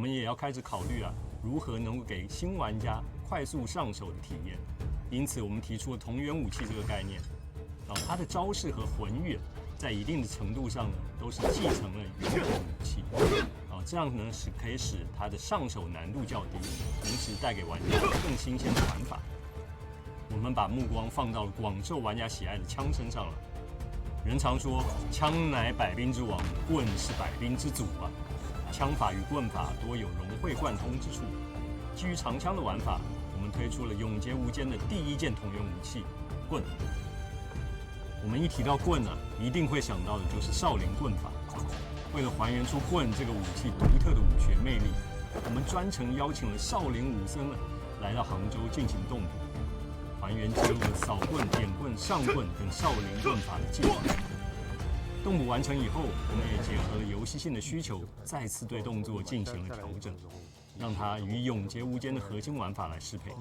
们也要开始考虑如何能够给新玩家快速上手的体验。因此，我们提出了同源武器这个概念。它的招式和魂语在一定的程度上呢，都是继承了原本的武器。这样呢可以使它的上手难度较低，同时带给玩家更新鲜的玩法。我们把目光放到了广受玩家喜爱的枪身上了。人常说，枪乃百兵之王，棍是百兵之祖枪法与棍法多有融会贯通之处。基于长枪的玩法，我们推出了永劫无间的第一件同源武器——棍。我们一提到棍一定会想到的就是少林棍法。为了还原出棍这个武器独特的武学魅力，我们专程邀请了少林武僧来到杭州进行动补，还原结合扫棍、点棍、上棍等少林棍法的技法。动补完成以后，我们也结合了游戏性的需求，再次对动作进行了调整，让它与永劫无间的核心玩法来适配。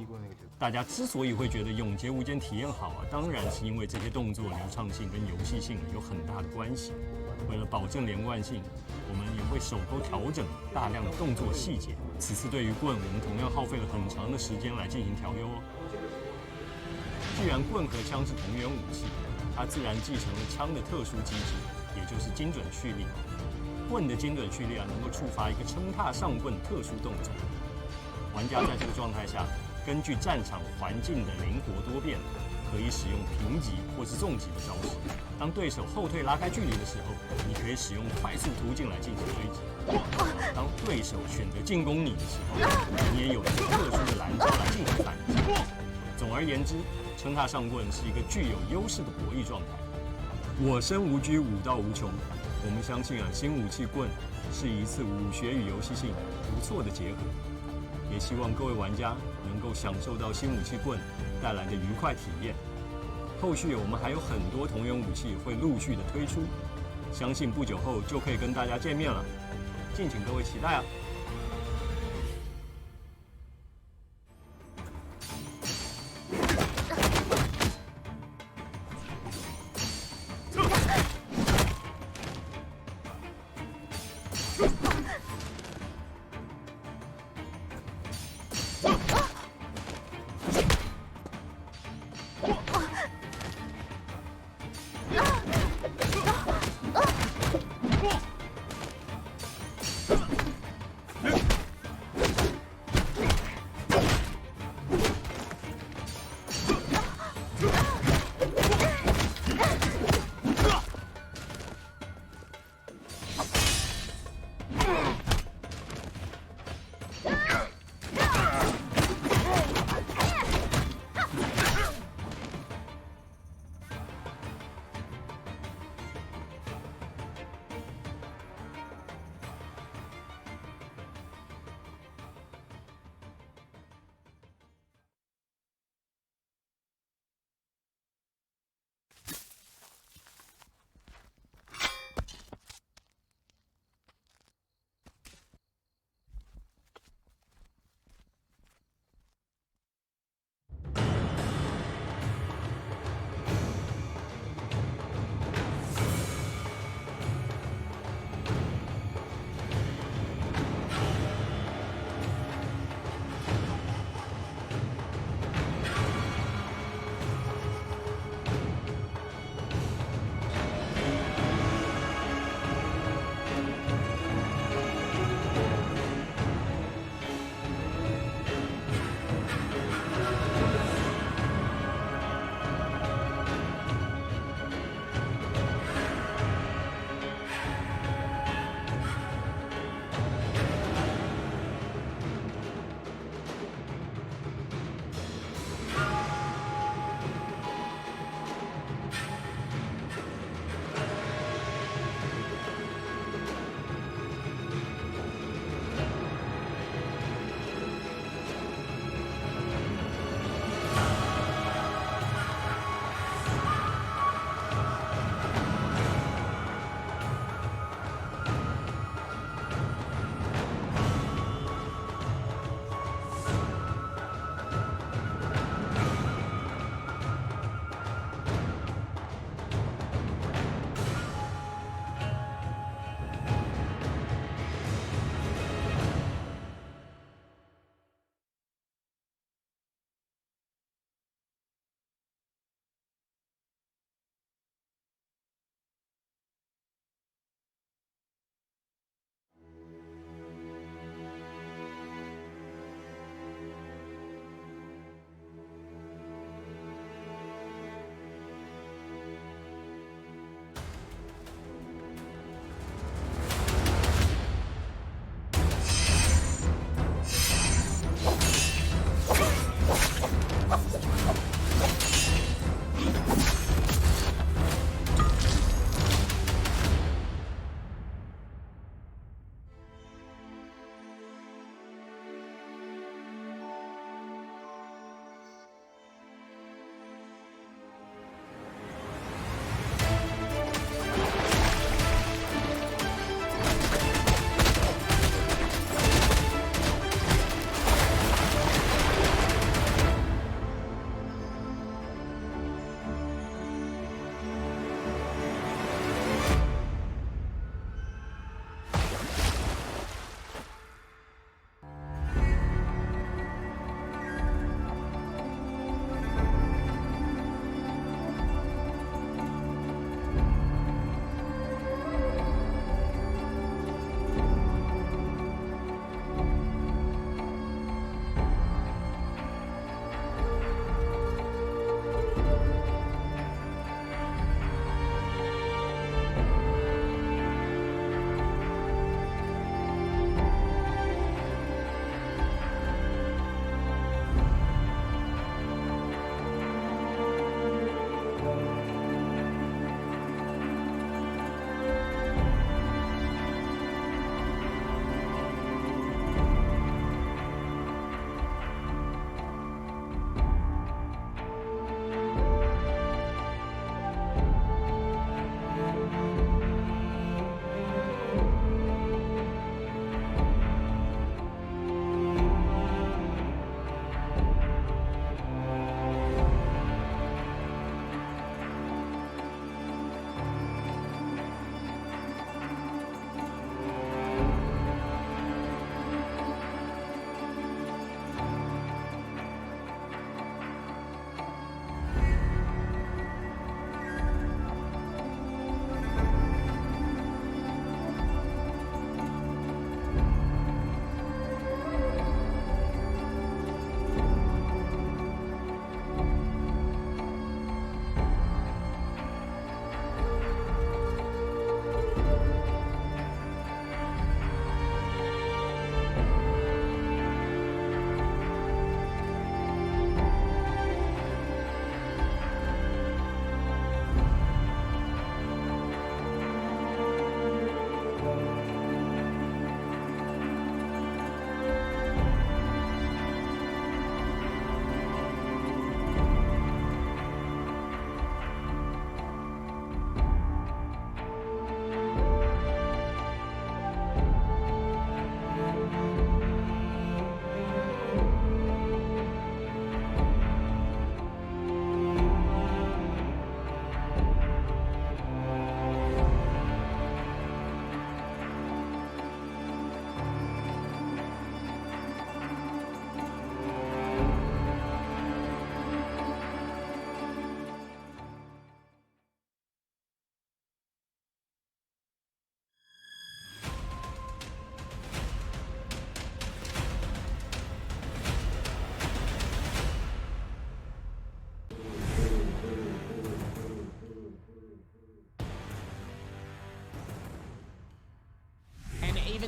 大家之所以会觉得永劫无间体验好当然是因为这些动作流畅性跟游戏性有很大的关系。为了保证连贯性，我们也会手工调整大量的动作细节。此次对于棍，我们同样耗费了很长的时间来进行调优既然棍和枪是同源武器，它自然继承了枪的特殊机制，也就是精准蓄力。棍的精准蓄力能够触发一个撑踏上棍特殊动作。玩家在这个状态下，根据战场环境的灵活多变，可以使用平击或是重击的招式。当对手后退拉开距离的时候，你可以使用快速突进来进行追击。当对手选择进攻你的时候，你也有一个特殊的拦招来进行反击。总而言之，撑踏上棍是一个具有优势的博弈状态。我生无拘，武道无穷。我们相信新武器棍是一次武学与游戏性不错的结合，也希望各位玩家能够享受到新武器棍带来的愉快体验。后续我们还有很多同源武器会陆续的推出，相信不久后就可以跟大家见面了，敬请各位期待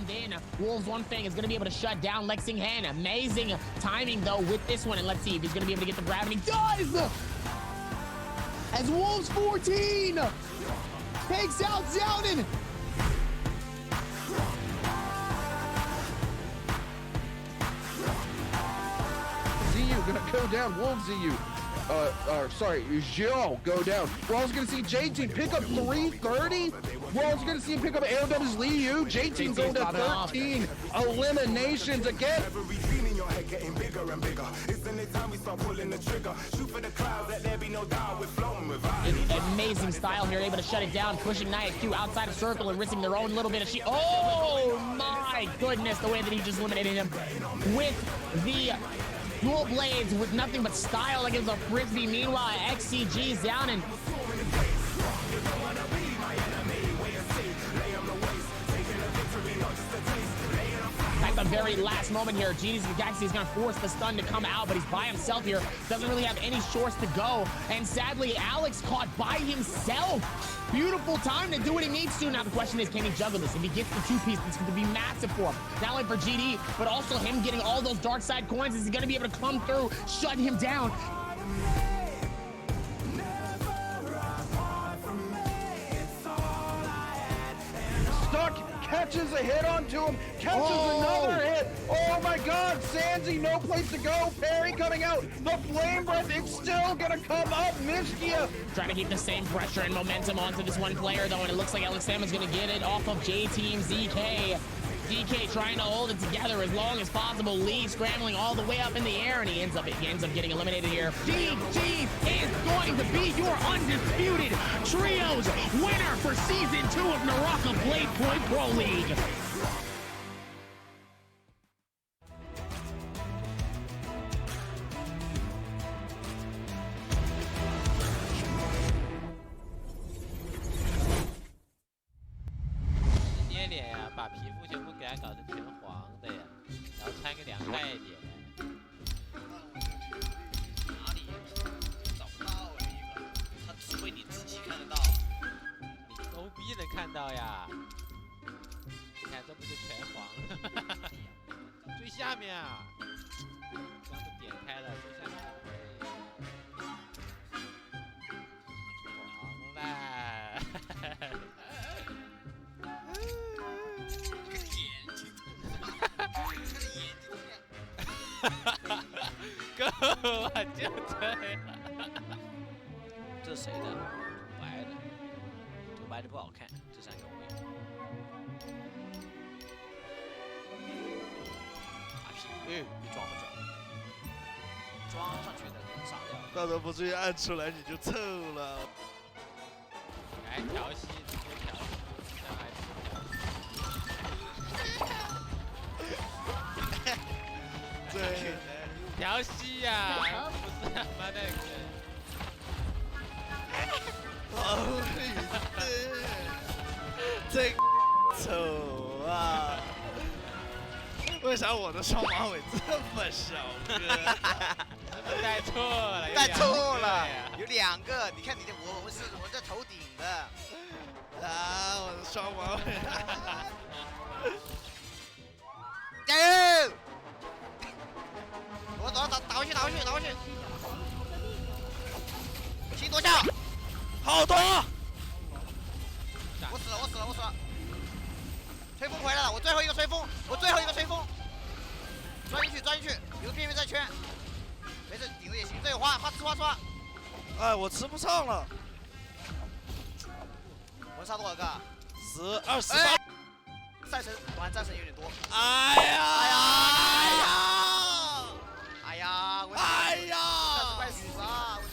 And then Wolves One Fang is going to be able to shut down Lexington. Amazing timing, though, with this one. And let's see if he's going to be able to get the grab. And he does! As Wolves 14 takes out Zhounen. ZU gonna go down. Wolves ZU. Sorry, Zhou go down. We're also gonna see J-Team pick up 330. We're also gonna see him pick up AOW's Liu. J-Team going to 13 eliminations again. Getting bigger and bigger. It's in the time we start pulling the trigger. Shoot for the clouds, let there be no doubt. We're floating with amazing style here, able to shut it down, pushing NBWC outside of circle and risking their own little bit of sheet. Oh my goodness, the way that he just eliminated him with the dual blades with nothing but style against a frisbee. Meanwhile, XCG Zhounen. At the very last moment here, Genius Galaxy is going to force the stun to come out, but he's by himself here. Doesn't really have any shorts to go. And sadly, Alex caught by himself. Beautiful time to do what he needs to. Now the question is, can he juggle this? If he gets the two-piece, it's going to be massive for him. Not only for GD, but also him getting all those dark side coins. Is he going to be able to come through, shut him down? Stuck, catches a hit onto him, catches another hit. Oh my God, Sanzi, no place to go. Perry coming out. The flame breath, it's still gonna come up. Mischief. Trying to keep the same pressure and momentum onto this one player, though, and it looks like LXM is gonna get it off of J-Team ZK. DK trying to hold it together as long as possible. Lee scrambling all the way up in the air, and he ends up getting eliminated here. GG is going to be your undisputed trios winner for Season 2 of Naraka Blade Point Pro League.把皮肤全部给它搞成全黄的呀，然后穿个凉带点。哪里找不到那个？他只会你自己看得到。你 OB 能看到呀？你看这不就全黄了？最下面啊，刚都点开了，最下面黄了。够了，就这样。这是谁的？土白的，土白的不好看，这三个位。打屁，你装不装？装上去的傻掉。到时候不至于按出来你就臭了。来调戏，直接调戏，上来对，调戏呀，不是他妈那个。好绿的，这丑啊！为啥我的双马尾这么小个？带错了，带错了，有两个。你看你的，我在头顶的。啊，我的双马尾！加油！我打回去，请夺下。好多！我死了！吹风回来了，我最后一个吹风，钻进去，有个边缘在圈，没事，顶着也行，这有花吃。哎，我吃不上了。我杀多少个？28。战神有点多。哎呀！文战士快死了，文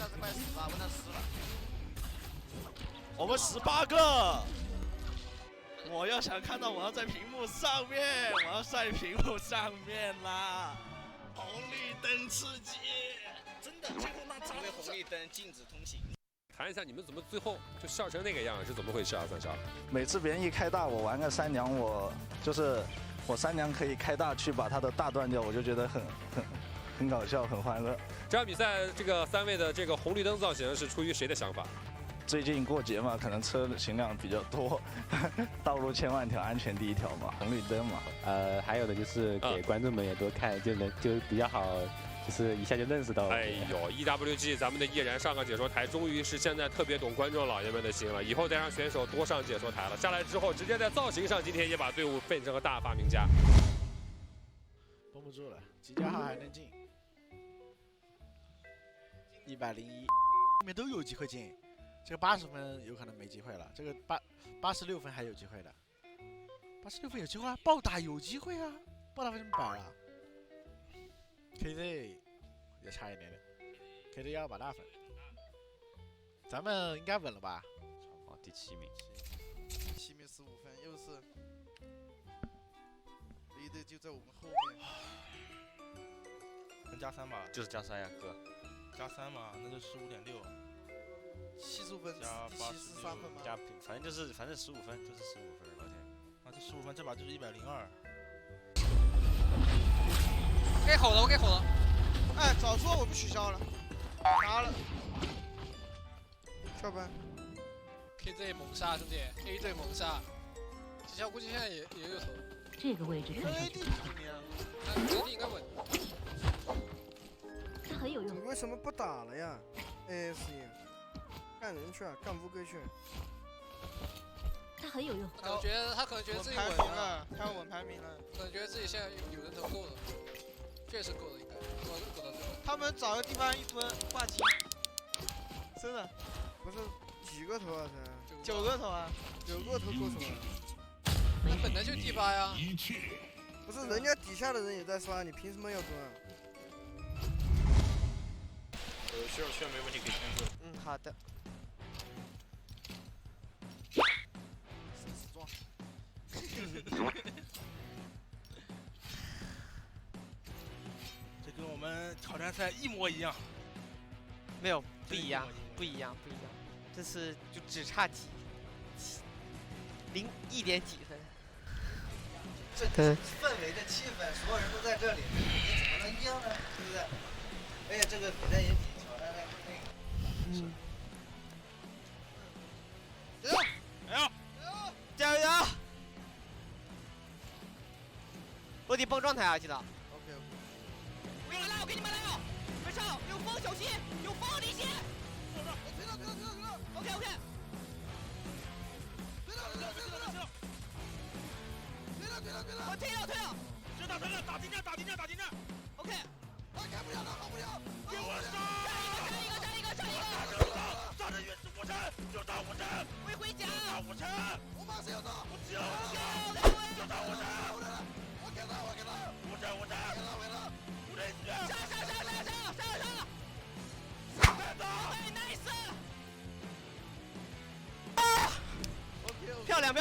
战死了。我们18个。我要想看到，我要在屏幕上面，我要在屏幕上面啦！红绿灯刺激，真的，最后那张因为红绿灯禁止通行。谈一下你们怎么最后就笑成那个样，是怎么回事啊？三少，每次别人一开大，我玩个三娘，我三娘可以开大去把他的大断掉，我就觉得很搞笑，很欢乐。这场比赛这个3位的这个红绿灯造型是出于谁的想法？最近过节嘛，可能车行量比较多，道路千万条，安全第一条嘛，红绿灯嘛。还有的就是给观众们也多看，就比较好，就是一下就认识到。哎呦 ，EWG 咱们的毅然上个解说台，终于是现在特别懂观众老爷们的心了。以后再让选手多上解说台了，下来之后直接在造型上，今天也把队伍变成了大发明家。绷不住了，几加号还能进？101，后面都有机会进。这个80分有可能没机会了，这个86分还有机会的。86分有机会啊，暴打有机会啊，暴打为什么摆了 ？KZ 也差一点点 ，KZ128大分，咱们应该稳了吧？哦，第7名，7名15分，又是，leader就在我们后面。能加3吧？就是加3呀，哥。加3嘛，那就15.6。75分加73分吗？加，反正15分，就是15分，老铁。啊，这15分，这把就是102。该吼了，我该吼了。哎，早说我不取消了，拿了。下班。KZ 猛杀兄弟 ，A 队猛杀。吉祥估计现在也有头。这个位置看上去不错。这应该稳。它很有用。你为什么不打了呀 ？AS 干人去啊，干乌龟去。他很有用。他可能觉得自己稳了，他要稳排名了。可能觉得自己现在有人头够了，确实够了，应该够到最后。他们找个地方一蹲挂机，真的，不是几个头啊？这9个头啊，9个头够什么？那本来就第8呀。不是，人家底下的人也在刷，你凭什么要蹲啊？需要没问题，可以先做。嗯，好的。死状。这跟我们挑战赛一模一样。没有，不一样，不一样。这次就只差1点几分。这氛围的气氛，所有人都在这里，你怎么能一样呢？对不对？而且这个比赛也比挑战赛更那个。嗯。加油！加油！落地蹦状态啊，记得。OK。我给你们来，我给你们来啊！你们上，有风小心，有风离心。推了。OK。推了。我推了。知道，打敌阵。OK。开不了，好不了。给我上！上一个。炸着远程5成，就打5成。回家。打5成。我马上要到。我只有就打5成。我给他。5成。给他。5成1上。nice。漂亮。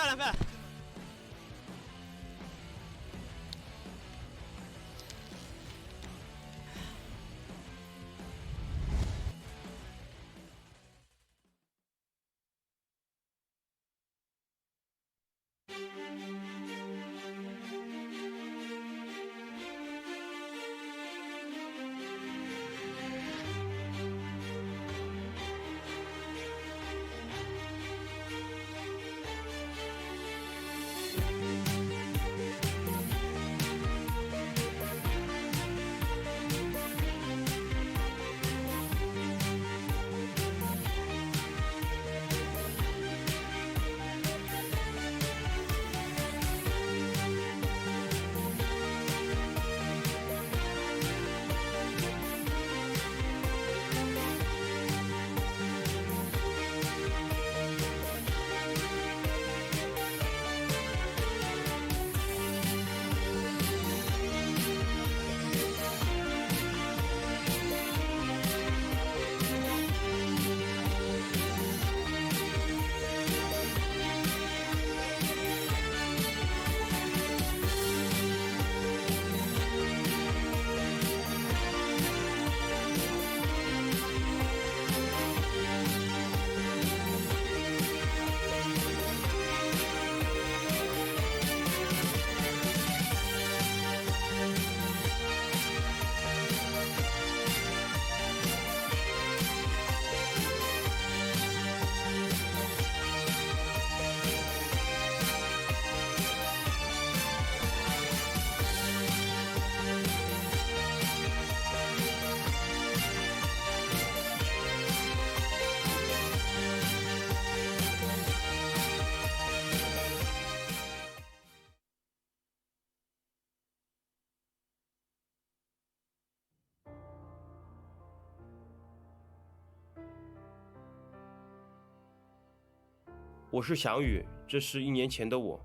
我是翔宇，这是1年前的我。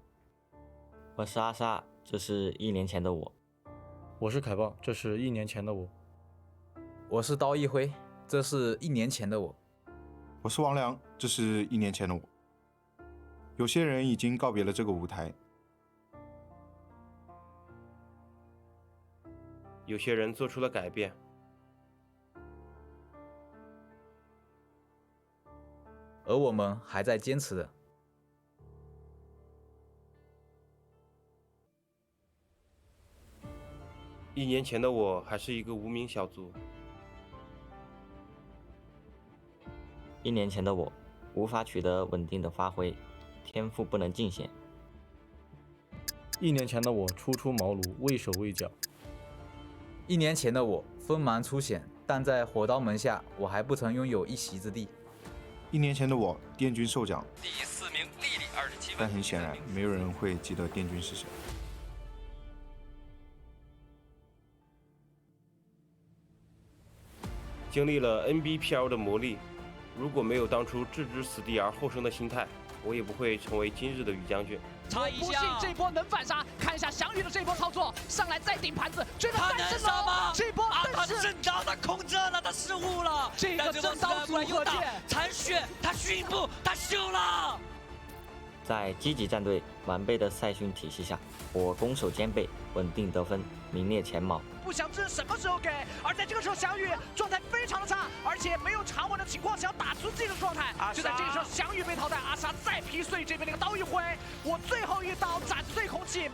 我是阿沙，这是1年前的我。我是凯豹，这是1年前的我。我是刀一辉，这是1年前的我。我是王良，这是1年前的我。有些人已经告别了这个舞台，有些人做出了改变，而我们还在坚持的。1年前的我还是一个无名小卒。1年前的我无法取得稳定的发挥，天赋不能尽显。1年前的我初出茅庐，畏手畏脚。1年前的我锋芒初显，但在火刀门下，我还不曾拥有一席之地。1年前的我殿军受奖，第4名丽丽27分。但很显然，没有人会记得殿军是谁。经历了 NBPL 的磨砺，如果没有当初置之死地而后生的心态，我也不会成为今日的羽将军。查一下，这波能反杀？看一下翔宇的这波操作，上来再顶盘子，觉得再胜了。这波他正刀他控制了，他失误了。这个正刀组合剑，残血，他驯步，他秀了。在积极战队完备的赛训体系下，我攻守兼备，稳定得分，名列前茅。不想知什么时候给，而在这个时候翔宇状态非常的差，而且没有长稳的情况下打出自己的状态。就在这个时候，翔宇被淘汰，阿莎再劈碎这边那个刀一挥，我最后一刀斩碎空气。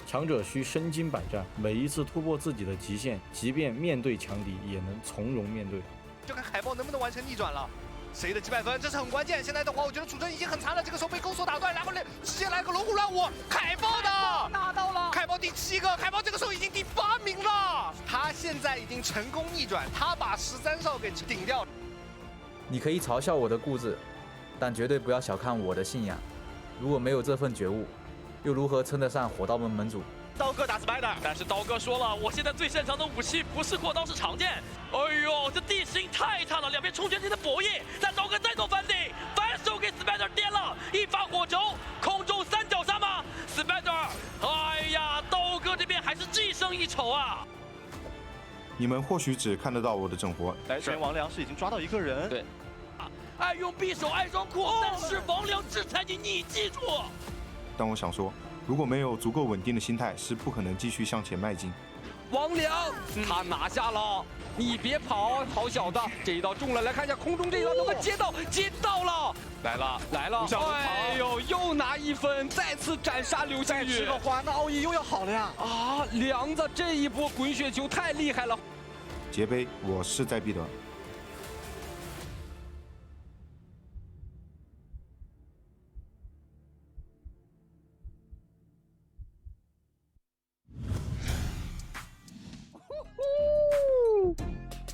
强者需身经百战，每一次突破自己的极限，即便面对强敌，也能从容面对。就看海豹能不能完成逆转了。谁的击败分，这是很关键。现在的话，我觉得楚真已经很残了，这个时候被钩索打断，然后直接来个龙虎乱舞，海豹的拿到了，海豹第7个，海豹这个时候已经第8名了，他现在已经成功逆转，他把13少给顶掉了。你可以嘲笑我的固执，但绝对不要小看我的信仰。如果没有这份觉悟，又如何称得上火刀门门主？刀哥打 Spider， 但是刀哥说了，我现在最擅长的武器不是火刀，是长剑。哎呦，这地形太差了，两边冲拳间的博弈，但刀哥再做反顶，反手给 Spider 颠了一发火球，空中3角杀吗 ？Spider， 哎呀，刀哥这边还是技胜一筹啊。你们或许只看得到我的整活，来前王良是已经抓到一个人，对，爱用匕首爱装酷，但是王良制裁你记住。但我想说，如果没有足够稳定的心态，是不可能继续向前迈进。王良，他拿下了，你别跑，好小子，这一刀中了，来看一下空中这一刀能不能接到，接到了，来了，哎呦，又拿1分，再次斩杀刘星宇，再吃个花，那奥义又要好了呀！啊，梁子这一波滚雪球太厉害了，节杯我势在必得。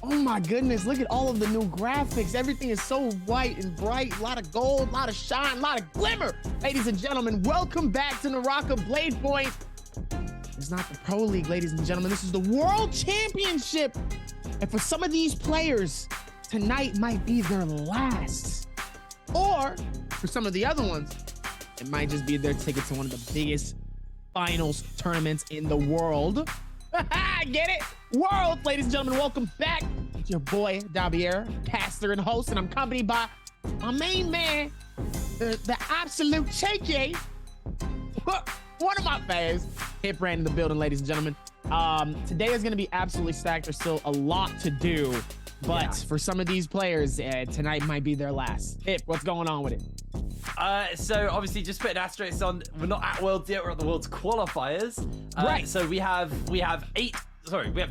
Oh my goodness, look at all of the new graphics. Everything is so white and bright. A lot of gold, a lot of shine, a lot of glimmer. Ladies and gentlemen, welcome back to Naraka Blade Point. It's not the Pro League, ladies and gentlemen. This is the World Championship. And for some of these players, tonight might be their last. Or for some of the other ones, it might just be their ticket to one of the biggest finals tournaments in the world. Get it? World, ladies and gentlemen, welcome back. It's your boy, Davier, caster and host, and I'm accompanied by my main man, the absolute Cheche. One of my faves. Hit Brand in the building, ladies and gentlemen. Today is going to be absolutely stacked. There's still a lot to do, but for some of these players, tonight might be their last. Hip, what's going on with it? So obviously just put an asterisk on, we're not at Worlds yet, we're at the Worlds qualifiers. Right. So we have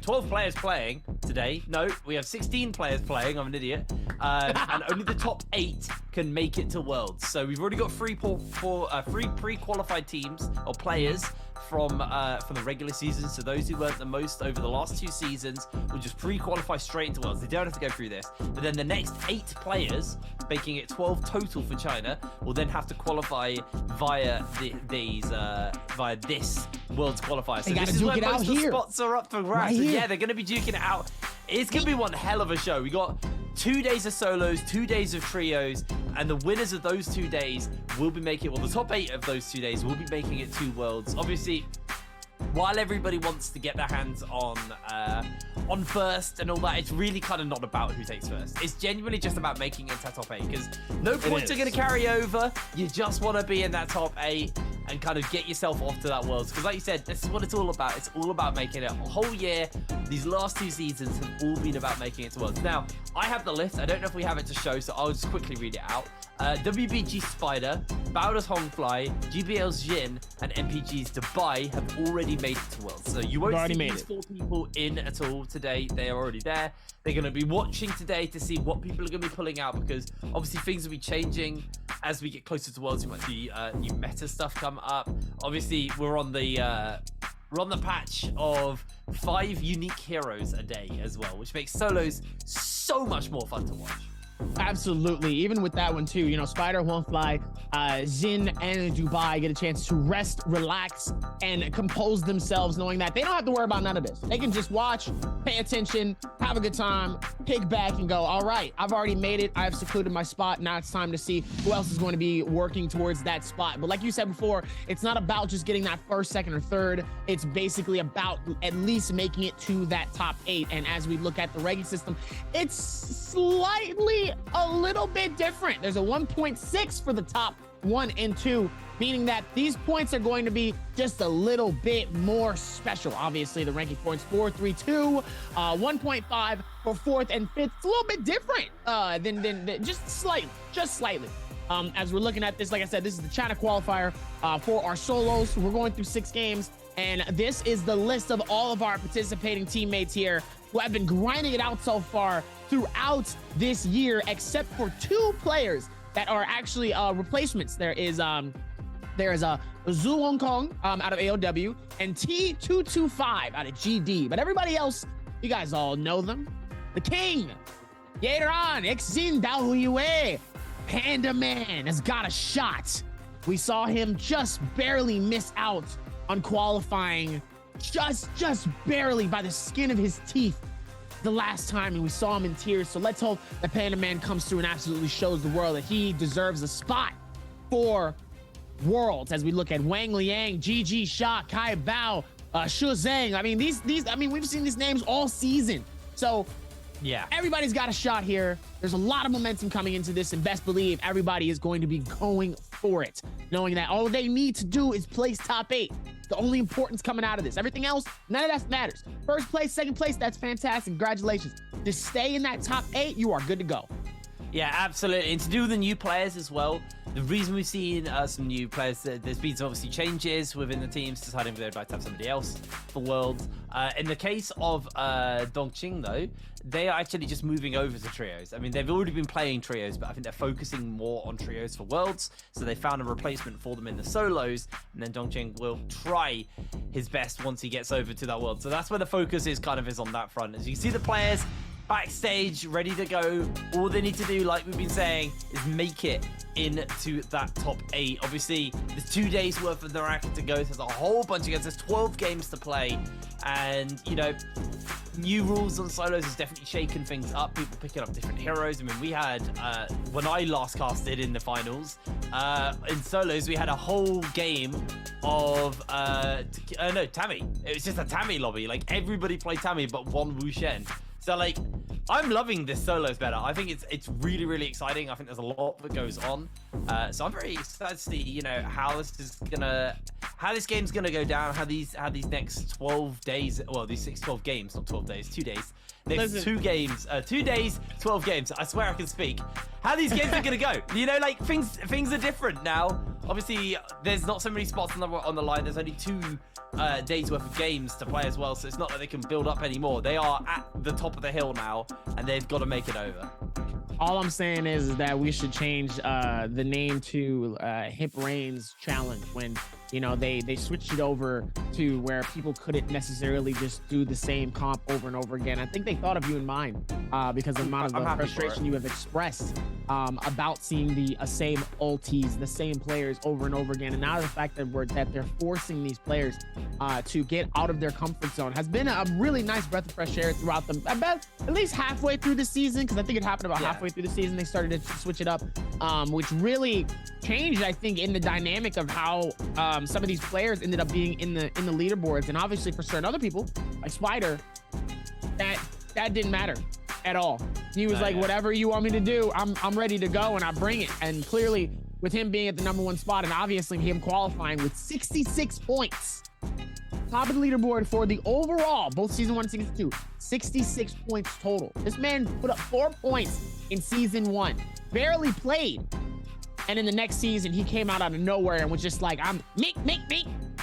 12 players playing today. No, we have 16 players playing, I'm an idiot. And only the top 8 can make it to Worlds. So we've already got three pre-qualified teams or players from the regular season. So those who learned the most over the last 2 seasons will just pre-qualify straight into Worlds. They don't have to go through this. But then the next 8 players, making it 12 total for China, will then have to qualify via this Worlds qualifier. So this is where most of the spots are up for grabs. Right, yeah, they're going to be duking it out. It's going to be one hell of a show. We got 2 days of solos, 2 days of trios, and the winners of those 2 days will be making, well, the top 8 of those 2 days will be making it to Worlds. Obviously, while everybody wants to get their hands on first and all that, it's really kind of not about who takes first. It's genuinely just about making it to top 8, because no points are going to carry over. You just want to be in that top 8 and kind of get yourself off to that Worlds. Because like you said, this is what it's all about. It's all about making it a whole year. These last 2 seasons have all been about making it to Worlds. Now, I have the list. I don't know if we have it to show, so I'll just quickly read it out. WBG Spider, Bowder's Hongfly, GBL's Jin, and MPG's Dubai have already made it to Worlds. So you won't see these 4 people in at all today. They are already there. They're going to be watching today to see what people are going to be pulling out, because obviously things will be changing as we get closer to Worlds. You might see new meta stuff come up. Obviously, we're on the patch of 5 unique heroes a day as well, which makes solos so much more fun to watch. Absolutely. Even with that one too, you know, Spider, Won'tfly, Jin, and Dubai get a chance to rest, relax, and compose themselves, knowing that they don't have to worry about none of this. They can just watch, pay attention, have a good time, kick back, and go, all right, I've already made it. I've secluded my spot. Now it's time to see who else is going to be working towards that spot. But like you said before, it's not about just getting that first, second, or third. It's basically about at least making it to that top 8. And as we look at the ranking system, it's slightly a little bit different. There's a 1.6 for the top 1 and 2, meaning that these points are going to be just a little bit more special. Obviously, the ranking points 4, 3, 2, 1.5 for 4th and 5th. It's a little bit different than just slightly. As we're looking at this, like I said, this is the China qualifier for our solos. We're going through 6 games, and this is the list of all of our participating teammates here who have been grinding it out so far throughout this year, except for 2 players that are actually replacements. There is a Zhu Hong Kong out of AOW and T225 out of GD. But everybody else, you guys all know them. The King, Yateron, Xin Dao Yue, Panda Man has got a shot. We saw him just barely miss out on qualifying, just barely by the skin of his teeth the last time, and we saw him in tears. So let's hope that Panda Man comes through and absolutely shows the world that he deserves a spot for Worlds. As we look at Wang Liang, GG Sha, Kai Bao, Shu Zhang. I mean, we've seen these names all season. So yeah, everybody's got a shot here. There's a lot of momentum coming into this, and best believe everybody is going to be going for it, knowing that all they need to do is place top 8. The only importance coming out of this. Everything else, none of that matters. First place, second place, that's fantastic. Congratulations. Just stay in that top 8. You are good to go. Yeah, absolutely. And to do with the new players as well, the reason we've seen some new players, there's been some obviously changes within the teams, deciding they'd like to have somebody else for Worlds. In the case of Dongqing, though, they are actually just moving over to trios. I mean, they've already been playing trios, but I think they're focusing more on trios for Worlds. So they found a replacement for them in the solos, and then Dongqing will try his best once he gets over to that World. So that's where the focus is on that front. As you can see the players backstage, ready to go. All they need to do, like we've been saying, is make it into that top 8. Obviously, there's 2 days worth of the racket to go. There's a whole bunch of games. There's 12 games to play. And, you know, new rules on solos has definitely shaken things up. People picking up different heroes. I mean, we had, when I last casted in the finals, in solos, we had a whole game of, no, Tammy. It was just a Tammy lobby. Like, everybody played Tammy but one Wu Shen. So, like, I'm loving this solos better. I think it's really, really exciting. I think there's a lot that goes on. So I'm very excited to see, you know, how this game's gonna go down, how these next 12 days, well, these 12 games, not 12 days, 2 days. Next 2 games, 2 days, 12 games. I swear I can speak. How these games are gonna go. You know, like, things are different now. Obviously, there's not so many spots on the line. There's only 2 days worth of games to play as well, so it's not that they can build up anymore. They are at the top of the hill now, and they've got to make it over. All I'm saying is that we should change the name to Hip Reigns Challenge, when, you know, they switched it over to where people couldn't necessarily just do the same comp over and over again. I think they thought of you in mind because of the amount of frustration you have expressed about seeing the same ultis, the same players over and over again. And now the fact that they're forcing these players to get out of their comfort zone has been a really nice breath of fresh air throughout at least halfway through the season, because I think it happened about halfway through the season. They started to switch it up, which really changed, I think, in the dynamic of how some of these players ended up being in the leaderboards. And obviously for certain other people, like Spider, that didn't matter at all. He was like, whatever you want me to do, I'm ready to go, and I bring it. And clearly, with him being at the #1 spot, and obviously him qualifying with 66 points, top of the leaderboard for the overall, both season 1 and season 2, 66 points total. This man put up 4 points in season 1, barely played. And in the next season, he came out of nowhere and was just like, I'm meek,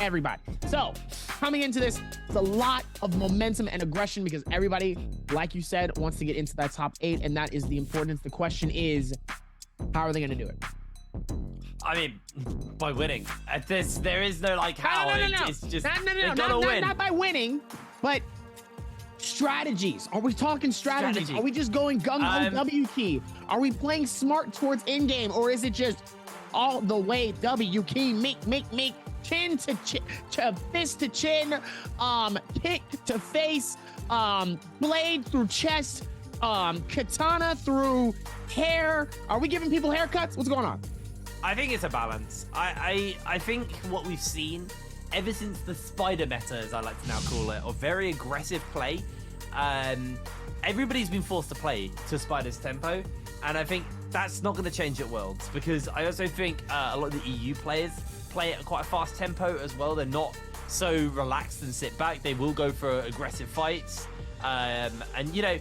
everybody. So coming into this, it's a lot of momentum and aggression because everybody, like you said, wants to get into that top 8, and that is the importance. The question is, how are they going to do it? I mean, by winning. There is no like how. No. It's just Not by winning, but strategies. Are we talking strategies? Are we just going gung-ho W key? Are we playing smart towards in-game, or is it just all the way W key, make, chin to fist to chin, kick to face, blade through chest, katana through hair? Are we giving people haircuts? What's going on? I think it's a balance. I think what we've seen ever since the Spider meta, as I like to now call it, or very aggressive play, everybody's been forced to play to Spider's tempo, and I think that's not going to change at Worlds, because I also think a lot of the EU players play at quite a fast tempo as well. They're not so relaxed and sit back. They will go for aggressive fights, and you know,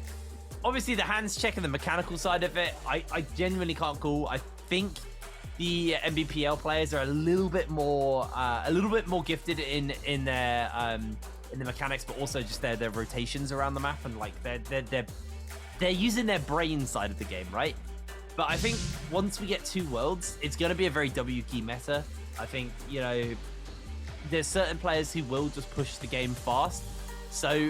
obviously the hands check and the mechanical side of it, I genuinely can't call. I think the NBPL players are a little bit more gifted in the mechanics, but also just their rotations around the map, and like they're using their brain side of the game, right? But I think once we get 2 Worlds, it's going to be a very W key meta. I think, you know, there's certain players who will just push the game fast. So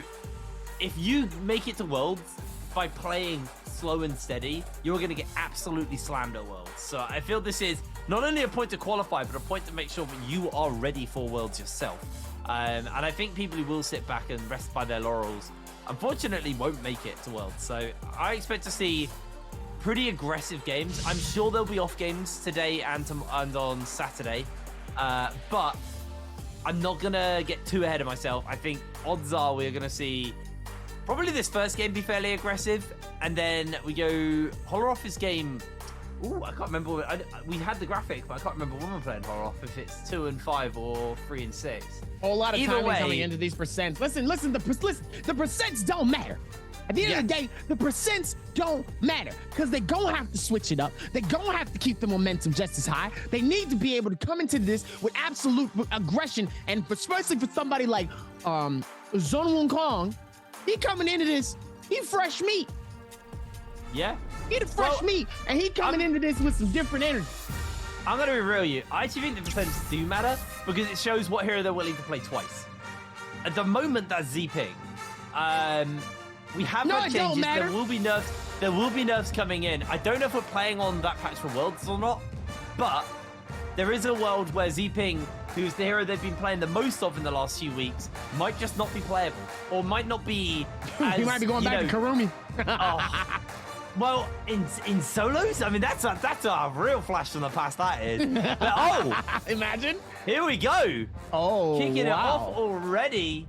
if you make it to Worlds by playing slow and steady, you're going to get absolutely slammed at Worlds. So I feel this is not only a point to qualify, but a point to make sure that you are ready for Worlds yourself. And I think people who will sit back and rest by their laurels, unfortunately, won't make it to Worlds. So I expect to see pretty aggressive games. I'm sure there'll be off games today and on Saturday, but I'm not going to get too ahead of myself. I think odds are we're going to see probably this first game be fairly aggressive, and then we go Holoroff's game. Ooh, I can't remember. We had the graphic, but I can't remember when we're playing Holoroff, if it's 2 and 5 or 3 and 6. A whole lot of time coming into these percents. Listen, the percents don't matter. At the end of the day, the percents don't matter, because they're going to have to switch it up. They're going to have to keep the momentum just as high. They need to be able to come into this with absolute aggression, and especially for somebody like Zone Wukong, he coming into this, he fresh meat. Yeah. He the fresh meat, and he coming into this with some different energy. I'm going to be real with you. I actually think the percentages do matter, because it shows what hero they're willing to play twice. At the moment, that's Z-Ping. We have had changes. There will be nerfs. There will be nerfs coming in. I don't know if we're playing on that patch for Worlds or not, but there is a world where Z-Ping, who's the hero they've been playing the most of in the last few weeks, might just not be playable, or might not be. He might be going back to Karumi. Oh. Well, in solos, I mean that's a real flash from the past. That is. But, imagine. Here we go. Oh, kicking it off already.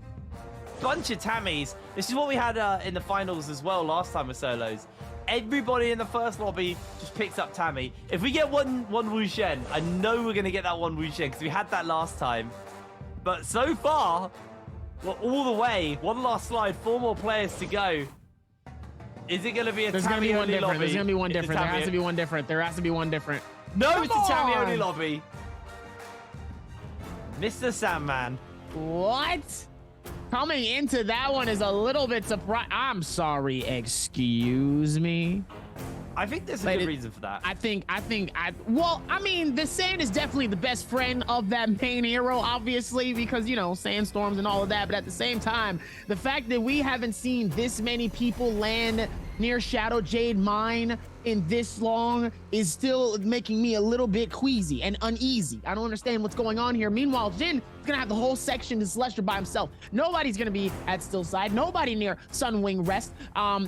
Bunch of Tammys. This is what we had in the finals as well last time with solos. Everybody in the first lobby just picks up Tammy. If we get one Wu Shen, I know we're gonna get that one Wu Shen because we had that last time. But so far, we're all the way. One last slide. 4 more players to go. Is it gonna be a Tammy only lobby? There's gonna be one different. There has to be one different. There has to be one different. No, it's a Tammy only lobby. Mr. Sandman. What? Coming into that one is a little bit surprised. I'm sorry, excuse me. I think there's a good reason for that. Well, I mean, the Sand is definitely the best friend of that main hero, obviously, because, you know, sandstorms and all of that. But at the same time, the fact that we haven't seen this many people land near Shadow Jade Mine in this long is still making me a little bit queasy and uneasy. I don't understand what's going on here. Meanwhile, Jin is gonna have the whole section to Celestial by himself. Nobody's gonna be at Stillside. Nobody near Sunwing Rest.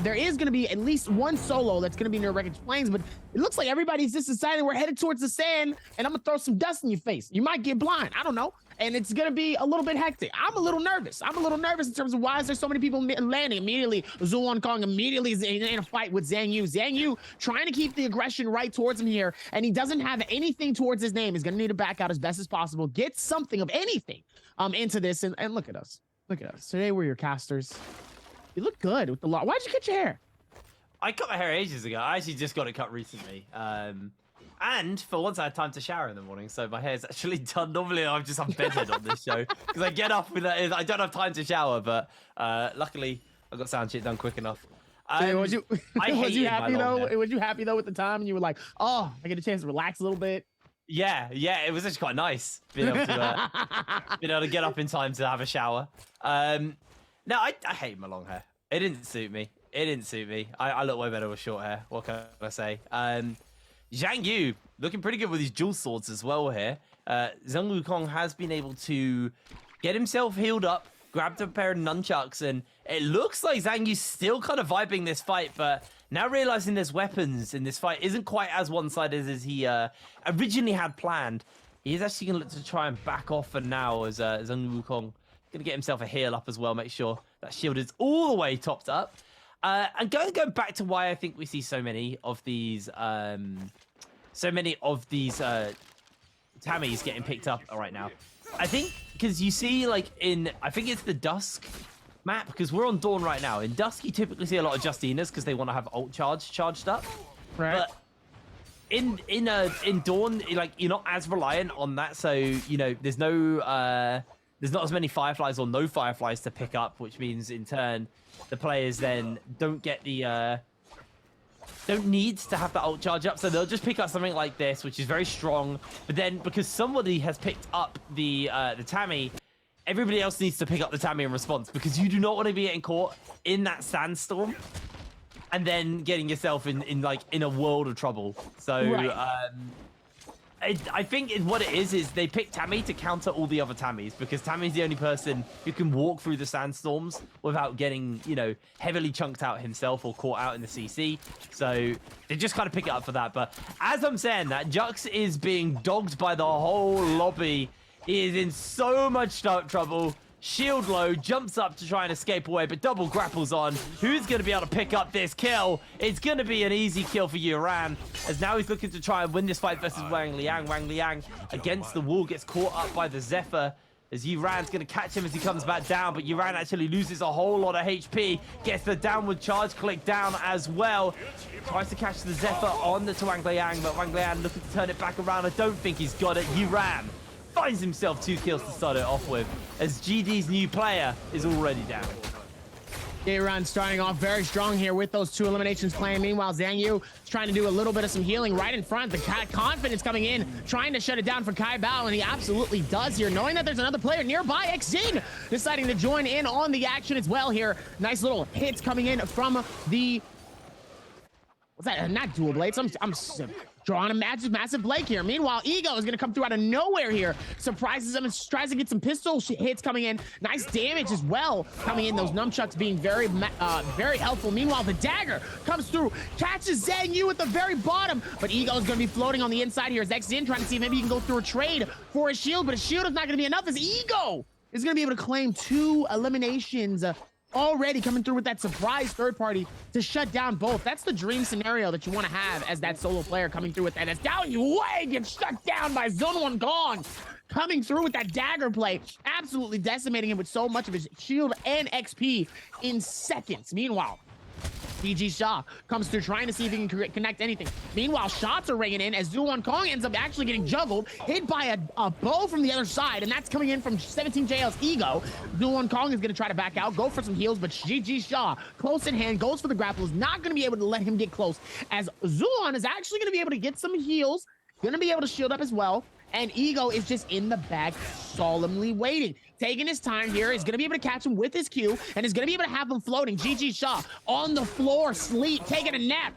There is gonna be at least one solo that's gonna be near Wreckage Plains, but it looks like everybody's just deciding we're headed towards the sand, and I'm gonna throw some dust in your face. You might get blind. I don't know. And it's gonna be a little bit hectic. I'm a little nervous. In terms of why is there so many people landing immediately. Kong immediately is in a fight with Zhang Yu. Zhang Yu trying to keep the aggression right towards him here, and he doesn't have anything towards his name. He's gonna need to back out as best as possible, get something of anything into this. And look at us. Today we're your casters. You look good with the law. Why'd you cut your hair? I cut my hair ages ago. I actually just got it cut recently. And for once, I had time to shower in the morning, so my hair's actually done. Normally, I'm just unbedded on this show because I get up with it. I don't have time to shower, but luckily, I got sound shit done quick enough. Was you happy though with the time, and you were like, oh, I get a chance to relax a little bit? Yeah, it was actually quite nice being able to get up in time to have a shower. No, I hate my long hair. It didn't suit me. I look way better with short hair. What can I say? Zhang Yu looking pretty good with his dual swords as well here. Zhang Wukong has been able to get himself healed up, grabbed a pair of nunchucks, and it looks like Zhang Yu's still kind of vibing this fight, but now realizing there's weapons in this fight isn't quite as one-sided as he originally had planned. He's actually going to look to try and back off for now as Zhang Wukong going to get himself a heal up as well, make sure that shield is all the way topped up. And going back to why I think we see so many of these Tammys getting picked up right now. I think because you see, like, I think it's the Dusk map, because we're on Dawn right now. In Dusk, you typically see a lot of Justinas because they want to have ult charged up. Right. But in Dawn, like, you're not as reliant on that, so you know there's not as many Fireflies or no Fireflies to pick up, which means in turn the players then don't need to have that ult charge up, so they'll just pick up something like this, which is very strong. But then because somebody has picked up the Tammy, everybody else needs to pick up the Tammy in response, because you do not want to be getting caught in that sandstorm and then getting yourself in a world of trouble. So right. I think what it is they pick Tammy to counter all the other Tammys, because Tammy's the only person who can walk through the sandstorms without getting, heavily chunked out himself or caught out in the CC. So they just kind of pick it up for that. But as I'm saying that, Jux is being dogged by the whole lobby. He is in so much trouble. Shield low, jumps up to try and escape away, but double grapples on. Who's going to be able to pick up this kill? It's going to be an easy kill for Yuran, as now he's looking to try and win this fight versus Wang Liang. Wang Liang against the wall gets caught up by the Zephyr, as Yuran's going to catch him as he comes back down, but Yuran actually loses a whole lot of HP, gets the downward charge click down as well. Tries to catch the Zephyr on to Wang Liang, but Wang Liang looking to turn it back around. I don't think he's got it. Yuran finds himself 2 kills to start it off with, as GD's new player is already down. Day1 starting off very strong here with those 2 eliminations playing. Meanwhile, Zhang Yu is trying to do a little bit of some healing right in front. The confidence coming in, trying to shut it down for Kai Bao, and he absolutely does here, knowing that there's another player nearby. Xin deciding to join in on the action as well here. Nice little hits coming in from the... What's that? Not dual blades. I'm drawing a massive Blake here. Meanwhile, Ego is going to come through out of nowhere here. Surprises him and tries to get some pistol hits coming in. Nice damage as well coming in. Those nunchucks being very helpful. Meanwhile, the dagger comes through, catches Zhang Yu at the very bottom, but Ego is going to be floating on the inside here as Xin trying to see if maybe he can go through a trade for a shield, but a shield is not going to be enough, as Ego is going to be able to claim 2 eliminations already coming through with that surprise third party to shut down both. That's the dream scenario that you want to have as that solo player coming through with that. As Down Wei gets shut down by Zone Gong, coming through with that dagger play, absolutely decimating him with so much of his shield and XP in seconds. Meanwhile, BG Shaw comes through trying to see if he can connect anything. Meanwhile, shots are ringing in as Zuon Kong ends up actually getting juggled, hit by a bow from the other side, and that's coming in from 17JL's Ego. Zuon Kong is going to try to back out, go for some heals, but GG Shaw, close in hand, goes for the grapple, is not going to be able to let him get close, as Zuon is actually going to be able to get some heals, going to be able to shield up as well, and Ego is just in the back, solemnly waiting. Taking his time here, he's going to be able to catch him with his Q, and is going to be able to have him floating. GG Shaw on the floor, sleep, taking a nap.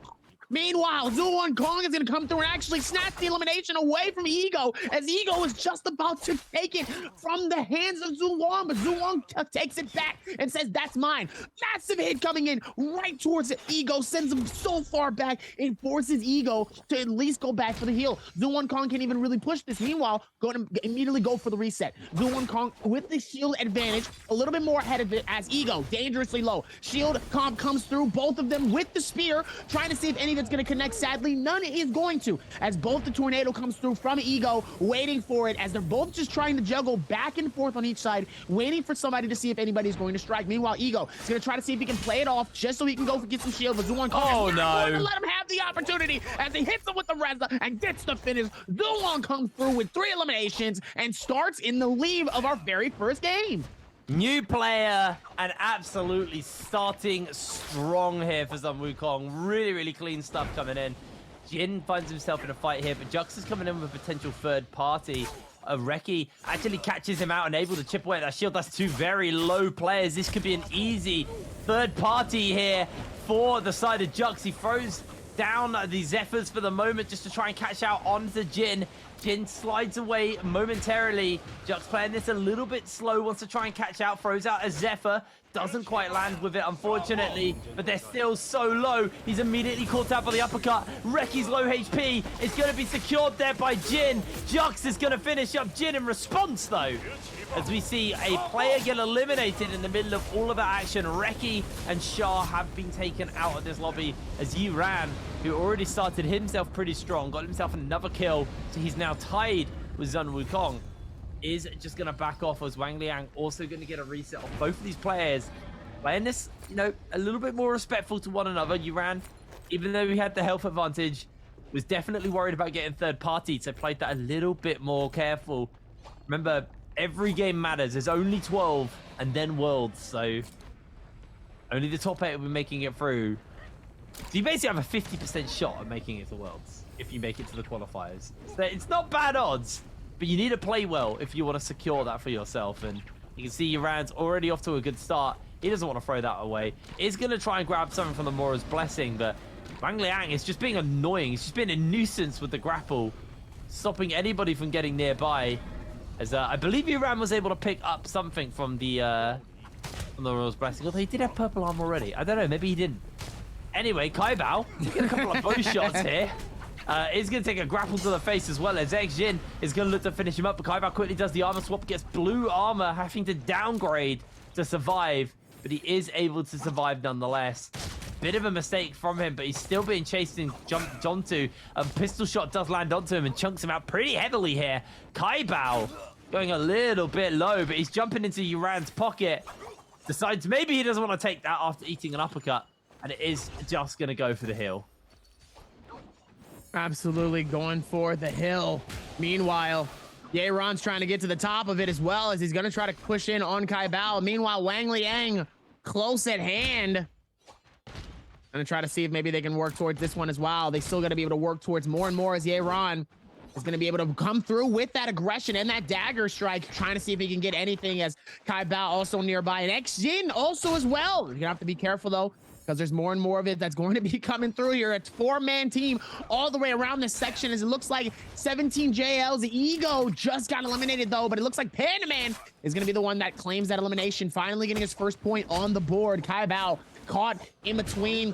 Meanwhile, Zulwon Kong is going to come through and actually snatch the elimination away from Ego, as Ego is just about to take it from the hands of Zulwon, but Zulwon takes it back and says, that's mine. Massive hit coming in right towards Ego, sends him so far back, it forces Ego to at least go back for the heal. Zulwon Kong can't even really push this. Meanwhile, going to immediately go for the reset. Zulwon Kong with the shield advantage, a little bit more ahead of it as Ego, dangerously low. Shield comp comes through, both of them with the spear, trying to see if any of it's going to connect. Sadly, none is going to, as both the tornado comes through from Ego, waiting for it, as they're both just trying to juggle back and forth on each side, waiting for somebody to see if anybody's going to strike. Meanwhile, Ego is going to try to see if he can play it off just so he can go for get some shield, but Zulwon Kong is not going to let him have the opportunity as he hits him with the Reza and gets the finish. Zulwon comes through with 3 eliminations and starts in the lead of our very first game. New player and absolutely starting strong here for Sun Wukong. Really, really clean stuff coming in. Jin finds himself in a fight here, but Jux is coming in with a potential third party. Reki actually catches him out and able to chip away at that shield. That's 2 very low players. This could be an easy third party here for the side of Jux. He throws down the Zephyrs for the moment just to try and catch out onto Jin. Jin slides away momentarily. Jux playing this a little bit slow, wants to try and catch out, throws out a Zephyr. Doesn't quite land with it, unfortunately, but they're still so low. He's immediately caught out for the uppercut. Reki's low HP is going to be secured there by Jin. Jux is going to finish up Jin in response, though, as we see a player get eliminated in the middle of all of that action. Reki and Shah have been taken out of this lobby, as Yiran, who already started himself pretty strong, got himself another kill, so he's now tied with Sun Wukong, is just going to back off, as Wang Liang also going to get a reset of both of these players. Playing this, you know, a little bit more respectful to one another. Yiran, even though he had the health advantage, was definitely worried about getting third party, so played that a little bit more careful. Remember, every game matters. There's only 12 and then Worlds, so only the top 8 will be making it through. So you basically have a 50% shot at making it to Worlds if you make it to the qualifiers. So it's not bad odds, but you need to play well if you want to secure that for yourself. And you can see Yiran's already off to a good start. He doesn't want to throw that away. He's going to try and grab something from the Mora's Blessing, but Wang Liang is just being annoying. He's just being a nuisance with the grapple, stopping anybody from getting nearby. As I believe Yiran was able to pick up something from the Mora's Blessing, although he did have purple arm already. I don't know, maybe he didn't. Anyway, Kai Bao, get a couple of bow shots here. Is going to take a grapple to the face as well, as Jin is going to look to finish him up, but Kai Bao quickly does the armor swap, gets blue armor, having to downgrade to survive, but he is able to survive nonetheless. Bit of a mistake from him, but he's still being chased and jumped onto. A pistol shot does land onto him and chunks him out pretty heavily here. Kai Bao going a little bit low, but he's jumping into Yiran's pocket. Decides maybe he doesn't want to take that after eating an uppercut, and it is just going to go for the heal. Absolutely going for the hill. Meanwhile, Yeron's trying to get to the top of it as well, as he's going to try to push in on Kai Bao. Meanwhile, Wang Liang close at hand. Going to try to see if maybe they can work towards this one as well. They still got to be able to work towards more and more, as Yeron is going to be able to come through with that aggression and that dagger strike, trying to see if he can get anything, as Kai Bao also nearby. And Jin also as well. You're going to have to be careful, though, because there's more and more of it that's going to be coming through here. It's 4-man team all the way around this section, as it looks like 17 JL's Ego just got eliminated, though, but it looks like Panda Man is going to be the one that claims that elimination, finally getting his first point on the board. Kai Bao caught in between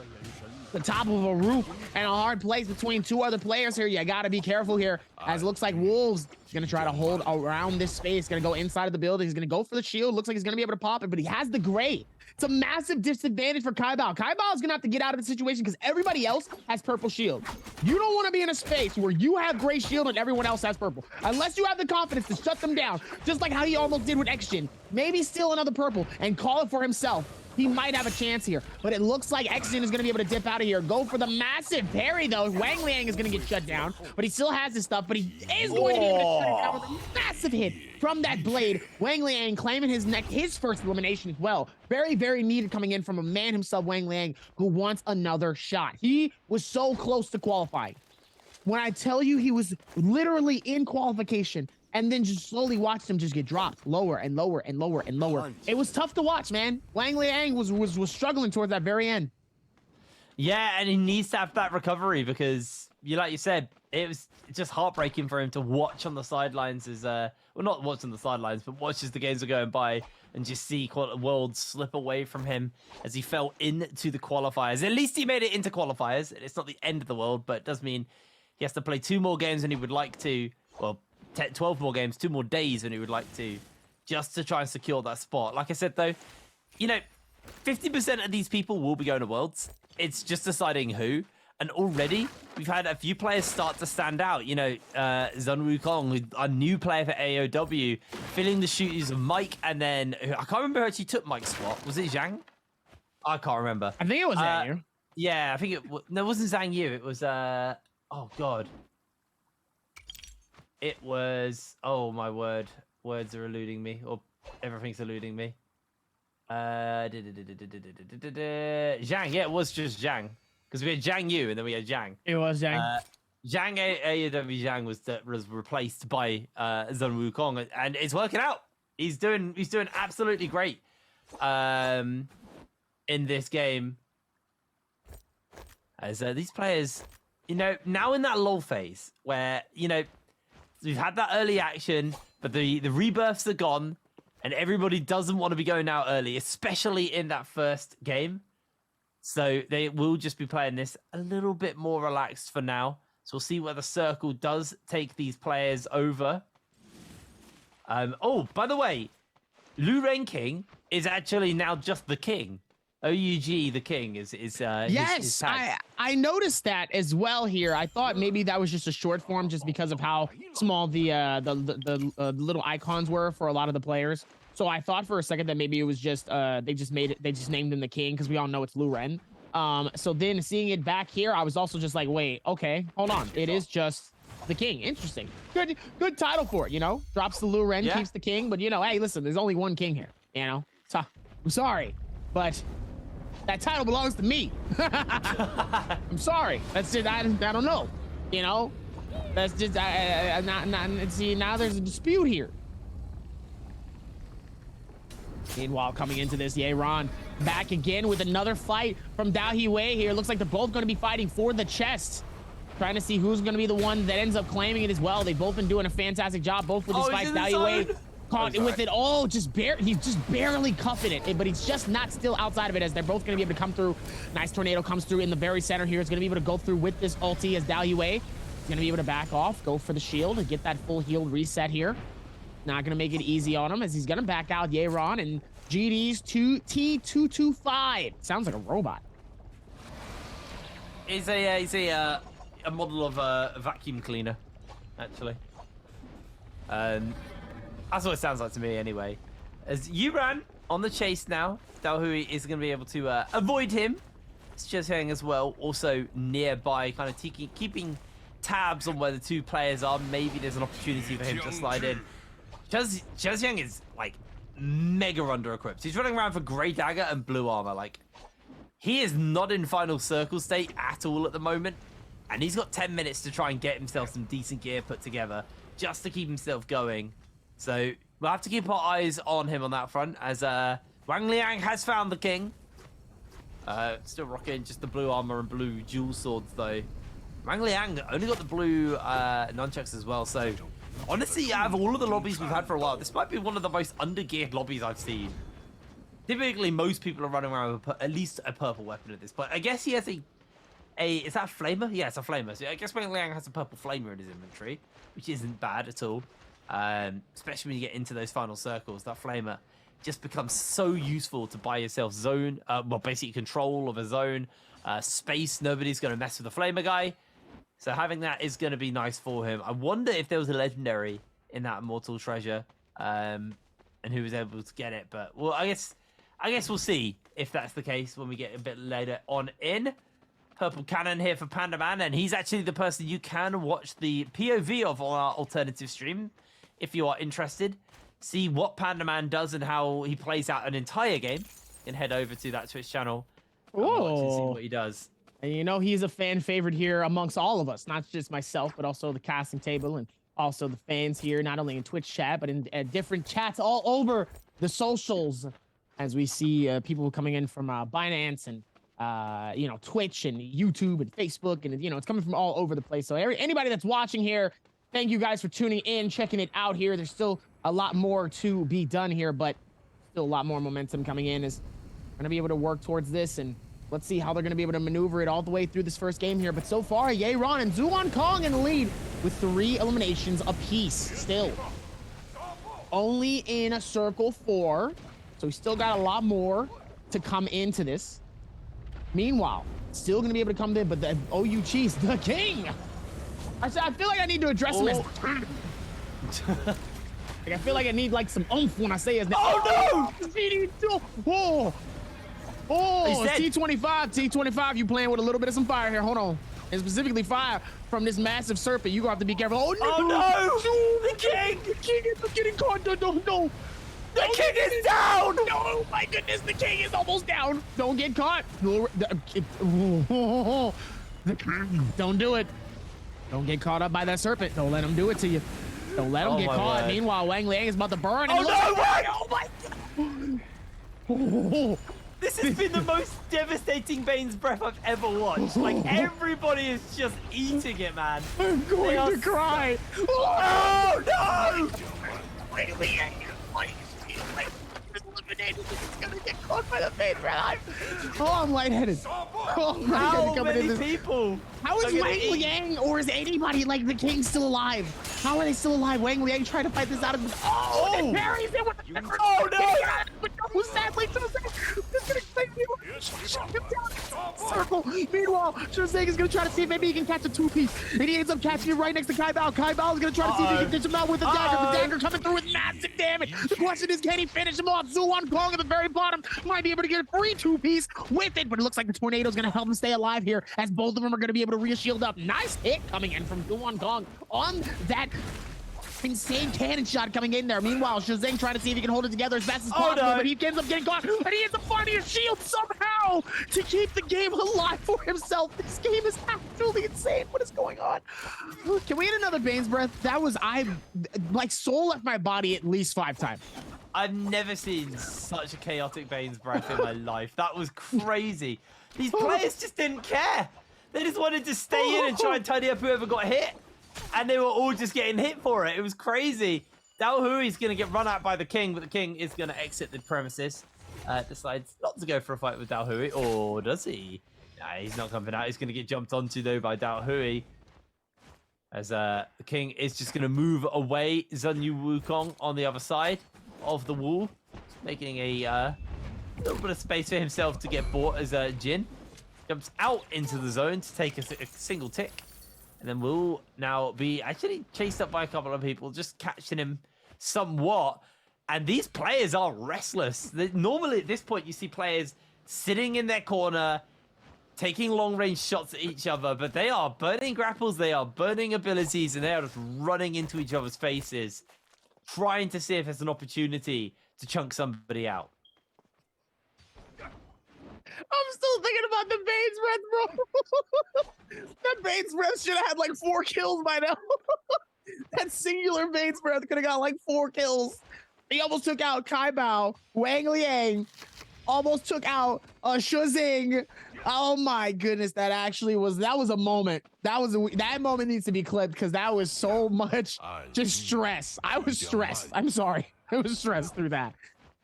the top of a roof and a hard place between 2 other players here. You got to be careful here, as it looks like Wolves is going to try to hold around this space, going to go inside of the building. He's going to go for the shield. Looks like he's going to be able to pop it, but he has the gray. It's a massive disadvantage for Kai Bao. Kai Bao is going to have to get out of the situation because everybody else has purple shield. You don't want to be in a space where you have gray shield and everyone else has purple, unless you have the confidence to shut them down, just like how he almost did with Xjin. Maybe steal another purple and call it for himself. He might have a chance here, but it looks like Xjin is going to be able to dip out of here. Go for the massive parry, though. Wang Liang is going to get shut down, but he still has his stuff, but he is going to be able to shut it down with a massive hit from that blade. Wang Liang claiming his first elimination as well. Very, very needed coming in from a man himself, Wang Liang, who wants another shot. He was so close to qualifying. When I tell you he was literally in qualification, and then just slowly watched him just get dropped lower and lower and lower and lower. It was tough to watch, man. Wang Liang was struggling towards that very end. Yeah, and he needs to have that recovery because, like you said, it was just heartbreaking for him to watch on the sidelines as, well, not watch on the sidelines, but watch as the games are going by and just see Worlds slip away from him as he fell into the qualifiers. At least he made it into qualifiers. It's not the end of the world, but it does mean he has to play 2 more games than he would like to. Well, 12 more games, 2 more days than he would like to, just to try and secure that spot. Like I said, though, 50% of these people will be going to Worlds. It's just deciding who. And already, we've had a few players start to stand out. Zun Wukong, a new player for AOW, filling the shoes of Mike, and then I can't remember who actually took Mike's spot. Was it Zhang? I can't remember. I think it was Zhang Yu. Yeah, I think it. No, it wasn't Zhang Yu. It was. Oh God. It was. Oh my word. Words are eluding me, or everything's eluding me. Zhang. Yeah, it was just Zhang. Because we had Zhang Yu and then we had Zhang. It was Zhang. Zhang AEW Zhang was replaced by Zun Wukong, and it's working out. He's doing absolutely great in this game. As these players, now in that lull phase where we've had that early action, but the rebirths are gone, and everybody doesn't want to be going out early, especially in that first game. So they will just be playing this a little bit more relaxed for now. So we'll see whether Circle does take these players over. Oh, by the way, Lu Ren King is actually now just the king. OUG the king is yes, his tag. I noticed that as well here. I thought maybe that was just a short form just because of how small the little icons were for a lot of the players. So I thought for a second that maybe it was just they just named him the king because we all know it's Lu Ren. So then seeing it back here, I was also just like, wait, okay, hold on, it is just the king. Interesting. Good title for it, Drops the Lu Ren, keeps the king, but hey, listen, there's only one king here, So I'm sorry, but that title belongs to me. I'm sorry. That's just I don't know, That's just see, now there's a dispute here. Meanwhile, coming into this, Yeron back again with another fight from Dao Hiwei here. Looks like they're both going to be fighting for the chest. Trying to see who's going to be the one that ends up claiming it as well. They've both been doing a fantastic job, both with these fights. Dao Hiwei caught with it all, he's just barely cuffing it, but he's just not still outside of it as they're both going to be able to come through. Nice tornado comes through in the very center here. It's going to be able to go through with this ulti as Dao Hiwei is going to be able to back off, go for the shield and get that full healed reset here. Not going to make it easy on him as he's going to back out Yeron and GD's T225. Sounds like a robot. He's a model of a vacuum cleaner, actually. That's what it sounds like to me, anyway. As Yuran on the chase now, Dalhui is going to be able to avoid him. Chesheng as well, also nearby, kind of keeping tabs on where the two players are. Maybe there's an opportunity for him to slide in. Chesheng is like mega under-equipped. He's running around for Grey Dagger and Blue Armor. Like, he is not in final circle state at all at the moment. And he's got 10 minutes to try and get himself some decent gear put together just to keep himself going. So we'll have to keep our eyes on him on that front as Wang Liang has found the king. Still rocking just the blue armor and blue dual swords though. Wang Liang only got the blue nunchucks as well. So honestly, out of all of the lobbies we've had for a while, this might be one of the most under-geared lobbies I've seen. Typically, most people are running around with at least a purple weapon at this point. I guess he has is that a flamer? Yeah, it's a flamer. So I guess Wang Liang has a purple flamer in his inventory, which isn't bad at all. Especially when you get into those final circles, that flamer just becomes so useful to buy yourself zone, well, basically control of a zone, space. Nobody's going to mess with the flamer guy. So having that is going to be nice for him. I wonder if there was a legendary in that immortal treasure, and who was able to get it. But well, I guess we'll see if that's the case when we get a bit later on in. Purple Cannon here for Panda Man, and he's actually the person you can watch the POV of on our alternative stream if you are interested. See what Panda Man does and how he plays out an entire game. And head over to that Twitch channel and watch and see what he does. And you know, he's a fan favorite here amongst all of us, not just myself, but also the casting table and also the fans here, not only in Twitch chat, but in different chats all over the socials. As we see people coming in from Binance and you know, Twitch and YouTube and Facebook, and, you know, it's coming from all over the place. So anybody that's watching here, thank you guys for tuning in, checking it out here. There's still a lot more to be done here, but still a lot more momentum coming in. Is going to be able to work towards this, and let's see how they're going to be able to maneuver it all the way through this first game here. But so far, Yeron and Zuon-Kong in the lead with 3 eliminations apiece still. Only in a circle 4, so we still got a lot more to come into this. Meanwhile, still going to be able to come in, but the OU Cheese, the king. I feel like I need to address him as. Like, I feel like I need like some oomph when I say his name. Oh no! Whoa! Oh, T25, you playing with a little bit of some fire here. Hold on. And specifically fire from this massive serpent. You gonna have to be careful. Oh no! Oh no! The king! The king is getting caught. No. The king is down! No, my goodness, the king is almost down. Don't get caught. Don't do it. Don't get caught up by that serpent. Don't let him do it to you. Don't let him get caught. Word. Meanwhile, Wang Liang is about to burn. Oh no! Oh my God. This has been the most devastating Bane's Breath I've ever watched. Like, everybody is just eating it, man. I'm going to cry. Oh no! It's gonna get caught by the Bane Breath. Oh, I'm lightheaded. Oh my God, How many people? How is Wang Liang or is anybody like the king still alive? How are they still alive? Wang Liang trying to fight this out of the. Oh, it parries it with the. Oh no! Who's sadly Shazang is gonna circle. Meanwhile, Shazang is gonna try to see if maybe he can catch a 2-piece. And he ends up catching it right next to Kai Bao. Kai Bao is gonna try to see if he can ditch him out with the dagger. The dagger coming through with massive damage. The question is, can he finish him off? Zuon-Kong at the very bottom might be able to get a free 2-piece with it, but it looks like the tornado is gonna help him stay alive here, as both of them are gonna be able to re-shield up. Nice hit coming in from Zuon-Kong on that insane cannon shot coming in there. Meanwhile, Shazang trying to see if he can hold it together as fast as possible, but he ends up getting caught, and he ends up finding a shield somehow to keep the game alive for himself. This game is absolutely insane. What is going on? Can we hit another Bane's Breath? That was, like, soul left my body at least 5 times. I've never seen such a chaotic Bane's Breath in my life. That was crazy. These players just didn't care. They just wanted to stay in and try and tidy up whoever got hit. And they were all just getting hit for it. It was crazy. Dao Hui's going to get run out by the king, but the king is going to exit the premises. Decides not to go for a fight with Dao Hui, or does he? Nah, he's not coming out. He's going to get jumped onto, though, by Dao Hui. As the king is just going to move away. Zunyu Wukong on the other side of the wall, making a little bit of space for himself to get bought as Jin jumps out into the zone to take a single tick. And then we'll now be actually chased up by a couple of people, just catching him somewhat. And these players are restless. Normally at this point, you see players sitting in their corner, taking long-range shots at each other, but they are burning grapples, they are burning abilities, and they are just running into each other's faces, trying to see if there's an opportunity to chunk somebody out. I'm still thinking about the Bane's Breath, bro. That Bane's Breath should have had like 4 kills by now. That singular Bane's Breath could have got like 4 kills. He almost took out Kai Bao, Wang Liang, almost took out Shuzing. Oh my goodness, that was a moment. That moment needs to be clipped because that was so much just stress. I was stressed. I'm sorry. I was stressed through that.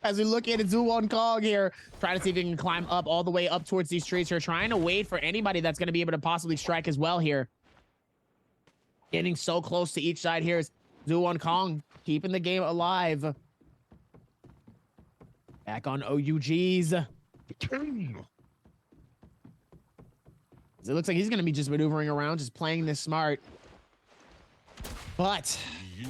As we look at Zuon-Kong here, trying to see if he can climb up all the way up towards these trees here, trying to wait for anybody that's going to be able to possibly strike as well here. Getting so close to each side here is Zuon-Kong, keeping the game alive. Back on OUGs. It looks like he's going to be just maneuvering around, just playing this smart. But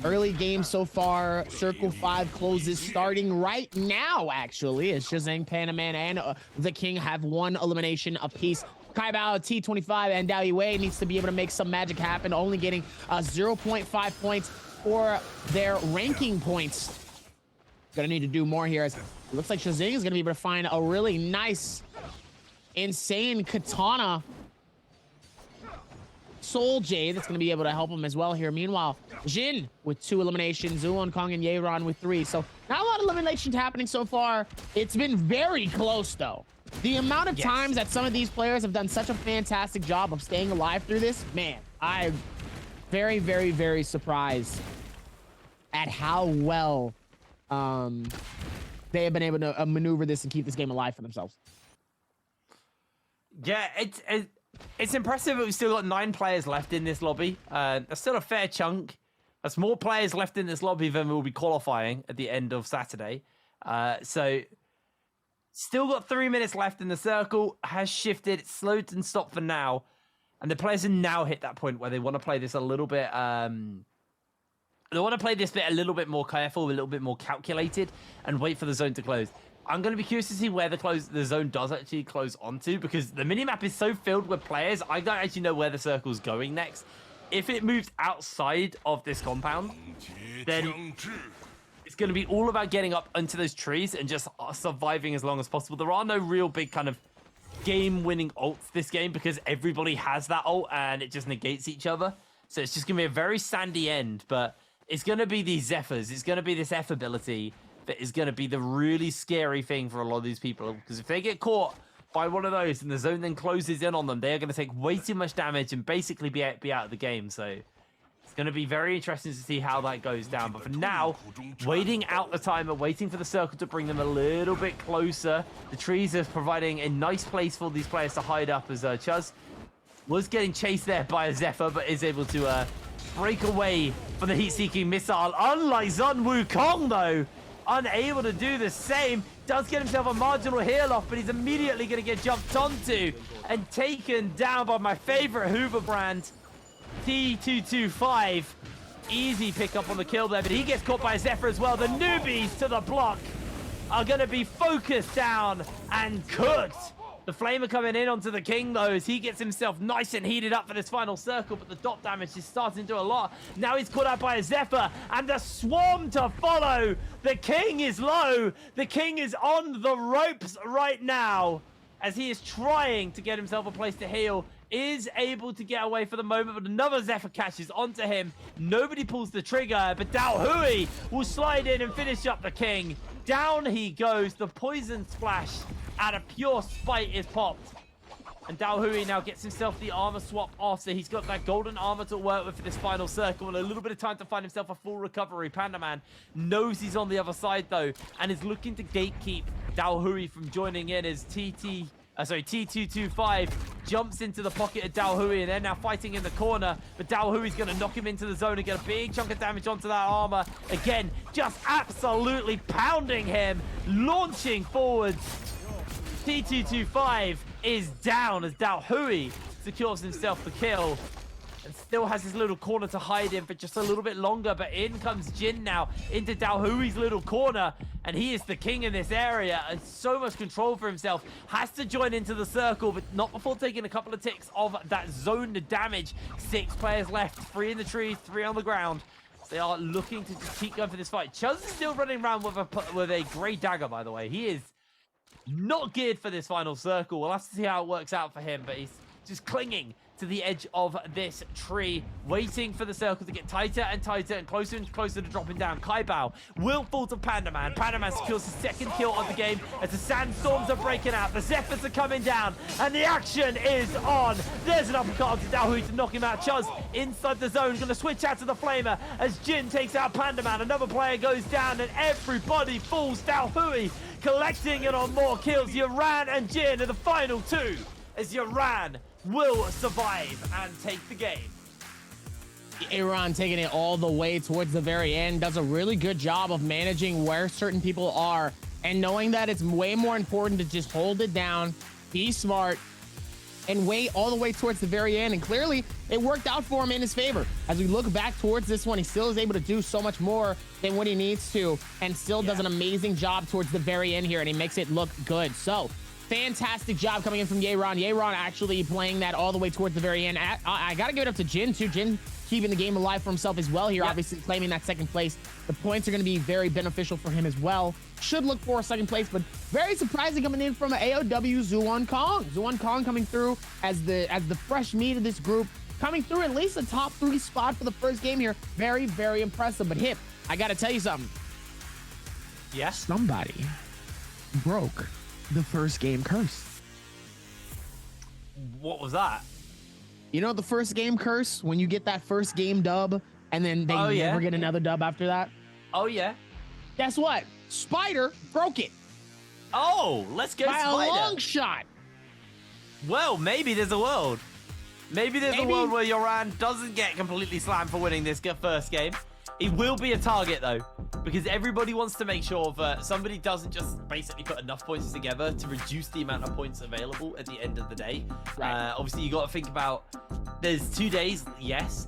early game so far, Circle 5 closes starting right now, actually, as Shazang, Panaman, and the King have 1 elimination apiece. Kai Bao, T25, and Dao Yue needs to be able to make some magic happen, only getting 0.5 points for their ranking points. Gonna need to do more here, as it looks like Shazang is gonna be able to find a really nice, insane katana Soul Jade that's going to be able to help him as well here. Meanwhile, Jin with 2 eliminations, Zuon-Kong and Yeron with 3. So not a lot of eliminations happening so far. It's been very close, though. The amount of times that some of these players have done such a fantastic job of staying alive through this, man, I'm very, very, very surprised at how well they have been able to maneuver this and keep this game alive for themselves. Yeah, it's impressive that we've still got 9 players left in this lobby. That's still a fair chunk. There's more players left in this lobby than will be qualifying at the end of Saturday. So still got 3 minutes left in the circle. Has shifted, it's slowed and stopped for now. And the players have now hit that point where they want to play this a little bit... they want to play this bit a little bit more careful, a little bit more calculated, and wait for the zone to close. I'm going to be curious to see where the zone does actually close onto, because the minimap is so filled with players, I don't actually know where the circle's going next. If it moves outside of this compound, then it's going to be all about getting up into those trees and just surviving as long as possible. There are no real big kind of game-winning ults this game because everybody has that ult and it just negates each other. So it's just going to be a very sandy end, but it's going to be these Zephyrs. It's going to be this F ability that is going to be the really scary thing for a lot of these people, because if they get caught by one of those and the zone then closes in on them, they're going to take way too much damage and basically be out of the game. So it's going to be very interesting to see how that goes down. But for now, waiting out the timer, waiting for the circle to bring them a little bit closer. The trees are providing a nice place for these players to hide up, as Chuz was getting chased there by a Zephyr, but is able to break away from the heat-seeking missile. Unlike Sun Wukong, though, unable to do the same. Does get himself a marginal heal off, but he's immediately going to get jumped onto and taken down by my favorite Hoover brand, T225. Easy pick up on the kill there, but he gets caught by a Zephyr as well. The newbies to the block are going to be focused down and cooked. The Flamer coming in onto the King, though, as he gets himself nice and heated up for this final circle, but the dot damage is starting to do a lot. Now he's caught out by a Zephyr, and the swarm to follow. The King is low. The King is on the ropes right now, as he is trying to get himself a place to heal. Is able to get away for the moment, but another Zephyr catches onto him. Nobody pulls the trigger, but Dao Hui will slide in and finish up the King. Down he goes. The poison splash out of pure spite is popped. And Dao Hui now gets himself the armor swap off, so he's got that golden armor to work with for this final circle, and a little bit of time to find himself a full recovery. Panda Man knows he's on the other side, though, and is looking to gatekeep Dao Hui from joining in as T225 jumps into the pocket of Dao Hui, and they're now fighting in the corner, but Dao Hui's going to knock him into the zone and get a big chunk of damage onto that armor. Again, just absolutely pounding him, launching forwards. T225 is down as Dao Hui secures himself the kill and still has his little corner to hide in for just a little bit longer, but in comes Jin now into Dao Hui's little corner, and he is the king in this area and so much control for himself. Has to join into the circle, but not before taking a couple of ticks of that zone damage. 6 players left, 3 in the trees, 3 on the ground. They are looking to just keep going for this fight. Chuz is still running around with a grey dagger, by the way. He is not geared for this final circle. We'll have to see how it works out for him, but he's just clinging to the edge of this tree, waiting for the circle to get tighter and tighter and closer to dropping down. Kaibao will fall to Panda Man. Panda Man secures his second kill of the game as the sandstorms are breaking out. The Zephyrs are coming down, and the action is on. There's an uppercut onto Dao Hui to knock him out. Chuz inside the zone, going to switch out to the Flamer as Jin takes out Panda Man. Another player goes down, and everybody falls. Dao Hui collecting it on more kills. Yaran and Jin are the final 2, as Yaran will survive and take the game. Aaron taking it all the way towards the very end, does a really good job of managing where certain people are and knowing that it's way more important to just hold it down, be smart, and wait all the way towards the very end. And clearly it worked out for him in his favor. As we look back towards this one, he still is able to do so much more than what he needs to, and still does an amazing job towards the very end here, and he makes it look good. So fantastic job coming in from Yeron. Yeron actually playing that all the way towards the very end. I gotta give it up to Jin too. Jin keeping the game alive for himself as well here, obviously claiming that second place. The points are going to be very beneficial for him as well. Should look for a second place, but very surprising coming in from AOW Zuan Kong. Zuan Kong coming through as the fresh meat of this group, coming through at least a top 3 spot for the first game here. Very, very impressive. But Hip, I gotta tell you something. Yes? Somebody broke the first game curse. What was that? You know the first game curse, when you get that first game dub and then they never get another dub after that? Oh yeah. Guess what? Spider broke it. Oh, let's go by Spider. a long shot. Well, maybe there's a world. Maybe there's a world where Yoran doesn't get completely slammed for winning this first game. It will be a target, though, because everybody wants to make sure that somebody doesn't just basically put enough points together to reduce the amount of points available at the end of the day. Right. Obviously, you got to think about there's 2 days, yes,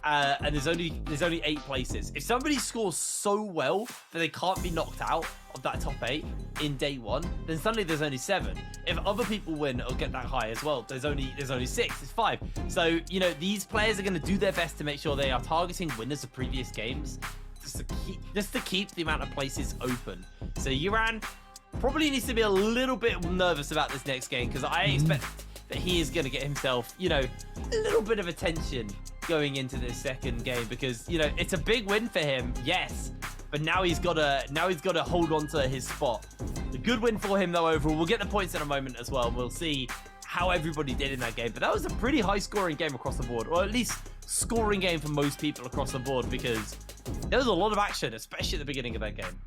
and there's only 8 places. If somebody scores so well that they can't be knocked out of that top 8 in day 1, then suddenly there's only 7. If other people win or get that high as well, there's only 6. It's 5. So you know these players are going to do their best to make sure they are targeting winners of previous games, just to keep the amount of places open. So Yoran probably needs to be a little bit nervous about this next game, because I expect that he is going to get himself, you know, a little bit of attention going into this second game, because you know it's a big win for him, yes, but now he's got to hold on to his spot. A good win for him though overall. We'll get the points in a moment as well. We'll see how everybody did in that game, but that was a pretty high scoring game across the board, or at least scoring game for most people across the board, because there was a lot of action, especially at the beginning of that game.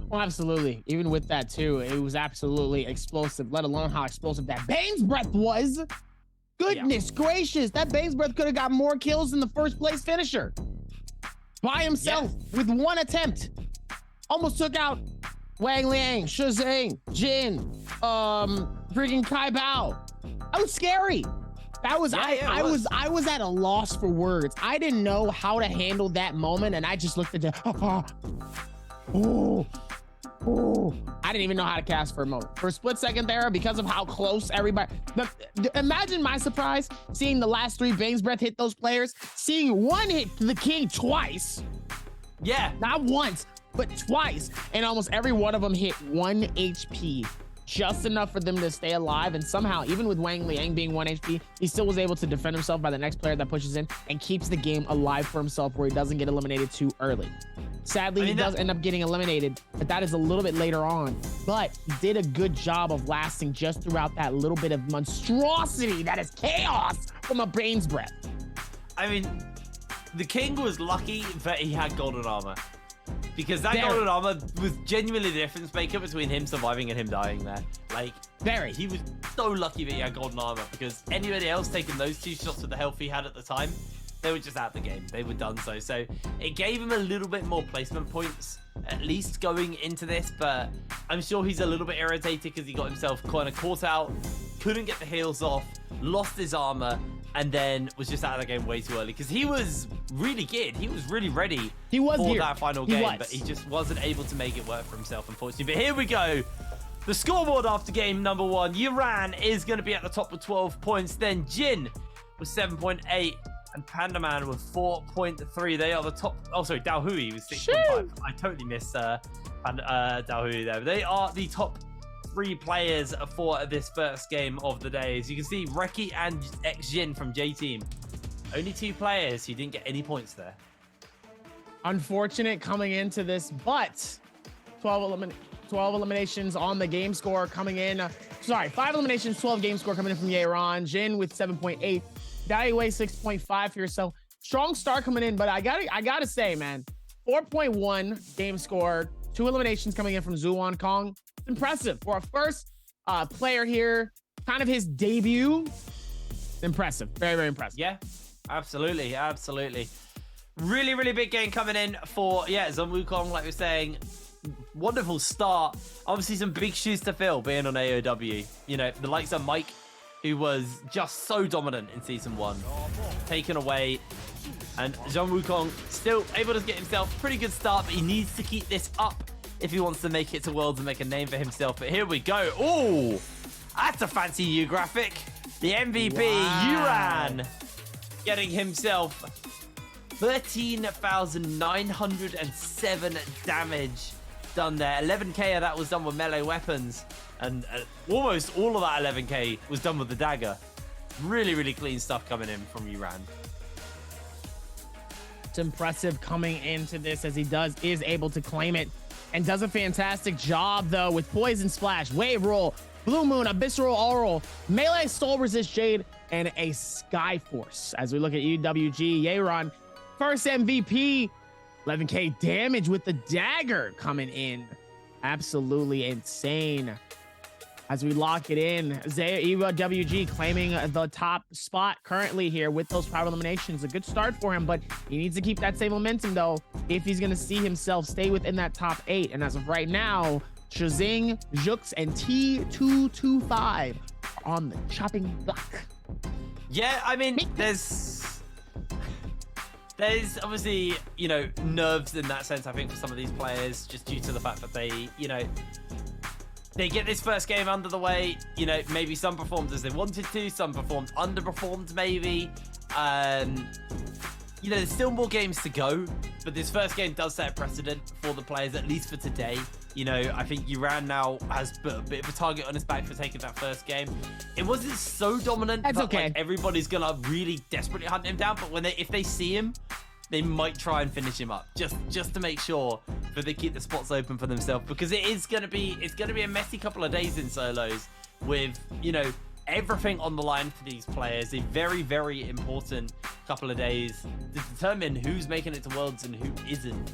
Well, absolutely. Even with that too, it was absolutely explosive, let alone how explosive that Bane's Breath was. Goodness gracious, that Bane's Breath could have got more kills than the first place finisher. By himself, with 1 attempt. Almost took out Wang Liang, Shazang, Jin, freaking Kai Bao. That was scary. That was, I was at a loss for words. I didn't know how to handle that moment, and I just looked at the, I didn't even know how to cast for a moment. For a split second there, because of how close everybody... Imagine my surprise seeing the last 3 Bane's Breath hit those players, seeing one hit the king twice. Yeah. Not once, but twice. And almost every one of them hit 1 HP. Just enough for them to stay alive, and somehow, even with Wang Liang being 1 HP, he still was able to defend himself by the next player that pushes in and keeps the game alive for himself, where he doesn't get eliminated too early. Sadly, he does end up getting eliminated, but that is a little bit later on. But he did a good job of lasting just throughout that little bit of monstrosity that is chaos from a Bane's Breath. I mean, the king was lucky that he had golden armor, because that golden armor was genuinely the difference maker between him surviving and him dying there. Like, he was so lucky that he had golden armor, because anybody else taking those 2 shots with the health he had at the time, they were just out of the game. They were done so. So it gave him a little bit more placement points, at least going into this, but I'm sure he's a little bit irritated because he got himself kind of caught out, couldn't get the heals off, lost his armor, and then was just out of the game way too early, because he was really geared. He was really ready for that final game, but he just wasn't able to make it work for himself, unfortunately. But here we go. The scoreboard after game number 1. Yoran is going to be at the top with 12 points. Then Jin with 7.8. and Panda Man with 4.3. They are the top. Oh, sorry, Daohui with 6.5. I totally missed Daohui there. They are the top 3 players for this first game of the day. As you can see, Reki and X-Jin from J-Team. Only 2 players who didn't get any points there. Unfortunate coming into this, but 12 eliminations on the game score coming in. 5 eliminations, 12 game score coming in from Yoran. Jin with 7.8. Daohui 6.5 here. So strong start coming in, but I gotta say, man, 4.1 game score, 2 eliminations coming in from Zuwan Kong. Impressive for a first player here, kind of his debut. Impressive, very, very impressive. Yeah, absolutely. Really, really big game coming in for, Zhong Wukong, like we're saying. Wonderful start. Obviously some big shoes to fill being on AOW. You know, the likes of Mike, who was just so dominant in Season 1, taken away. And Zhong Wukong still able to get himself a pretty good start, but he needs to keep this up if he wants to make it to Worlds and make a name for himself. But here we go. Oh, that's a fancy new graphic. The MVP, Yoran, getting himself 13,907 damage done there. 11k of that was done with melee weapons, and almost all of that 11k was done with the dagger. Really, really clean stuff coming in from Yoran. It's impressive coming into this, as he is able to claim it and does a fantastic job, though, with Poison Splash, Wave Roll, Blue Moon, Abyssal Oral, Melee Soul Resist Jade, and a Sky Force. As we look at UWG, Yeron, first MVP, 11k damage with the dagger coming in. Absolutely insane. As we lock it in, UWG claiming the top spot currently here with those private eliminations. A good start for him, but he needs to keep that same momentum, though, if he's going to see himself stay within that top 8. And as of right now, Shazing, Jux, and T225 are on the chopping block. Yeah, I mean, there's obviously, you know, nerves in that sense, I think, for some of these players, just due to the fact that they, you know, they get this first game under the way. You know, maybe some performed as they wanted to, some performed underperformed maybe. You know, there's still more games to go, but this first game does set a precedent for the players, at least for today. You know, I think Uran now has put a bit of a target on his back for taking that first game. It wasn't so dominant. That's okay. Like, everybody's gonna really desperately hunt him down, but if they see him, they might try and finish him up just to make sure that they keep the spots open for themselves, because it's gonna be a messy couple of days in solos with, you know, everything on the line for these players. A very, very important couple of days to determine who's making it to Worlds and who isn't.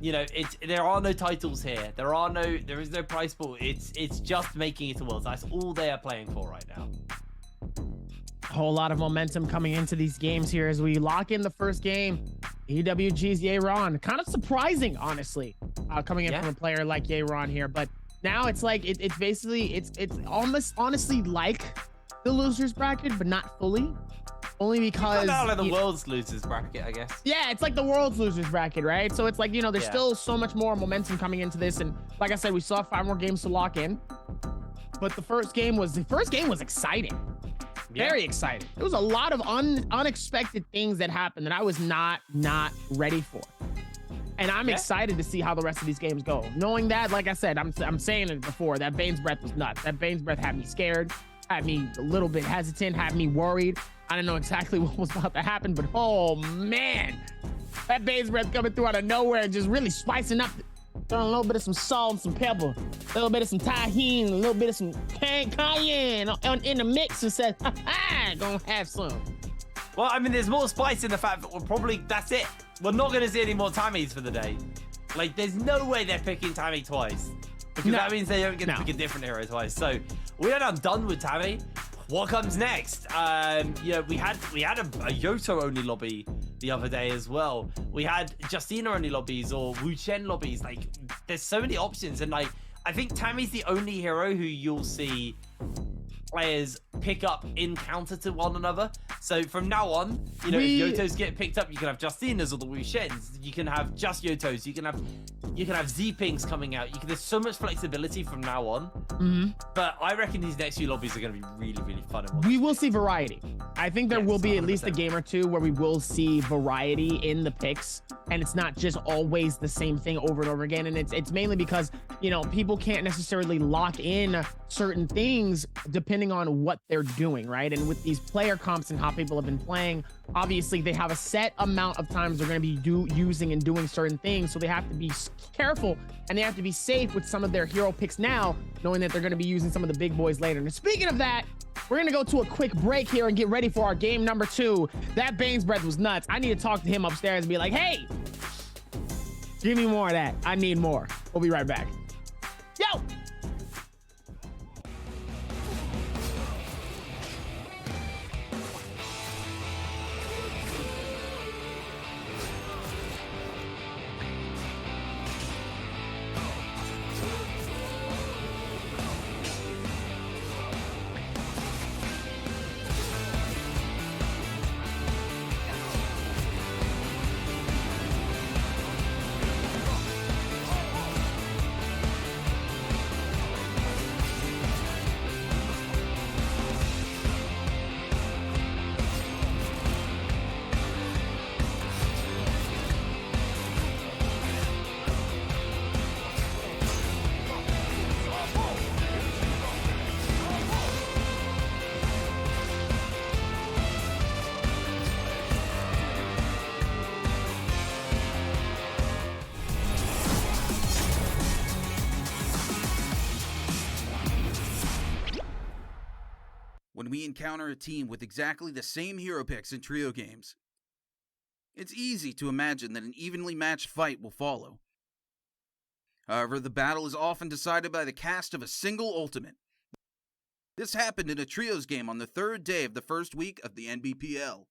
You know, there are no titles here. There is no prize pool. It's just making it to Worlds. That's all they are playing for right now. A whole lot of momentum coming into these games here as we lock in the first game. EWG's Yeron. Kind of surprising, honestly, coming in from a player like Yeron here. But now it's like, it's basically, it's almost honestly like the losers bracket, but not fully. Only because out of the world's losers bracket, I guess. Yeah, it's like the world's losers bracket, right? So it's like, you know, there's still so much more momentum coming into this. And like I said, we still have 5 more games to lock in. But the first game was exciting. Very exciting. There was a lot of unexpected things that happened that I was not ready for. And I'm excited to see how the rest of these games go. Knowing that, like I said, I'm saying it before, that Bane's Breath was nuts. That Bane's Breath had me scared, had me a little bit hesitant, had me worried. I didn't know exactly what was about to happen, but oh man, that Bane's Breath coming through out of nowhere and just really spicing up, throwing a little bit of some salt and some pepper, a little bit of some tahini, a little bit of some cayenne in the mix, and says, gonna have some. Well, I mean, there's more spice in the fact that that's it. We're not going to see any more Tammys for the day. Like, there's no way they're picking Tammy twice. Because that means they don't get to pick a different hero twice. So, we are now done with Tammy. What comes next? You know, we had a Yoto only lobby the other day as well. We had Justina only lobbies or Wu Chen lobbies. Like, there's so many options. And, like, I think Tammy's the only hero who you'll see players pick up in counter to one another. So from now on, you know, if Yotos get picked up, you can have Justinas or the Wu Shens. You can have just Yotos. You can have Z-Pings coming out. There's so much flexibility from now on. But I reckon these next few lobbies are going to be really, really fun. We will see variety. I think there will be at least a game or two where we will see variety in the picks, and it's not just always the same thing over and over again. And it's mainly because, you know, people can't necessarily lock in certain things depending on what they're doing, right? And with these player comps and how people have been playing, obviously they have a set amount of times they're going to be using and doing certain things, so they have to be careful and they have to be safe with some of their hero picks now, knowing that they're going to be using some of the big boys later. And speaking of that, we're going to go to a quick break here and get ready for our game number 2. That Bane's Breath was nuts. I need to talk to him upstairs and be like, hey, give me more of that. I need more. We'll be right back. Yo! when we encounter a team with exactly the same hero picks in trio games. It's easy to imagine that an evenly matched fight will follow. However, the battle is often decided by the cast of a single ultimate. This happened in a trios game on the 3rd day of the first week of the NBPL.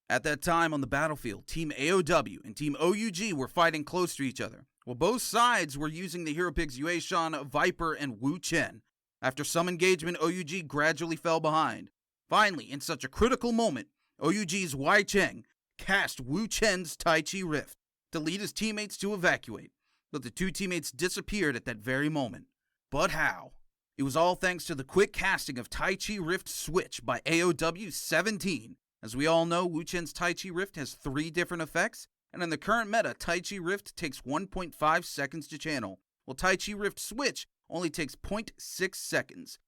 At that time on the battlefield, Team AOW and Team OUG were fighting close to each other, while both sides were using the hero picks Yueshan, Viper, and Wu Chen. After some engagement, OUG gradually fell behind. Finally, in such a critical moment, OUG's Wei Cheng cast Wu Chen's Tai Chi Rift to lead his teammates to evacuate, but the two teammates disappeared at that very moment. But how? It was all thanks to the quick casting of Tai Chi Rift Switch by AOW 17. As we all know, Wu Chen's Tai Chi Rift has 3 different effects, and in the current meta, Tai Chi Rift takes 1.5 seconds to channel, while Tai Chi Rift Switch only takes 0.6 seconds.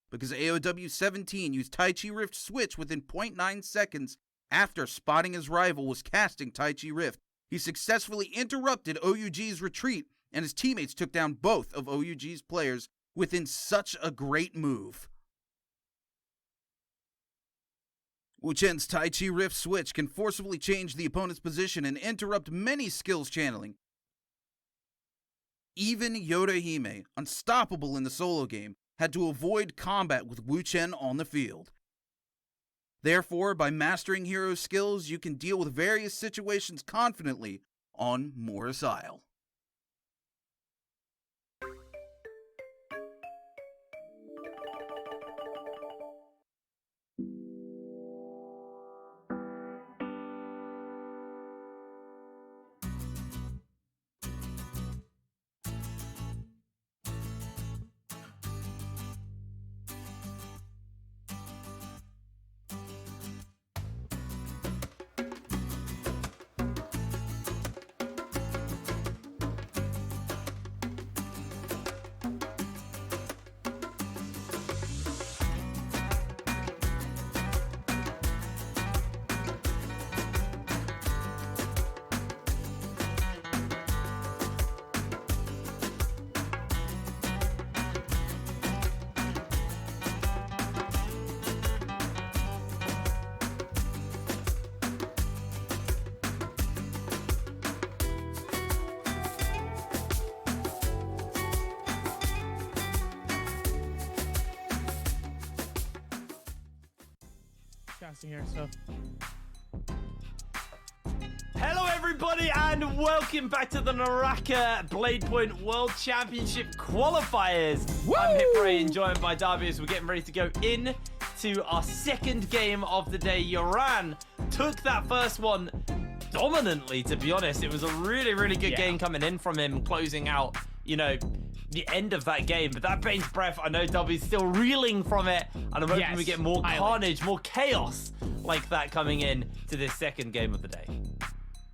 Because AOW 17 used Tai Chi Rift Switch within 0.9 seconds after spotting his rival was casting Tai Chi Rift, he successfully interrupted OUG's retreat, and his teammates took down both of OUG's players within such a great move. Wu Chen's Tai Chi Rift Switch can forcibly change the opponent's position and interrupt many skills channeling. Even Yorahime, unstoppable in the solo game, had to avoid combat with Wu Chen on the field. Therefore, by mastering hero skills, you can deal with various situations confidently on Morris Isle. Here, so. Hello everybody and welcome back to the Naraka Bladepoint World Championship Qualifiers. Woo! I'm Hipray and joined by Darby as we're getting ready to go in to our second game of the day. Yoran took that first one dominantly, to be honest. It was a really, really good game coming in from him, closing out, you know, the end of that game. But that Bane's Breath, I know Darby's still reeling from it, and I'm hoping we get more carnage, more chaos like that coming in to this second game of the day.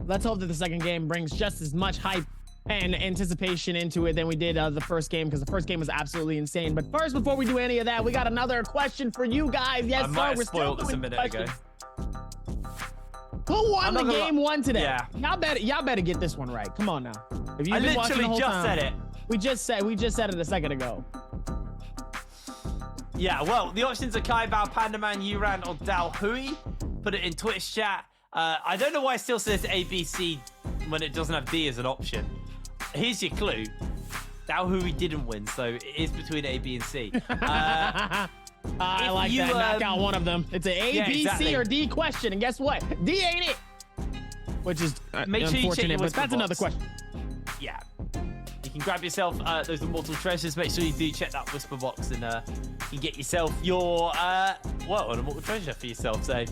Let's hope that the second game brings just as much hype and anticipation into it than we did the first game, because the first game was absolutely insane. But first, before we do any of that, we got another question for you guys. Yes, I might have spoiled this a minute ago. Who won the game one today? Yeah. Y'all better get this one right. Come on now. If you've been watching the whole time, said it. We just said it a second ago. Yeah, well, the options are Kai Bao, Pandaman, Yuran, or Dao Hui. Put it in Twitch chat. I don't know why it still says ABC when it doesn't have D as an option. Here's your clue. Dao Hui didn't win, so it is between A, B, and C. I like that. Knock out one of them. It's an A, B, C, or D question, and guess what? D ain't it. Which is unfortunate, but that's another question. Yeah. You can grab yourself those immortal treasures. Make sure you do check that whisper box, and you can get yourself your an immortal treasure for yourself. So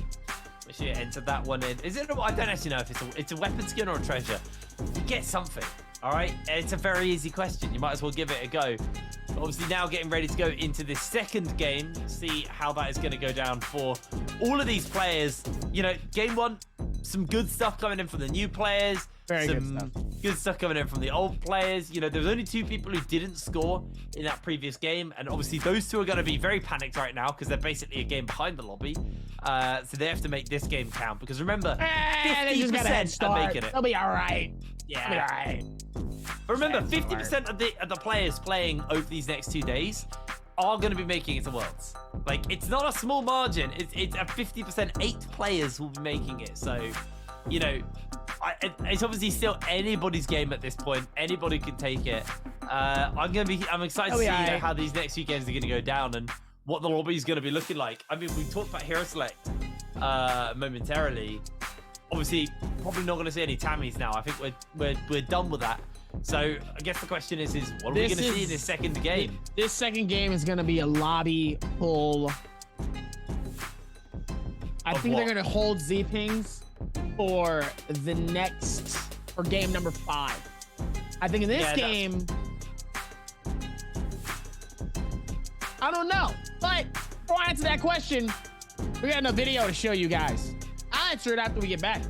make sure you enter that one in. Is it? I don't actually know if it's a weapon skin or a treasure. You get something. All right. It's a very easy question. You might as well give it a go. But obviously now getting ready to go into this second game. See how that is going to go down for all of these players. You know, game one, some good stuff coming in from the new players. Some good stuff coming in from the old players. You know, there was only 2 people who didn't score in that previous game, and obviously those 2 are going to be very panicked right now because they're basically a game behind the lobby. So they have to make this game count, because remember, 50% they just got a head start. making it. They'll be all right. Yeah. They'll be all right. But remember, 50% of the players playing over these next 2 days are going to be making it to Worlds. Like, it's not a small margin. It's a 50%. 8 players will be making it. So, you know, it's obviously still anybody's game at this point. Anybody can take it. I'm excited to see how these next few games are going to go down and what the lobby is going to be looking like. I mean, we talked about Hero Select momentarily. Obviously, probably not going to see any Tammys now. I think we're done with that. So I guess the question is what are we going to see in this second game? This second game is going to be a lobby pull. I think they're going to hold Z-Pings for game number 5. I think in this game, I don't know. But before I answer that question, we got a video to show you guys. I'll answer it after we get back.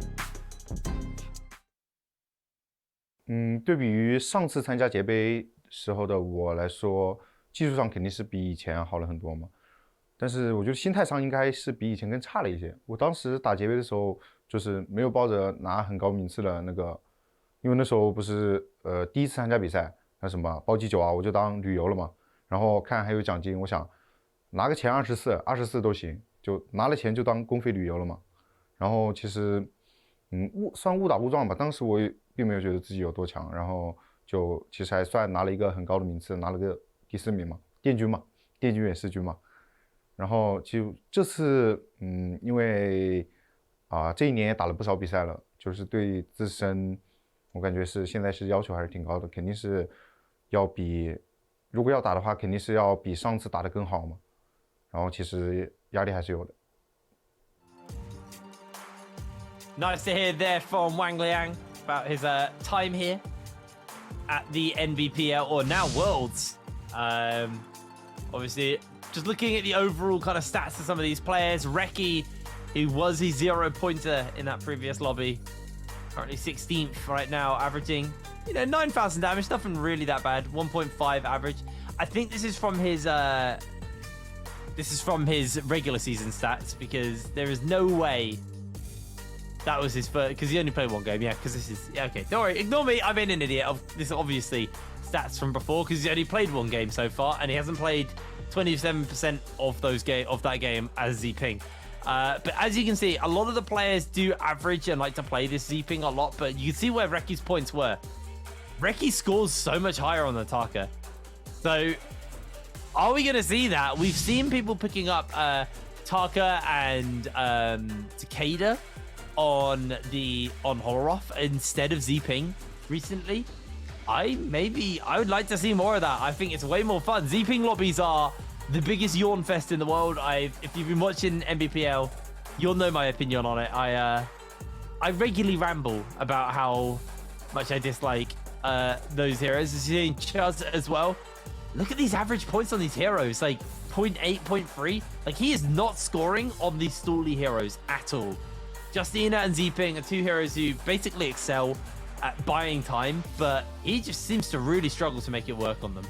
对比于上次参加捷杯时候的我来说，技术上肯定是比以前好了很多嘛。但是我觉得心态上应该是比以前更差了一些。我当时打捷杯的时候，就是没有抱着拿很高名次的那个，因为那时候不是第一次参加比赛，那什么包机酒啊，我就当旅游了嘛。然后看还有奖金，我想拿个前24都行，就拿了钱就当公费旅游了嘛。然后其实算误打误撞吧，当时我也并没有觉得自己有多强，然后就其实还算拿了一个很高的名次，拿了个第4名嘛，殿军也是军嘛。然后其实这次因为这一年也打了不少比赛了，就是对自身我感觉是现在是要求还是挺高的，肯定是要比如果要打的话，肯定是要比上次打得更好嘛。然后其实压力还是有的。Nice to hear there from Wang Liang about his time here at the NBPL or now Worlds. Obviously, just looking at the overall kind of stats of some of these players. Reki, who was his 0-pointer in that previous lobby, currently 16th right now, averaging 9,000 damage. Nothing really that bad. 1.5 average. I think this is from his regular season stats because there is no way. That was his first, because he only played 1 game, because this is, okay, don't worry, ignore me, I've been an idiot. This is obviously stats from before, because he's only played 1 game so far, and he hasn't played 27% of that game as Z-Ping. But as you can see, a lot of the players do average and like to play this Z-Ping a lot, but you can see where Reki's points were. Reki scores so much higher on the Taka. So, are we going to see that? We've seen people picking up Taka and Takeda on Holoroth instead of Z-Ping recently. I would like to see more of that. I think it's way more fun. Z-Ping lobbies are the biggest yawn fest in the world. If you've been watching NBPL, you'll know my opinion on it. I regularly ramble about how much I dislike those heroes. As you're seeing Chuz as well. Look at these average points on these heroes, like 0.8, 0.3. Like, he is not scoring on these stally heroes at all. Justina and Z-Ping are 2 heroes who basically excel at buying time, but he just seems to really struggle to make it work on them.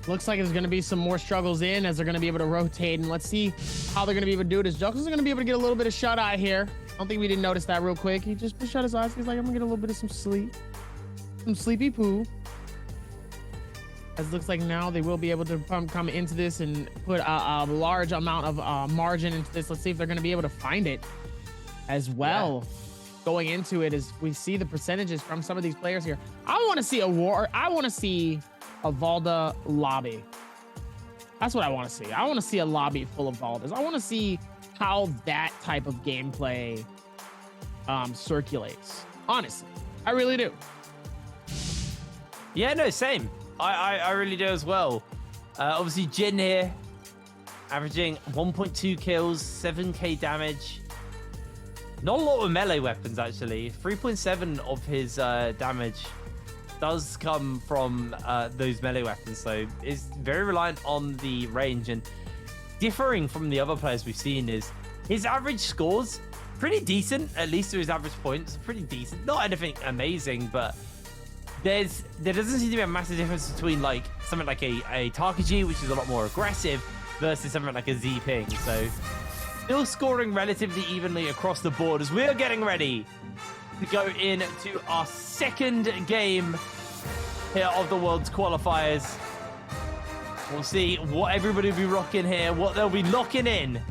Looks like there's going to be some more struggles in as they're going to be able to rotate, and let's see how they're going to be able to do it. As Juxus is going to be able to get a little bit of shut-eye here. I don't think we didn't notice that real quick. He just shut his eyes. He's like, I'm going to get a little bit of some sleep. Some sleepy poo. As it looks like now they will be able to come into this and put a large amount of margin into this. Let's see if they're going to be able to find it as well. Going into it as we see the percentages from some of these players here. I want to see a war. I want to see a Valda lobby. That's what I want to see. I want to see a lobby full of Valdas. I want to see how that type of gameplay circulates. Honestly, I really do. Yeah, no, same. I really do as well. Obviously, Jin here, averaging 1.2 kills, 7k damage. Not a lot of melee weapons, actually. 3.7 of his damage does come from those melee weapons, so it's very reliant on the range. And differing from the other players we've seen is his average scores pretty decent, at least to his average points. Pretty decent. Not anything amazing, but there doesn't seem to be a massive difference between like something like a Takaji, which is a lot more aggressive, versus something like a Z-Ping. So still scoring relatively evenly across the board as we're getting ready to go into our second game here of the World's Qualifiers. We'll see what everybody will be rocking here, what they'll be locking in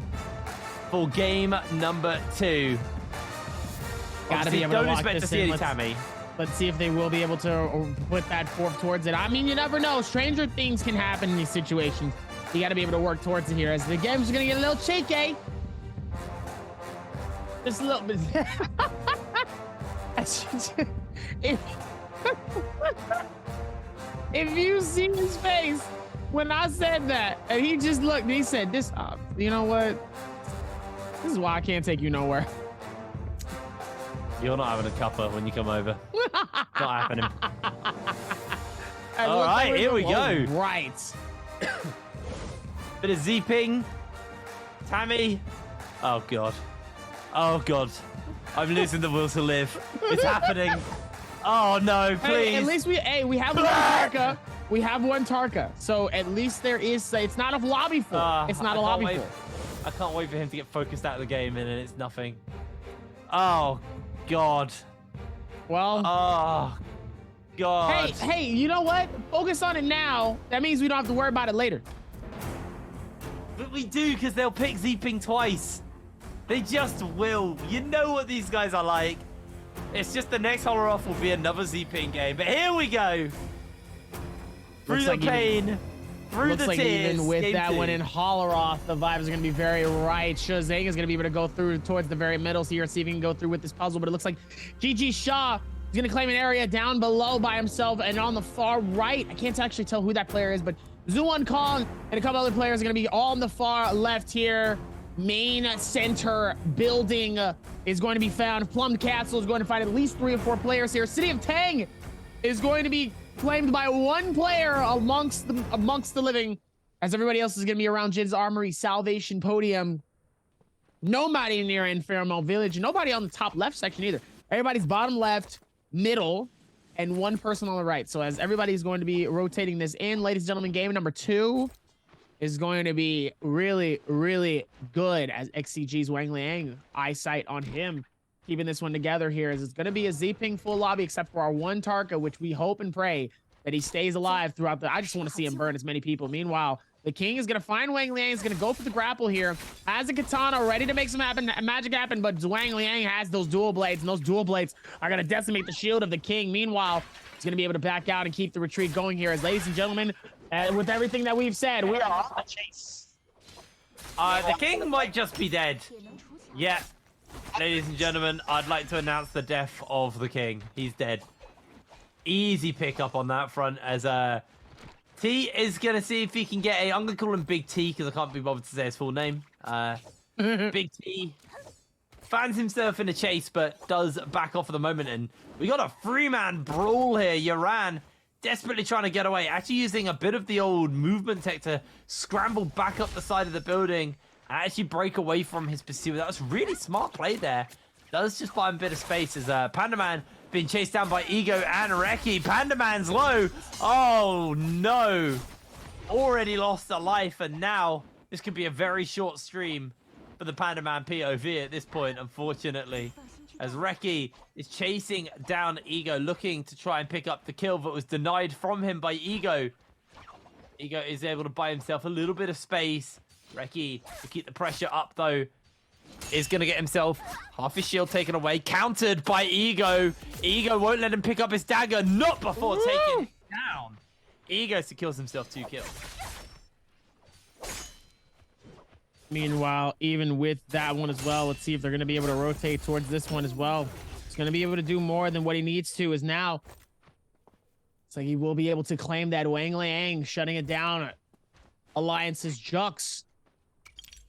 for game number 2. Gotta be able to lock this in. Tammy. Let's see if they will be able to put that fork towards it. I mean, you never know. Stranger things can happen in these situations. You got to be able to work towards it here as the game's going to get a little cheeky. Just a little bit. If you see his face when I said that, and he just looked and he said, "This, you know what? This is why I can't take you nowhere." You're not having a cuppa when you come over. Not happening. All right, here we go. Right. Bit of Z-ping. Tammy. Oh, God. Oh, God. I'm losing the will to live. It's happening. Oh, no, please. Hey, at least we have one Tarka. We have one Tarka. So at least there is, it's not a lobby full. It's not a lobby full. I can't wait for him to get focused out of the game and then it's nothing. Oh, God. Well. Oh, God. Hey, you know what? Focus on it now. That means we don't have to worry about it later. But we do, because they'll pick Z-ping twice. They just will. You know what these guys are like. It's just the next holler off will be another Z-ping game. But here we go. Through the pain. Through the tears. Even with that 2. one in holler off, the vibes are going to be very right. Shazang is going to be able to go through towards the very middle here, see if he can go through with this puzzle. But it looks like GG Shaw is going to claim an area down below by himself and on the far right. I can't actually tell who that player is, but Zuan Kong and a couple other players are going to be all on the far left here. Main center building is going to be found. Plum Castle is going to find at least 3 or 4 players here. City of Tang is going to be claimed by 1 player amongst the living, as everybody else is going to be around Jin's Armory, Salvation Podium. Nobody near Inferno Village. Nobody on the top left section either. Everybody's bottom left, middle, and 1 person on the right. So as everybody's going to be rotating this in, ladies and gentlemen, game number 2 is going to be really, really good as XCG's Wang Liang, eyesight on him, keeping this one together here. As it's going to be a Z-ping full lobby, except for our 1 Tarka, which we hope and pray that he stays alive throughout the... I just want to see him burn as many people. Meanwhile, the King is going to find Wang Liang. He's going to go for the grapple here. Has a katana ready to make some magic happen, but Wang Liang has those dual blades, and those dual blades are going to decimate the shield of the King. Meanwhile, he's going to be able to back out and keep the retreat going here. As ladies and gentlemen, with everything that we've said, we are on the chase. The King might just be dead. Yeah. Ladies and gentlemen, I'd like to announce the death of the King. He's dead. Easy pickup on that front as T is going to see if he can get a... I'm going to call him Big T because I can't be bothered to say his full name. Big T finds himself in a chase but does back off for the moment. And we got a 3-man brawl here. Yaran desperately trying to get away. Actually using a bit of the old movement tech to scramble back up the side of the building and actually break away from his pursuer. That was really smart play there. Does just buy him a bit of space as Panda Man being chased down by Ego and Reki. Panda Man's low. Oh, no. Already lost a life, and now this could be a very short stream for the Panda Man POV at this point, unfortunately. As Reki is chasing down Ego, looking to try and pick up the kill that was denied from him by Ego. Ego is able to buy himself a little bit of space. Reki, to keep the pressure up, though, is going to get himself half his shield taken away. Countered by Ego. Ego won't let him pick up his dagger. Not before taking it down. Ego secures himself 2 kills. Meanwhile, even with that one as well, let's see if they're going to be able to rotate towards this one as well. He's going to be able to do more than what he needs to as now. It's like he will be able to claim that Wang Liang, shutting it down. Alliance's Jux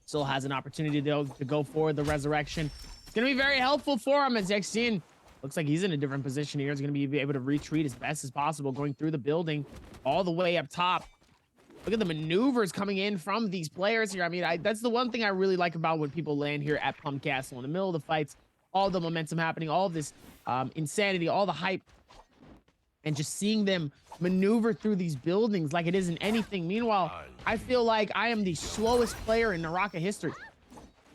still has an opportunity to go for the resurrection. It's going to be very helpful for him as Xin looks like he's in a different position here. He's going to be able to retreat as best as possible, going through the building all the way up top. Look at the maneuvers coming in from these players here. I mean, that's the one thing I really like about when people land here at Plum Castle in the middle of the fights, all the momentum happening, all this insanity, all the hype, and just seeing them maneuver through these buildings like it isn't anything. Meanwhile, I feel like I am the slowest player in Naraka history.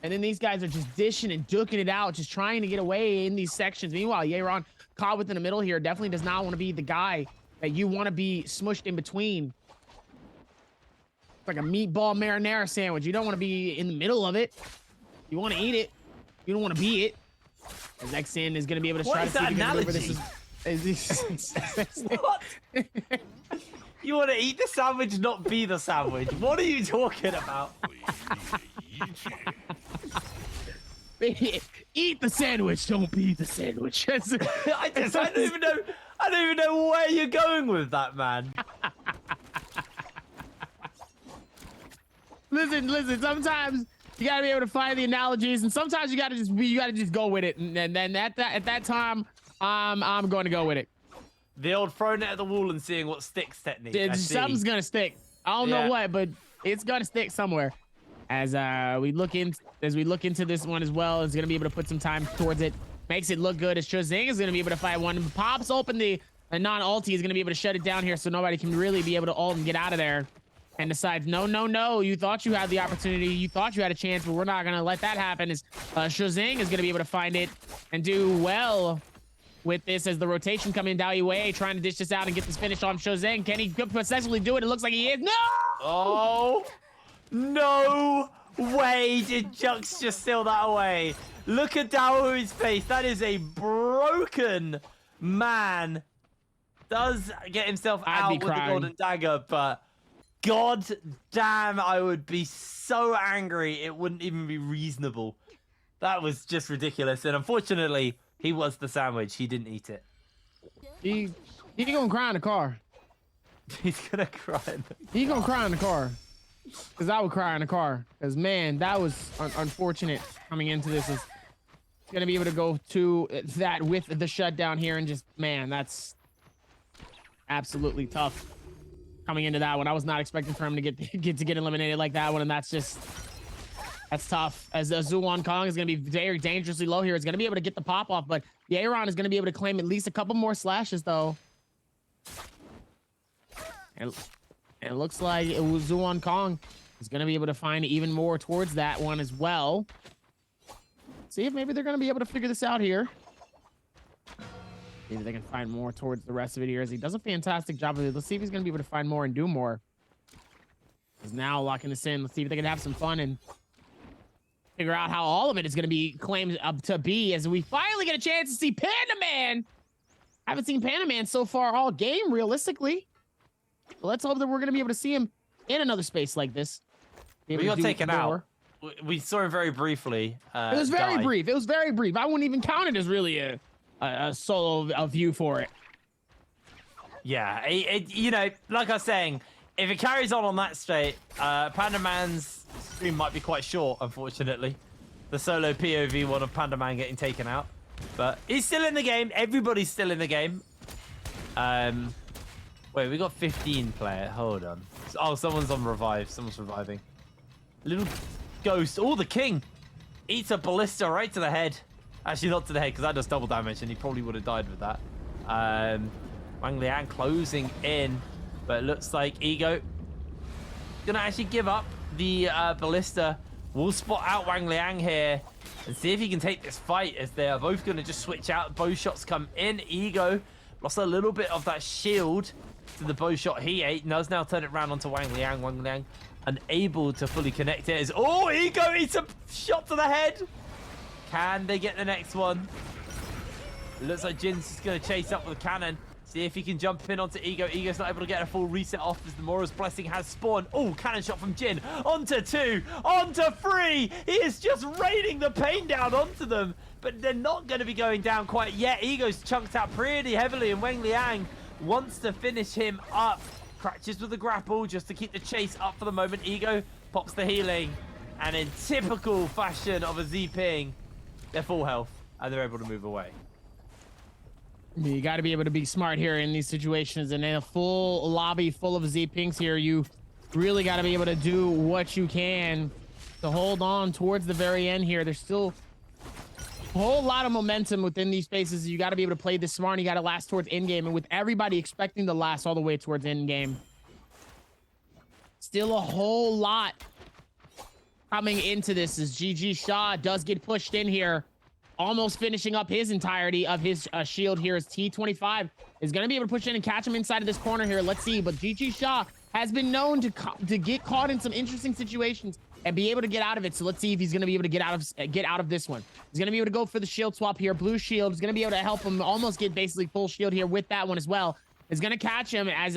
And then these guys are just dishing and duking it out, just trying to get away in these sections. Meanwhile, Yeron caught within the middle here definitely does not want to be the guy that you want to be smushed in between. It's like a meatball marinara sandwich. You don't want to be in the middle of it. You want to eat it. You don't want to be it. As XN is going to be able to try to see if he can maneuver this. What? You want to eat the sandwich, not be the sandwich. What are you talking about? Eat the sandwich, don't be the sandwich. I don't even know where you're going with that, man. Listen. Sometimes you gotta be able to find the analogies, and sometimes you gotta just go with it. And then at that time, I'm going to go with it. The old throwing it at the wall and seeing what sticks technique. Something's gonna stick. I don't know what, but it's gonna stick somewhere. As we look into this one as well, it's gonna be able to put some time towards it. Makes it look good as Chozing is gonna be able to fight one. Pops open the non-ulti, is gonna be able to shut it down here, so nobody can really be able to ult and get out of there. And decides, no, you thought you had the opportunity, you thought you had a chance, but we're not gonna let that happen. As Chozing is gonna be able to find it and do well with this as the rotation coming in. Day1 trying to dish this out and get this finish on Chozing. Can he potentially do it? It looks like he is. No! Oh, no way did Jux just steal that away. Look at Day1's face. That is a broken man. Does get himself out with the golden dagger, but god damn, I would be so angry. It wouldn't even be reasonable. That was just ridiculous. And unfortunately, he was the sandwich. He didn't eat it. He gonna cry in the car. He's gonna cry in the car. He's gonna cry in the car. Because I would cry in the car. Because, man, that was unfortunate coming into this. Is gonna be able to go to that with the shutdown here and just, man, that's absolutely tough. Coming into that one, I was not expecting for him to get eliminated like that one, and that's tough. As Zhuan Kong is going to be very dangerously low here. It's going to be able to get the pop off, but Yeron is going to be able to claim at least a couple more slashes, though. And it looks like Zhuan Kong is going to be able to find even more towards that one as well. See if maybe they're going to be able to figure this out here. Maybe they can find more towards the rest of it here as he does a fantastic job of it. Let's see if he's going to be able to find more and do more. He's now locking this in. Let's see if they can have some fun and figure out how all of it is going to be claimed up to be as we finally get a chance to see Panda Man. I haven't seen Panda Man so far all game, realistically. So let's hope that we're going to be able to see him in another space like this. We got taken out. We saw him very briefly. It was very brief. It was very brief. I wouldn't even count it as really a solo view for it. Yeah, you know, like I was saying, if it carries on that straight, Panda Man's stream might be quite short, unfortunately. The solo POV one of Panda Man getting taken out. But he's still in the game. Everybody's still in the game. Wait, we got 15 player. Hold on. Oh, someone's on revive. Someone's reviving. Little ghost. Oh, the king. Eats a ballista right to the head. Actually, not to the head, because that does double damage, and he probably would have died with that. Wang Liang closing in, but it looks like Ego gonna actually give up the ballista. We'll spot out Wang Liang here and see if he can take this fight, as they are both gonna just switch out. Bow shots come in. Ego lost a little bit of that shield to the bow shot he ate. Does now turn it around onto Wang Liang. Wang Liang unable to fully connect it. Oh, Ego eats a shot to the head. Can they get the next one? It looks like Jin's just going to chase up with a cannon. See if he can jump in onto Ego. Ego's not able to get a full reset off as the Mora's Blessing has spawned. Oh, cannon shot from Jin. Onto 2. Onto 3. He is just raining the pain down onto them. But they're not going to be going down quite yet. Ego's chunked out pretty heavily, and Wang Liang wants to finish him up. Crutches with the grapple just to keep the chase up for the moment. Ego pops the healing. And in typical fashion of a Z-Ping, they're full health, and they're able to move away. You got to be able to be smart here in these situations. And in a full lobby full of Z-Pings here, you really got to be able to do what you can to hold on towards the very end here. There's still a whole lot of momentum within these spaces. You got to be able to play this smart. You got to last towards endgame. And with everybody expecting to last all the way towards endgame, still a whole lot coming into this as GG Shaw does get pushed in here, almost finishing up his entirety of his shield here as T25 is going to be able to push in and catch him inside of this corner here. Let's see, but GG Shaw has been known to get caught in some interesting situations and be able to get out of it. So let's see if he's going to be able to get out of this one. He's going to be able to go for the shield swap here. Blue shield is going to be able to help him almost get basically full shield here with that one as well. Is going to catch him as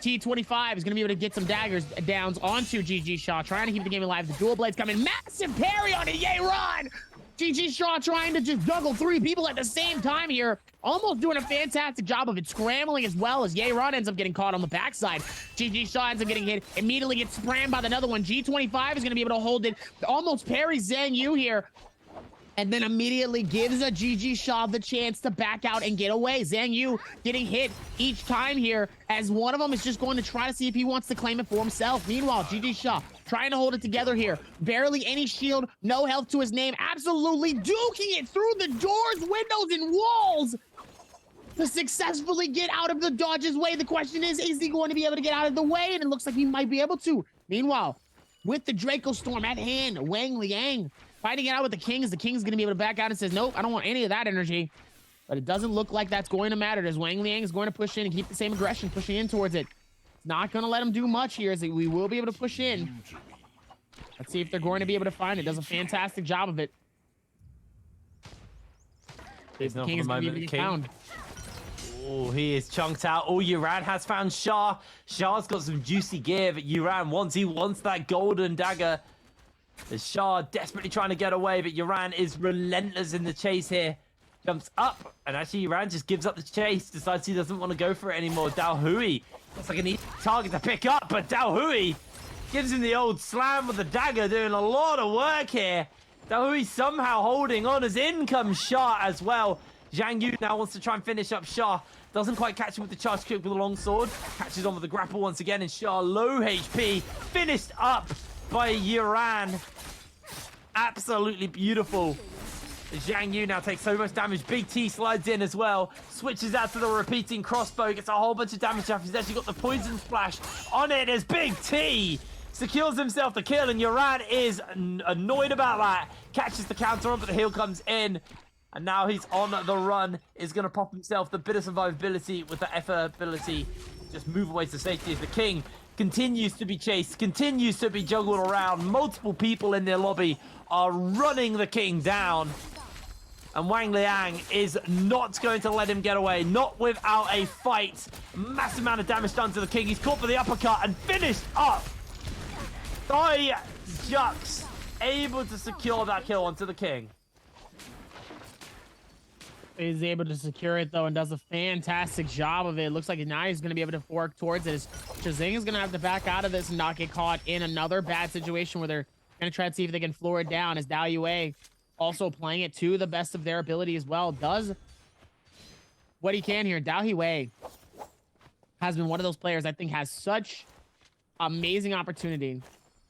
T25 is going to be able to get some daggers downs onto GG Shaw, trying to keep the game alive. The dual blades coming. Massive parry on it. Yay, run! GG Shaw trying to just juggle 3 people at the same time here. Almost doing a fantastic job of it. Scrambling as well as Yay-Ron ends up getting caught on the backside. GG Shaw ends up getting hit. Immediately gets spammed by another one. G25 is going to be able to hold it. Almost parries Zhang Yu here. And then immediately gives a GG Shaw the chance to back out and get away. Zhang Yu getting hit each time here as one of them is just going to try to see if he wants to claim it for himself. Meanwhile, GG Shaw trying to hold it together here. Barely any shield, no health to his name. Absolutely duking it through the doors, windows, and walls to successfully get out of the dodge's way. The question is he going to be able to get out of the way? And it looks like he might be able to. Meanwhile, with the Draco Storm at hand, Wang Liang fighting it out with the King, as the King's going to be able to back out and says, nope, I don't want any of that energy. But it doesn't look like that's going to matter, as Wang Liang is going to push in and keep the same aggression, pushing in towards it. It's not going to let him do much here, as we will be able to push in. Let's see if they're going to be able to find it. Does a fantastic job of it. The King is going to be able to get found. Oh, he is chunked out. Oh, Yuran has found Shah. Shah's got some juicy gear, but Yuran wants that golden dagger. As Shah desperately trying to get away, but Yuran is relentless in the chase here. Jumps up, and actually Yuran just gives up the chase, decides he doesn't want to go for it anymore. Dao Hui looks like an easy target to pick up, but Dao Hui gives him the old slam with the dagger, doing a lot of work here. Dao Hui somehow holding on, as in comes Shah as well. Zhang Yu now wants to try and finish up Shah. Doesn't quite catch him with the charge kick with the long sword. Catches on with the grapple once again, and Shah low HP. Finished up by Yuran. Absolutely beautiful. Zhang Yu now takes so much damage. Big T slides in as well. Switches out to the repeating crossbow. Gets a whole bunch of damage after he's actually got the poison splash on it as Big T secures himself the kill, and Yuran is annoyed about that. Catches the counter on, but the heal comes in. And now he's on the run. Is going to pop himself the bit of survivability with the effort ability. Just move away to safety as the King continues to be chased, continues to be juggled around. Multiple people in their lobby are running the King down. And Wang Liang is not going to let him get away. Not without a fight. Massive amount of damage done to the King. He's caught for the uppercut and finished up. Dai Jux able to secure that kill onto the King. Is able to secure it though and does a fantastic job of it. Looks like now he's going to be able to work towards it. Shazing is going to have to back out of this and not get caught in another bad situation where they're going to try to see if they can floor it down, as Dao Yue also playing it to the best of their ability as well. Does what he can here. Dao Yue has been one of those players I think has such amazing opportunity,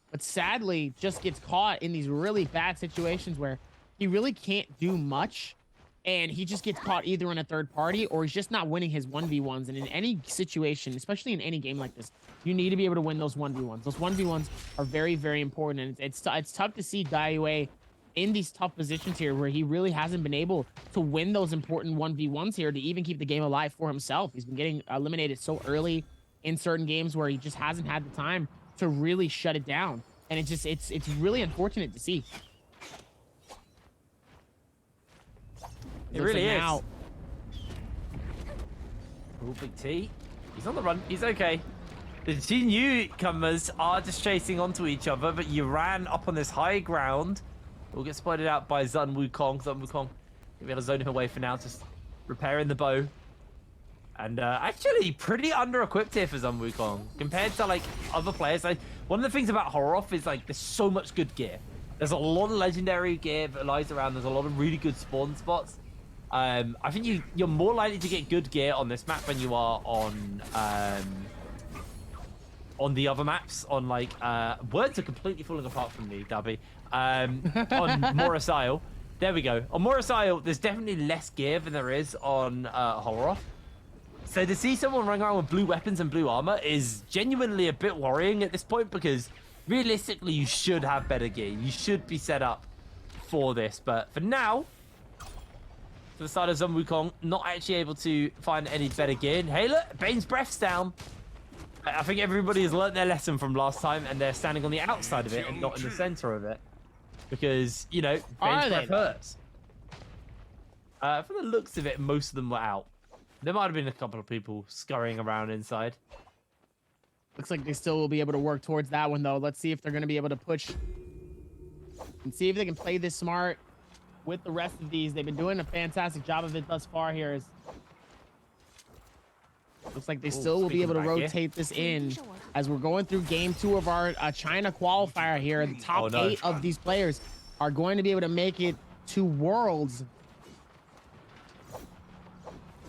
but sadly just gets caught in these really bad situations where he really can't do much. And he just gets caught either in a third party or he's just not winning his 1v1s. And in any situation, especially in any game like this, you need to be able to win those 1v1s. Those 1v1s are very, very important. And it's tough to see Dai Yue in these tough positions here where he really hasn't been able to win those important 1v1s here to even keep the game alive for himself. He's been getting eliminated so early in certain games where he just hasn't had the time to really shut it down. And it's really unfortunate to see. It really is. Oh, Big T. He's on the run. He's okay. The two newcomers are just chasing onto each other, but Yuran up on this high ground will get spotted out by Zun Wukong. Zun Wukong will be able to zone him away for now, just repairing the bow. And actually pretty under-equipped here for Zun Wukong compared to like other players. Like, one of the things about Horroroth is like there's so much good gear. There's a lot of legendary gear that lies around. There's a lot of really good spawn spots. I think you're more likely to get good gear on this map than you are on the other maps. On like words are completely falling apart from me, Dabby. On Morris Isle, there we go. On Morris Isle, there's definitely less gear than there is on Horroroth. So to see someone running around with blue weapons and blue armor is genuinely a bit worrying at this point, because realistically, you should have better gear. You should be set up for this. But for now, to the side of Zun Wukong, not actually able to find any better gear. And hey, look, Bane's Breath's down. I think everybody has learned their lesson from last time, and they're standing on the outside of it and not in the center of it. Because, you know, Bane's Breath hurts. From the looks of it, most of them were out. There might have been a couple of people scurrying around inside. Looks like they still will be able to work towards that one, though. Let's see if they're going to be able to push and see if they can play this smart with the rest of these. They've been doing a fantastic job of it thus far here. Looks like they still will be able to rotate this in as we're going through game 2 of our China qualifier here. The top 8 of these players are going to be able to make it to Worlds.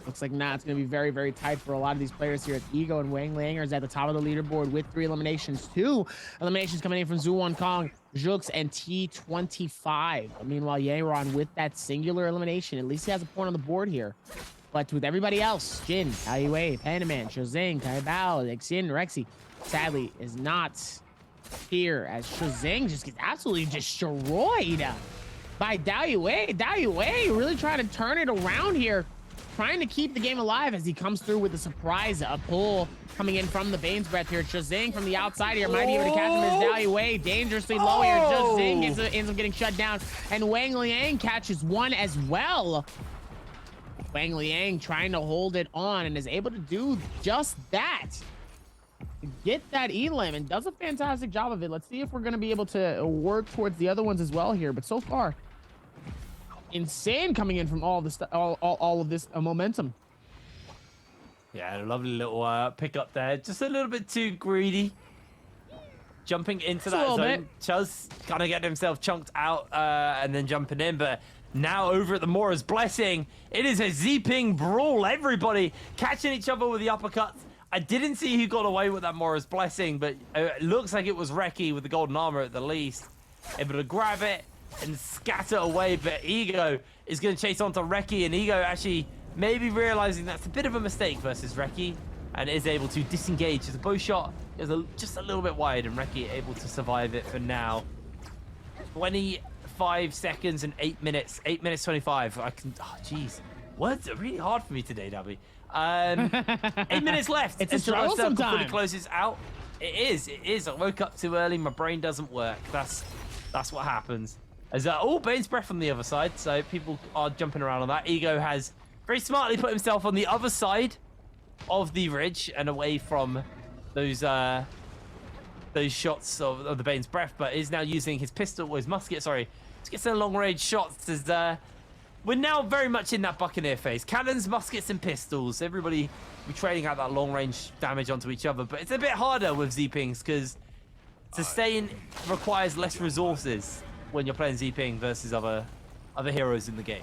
Looks like now it's going to be very, very tight for a lot of these players here. Ego and Wang Langer is at the top of the leaderboard with 3 eliminations. 2 eliminations coming in from Zhu Kong, Jux, and T25. Meanwhile, Yeron with that singular elimination. At least he has a point on the board here. But with everybody else, Jin, Aliwei, Panaman, Shozing, Kaibao, Lexin, Rexy, sadly is not here as Shozing just gets absolutely destroyed by Daoyue. Daoyue really trying to turn it around here, trying to keep the game alive as he comes through with a surprise, a pull coming in from the Bane's Breath here. Shozing from the outside here might be able to catch him as Daoyue dangerously low here. Shozing ends up getting shut down, and Wang Liang catches one as well. Wang Liang trying to hold it on and is able to do just that. Get that elim and does a fantastic job of it. Let's see if we're going to be able to work towards the other ones as well here. But so far, insane coming in from all of this momentum. Yeah, a lovely little pick up there. Just a little bit too greedy. Jumping into that zone. Chuz kind of getting himself chunked out and then jumping in. But now over at the Mora's Blessing, it is a Z-Ping brawl. Everybody catching each other with the uppercuts. I didn't see who got away with that Mora's Blessing, but it looks like it was Reki with the golden armor at the least. Able to grab it and scatter away, but Ego is going to chase onto Reki, and Ego actually maybe realizing that's a bit of a mistake versus Reki, and is able to disengage. The bow shot is just a little bit wide, and Reki able to survive it for now. 25 seconds and 8 minutes. 8 minutes 25. I can. Oh, jeez. Words are really hard for me today, Dabby. 8 minutes left. It's a struggle sometimes. Fully closes out. It is. I woke up too early. My brain doesn't work. That's what happens. As Bane's Breath on the other side, so people are jumping around on that. Ego has very smartly put himself on the other side of the ridge and away from those shots of the Bane's Breath, but is now using his pistol or his musket, sorry, to get some long-range shots. As we're now very much in that Buccaneer phase. Cannons, muskets, and pistols. Everybody be trading out that long-range damage onto each other, but it's a bit harder with Z-Pings because sustain requires less resources when you're playing Z-Ping versus other heroes in the game.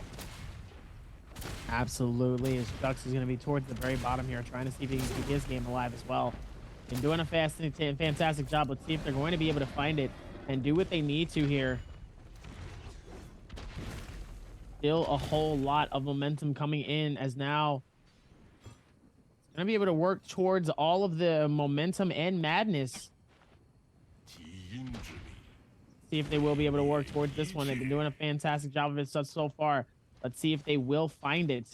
Absolutely. As Dux is going to be towards the very bottom here, trying to see if he can keep his game alive as well. Been doing a fantastic job. Let's see if they're going to be able to find it and do what they need to here. Still a whole lot of momentum coming in as now it's going to be able to work towards all of the momentum and madness. See if they will be able to work towards this one. They've been doing a fantastic job of it so far. Let's see if they will find it.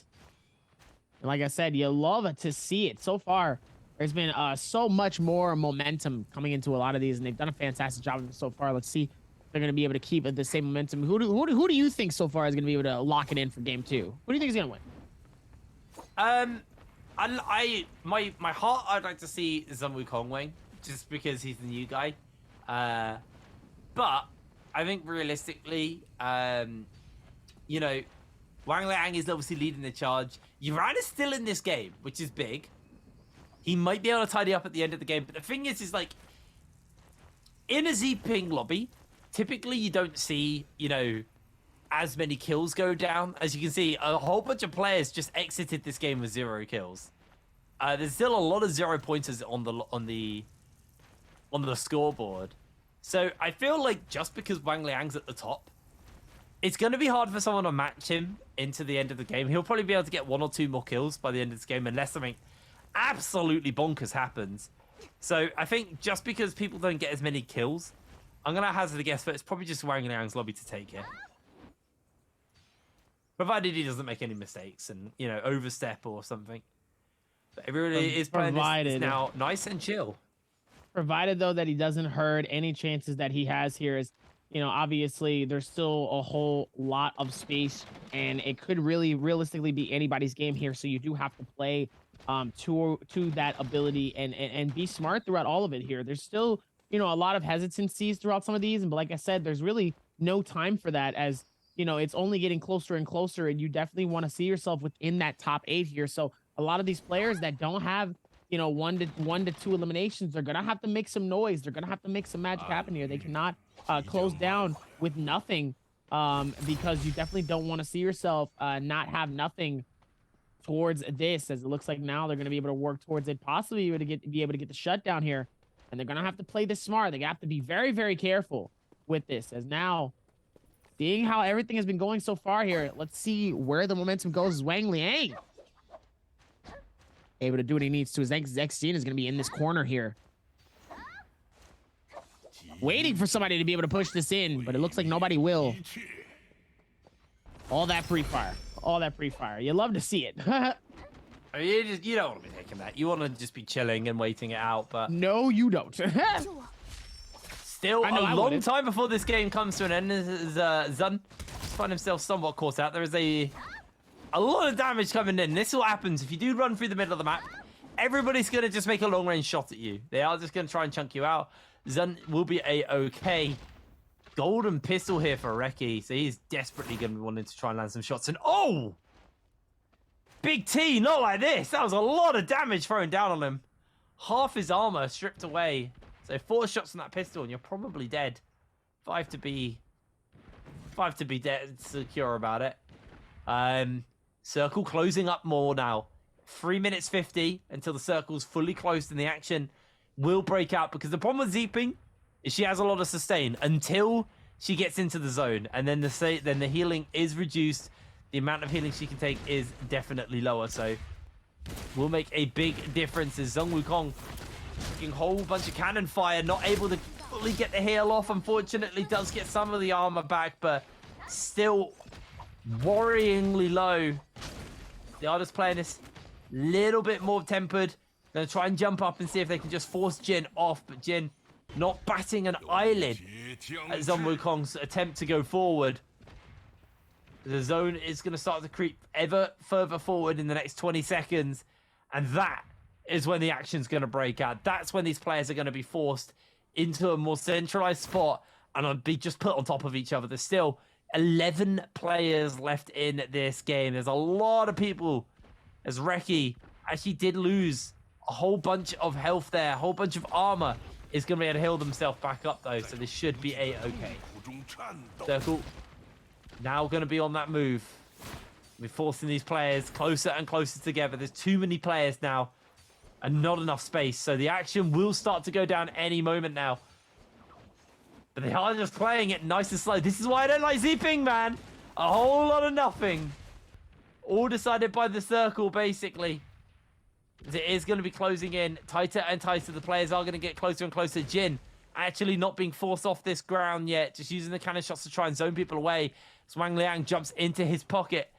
And like I said, you love to see it. So far, there's been so much more momentum coming into a lot of these, and they've done a fantastic job of it so far. Let's see if they're going to be able to keep the same momentum. Who do you think so far is going to be able to lock it in for game 2? Who do you think is going to win? My heart, I'd like to see Zun Wukong win, just because he's the new guy. But I think realistically, you know, Wang Liang is obviously leading the charge. Yuran is still in this game, which is big. He might be able to tidy up at the end of the game. But the thing is like, in a Z-Ping lobby, typically you don't see, you know, as many kills go down. As you can see, a whole bunch of players just exited this game with 0 kills. There's still a lot of 0 pointers on the scoreboard. So I feel like just because Wang Liang's at the top, it's going to be hard for someone to match him into the end of the game. He'll probably be able to get 1 or 2 more kills by the end of this game, unless something absolutely bonkers happens. So I think just because people don't get as many kills, I'm going to hazard a guess, but it's probably just Wang Liang's lobby to take here. Provided he doesn't make any mistakes and, you know, overstep or something. But everybody is playing this now nice and chill. Provided, though, that he doesn't hurt any chances that he has here is, you know, obviously there's still a whole lot of space and it could really realistically be anybody's game here. So you do have to play to that ability and be smart throughout all of it here. There's still, you know, a lot of hesitancies throughout some of these. And but like I said, there's really no time for that as, you know, it's only getting closer and closer and you definitely want to see yourself within that top 8 here. So a lot of these players that don't have, you know, one to two eliminations, they're gonna have to make some noise. They're gonna have to make some magic happen here. They cannot close down with nothing because you definitely don't want to see yourself not have nothing towards this, as it looks like now they're gonna be able to work towards it, possibly be able to get the shutdown here, and they're gonna have to play this smart. They have to be very, very careful with this, as now seeing how everything has been going so far here, let's see where the momentum goes. Wang Liang able to do what he needs to. His X-Scene is going to be in this corner here, waiting for somebody to be able to push this in, but it looks like nobody will. All that free fire. All that free fire. You love to see it. You don't want to be taking that. You want to just be chilling and waiting it out, but... No, you don't. Still a long time before this game comes to an end. Zun finds himself somewhat caught out. There is a lot of damage coming in. This is what happens if you do run through the middle of the map. Everybody's going to just make a long-range shot at you. They are just going to try and chunk you out. Zun will be a-okay. Golden pistol here for Reki. So he's desperately going to be wanting to try and land some shots. And oh! Big T, not like this. That was a lot of damage thrown down on him. Half his armor stripped away. So 4 shots on that pistol and you're probably dead. 5 to be dead, secure about it. Circle closing up more now. 3 minutes 50 until the circle's fully closed and the action will break out, because the problem with Zeeping is she has a lot of sustain until she gets into the zone, and then the healing is reduced. The amount of healing she can take is definitely lower, so will make a big difference as Zhong Wukong taking a whole bunch of cannon fire, not able to fully get the heal off. Unfortunately, does get some of the armor back, but still worryingly low. They are just playing this little bit more tempered. Gonna try and jump up and see if they can just force Jin off, but Jin not batting an eyelid at Zhong Wukong's attempt to go forward. The zone is going to start to creep ever further forward in the next 20 seconds, and that is when the action's going to break out. That's when these players are going to be forced into a more centralized spot and be just put on top of each other. There's still 11 players left in this game. There's a lot of people, as Reki actually did lose a whole bunch of health there, a whole bunch of armor. Is going to be able to heal themselves back up though, so this should be a-okay. Circle now going to be on that move. We're forcing these players closer and closer together. There's too many players now and not enough space, so the action will start to go down any moment now. But they are just playing it nice and slow. This is why I don't like Zeeping, man. A whole lot of nothing. All decided by the circle, basically. It is going to be closing in tighter and tighter. The players are going to get closer and closer. Jin actually not being forced off this ground yet, just using the cannon shots to try and zone people away. So Wang Liang jumps into his pocket.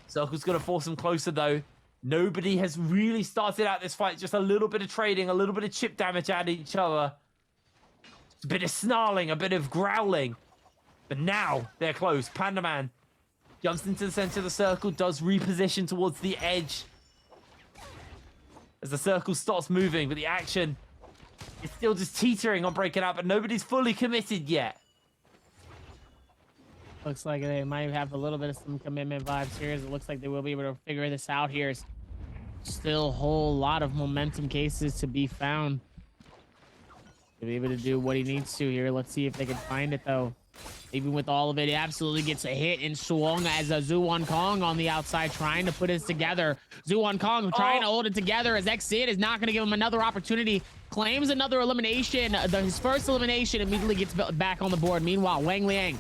Circle's going to force him closer though. Nobody has really started out this fight. Just a little bit of trading, a little bit of chip damage at each other. Just a bit of snarling, a bit of growling. But now they're close. Panda Man jumps into the center of the circle, does reposition towards the edge as the circle starts moving, but the action is still just teetering on breaking out, but nobody's fully committed yet. Looks like they might have a little bit of some commitment vibes here, as it looks like they will be able to figure this out here. Still a whole lot of momentum cases to be found to be able to do what he needs to here. Let's see if they can find it though. Even with all of it, he absolutely gets a hit and swung as a Zhu Kong on the outside trying to put this together. Zhu Kong trying to hold it together as X-Sid is not going to give him another opportunity. Claims another elimination. His first elimination immediately gets back on the board. Meanwhile, Wang Liang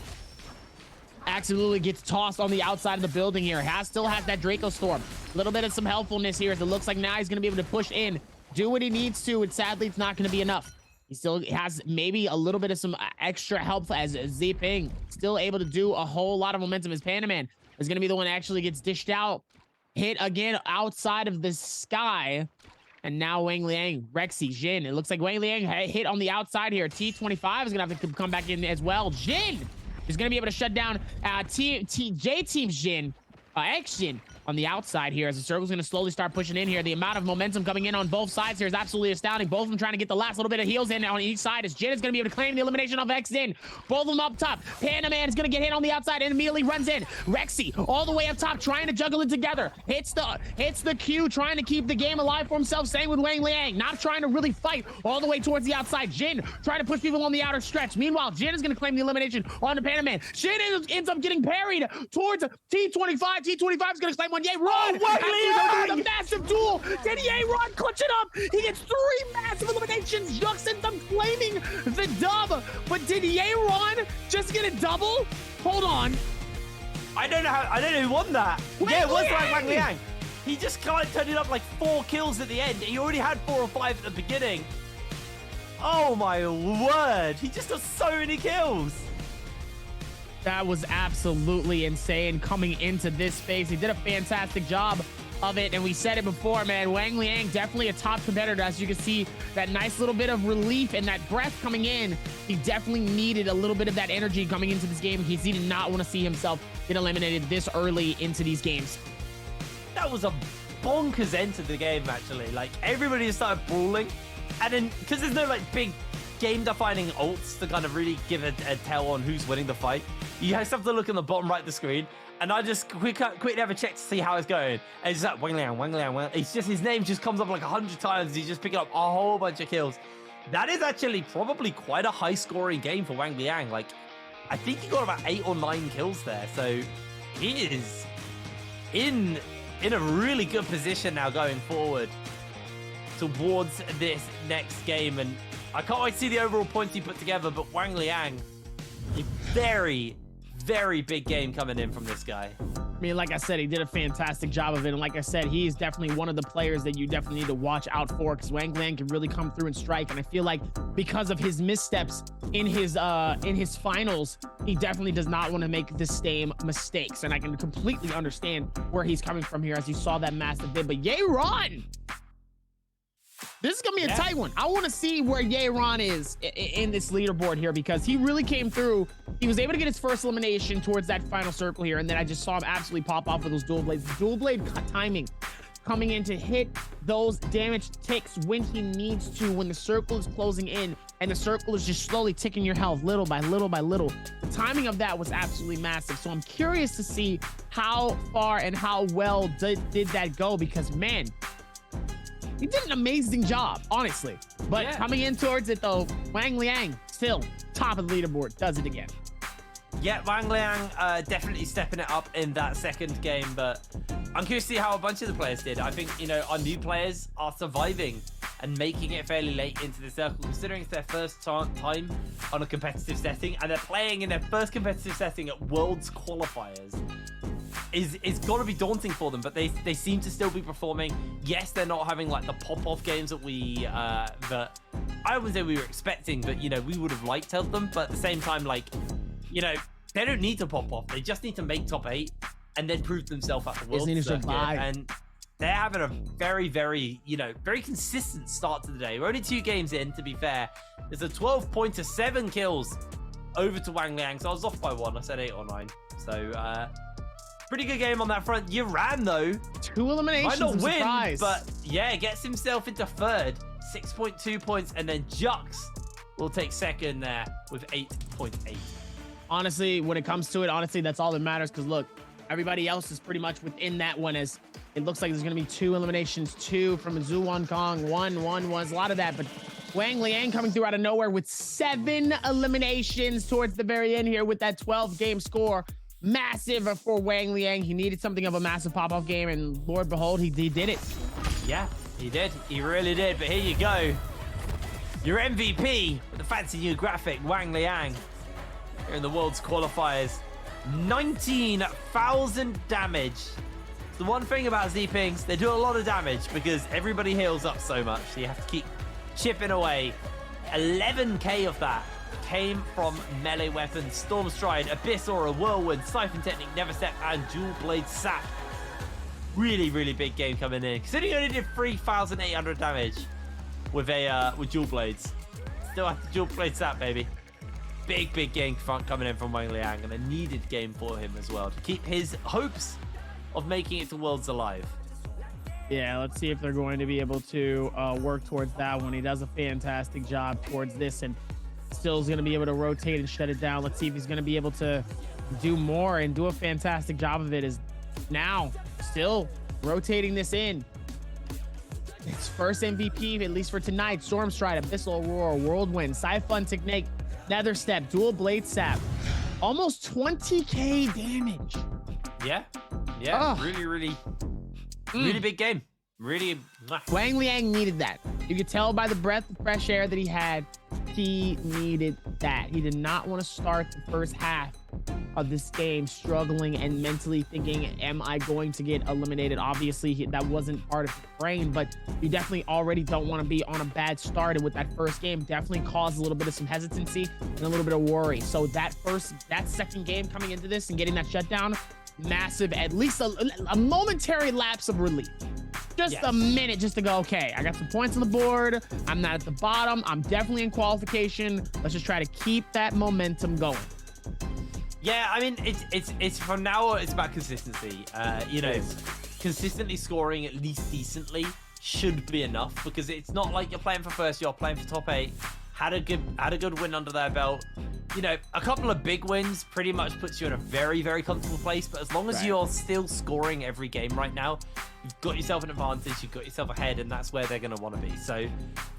absolutely gets tossed on the outside of the building here. Still has that Draco Storm. A little bit of some helpfulness here as it looks like now he's going to be able to push in do what he needs to, and sadly, it's not going to be enough. He still has maybe a little bit of some extra help as Ziping still able to do a whole lot of momentum. As Panaman is going to be the one that actually gets dished out. Hit again outside of the sky. And now Wang Liang, Rexy, Jin. It looks like Wang Liang hit on the outside here. T25 is going to have to come back in as well. Jin is going to be able to shut down J-Team's Jin. X-Jin on the outside here as the circle's going to slowly start pushing in here. The amount of momentum coming in on both sides here is absolutely astounding. Both of them trying to get the last little bit of heals in on each side as Jin is going to be able to claim the elimination of X-Jin. Both of them up top. Panaman is going to get hit on the outside and immediately runs in. Rexy all the way up top trying to juggle it together. Hits the Q, trying to keep the game alive for himself. Same with Wang Liang, not trying to really fight all the way towards the outside. Jin trying to push people on the outer stretch. Meanwhile, Jin is going to claim the elimination on the Panaman. Jin ends up getting parried towards T25. T25 is going to claim one. Yay, run! A massive duel. Did Ye-Ron clutch it up? He gets 3 massive eliminations. Jux ends up claiming the dub. But did Ye-Ron just get a double? Hold on. I don't know who won that. Yeah, it was like Wang Liang. He just kind of turned it up like 4 kills at the end. He already had 4 or 5 at the beginning. Oh my word. He just does so many kills. That was absolutely insane coming into this phase. He did a fantastic job of it, and we said it before, man. Wang Liang, definitely a top competitor. As you can see, that nice little bit of relief and that breath coming in. He definitely needed a little bit of that energy coming into this game. He did not want to see himself get eliminated this early into these games. That was a bonkers end to the game, actually. Like, everybody just started brawling, and then, because there's no, like, big game-defining ults to kind of really give a tell on who's winning the fight, you just have to look on the bottom right of the screen, and I just quickly have a check to see how it's going. And it's like Wang Liang, Wang Liang, Wang. It's just his name just comes up like 100 times. He's just picking up a whole bunch of kills. That is actually probably quite a high-scoring game for Wang Liang. Like, I think he got about 8 or 9 kills there, so he is in a really good position now going forward towards this next game. And I can't wait to see the overall points he put together, but Wang Liang, a very, very big game coming in from this guy. I mean, like I said, he did a fantastic job of it. And like I said, he is definitely one of the players that you definitely need to watch out for, because Wang Liang can really come through and strike. And I feel like because of his missteps in his finals, he definitely does not want to make the same mistakes. And I can completely understand where he's coming from here, as you saw that massive bid. But Ye-Ron! This is going to be a tight one. I want to see where Ye-Ron is in this leaderboard here, because he really came through. He was able to get his first elimination towards that final circle here, and then I just saw him absolutely pop off with those dual blades. Dual blade timing coming in to hit those damaged ticks when he needs to, when the circle is closing in and the circle is just slowly ticking your health little by little by little. The timing of that was absolutely massive. So I'm curious to see how far and how well did that go, because, man, he did an amazing job, honestly. But coming in towards it, though, Wang Liang, still top of the leaderboard, does it again. Yeah, Wang Liang definitely stepping it up in that second game, but I'm curious to see how a bunch of the players did. I think, you know, our new players are surviving and making it fairly late into the circle, considering it's their first time on a competitive setting, and they're playing in their first competitive setting at Worlds Qualifiers. It's got to be daunting for them, but they seem to still be performing. Yes, they're not having like the pop-off games that that I wouldn't say we were expecting, but, you know, we would have liked to have them. But at the same time, like, you know, they don't need to pop off. They just need to make top 8 and then prove themselves at the World Circuit. And they're having a very, very, you know, very consistent start to the day. We're only 2 games in, to be fair. There's a 12 point to 7 kills over to Wang Liang. So I was off by 1. I said 8 or 9. So, pretty good game on that front. You ran, though. 2 eliminations. Might not win, surprise. but yeah, gets himself into 3rd. 6.2 points, and then Jux will take 2nd there with 8.8. Honestly, when it comes to it, honestly, that's all that matters, because look, everybody else is pretty much within that one, as it looks like there's going to be 2 eliminations, 2 from Zhu Wan Kong, 1 was a lot of that, but Wang Liang coming through out of nowhere with 7 eliminations towards the very end here with that 12-game score. Massive for Wang Liang. He needed something of a massive pop-off game, and Lord behold, he did it. Yeah, he did. He really did. But here you go. Your MVP with the fancy new graphic, Wang Liang, here in the World's Qualifiers. 19,000 damage The one thing about Z-Pings, they do a lot of damage because everybody heals up so much. So you have to keep chipping away. 11k of that came from melee weapons. Storm Stride, Abyss Aura, Whirlwind, Siphon Technique, Never Step, and Dual Blade Sap. Really, really big game coming in. Considering he only did 3,800 damage with Dual Blades. Still have the Dual Blade Sap, baby. Big game coming in from Wang Liang, and a needed game for him as well to keep his hopes of making it to Worlds alive. Yeah, let's see if they're going to be able to work towards that one. He does a fantastic job towards this, and still is going to be able to rotate and shut it down. Let's see if he's going to be able to do more and do a fantastic job of it. Is now still rotating this in. It's first MVP, at least for tonight. Storm Stride, Abyssal Aurora, Whirlwind, Siphon Technique, Nether Step, Dual Blade Sap. Almost 20k damage. Yeah. Really big game. Really. Wang Liang needed that. You could tell by the breath of fresh air that he had. He needed that. He did not want to start the first half of this game struggling and mentally thinking, am I going to get eliminated? Obviously, that wasn't part of his brain, but you definitely already don't want to be on a bad start. And with that first game, definitely caused a little bit of some hesitancy and a little bit of worry. So that second game coming into this and getting that shutdown, massive, at least a momentary lapse of relief. Just a minute just to go, okay, I got some points on the board. I'm not at the bottom. I'm definitely in qualification. Let's just try to keep that momentum going. Yeah, I mean, it's from now on, it's about consistency. You know, consistently scoring at least decently should be enough, because it's not like you're playing for first, you're playing for top 8. Had a good win under their belt. You know, a couple of big wins pretty much puts you in a very, very comfortable place. But as long as you're still scoring every game right now, you've got yourself an advantage, you've got yourself ahead, and that's where they're going to want to be. So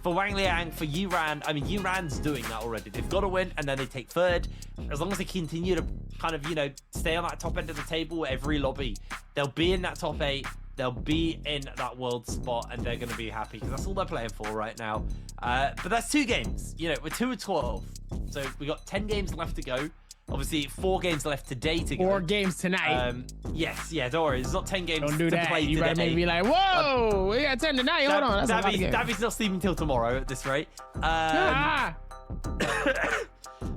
for Wang Liang, for Yiran, I mean, Yiran's doing that already. They've got to win, and then they take third. As long as they continue to kind of, you know, stay on that top end of the table every lobby, they'll be in that top 8. They'll be in that world spot, and they're going to be happy because that's all they're playing for right now. But that's 2 games. You know, we're 2 of 12. So we got 10 games left to go. Obviously, 4 games left today to go. 4 games tonight. Yes, yeah, don't worry. It's not 10 games don't do to that. play You today. better make me like, whoa, we got 10 tonight. Hold on. Davi's not sleeping till tomorrow at this rate.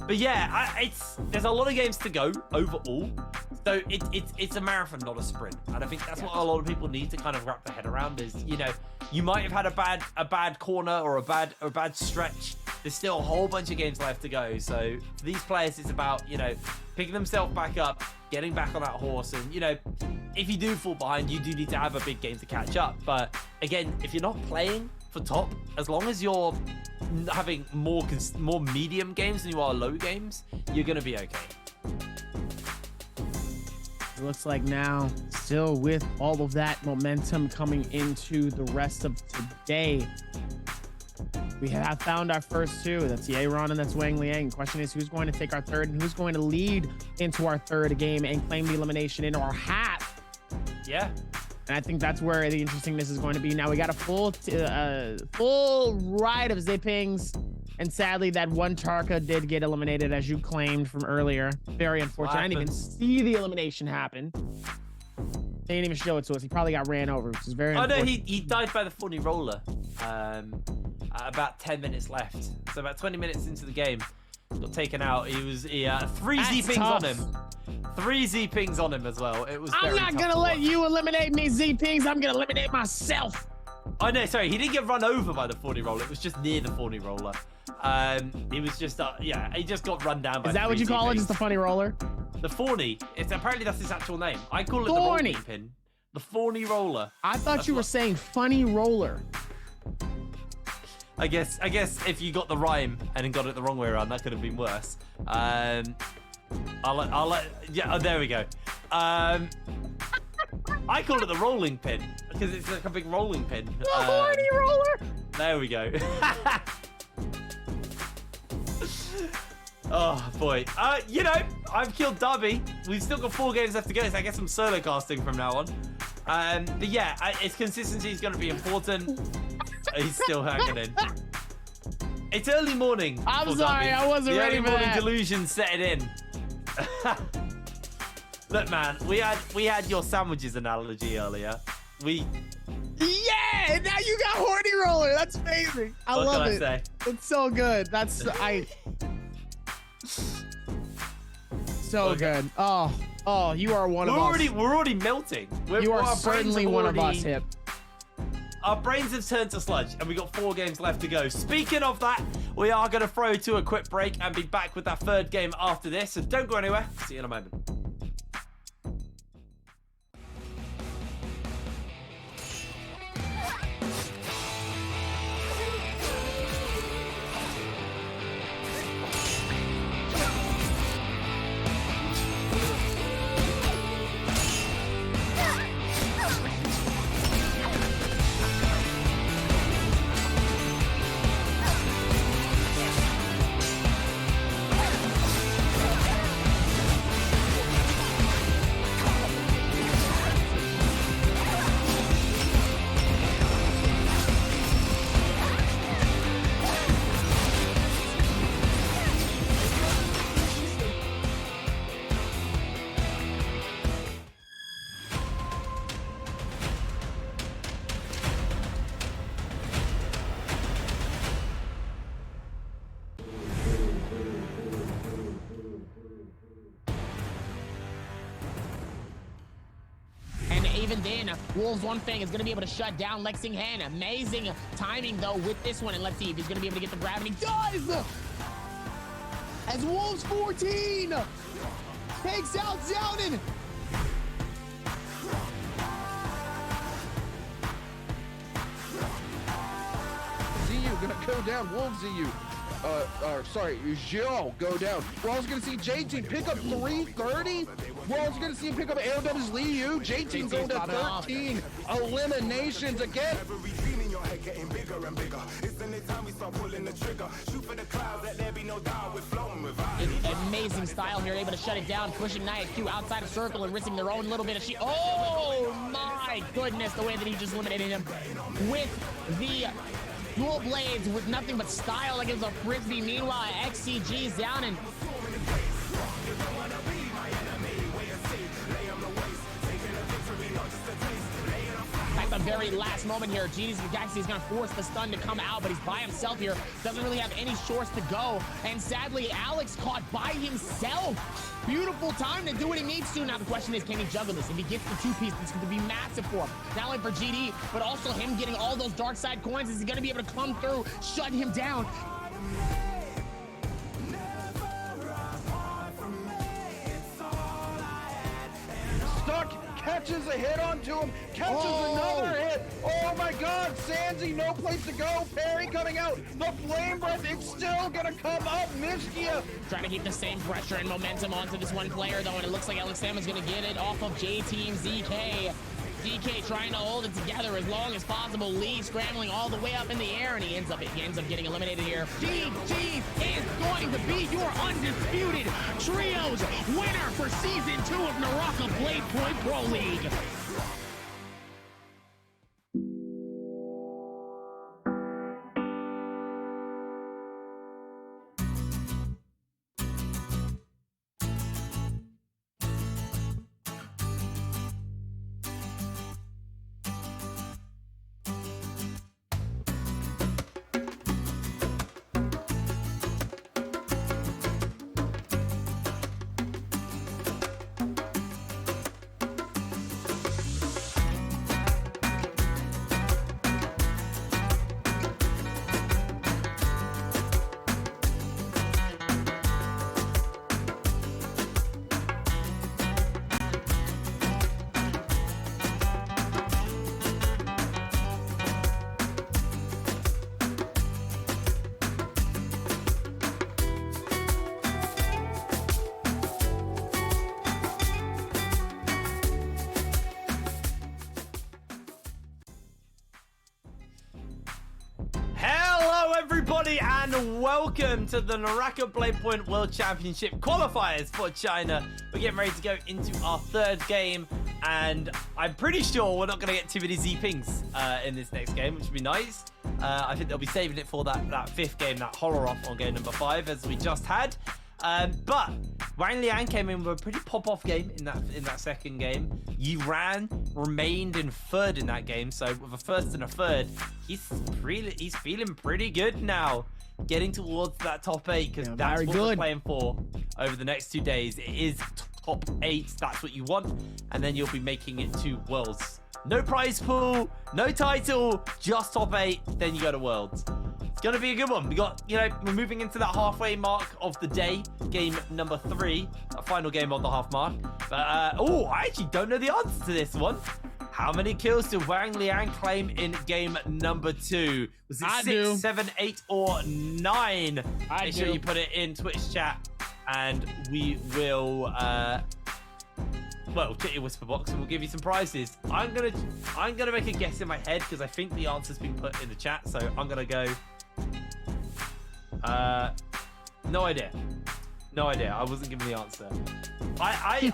But yeah, there's a lot of games to go overall. So it's a marathon, not a sprint. And I think that's what a lot of people need to kind of wrap their head around is, you know, you might have had a bad corner or a bad stretch. There's still a whole bunch of games left to go. So for these players, it's about, you know, picking themselves back up, getting back on that horse. And, you know, if you do fall behind, you do need to have a big game to catch up. But again, if you're not playing for top, as long as you're having more medium games than you are low games, you're going to be okay. It looks like now, still with all of that momentum coming into the rest of today, we have found our first 2. That's Yeron and that's Wang Liang. The question is, who's going to take our third and who's going to lead into our third game and claim the elimination into our half? Yeah. And I think that's where the interestingness is going to be. Now we got a full ride of Zippings. And sadly, that one Charka did get eliminated, as you claimed from earlier. Very unfortunate. I didn't even see the elimination happen. They didn't even show it to us. He probably got ran over, which is very unfortunate. Oh, no, he died by the funny roller. About 10 minutes left. So about 20 minutes into the game, got taken out. He had 3 Z-Pings on him. 3 Z-Pings on him as well. It was I'm not going to let you eliminate me, Z-Pings. I'm going to eliminate myself. Oh, no, sorry. He didn't get run over by the Fawny roller. It was just near the Fawny roller. He was just, yeah, he just got run down by Is that what you call it? Just the funny roller? The Fawny. Apparently that's his actual name. I call it the rolling pin. The Fawny roller. I thought you were saying funny roller. I guess if you got the rhyme and then got it the wrong way around, that could have been worse. I'll let, yeah, oh, there we go. I call it the rolling pin because it's like a big rolling pin. The horny roller. There we go. Oh boy. You know, I've killed Darby. We've still got 4 games left to go, so I guess I'm solo casting from now on. But yeah, its consistency is going to be important. He's still hanging in. It's early morning. I'm sorry, I wasn't ready for that. The early morning delusion set it in. Look, man, we had your sandwiches analogy earlier. Yeah, now you got horny roller. That's amazing. I What love can I it. say? It's so good. So good. Oh, you are one of us. We're already melting. You are certainly one of us, Hip. Our brains have turned to sludge, and we got 4 games left to go. Speaking of that, we are going to throw to a quick break and be back with that 3rd game after this. So don't go anywhere. See you in a moment. Even then, Wolves one thing is going to be able to shut down Lexington. Amazing timing, though, with this one. And let's see if he's going to be able to get the grab. And he does! As Wolves 14 takes out Zounen. ZU going to go down. Wolves ZU. Sorry, Zhou go down. We're also going to see J-Team pick up 330. We're also going to see him pick up AOW's Liu. J-Team going to 13 eliminations again. Amazing style here, able to shut it down, pushing Nia Q outside of circle and risking their own little bit of Oh my goodness, the way that he just eliminated him with the dual blades with nothing but style against a frisbee. Meanwhile, XCG's down and at the very last moment here, Genius of the Galaxy is going to force the stun to come out, but he's by himself here. Doesn't really have any shorts to go. And sadly, Alex caught by himself. Beautiful time to do what he needs to. Now the question is, can he juggle this? If he gets the 2-piece, it's going to be massive for him. Not only for GD, but also him getting all those dark side coins. Is he going to be able to come through, shut him down? Stuck, catches a hit onto him, catches another hit. Oh my God, Sanzi, no place to go. Perry coming out. The flame breath, it's still gonna come up. Mishkia trying to keep the same pressure and momentum onto this one player, though, and it looks like Alex Sam is gonna get it off of J-Team ZK. DK trying to hold it together as long as possible. Lee scrambling all the way up in the air, and he ends up getting eliminated here. GG is going to be your undisputed trios winner for season 2 of Naraka Blade Point Pro League. Everybody, and welcome to the Naraka Blade Point World Championship qualifiers for China. We're getting ready to go into our 3rd game, and I'm pretty sure we're not going to get too many Z-pings in this next game, which would be nice. I think they'll be saving it for that 5th game, that Holoroth on game number 5, as we just had. But Wang Liang came in with a pretty pop-off game in that second game. Yuran remained in third in that game, so with a first and a third, he's feeling pretty good now, getting towards that top 8 because that's what we're playing for over the next 2 days. It is top 8, that's what you want, and then you'll be making it to Worlds. No prize pool, no title, just top 8, then you go to Worlds. It's gonna be a good one. We got, we're moving into that halfway mark of the day, game number 3, a final game on the half mark. But I actually don't know the answer to this one. How many kills did Wang Liang claim in game number 2? Was it 6, 7, 8, or 9? Make sure you put it in Twitch chat, and we will check your whisper box and we'll give you some prizes. I'm gonna make a guess in my head because I think the answer's been put in the chat, so I'm gonna go no idea. I wasn't given the answer. I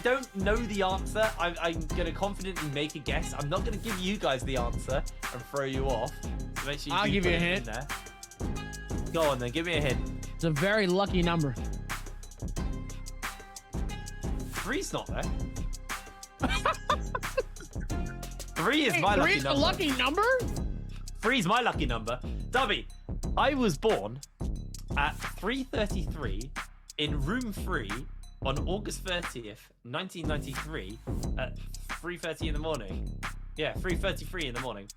don't know the answer. I'm gonna confidently make a guess. I'm not gonna give you guys the answer and throw you off, so make sure I'll give you a hint there. Go on then, give me a hint. It's a very lucky number. 3's not there. 3 is my lucky number. 3's a lucky number? 3's my lucky number. Dubby, I was born at 3:33 in room 3 on August 30th, 1993 at 3:30 in the morning. Yeah, 3:33 in the morning.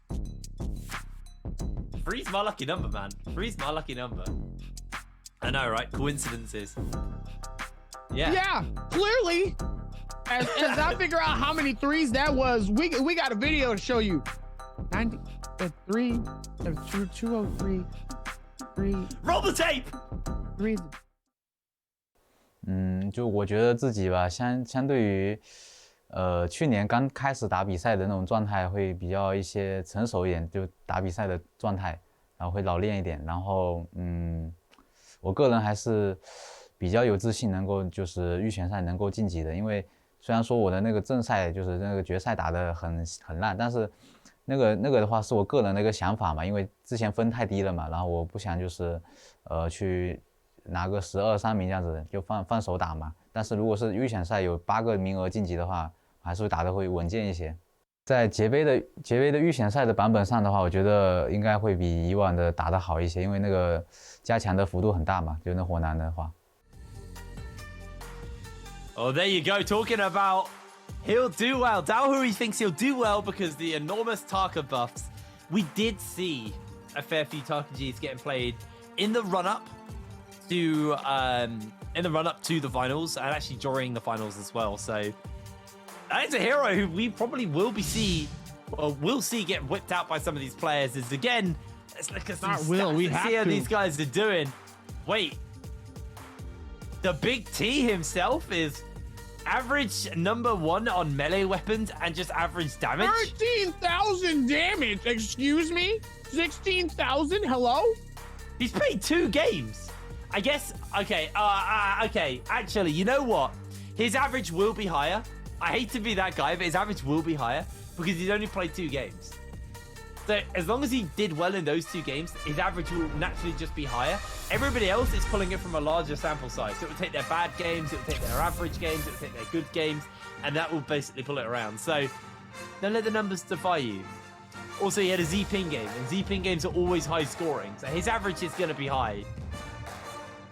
3's my lucky number, man. 3's my lucky number. I know, right? Coincidences. Yeah, clearly. As I figure out how many 3s that was, we got a video to show you. 93, 203, 3. Roll the tape. 3. 就我觉得自己吧，相对于去年刚开始打比赛的那种状态，会比较一些成熟一点，就打比赛的状态，然后会老练一点。然后我个人还是比较有自信能够就是预选赛能够晋级的，因为虽然说我的那个正赛就是那个决赛打得很烂，但是那个的话是我个人的一个想法嘛，因为之前分太低了嘛，然后我不想就是去拿个12、13名这样子就放手打嘛。但是如果是预选赛有8个名额晋级的话，还是会打得会稳健一些。在杰杯的预选赛的版本上的话，我觉得应该会比以往的打得好一些，因为那个加强的幅度很大嘛，就那火男的话。Oh, there you go. Talking about he'll do well. Daohui thinks he'll do well because the enormous Tarka buffs. We did see a fair few Tarka Gs getting played in the run-up to the finals and actually during the finals as well. So that's a hero who we probably will see get whipped out by some of these players. Is again, let's look at some stats. We have see how to. These guys are doing. Wait. The Big T himself is average number 1 on melee weapons and just average damage. 13,000 damage. Excuse me? 16,000? Hello? He's played 2 games. I guess. Okay. Okay. Actually, you know what? His average will be higher. I hate to be that guy, but his average will be higher because he's only played 2 games. So as long as he did well in those 2 games, his average will naturally just be higher. Everybody else is pulling it from a larger sample size. So it will take their bad games, it will take their average games, it will take their good games, and that will basically pull it around. So don't let the numbers defy you. Also, he had a Z-Ping game, and Z-Ping games are always high scoring. So his average is going to be high.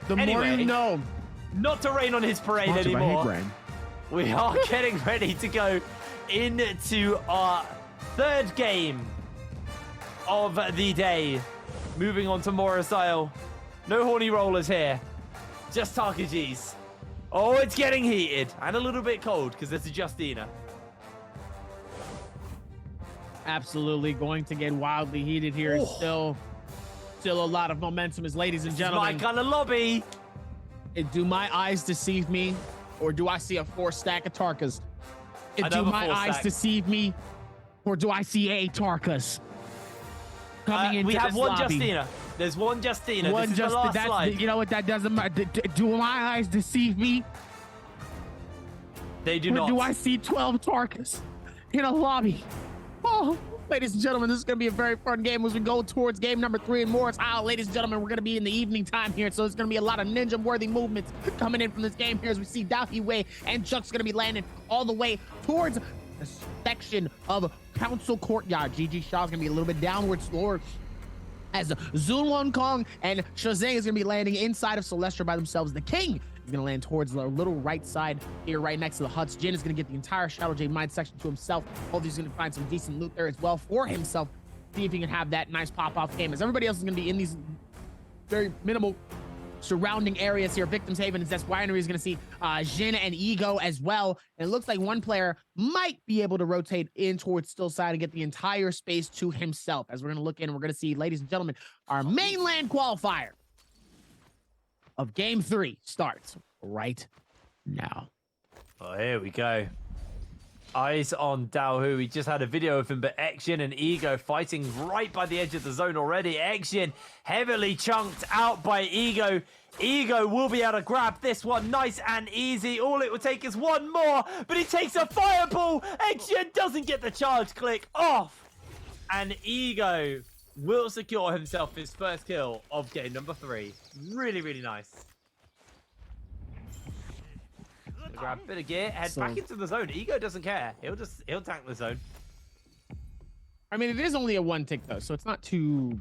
The more you know. Not to rain on his parade anymore. We are getting ready to go into our 3rd game of the day. Moving on to Morris Isle. No horny rollers here. Just Tarka Gs. Oh, it's getting heated. And a little bit cold because there's a Justina. Absolutely going to get wildly heated here. It's still a lot of momentum, as ladies and gentlemen. My kind of lobby. Do my eyes deceive me? Or do I see a 4 stack of Tarkas? Do my eyes deceive me? Or do I see 8 Tarkas? We have one lobby? Justina. There's one Justina. One this is the last slide. You know what? That doesn't matter. Do my eyes deceive me? They do not. Do I see 12 Tarkas in a lobby? Oh, Ladies and gentlemen, this is going to be a very fun game as we go towards game number 3 and more. Ladies and gentlemen, we're going to be in the evening time here, so there's going to be a lot of ninja-worthy movements coming in from this game here as we see Day1 and Chuck's going to be landing all the way towards the section of Council Courtyard. GG Shaw's going to be a little bit downward slower as Zulwon Kong and Shazang is going to be landing inside of Celestia by themselves. The King is going to land towards the little right side here, right next to the huts. Jin is going to get the entire Shadow Jade Mine section to himself. Both he's going to find some decent loot there as well for himself. See if he can have that nice pop-off game, as everybody else is going to be in these very minimal surrounding areas here. Victim's Haven is Zest Winery is going to see Jin and Ego as well. And it looks like one player might be able to rotate in towards Stillside and get the entire space to himself. As we're going to look in, we're going to see, ladies and gentlemen, our mainland qualifier of game 3 starts right now. Oh, here we go. Eyes on Day1. We just had a video of him, but Exin and Ego fighting right by the edge of the zone already. Exin heavily chunked out by Ego. Ego will be able to grab this one nice and easy. All it will take is one more, but he takes a fireball. Exin doesn't get the charge click off. And Ego will secure himself his first kill of game number 3. Really, really nice. Grab a bit of gear, head back into the zone. Ego doesn't care. He'll tank the zone. I mean, it is only a 1 tick though, so it's not too,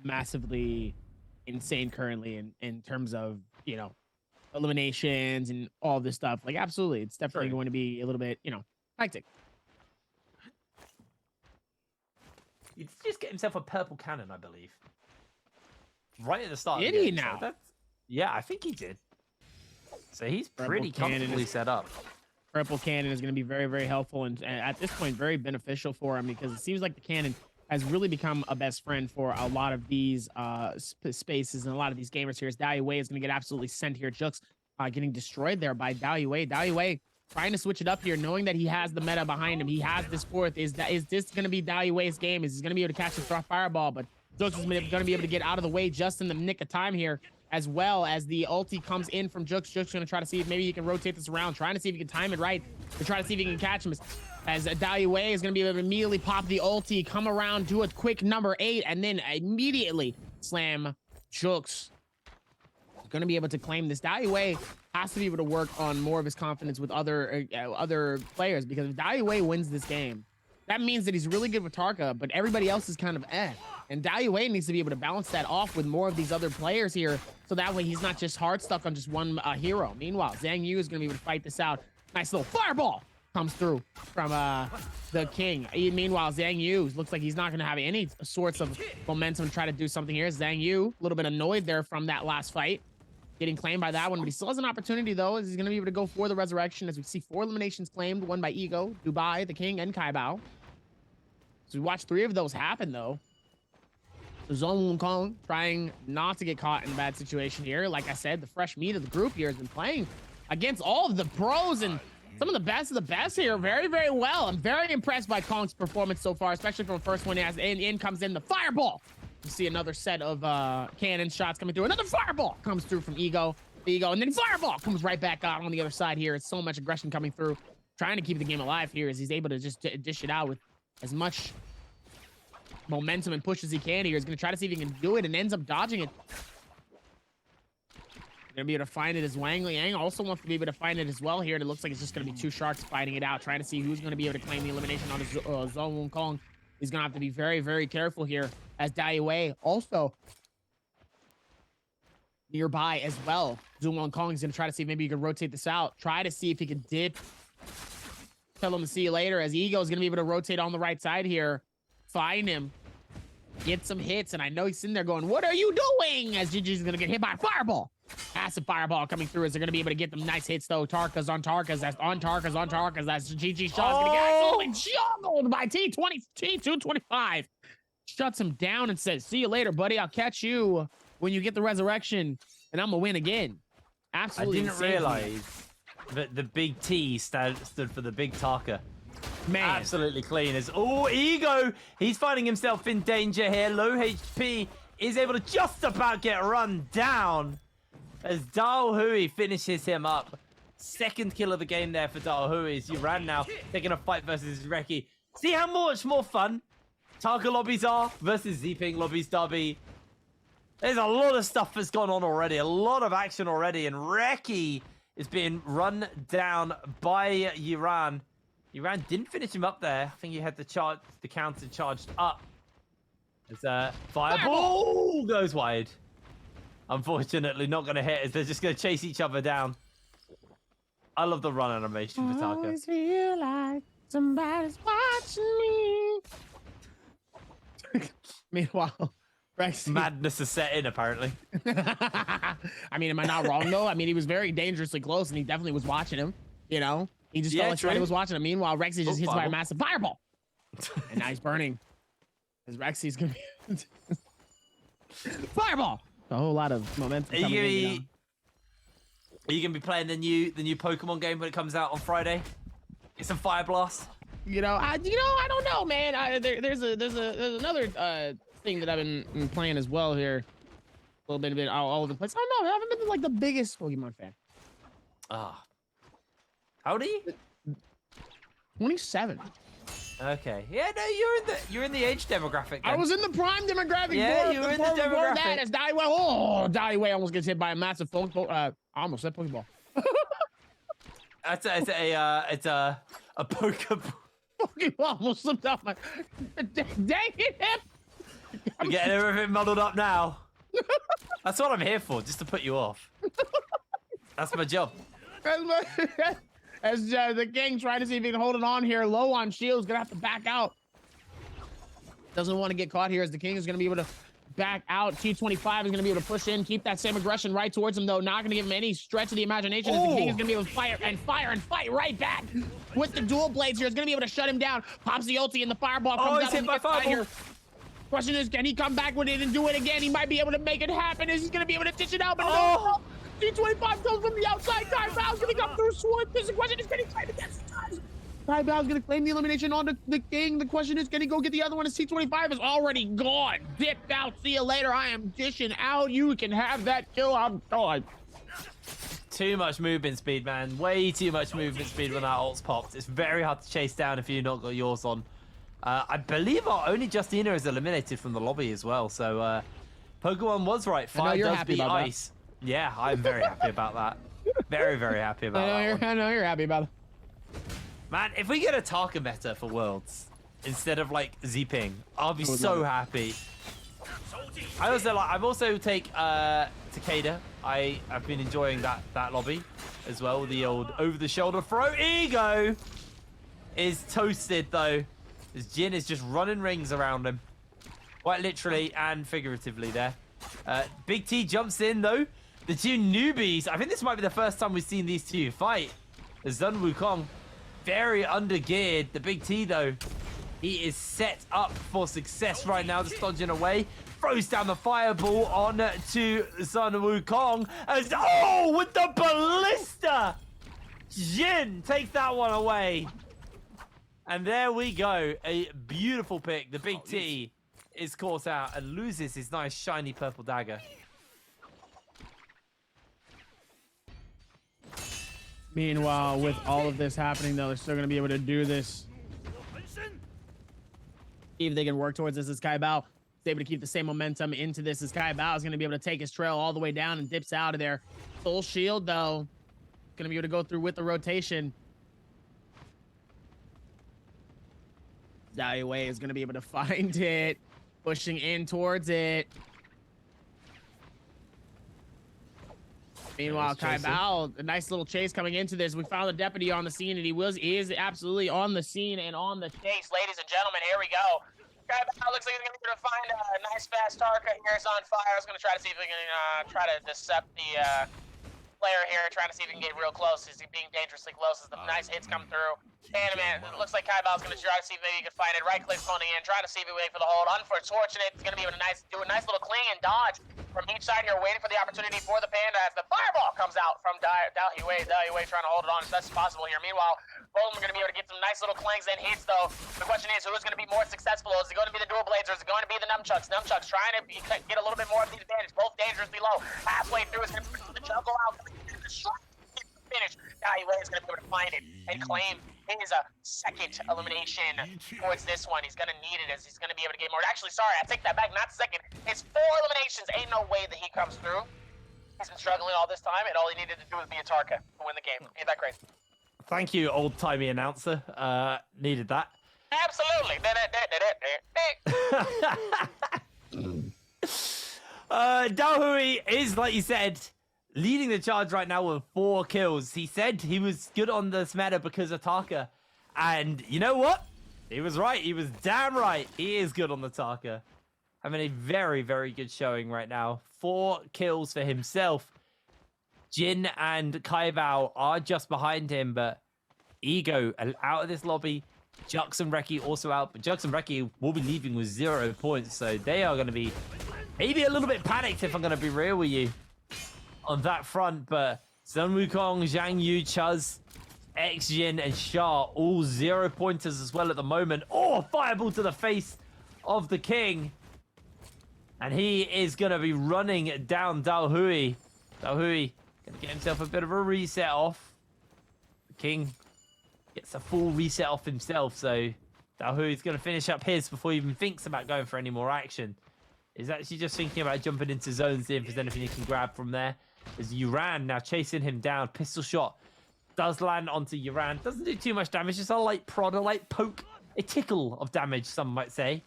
massively insane currently in terms of, eliminations and all this stuff. Like, absolutely, it's definitely going to be a little bit, hectic. He did just get himself a purple cannon, I believe. Right at the start. Did he now? So yeah, I think he did. So he's pretty comfortably set up. Purple cannon is going to be very, very helpful and at this point very beneficial for him, because it seems like the cannon has really become a best friend for a lot of these spaces and a lot of these gamers here. As Day1 is going to get absolutely sent here. Jux getting destroyed there by Day1. Day1 trying to switch it up here, knowing that he has the meta behind him. He has this fourth. Is this going to be Day1's game? Is he going to be able to catch the fireball? But Jux is going to be able to get out of the way just in the nick of time here, as well as the ulti comes in from Jux. Jux going to try to see if maybe he can rotate this around, trying to see if he can time it right, to try to see if he can catch him. As Day1 is going to be able to immediately pop the ulti, come around, do a quick number 8, and then immediately slam Jux. Going to be able to claim this. Day1 has to be able to work on more of his confidence with other players, because if Day1 wins this game, that means that he's really good with Tarka, but everybody else is kind of And Day1 needs to be able to balance that off with more of these other players here, so that way he's not just hard stuck on just one hero. Meanwhile, Zhang Yu is going to be able to fight this out. Nice little fireball comes through from the King. Meanwhile, Zhang Yu looks like he's not going to have any sorts of momentum to try to do something here. Zhang Yu, a little bit annoyed there from that last fight, getting claimed by that one, but he still has an opportunity though, as he's going to be able to go for the resurrection, as we see 4 eliminations claimed, 1 by Ego, Dubai, the King, and Kaibao. So we watched 3 of those happen though. Zhong Kong trying not to get caught in a bad situation here. Like I said, the fresh meat of the group here has been playing against all of the pros and some of the best here very, very well. I'm very impressed by Kong's performance so far, especially from the first one. As in comes in the fireball. You see another set of cannon shots coming through. Another fireball comes through from Ego, and then fireball comes right back out on the other side here. It's so much aggression coming through, trying to keep the game alive here, as he's able to just dish it out with as much momentum and push as he can here. He's going to try to see if he can do it, and ends up dodging it. Going to be able to find it as Wang Liang also wants to be able to find it as well here. And it looks like it's just going to be 2 sharks fighting it out, trying to see who's going to be able to claim the elimination on Zhong Kong. He's going to have to be very, very careful here, as Day1 also nearby as well. Zhong Kong is going to try to see if maybe he can rotate this out, try to see if he can dip. Tell him to see you later, as Ego is going to be able to rotate on the right side here, find him, get some hits, and I know he's sitting there going, "What are you doing?" As GG's gonna get hit by a fireball. Passive fireball coming through, as they're gonna be able to get them nice hits though. Tarkas on Tarkas, that's on Tarkas on Tarkas. That's GG Shaw's gonna get absolutely juggled by T225. Shuts him down and says, "See you later, buddy. I'll catch you when you get the resurrection, and I'm gonna win again." Absolutely. I didn't realize that the big T stood for the big Tarka. Man, absolutely clean. As Ego, he's finding himself in danger here. Low HP is able to just about get run down, as Day1 finishes him up. 2nd kill of the game there for Day1 as you ran now, taking a fight versus Reki. See how much more fun Tarka lobbies are versus Zping lobbies, Derby. There's a lot of stuff that's gone on already. A lot of action already. And Reki is being run down by Iran. Iran didn't finish him up there. I think he had the counter charged up. As fireball goes wide. Unfortunately, not going to hit as they're just going to chase each other down. I love the run animation for Tarka. I always feel like somebody's watching me. Meanwhile, Rex. Madness is set in, apparently. I mean, am I not wrong, though? I mean, he was very dangerously close, and he definitely was watching him, you know? He just felt like Freddy was watching him. Meanwhile, Rexy just hits by a massive fireball. And now he's burning. Because Rexy's going to be... Fireball! A whole lot of momentum coming in, you know? Are you gonna be playing the new Pokemon game when it comes out on Friday? Get some Fire Blast. I don't know, man. There's another thing that I've been playing as well here. A little bit all over the place. I don't know. I haven't been like the biggest Pokemon fan. Ah. How old are you? 27. Okay. Yeah, no, you're in the age demographic. Then. I was in the prime demographic. Yeah, you were in the demographic. That is Day1 almost gets hit by a massive phone. I almost said Pokeball. It's a Pokeball. Pokeball almost slipped off my. Dang it, him! You're getting everything muddled up now. That's what I'm here for, just to put you off. That's my job. As the King trying to see if he can hold it on here, low on shields, gonna have to back out. Doesn't want to get caught here as the King is gonna be able to back out. T25 is gonna be able to push in, keep that same aggression right towards him though. Not gonna give him any stretch of the imagination. As the King is gonna be able to fire and fight right back with the dual blades here. Is gonna be able to shut him down. Pops the ulti and the fireball comes out. Hit by fireball. Question is, can he come back with it and do it again? He might be able to make it happen. Is he gonna be able to dish it out? But no. T25 comes from the outside. Kaibao's gonna come through swift. This question is getting claimed against the times. Kaibao's gonna claim the elimination on the King. The question is, can he go get the other one? As T25 is already gone. Dipped out. See you later. I am dishing out. You can have that kill. I'm gone. Too much movement speed, man. Way too much movement speed when that ult's popped. It's very hard to chase down if you've not got yours on. I believe our only Justina is eliminated from the lobby as well. So Pokemon was right. Fire does beat ice. Yeah, I'm very happy about that. Very, very happy about that. I know you're happy about it. Man, if we get a Tarka meta for Worlds instead of like Zping, I'll be so happy. I've also take Takeda. I've been enjoying that lobby as well. The old over-the-shoulder throw. Ego is toasted though. As Jin is just running rings around him. Quite literally and figuratively there. Big T jumps in though. The two newbies. I think this might be the first time we've seen these two fight. As Sun Wukong very undergeared. The Big T though, he is set up for success right now. Just dodging away. Throws down the fireball on to Sun Wukong. As with the ballista. Jin takes that one away. And there we go. A beautiful pick. The Big T is caught out and loses his nice shiny purple dagger. Meanwhile, with all of this happening, though, they're still going to be able to do this. See if they can work towards this as Kaibao's able to keep the same momentum into this as Kaibao's going to be able to take his trail all the way down and dips out of there. Full shield, though. Going to be able to go through with the rotation. Day1 is going to be able to find it. Pushing in towards it. Meanwhile, Kaibao, a nice little chase coming into this. We found the deputy on the scene, and he is absolutely on the scene and on the chase. Ladies and gentlemen, here we go. Kaibao looks like he's going to be able to find a nice fast Tarka. Here's on fire. I was going to try to see if we can try to decept the player here, trying to see if he can get real close. Is he being dangerously close as the nice hits come through? And man, it looks like Kaibao's going to try to see if maybe he can find it. Right click phoning in, trying to see if he wait for the hold. Unfortunate, he's going to be able to do a nice little cling and dodge from each side here, waiting for the opportunity for the Panda as the fireball comes out from Day1 trying to hold it on as best as possible here. Meanwhile, both of them are going to be able to get some nice little clings and hits though. The question is, who's going to be more successful? Is it going to be the dual blades or is it going to be the nunchucks? Nunchucks trying to get a little bit more of the advantage, both dangerously low. Halfway through is going to be the juggle out. Finish. Day1 is going to be able to find it and claim his second elimination towards this one. He's gonna need it as he's gonna be able to get more. Actually, sorry, I take that back. Not second. It's 4 eliminations. Ain't no way that he comes through. He's been struggling all this time, and all he needed to do was be a Tarka to win the game. Ain't that crazy? Thank you, old-timey announcer. Needed that. Absolutely. Dahui is, like you said, leading the charge right now with 4 kills. He said he was good on this meta because of Tarka. And you know what? He was right. He was damn right. He is good on the Tarka. Having a very, very good showing right now. 4 kills for himself. Jin and Kaibao are just behind him, but Ego out of this lobby. Jux and Reki also out, but Jux and Reki will be leaving with 0 points, so they are going to be maybe a little bit panicked, if I'm going to be real with you, on that front. But Sun Wukong, Zhang Yu, Chuz, X-Jin, and Shah, all 0 pointers as well at the moment. Oh, fireball to the face of the King. And he is going to be running down Dahui. Dahui going to get himself a bit of a reset off. The King gets a full reset off himself, so Dahui's going to finish up his before he even thinks about going for any more action. He's actually just thinking about jumping into zones, seeing if there's anything he can grab from there. As Yuran now chasing him down. Pistol shot does land onto Yuran. Doesn't do too much damage, just a light prod, a light poke, a tickle of damage, some might say.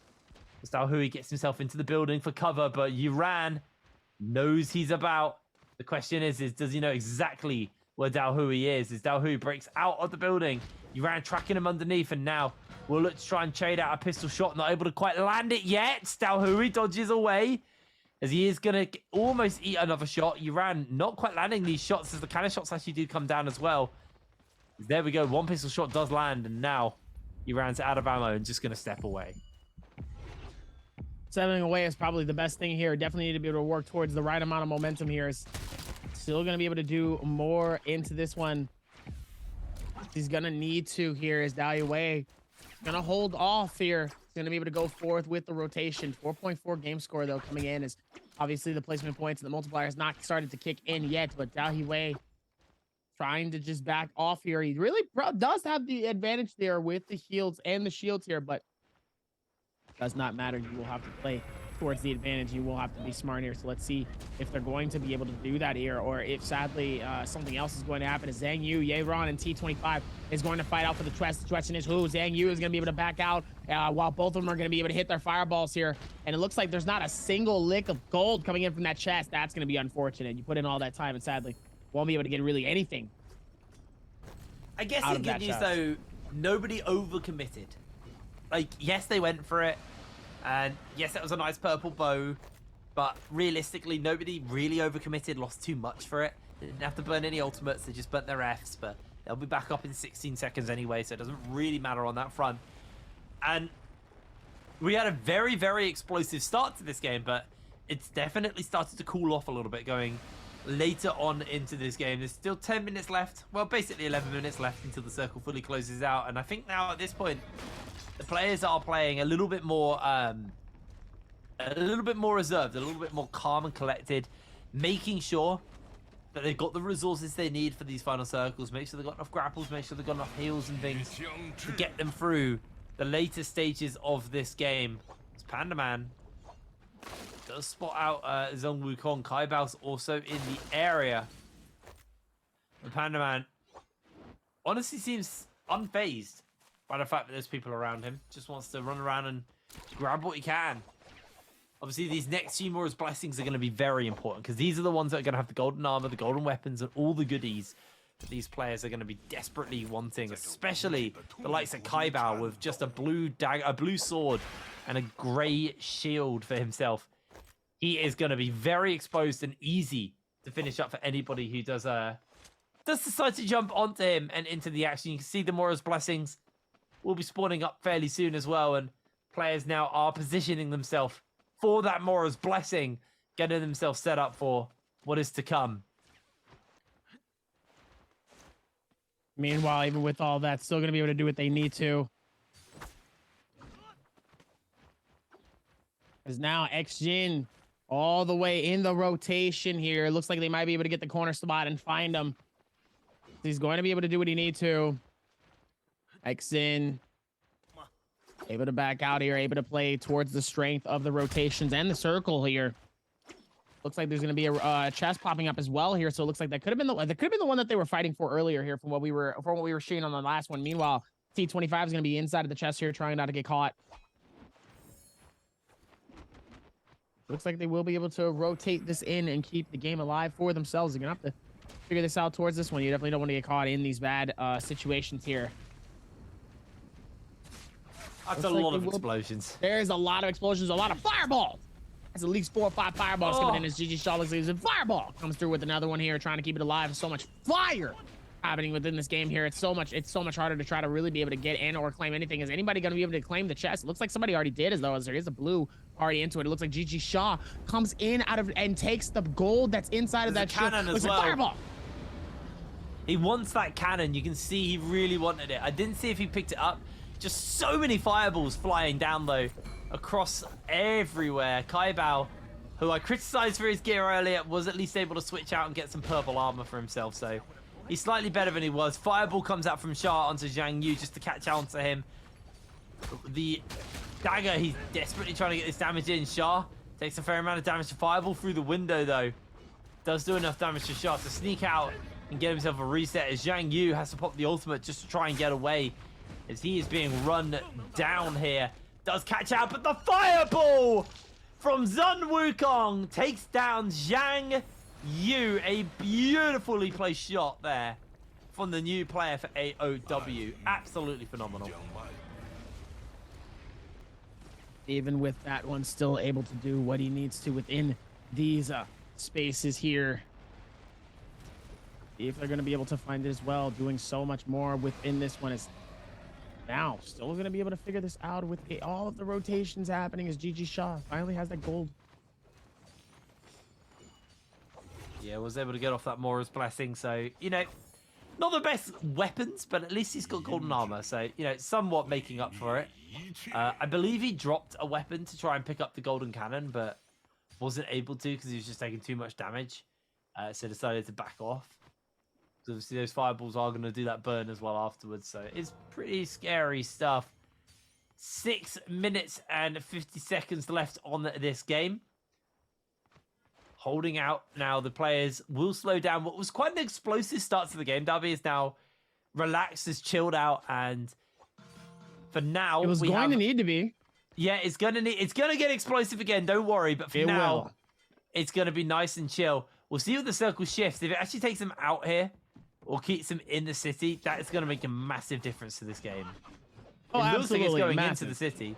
As Dahui gets himself into the building for cover, but Yuran knows he's about. The question is does he know exactly where Dahui is? As Dahui breaks out of the building, Yuran tracking him underneath, and now we'll look to try and trade out a pistol shot. Not able to quite land it yet. Dahui dodges away as he is going to almost eat another shot. Yuran not quite landing these shots, as the kind of shots actually do come down as well. There we go. 1 pistol shot does land, and now Yuran's out of ammo and just going to step away. Stepping away is probably the best thing here. Definitely need to be able to work towards the right amount of momentum here. Still going to be able to do more into this one. He's going to need to here is Dahui. Going to hold off here. He's going to be able to go forth with the rotation. 4.4 game score, though, coming in is obviously the placement points and the multiplier has not started to kick in yet, but Dahui trying to just back off here. He really does have the advantage there with the heals and the shields here, but does not matter. You will have to play towards the advantage. You will have to be smart here. So let's see if they're going to be able to do that here, or if sadly something else is going to happen. As Zhang Yu, Yeron, and T25 is going to fight out for the Trest. The question is who? Zhang Yu is going to be able to back out while both of them are going to be able to hit their fireballs here. And it looks like there's not a single lick of gold coming in from that chest. That's going to be unfortunate. You put in all that time and sadly won't be able to get really anything. I guess the good news, though, nobody overcommitted. Like, yes, they went for it. And yes, that was a nice purple bow. But realistically, nobody really overcommitted, lost too much for it. They didn't have to burn any ultimates. They just burnt their Fs. But they'll be back up in 16 seconds anyway, so it doesn't really matter on that front. And we had a very, very explosive start to this game, but it's definitely started to cool off a little bit going later on into this game. There's still 10 minutes left. Well, basically 11 minutes left until the circle fully closes out. And I think now at this point, the players are playing a little bit more reserved, a little bit more calm and collected, making sure that they've got the resources they need for these final circles. Make sure they've got enough grapples, make sure they've got enough heals and things to get them through the later stages of this game. It's Panda Man does spot out Zhong Wukong. Kaibao's also in the area. The Panda Man honestly seems unfazed by the fact that there's people around him. Just wants to run around and grab what he can. Obviously, these next few Mora's Blessings are going to be very important because these are the ones that are going to have the golden armor, the golden weapons, and all the goodies that these players are going to be desperately wanting, especially the likes of Kaibao with just a blue dagger, a blue sword, and a grey shield for himself. He is going to be very exposed and easy to finish up for anybody who does decide to jump onto him and into the action. You can see the Mora's Blessings will be spawning up fairly soon as well, and players now are positioning themselves for that Mora's Blessing, getting themselves set up for what is to come. Meanwhile, even with all that, still going to be able to do what they need to. As now X-Jin all the way in the rotation here. Looks like they might be able to get the corner spot and find him. He's going to be able to do what he needs to. Xin able to back out here, able to play towards the strength of the rotations and the circle here. Looks like there's going to be a chest popping up as well here. So it looks like that could have been the one that they were fighting for earlier here from what we were seeing on the last one. Meanwhile, T25 is going to be inside of the chest here, trying not to get caught. Looks like they will be able to rotate this in and keep the game alive for themselves. They're going to have to figure this out towards this one. You definitely don't want to get caught in these bad situations here. That's a lot of explosions. There's a lot of explosions, a lot of fireballs. That's at least 4 or 5 fireballs coming in as GG Shaw looks like a fireball comes through with another one here, trying to keep it alive. So much fire happening within this game here. It's so much harder to try to really be able to get in or claim anything. Is anybody going to be able to claim the chest? It looks like somebody already did, as though there is a blue already into it. It looks like GG Shaw comes in out of and takes the gold that's inside of that cannon as well. Fireball. He wants that cannon. You can see he really wanted it. I didn't see if he picked it up. Just so many fireballs flying down, though, across everywhere. Kaibao, who I criticized for his gear earlier, was at least able to switch out and get some purple armor for himself, so he's slightly better than he was. Fireball comes out from Shah onto Zhang Yu just to catch out to him. The dagger, he's desperately trying to get this damage in. Shah takes a fair amount of damage to Fireball through the window, though. Does do enough damage to Shah to sneak out and get himself a reset, as Zhang Yu has to pop the ultimate just to try and get away, as he is being run down here. Does catch out, but the fireball from Zun Wukong takes down Zhang Yu. A beautifully placed shot there from the new player for AOW. Absolutely phenomenal. Even with that one, still able to do what he needs to within these spaces here. If they're going to be able to find it as well, doing so much more within this one is now still going to be able to figure this out with all of the rotations happening as GG Shaw finally has that gold. Yeah, was able to get off that Mora's Blessing, so, you know, not the best weapons, but at least he's got golden armor, so, you know, somewhat making up for it. I believe he dropped a weapon to try and pick up the golden cannon, but wasn't able to because he was just taking too much damage, so decided to back off. So obviously those fireballs are going to do that burn as well afterwards, so it's pretty scary stuff. 6 minutes and 50 seconds left on this game. Holding out now, the players will slow down. What was quite an explosive start to the game. Darby is now relaxed, is chilled out, and for now it was going to need to be. Yeah, it's gonna get explosive again. Don't worry, but for now, it's gonna be nice and chill. We'll see what the circle shifts. If it actually takes them out here or keeps them in the city, that is gonna make a massive difference to this game. Oh, it looks like it's going massive. into the city.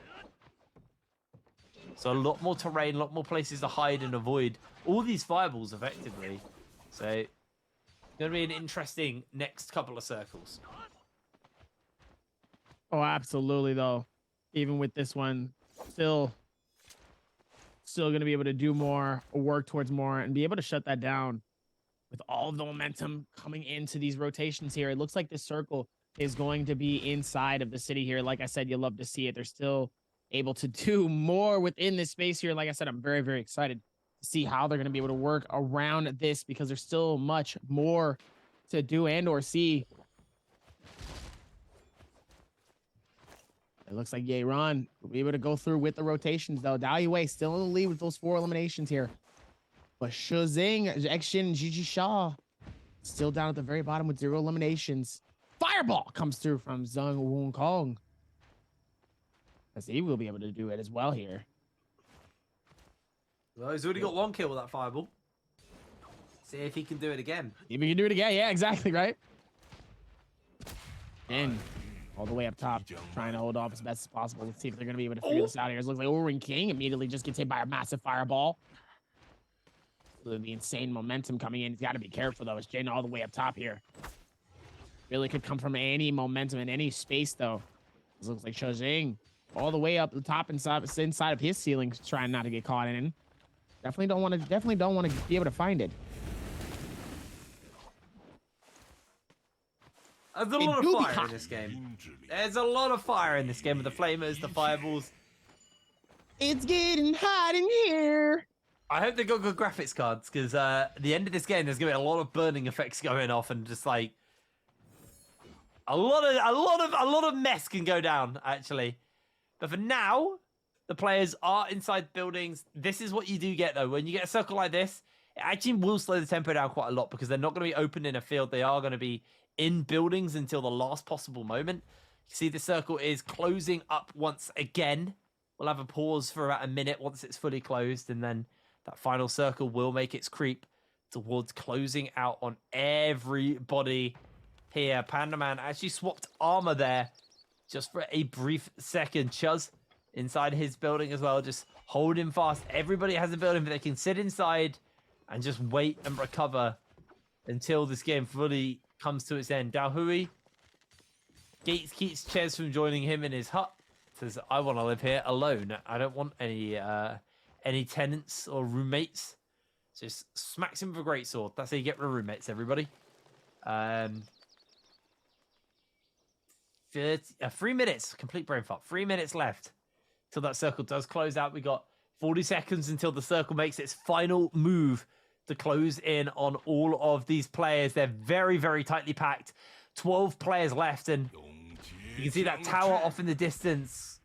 So a lot more terrain, a lot more places to hide and avoid all these fireballs effectively. So it's going to be an interesting next couple of circles. Oh, absolutely, though. Even with this one, still going to be able to do more, or work towards more, and be able to shut that down with all of the momentum coming into these rotations here. It looks like this circle is going to be inside of the city here. Like I said, you love to see it. They're still able to do more within this space here. Like I said, I'm very, very excited to see how they're going to be able to work around this, because there's still much more to do and or see. It looks like Yeron will be able to go through with the rotations, though. Dao Yue still in the lead with those 4 eliminations here. But Shuzing, Xshin, and GG Shaw still down at the very bottom with 0 eliminations. Fireball comes through from Zung Wukong, as he will be able to do it as well here. Well, he's already got 1 kill with that fireball. See if he can do it again. If he can do it again, yeah, exactly, right? And all the way up top, trying to hold off as best as possible. Let's see if they're going to be able to figure this out here. It looks like O-Ring King immediately just gets hit by a massive fireball. The insane momentum coming in. He's got to be careful, though. It's Jin all the way up top here. Really could come from any momentum in any space, though. This looks like Shozing all the way up the top inside of his ceiling, trying not to get caught in. Definitely don't want to be able to find it. There's a lot of fire in this game. There's a lot of fire in this game with the flamers, the fireballs. It's getting hot in here. I hope they got good graphics cards, because at the end of this game, there's going to be a lot of burning effects going off, and just like, A lot of mess can go down, actually. But for now, the players are inside buildings. This is what you do get, though. When you get a circle like this, it actually will slow the tempo down quite a lot because they're not going to be open in a field. They are going to be in buildings until the last possible moment. You see the circle is closing up once again. We'll have a pause for about a minute once it's fully closed, and then that final circle will make its creep towards closing out on everybody here. Pandaman actually swapped armor there just for a brief second. Chuz inside his building as well, just holding fast. Everybody has a building, but they can sit inside and just wait and recover until this game fully comes to its end. Daohui Gates keeps Ches from joining him in his hut. Says, I want to live here alone. I don't want any tenants or roommates. Just smacks him with a greatsword. That's how you get rid of roommates, everybody. 3 minutes. Complete brain fart. 3 minutes left till that circle does close out. We got 40 seconds until the circle makes its final move to close in on all of these players. They're very, very tightly packed. 12 players left, and you can see that tower off in the distance,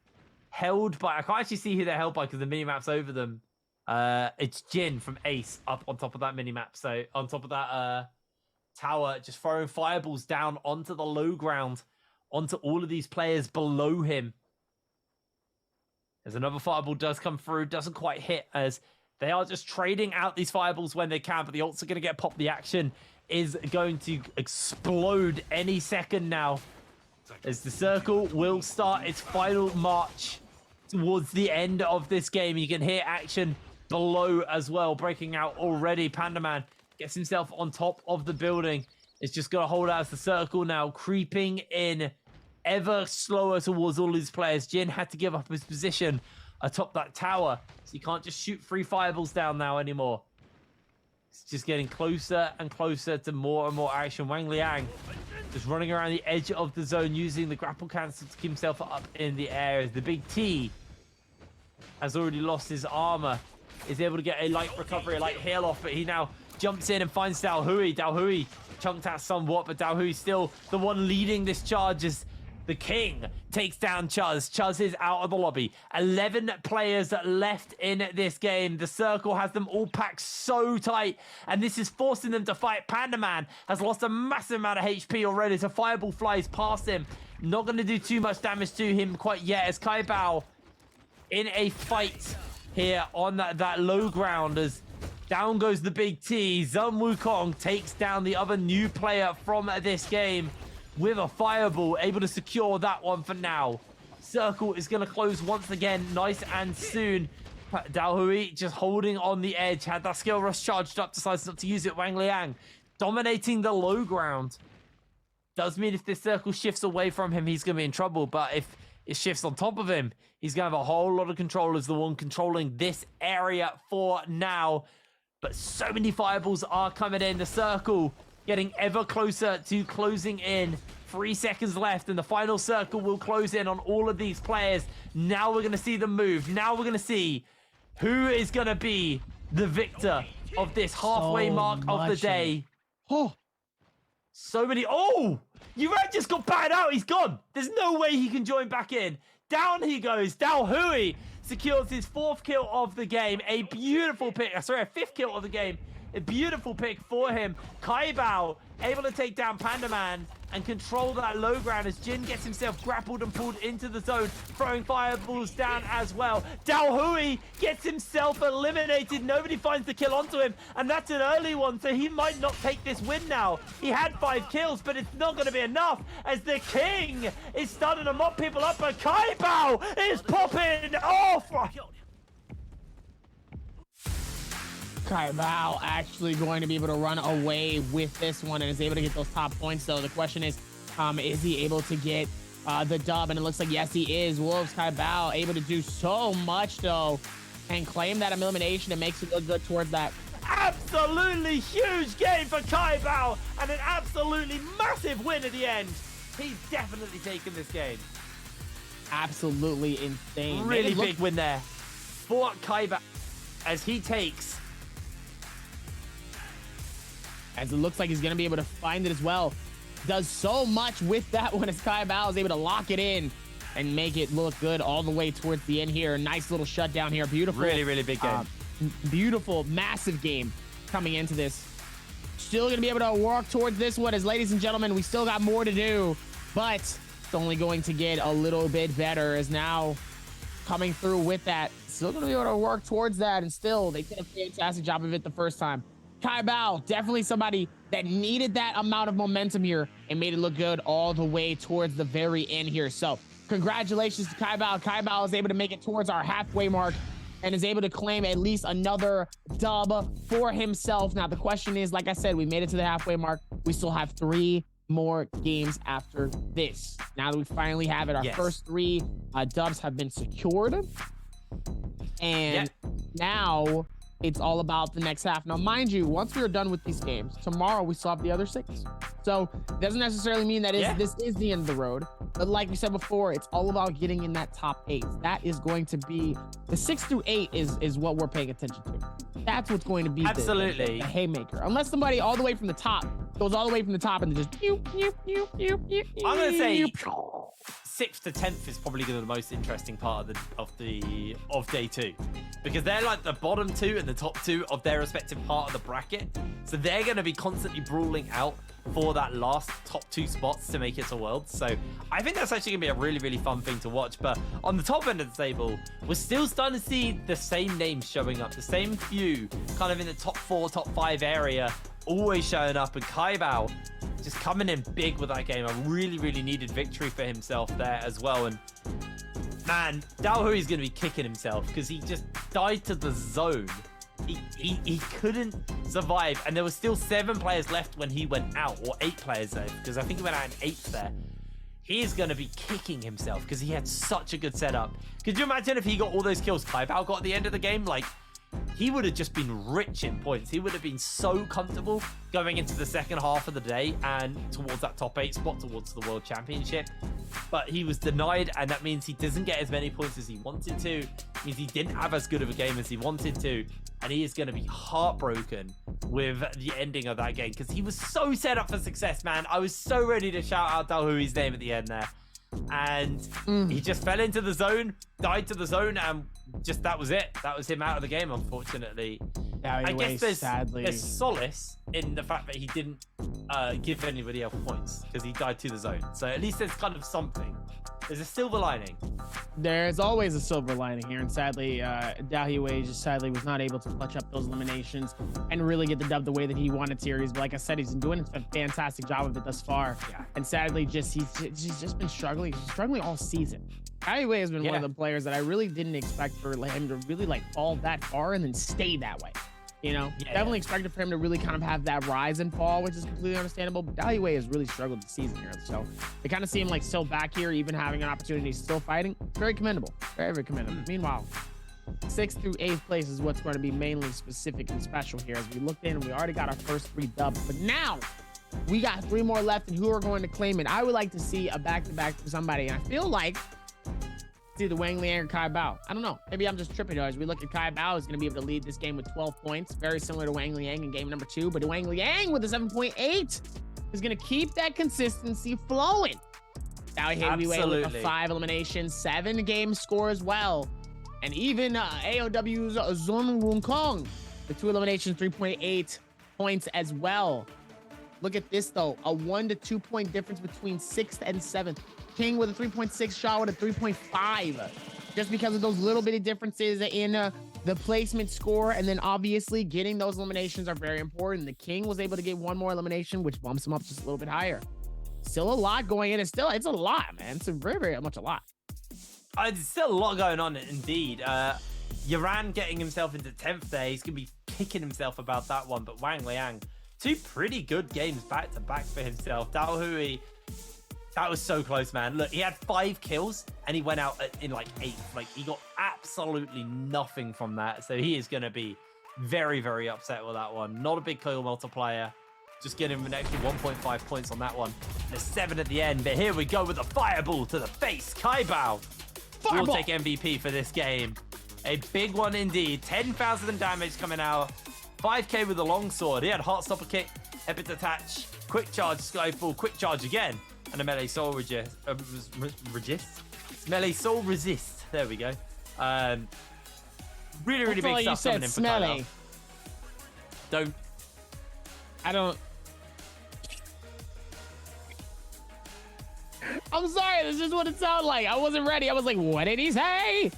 held by... I can't actually see who they're held by because the minimap's over them. It's Jin from Ace up on top of that minimap. So on top of that tower, just throwing fireballs down onto the low ground, onto all of these players below him. As another fireball does come through, doesn't quite hit, as they are just trading out these fireballs when they can, but the ults are going to get popped. The action is going to explode any second now, as the circle will start its final march towards the end of this game. You can hear action below as well, breaking out already. Pandaman gets himself on top of the building. It's just going to hold out as the circle now, creeping in ever slower towards all these players. Jin had to give up his position atop that tower, so you can't just shoot 3 fireballs down now anymore. It's just getting closer and closer to more and more action. Wang Liang just running around the edge of the zone, using the grapple cancel to keep himself up in the air. As the Big T has already lost his armor, is able to get a light recovery, a light heal off, but he now jumps in and finds Daohui. Daohui chunked out somewhat, but Daohui still the one leading this charge as the King takes down Chuz. Chuz is out of the lobby. 11 players left in this game. The circle has them all packed so tight, and this is forcing them to fight. Pandaman has lost a massive amount of HP already, so Fireball flies past him. Not going to do too much damage to him quite yet, as Kai Bao in a fight here on that low ground, as down goes the Big T. Zun Wukong takes down the other new player from this game with a fireball, able to secure that one for now. Circle is going to close once again, nice and soon. Daohui just holding on the edge, had that skill rush charged up, decides not to use it. Wang Liang dominating the low ground. Does mean if this circle shifts away from him, he's going to be in trouble, but if it shifts on top of him, he's going to have a whole lot of control as the one controlling this area for now. But so many fireballs are coming in. The circle getting ever closer to closing in. 3 seconds left, and the final circle will close in on all of these players. Now we're going to see them move. Now we're going to see who is going to be the victor of this halfway mark of the day. Oh, so many. Oh, Yuran just got batted out. He's gone. There's no way he can join back in. Down he goes. Daohui secures his 4th kill of the game. A beautiful pick. Sorry, a 5th kill of the game. A beautiful pick for him. Kai Bao able to take down Pandaman and control that low ground as Jin gets himself grappled and pulled into the zone, throwing fireballs down as well. Daohui gets himself eliminated. Nobody finds the kill onto him, and that's an early one, so he might not take this win now. He had 5 kills, but it's not going to be enough as the King is starting to mop people up, but Kai Bao is popping off. Kai Bao actually going to be able to run away with this one and is able to get those top points. So the question is he able to get the dub? And it looks like yes, he is. Wolves Kai Bao able to do so much though and claim that elimination and makes it look good towards that. Absolutely huge game for Kai Bao and an absolutely massive win at the end. He's definitely taken this game. Absolutely insane. Really big win there for Kai Bao as he takes. As it looks like he's going to be able to find it as well. does so much with that one as Kai Bao is able to lock it in and make it look good all the way towards the end here. Nice little shutdown here. Beautiful. Really, really big game. Beautiful, massive game coming into this. Still going to be able to work towards this one as, ladies and gentlemen, we still got more to do, but it's only going to get a little bit better as now coming through with that. Still going to be able to work towards that, and still, they did a fantastic job of it the first time. Kai Bao, definitely somebody that needed that amount of momentum here and made it look good all the way towards the very end here. So congratulations to Kai Bao. Kai Bao is able to make it towards our halfway mark and is able to claim at least another dub for himself. Now, the question is, like I said, we made it to the halfway mark. We still have 3 more games after this. Now that we finally have it, our first 3 dubs have been secured. And now it's all about the next half. Now, mind you, once we are done with these games, tomorrow we still have the other 6. So it doesn't necessarily mean that this is the end of the road. But like we said before, it's all about getting in that top 8. That is going to be the 6 through 8 is what we're paying attention to. That's what's going to be the haymaker. Unless somebody all the way from the top goes all the way from the top and just I'm gonna say 6th to 10th is probably gonna be the most interesting part of day 2, because they're like the bottom 2 and the top 2 of their respective part of the bracket, so they're gonna be constantly brawling out for that last top 2 spots to make it to Worlds. So I think that's actually gonna be a really, really fun thing to watch. But on the top end of the table, we're still starting to see the same names showing up, the same few kind of in the top 4, top 5 area, always showing up, and Kai Bao just coming in big with that game. A really, really needed victory for himself there as well. And man, Daohui's gonna be kicking himself because he just died to the zone. He couldn't survive, and there was still 7 players left when he went out, or 8 players though, because I think he went out in 8th there. He is going to be kicking himself because he had such a good setup. Could you imagine if he got all those kills Kai Bao got at the end of the game? Like, he would have just been rich in points. He would have been so comfortable going into the second half of the day and towards that top 8 spot, towards the World Championship. But he was denied, and that means he doesn't get as many points as he wanted to. It means he didn't have as good of a game as he wanted to. And he is going to be heartbroken with the ending of that game because he was so set up for success, man. I was so ready to shout out Daohui's name at the end there. And he just fell into the zone, died to the zone, and just that was it. That was him out of the game, unfortunately. I guess there's solace in the fact that he didn't give anybody else points because he died to the zone. So at least there's kind of something. There's a silver lining. There's always a silver lining here, and sadly, Daohui just sadly was not able to clutch up those eliminations and really get the dub the way that he wanted series. But like I said, he's been doing a fantastic job of it thus far. Yeah. And sadly, he's just been struggling. He's struggling all season. Daohui has been one of the players that I really didn't expect for him to really like fall that far and then stay that way. You know, definitely expected for him to really kind of have that rise and fall, which is completely understandable. But Daohui has really struggled this season here. So they kind of see him like still back here, even having an opportunity, still fighting. Very commendable. Very, very commendable. Meanwhile, 6th through 8th place is what's going to be mainly specific and special here. As we looked in, we already got our first 3 dubs. But now we got 3 more left, and who are going to claim it? I would like to see a back-to-back from somebody. And I feel like it's either Wang Liang or Kai Bao. I don't know. Maybe I'm just tripping though. As we look at Kai Bao, is going to be able to lead this game with 12 points. Very similar to Wang Liang in game number 2. But Wang Liang with a 7.8 is going to keep that consistency flowing. Daohui with a 5 elimination, 7 game score as well. And even AOW's Zun Wukong, the 2 eliminations, 3.8 points as well. Look at this though. A 1 to 2 point difference between 6th and 7th. King with a 3.6, Shaw with a 3.5. Just because of those little bitty differences in the placement score, and then obviously getting those eliminations are very important. The King was able to get 1 more elimination, which bumps him up just a little bit higher. Still a lot going in. It's a lot, man. It's a very, very much a lot. There's still a lot going on, indeed. Yaran getting himself into 10th there. He's going to be kicking himself about that one. But Wang Liang, 2 pretty good games back to back for himself. Daohui, that was so close, man. Look, he had 5 kills and he went out in like 8th. Like, he got absolutely nothing from that. So he is going to be very, very upset with that one. Not a big kill multiplier. Just getting him an extra 1.5 points on that one. There's 7 at the end, but here we go with a fireball to the face. Kai Bao will take MVP for this game. A big one indeed. 10,000 damage coming out. 5k with the longsword. He had heart stopper kick, epic detach, quick charge, Sky full quick charge again, and a melee soul resist. Melee soul resist. There we go. Really big stuff coming in for Kyle. I'm sorry, this is what it sounded like. I wasn't ready. I was like, what did he say?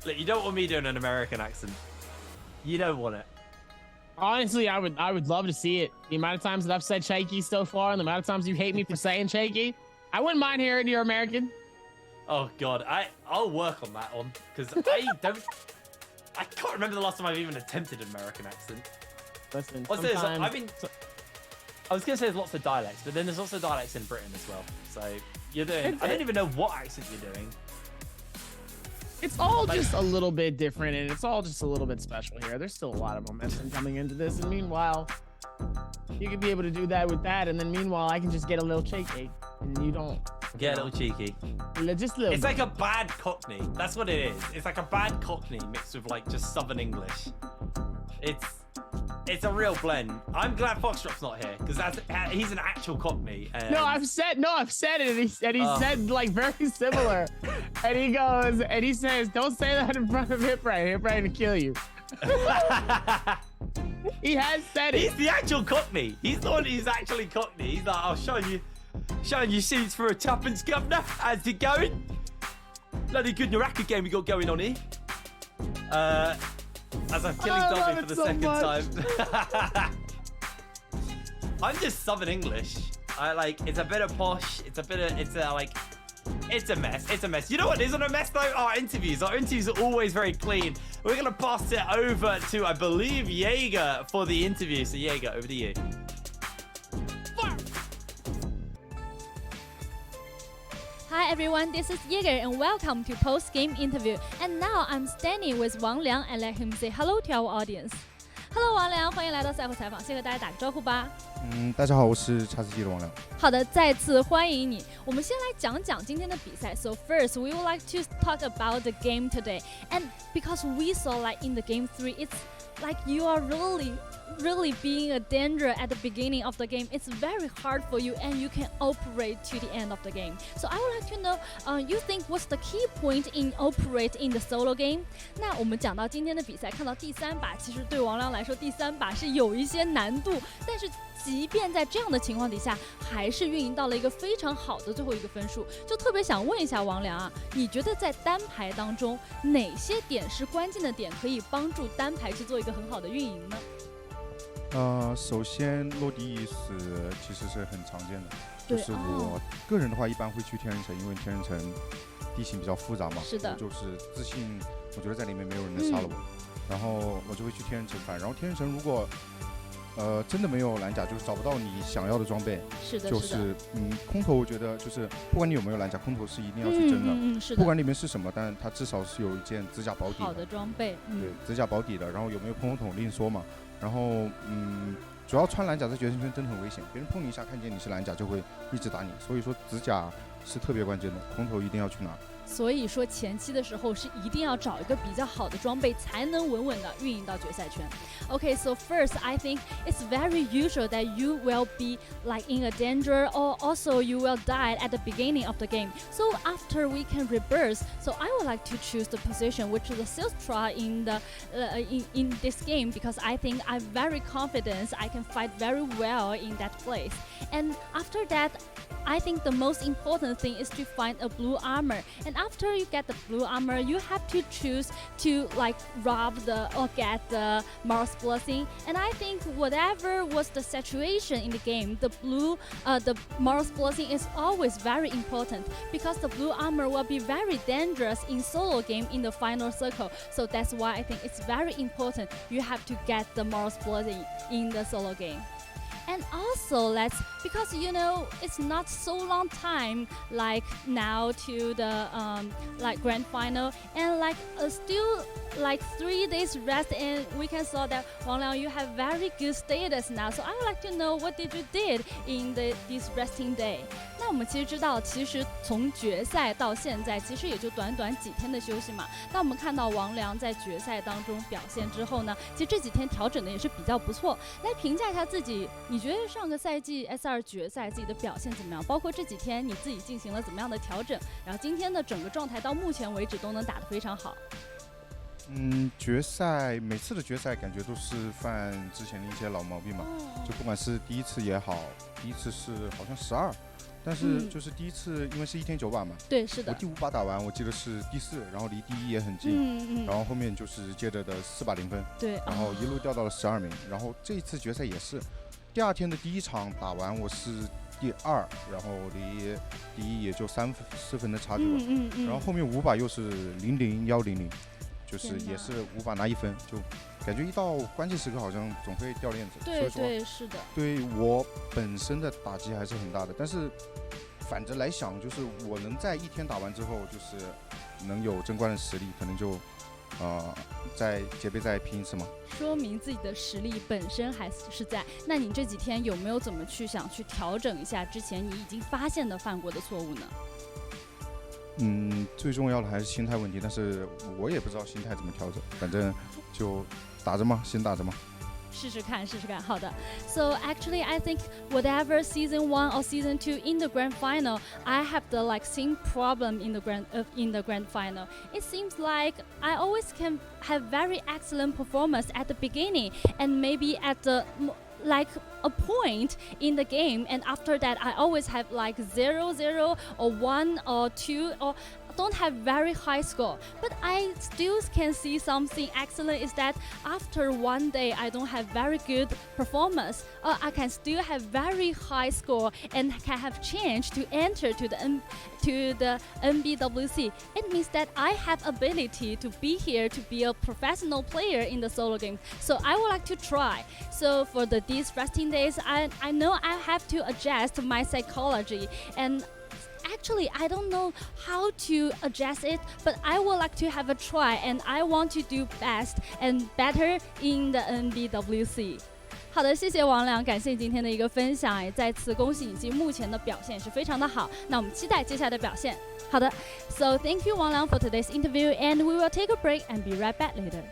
Look, you don't want me doing an American accent. You don't want it. Honestly, I would love to see it. The amount of times that I've said shaky so far, and the amount of times you hate me for saying shaky, I wouldn't mind hearing you're American. Oh God, I'll work on that one because I can't remember the last time I've even attempted an American accent. Listen, I was gonna say there's lots of dialects, but then there's also dialects in Britain as well. So you're doing. I don't even know what accent you're doing. It's all just a little bit different, and it's all just a little bit special here. There's still a lot of momentum coming into this, and meanwhile, you could be able to do that with that, and then meanwhile, I can just get a little cheeky, and you don't. Get a little cheeky. Just a little. It's like a bad Cockney. That's what it is. It's like a bad Cockney mixed with like just Southern English. It's a real blend. I'm glad Foxdrop's not here because he's an actual Cockney. No, I've said it, and he said like very similar. And he goes, and he says, "Don't say that in front of Hip Brain. Hip Brain will kill you." He has said it. He's the actual Cockney. He's the one who's actually Cockney. He's like, "I'll showing you seats for a tuppence, governor. How's it going? Bloody good Naraka game we got going on here." As I'm killing Dobby for the second time. I'm just Southern English. It's a bit of posh. It's a mess. It's a mess. You know what isn't a mess though? Our interviews are always very clean. We're gonna pass it over to, I believe, Jaeger for the interview. So Jaeger, over to you. Hi everyone, this is Jaeger and welcome to post-game interview. And now I'm standing with Wang Liang and let him say hello to our audience. Hello 王良，欢迎来到赛后采访，先和大家打个招呼吧。大家好，我是查斯基的王良。好的，再次欢迎你。我们先来讲讲今天的比赛。So first, we would like to talk about the game today. And because we saw like in the game 3, it's like you are really being a danger at the beginning of the game. It's very hard for you and you can operate to the end of the game. So I would like to know, you think what's the key point in operate in the solo game? 那我们讲到今天的比赛，看到第3把，其实对王良来说，第3把是有一些难度，但是即便在这样的情况底下，还是运营到了一个非常好的最后一个分数。就特别想问一下王良啊，你觉得在单排当中，哪些点是关键的点，可以帮助单排去做一个很好的运营呢？首先落地意识其实是很常见的，就是我个人的话一般会去天人城，因为天人城地形比较复杂嘛，是的，就是自信，我觉得在里面没有人能杀了我，然后我就会去天人城翻，然后天人城如果真的没有蓝甲，就是找不到你想要的装备，是的，就是空投我觉得就是不管你有没有蓝甲，空投是一定要去争的，是的，不管里面是什么，但它至少是有一件指甲保底的好的装备，对，指甲保底的，然后有没有喷火筒另说嘛。然后主要穿蓝甲在决胜圈真的很危险，别人碰你一下看见你是蓝甲就会一直打你，所以说指甲是特别关键的，空投一定要去拿。所以说前期的时候是一定要找一个比较好的装备，才能稳稳的运营到决赛圈。Okay, so first I think it's very usual that you will be like in a danger or also you will die at the beginning of the game. So after we can reverse, so I would like to choose the position which is the Silstra in the in this game because I think I'm very confident I can fight very well in that place. And after that, I think the most important thing is to find a blue armor. And after you get the blue armor, you have to choose to like rob or get the Mars Blessing. And I think whatever was the situation in the game, the Mars Blessing is always very important because the blue armor will be very dangerous in solo game in the final circle. So that's why I think it's very important you have to get the Mars Blessing in the solo game. And also because you know it's not so long time like now to the like grand final and like still like 3 days rest and we can saw that Wang Liang you have very good status now. So I would like to know what did you did in this resting day. 那我们其实知道，其实从决赛到现在，其实也就短短几天的休息嘛。那我们看到王良在决赛当中表现之后呢，其实这几天调整的也是比较不错。来评价一下自己，你觉得上个赛季 S2 决赛自己的表现怎么样？包括这几天你自己进行了怎么样的调整？然后今天的整个状态到目前为止都能打得非常好。决赛每次的决赛感觉都是犯之前的一些老毛病嘛，就不管是第一次也好，第一次是好像12，但是就是第一次因为是1天9把嘛，对，是的，我第5把打完，我记得是第4，然后离第1也很近，然后后面就是接着的4把0分，对，然后一路掉到了12名，然后这一次决赛也是，第2天的第1场打完我是第2，然后离第1也就4分的差距吧，然后后面5把又是00100。就是也是5把拿1分，就感觉一到关键时刻好像总会掉链子。对对，是的。对我本身的打击还是很大的，但是反着来想，就是我能在1天打完之后，就是能有争冠的实力，可能就在捷杯再拼一次嘛。说明自己的实力本身还是在。那你这几天有没有怎么想去调整一下之前你已经发现的犯过的错误呢？最重要的还是心态问题，但是我也不知道心态怎么调整，反正就打着嘛，先打着嘛。试试看，好的。So actually, I think whatever season 1 or season 2 in the grand final, I have the same problem in the grand final. It seems like I always can have very excellent performance at the beginning, and maybe at the a point in the game, and after that I always have 0-0 or 1 or 2 or don't have very high score, but I still can see something excellent is that after one day I don't have very good performance, I can still have very high score and can have chance to enter to the NBWC. It means that I have ability to be here to be a professional player in the solo game. So I would like to try. So for these resting days, I know I have to adjust my psychology, and actually I don't know how to adjust it, but I would like to have a try, and I want to do best and better in the NBWC. 好的，谢谢王良，感谢你今天的一个分享，也再次恭喜你目前的表现是非常的好。那我们期待接下来的表现。好的 ，So thank you 王良 for today's interview, and we will take a break and be right back later.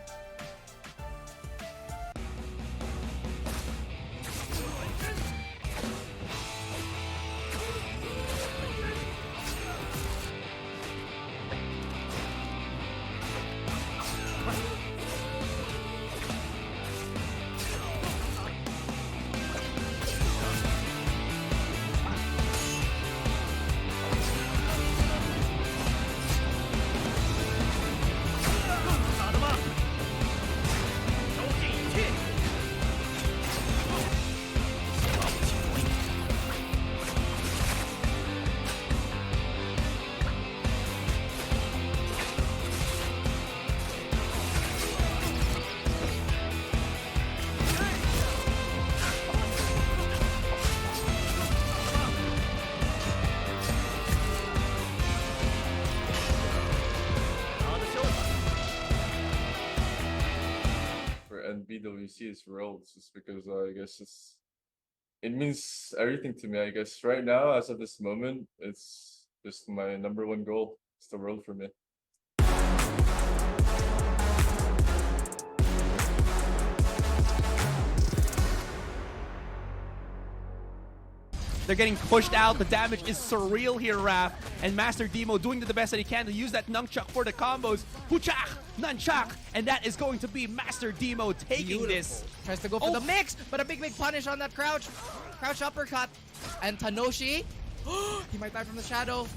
NBWC is Worlds, just because I guess it means everything to me. I guess right now, as of this moment, it's just my #1 goal. It's the world for me. They're getting pushed out. The damage is surreal here, Raph. And Master Demo doing the best that he can to use that nunchuck for the combos. Huchak, nunchuck, and that is going to be Master Demo taking this. Tries to go for the mix, but a big punish on that crouch uppercut. And Tanoshi, he might die from the shadow.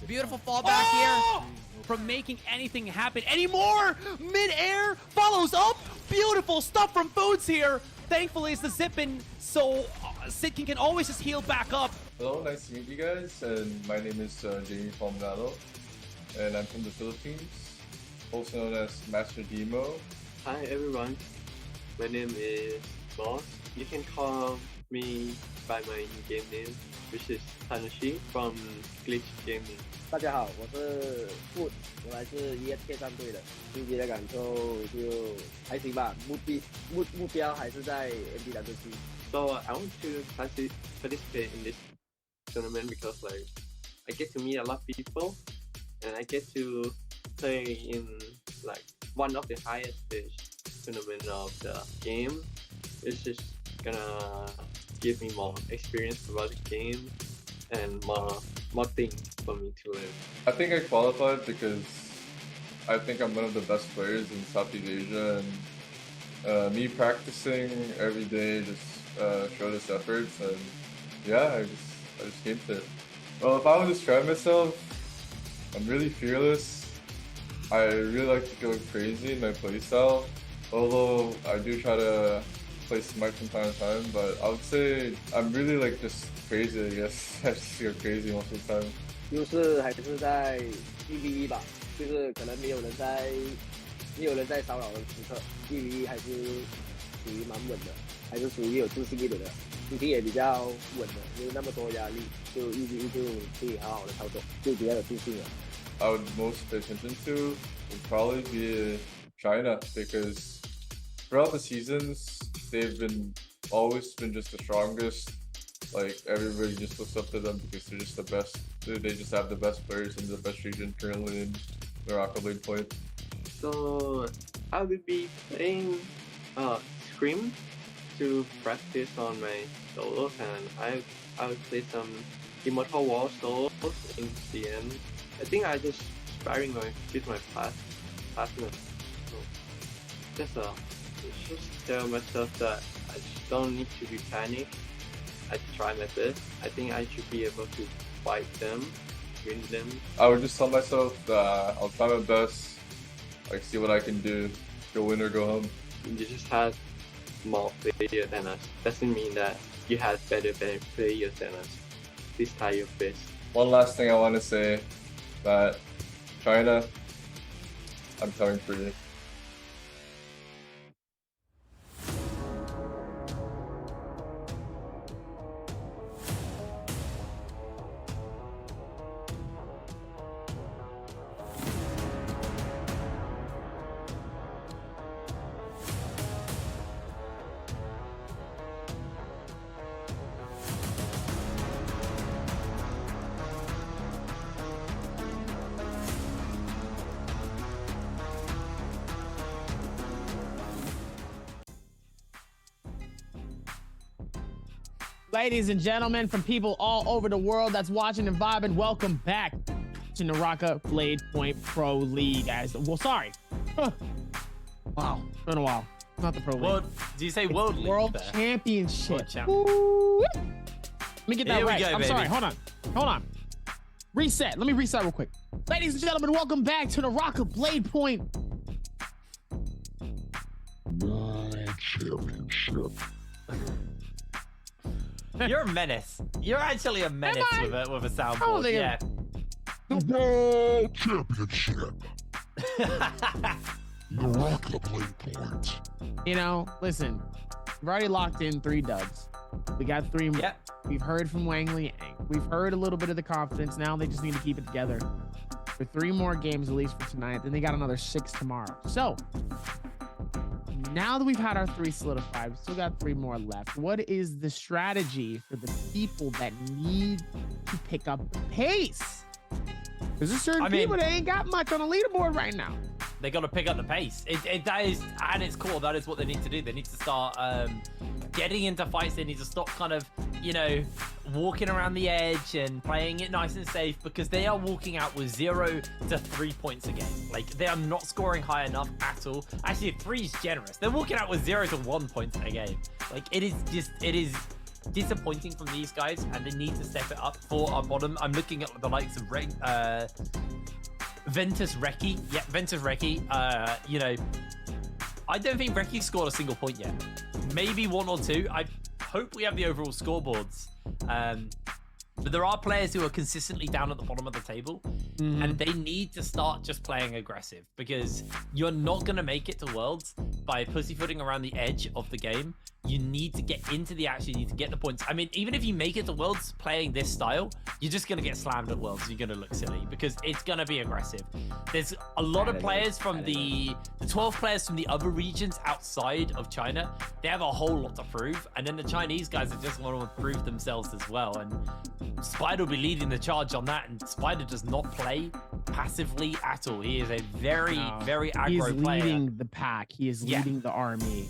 Beautiful fallback here. From making anything happen anymore. Mid-air follows up. Beautiful stuff from Foods here. Thankfully, it's the zip-in, so Sitkin can always just heal back up. Hello, nice to meet you guys. And my name is Jamie Palmado, and I'm from the Philippines, also known as Master Demo. Hi everyone, my name is Boss. You can call me by my game name, which is Tanoshi from Glitch Gaming. 大家好，我是 Food， 我来自 EFK 战队的。近期的感受就还行吧，目标还是在 NBWC。So I want to participate in this tournament because like I get to meet a lot of people and I get to play in like one of the highest stage tournament of the game. It's just gonna give me more experience about the game and more things for me to learn. I think I qualified because I think I'm one of the best players in Southeast Asia, and me practicing every day just showed us efforts, and yeah, I just came to it. Well, if I would describe myself, I'm really fearless. I really like to go crazy in my playstyle, although I do try to play smart from time to time, but I would say I'm really like just crazy, I guess. I just go crazy most of the time. 就是还是在1v1吧，就是可能没有人在骚扰的时刻，1v1还是属于蛮稳的，还是属于有自信一点的，心情也比较稳的，没有那么多压力，就1v1就可以好好的操作，就比较有自信了。I would most pay attention to would probably be China, because throughout the seasons they've always been just the strongest. Like everybody just looks up to them because they're just the best. They just have the best players in the best region currently in Morocco Blade Point. So I will be playing Scream to practice on my solos, and I will play some Immortal Wall solos in the end. I think I just sparring with my partner. So just tell myself that I just don't need to be panicked. I try my best. I think I should be able to fight them, win them. I would just tell myself that I'll try my best, like see what I can do, go win or go home. You just have more players than us. Doesn't mean that you have better players than us. Please try your best. One last thing I want to say, that China, I'm coming for you. Ladies and gentlemen, from people all over the world that's watching and vibing, welcome back to Naraka Blade Point Pro League, guys. Well, sorry. Wow, it's been a while. Not the Pro League. World, do you say World League? World Championship. World Champ. Let me get that Here we right. go, I'm baby. sorry. Hold on. Reset. Let me reset real quick. Ladies and gentlemen, welcome back to Naraka Blade Point Championship. You're a menace. You're actually a menace with a soundboard. Yeah. The World Championship. Naraka Blade Point. You know, listen, we've already locked in 3 dubs. We got 3 more. Yep. We've heard from Wangley. We've heard a little bit of the confidence. Now they just need to keep it together for 3 more games, at least for tonight. Then they got another 6 tomorrow. So now that we've had our 3 solidified, we still got 3 more left. What is the strategy for the people that need to pick up the pace? Because there's certain people that ain't got much on the leaderboard right now. They got to pick up the pace. That is, at its core, that is what they need to do. They need to start getting into fights. They need to stop kind of, you know, walking around the edge and playing it nice and safe, because they are walking out with 0 to 3 points a game. Like, they are not scoring high enough at all. Actually, 3 is generous. They're walking out with 0 to 1 points a game. Like, it is disappointing from these guys, and they need to step it up for our bottom. I'm looking at the likes of Ventus Reki. Yeah, Ventus Reki. You know, I don't think Reki scored a single point yet. Maybe 1 or 2. I hope we have the overall scoreboards. But there are players who are consistently down at the bottom of the table, and they need to start just playing aggressive, because you're not going to make it to Worlds by pussyfooting around the edge of the game You need to get into the action. You need to get the points. I mean, even if you make it to Worlds playing this style, you're just going to get slammed at Worlds. You're going to look silly because it's going to be aggressive. There's a lot of players from the 12 players from the other regions outside of China. They have a whole lot to prove. And then the Chinese guys are just want to prove themselves as well. And Spider will be leading the charge on that. And Spider does not play passively at all. He is a very aggro player. He's leading the pack. He is leading the army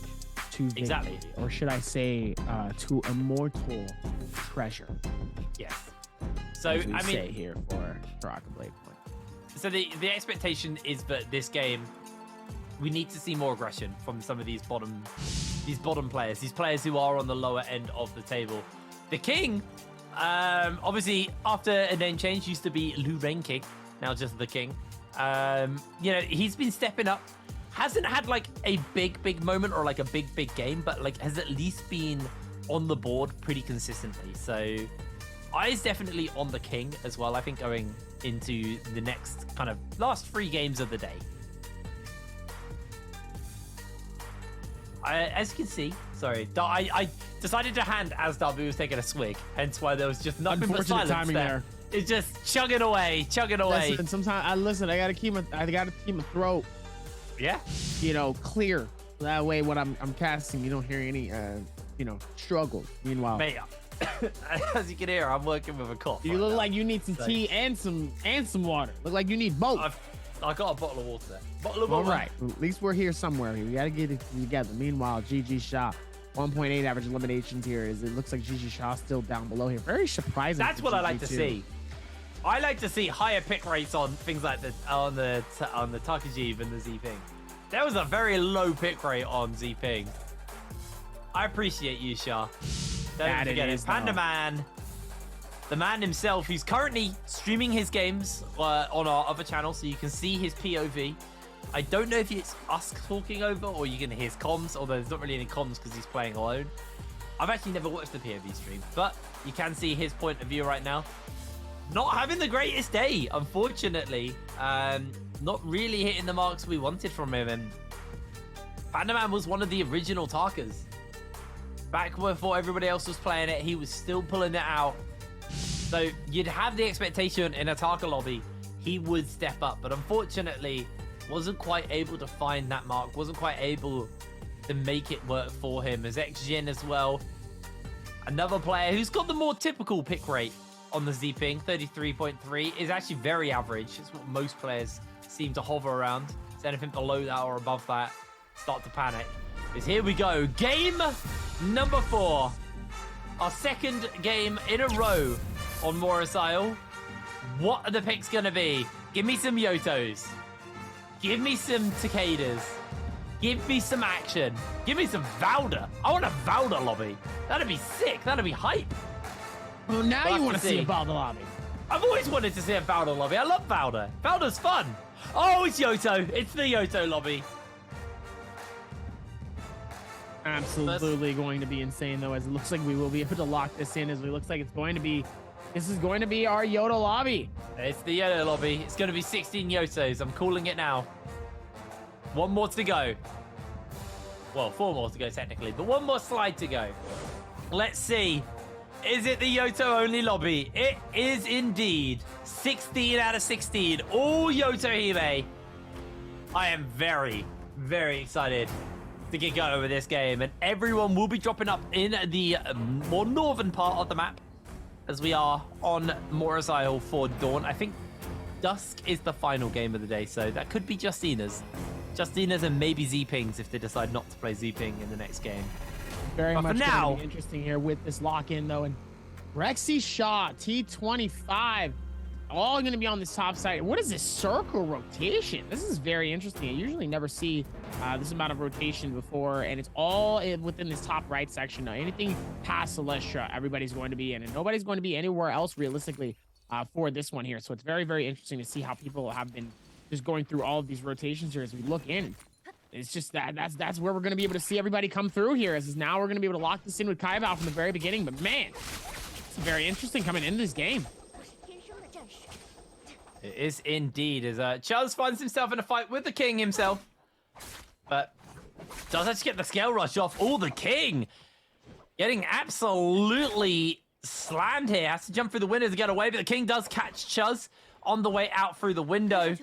to victory, exactly, or should I say, to immortal treasure. Yes. So as we I mean, say here for Rocket Blade Point. So the expectation is that this game, we need to see more aggression from some of these bottom players, these players who are on the lower end of the table. The King, obviously after a name change, used to be Lu Ren King, now just the King. You know, he's been stepping up. Hasn't had like a big moment or like a big game, but like has at least been on the board pretty consistently. So eyes definitely on the King as well, I think, going into the next kind of last 3 games of the day. As you can see, sorry, I decided to hand as Darby was taking a swig, hence why there was just nothing but silence timing there. It's just chugging away. Listen, sometimes I gotta keep my throat, yeah, you know, clear. That way, when I'm casting, you don't hear any, you know, struggle. Meanwhile, mate, as you can hear, I'm working with a cough. You look like you need some tea and some water. Look like you need both. I got a bottle of water there. Bottle of water. All right, at least we're here somewhere. We gotta get it together. Meanwhile, GG Shaw, 1.8 average eliminations here. It looks like GG Shaw still down below here. Very surprising. That's what I like to see. I like to see higher pick rates on things like on the Takajiv and the Z-Ping. There was a very low pick rate on Z-Ping. I appreciate you, Shah. Don't forget it. Panda Man, the man himself, who's currently streaming his games on our other channel, so you can see his POV. I don't know if it's us talking over or you can hear his comms, although there's not really any comms because he's playing alone. I've actually never watched the POV stream, but you can see his point of view right now. Not having the greatest day, unfortunately. Not really hitting the marks we wanted from him. And Panda Man was one of the original Tarkas. Back before everybody else was playing it, he was still pulling it out. So you'd have the expectation in a Tarka lobby, he would step up. But unfortunately, wasn't quite able to find that mark. Wasn't quite able to make it work for him. As X-Jin as well. Another player who's got the more typical pick rate on the Z-Ping, 33.3, is actually very average. It's what most players seem to hover around. So anything below that or above that, start to panic. Because here we go. Game number 4. Our second game in a row on Morris Isle. What are the picks going to be? Give me some Yotos. Give me some Takedas. Give me some action. Give me some Valda. I want a Valda lobby. That'd be sick. That'd be hype. Well, now you want to see a Valda lobby. I've always wanted to see a Valda lobby. I love Valda. Valda's fun. Oh, it's Yoto. It's the Yoto lobby. Absolutely going to be insane, though, as it looks like we will be able to lock this in, as it looks like it's going to be... This is going to be our Yoto lobby. It's the Yoto lobby. It's going to be 16 Yotos. I'm calling it now. 1 more to go. Well, 4 more to go, technically, but 1 more slide to go. Let's see. Is it the Yoto only lobby? It is indeed. 16 out of 16. All Yoto Hime. I am very, very excited to get going with this game. And everyone will be dropping up in the more northern part of the map as we are on Morris Isle for Dawn. I think Dusk is the final game of the day, so that could be Justina's. Justina's and maybe Z-Ping's if they decide not to play Z-Ping in the next game. Very but much for now, going to be interesting here with this lock-in, though. And Rexy Shaw, T25, all going to be on this top side. What is this circle rotation? This is very interesting. I usually never see this amount of rotation before, and it's all within this top right section. Now, anything past Celestia, everybody's going to be in, and nobody's going to be anywhere else realistically for this one here. So it's very, very interesting to see how people have been just going through all of these rotations here as we look in. It's just that's where we're going to be able to see everybody come through here. As now we're going to be able to lock this in with Kaival from the very beginning. But man, it's very interesting coming into this game. It is indeed, as Charles finds himself in a fight with the King himself. But Does actually get the scale rush off. Oh, the King getting absolutely slammed here. Has to jump through the window to get away, but the King does catch Chuz on the way out through the window.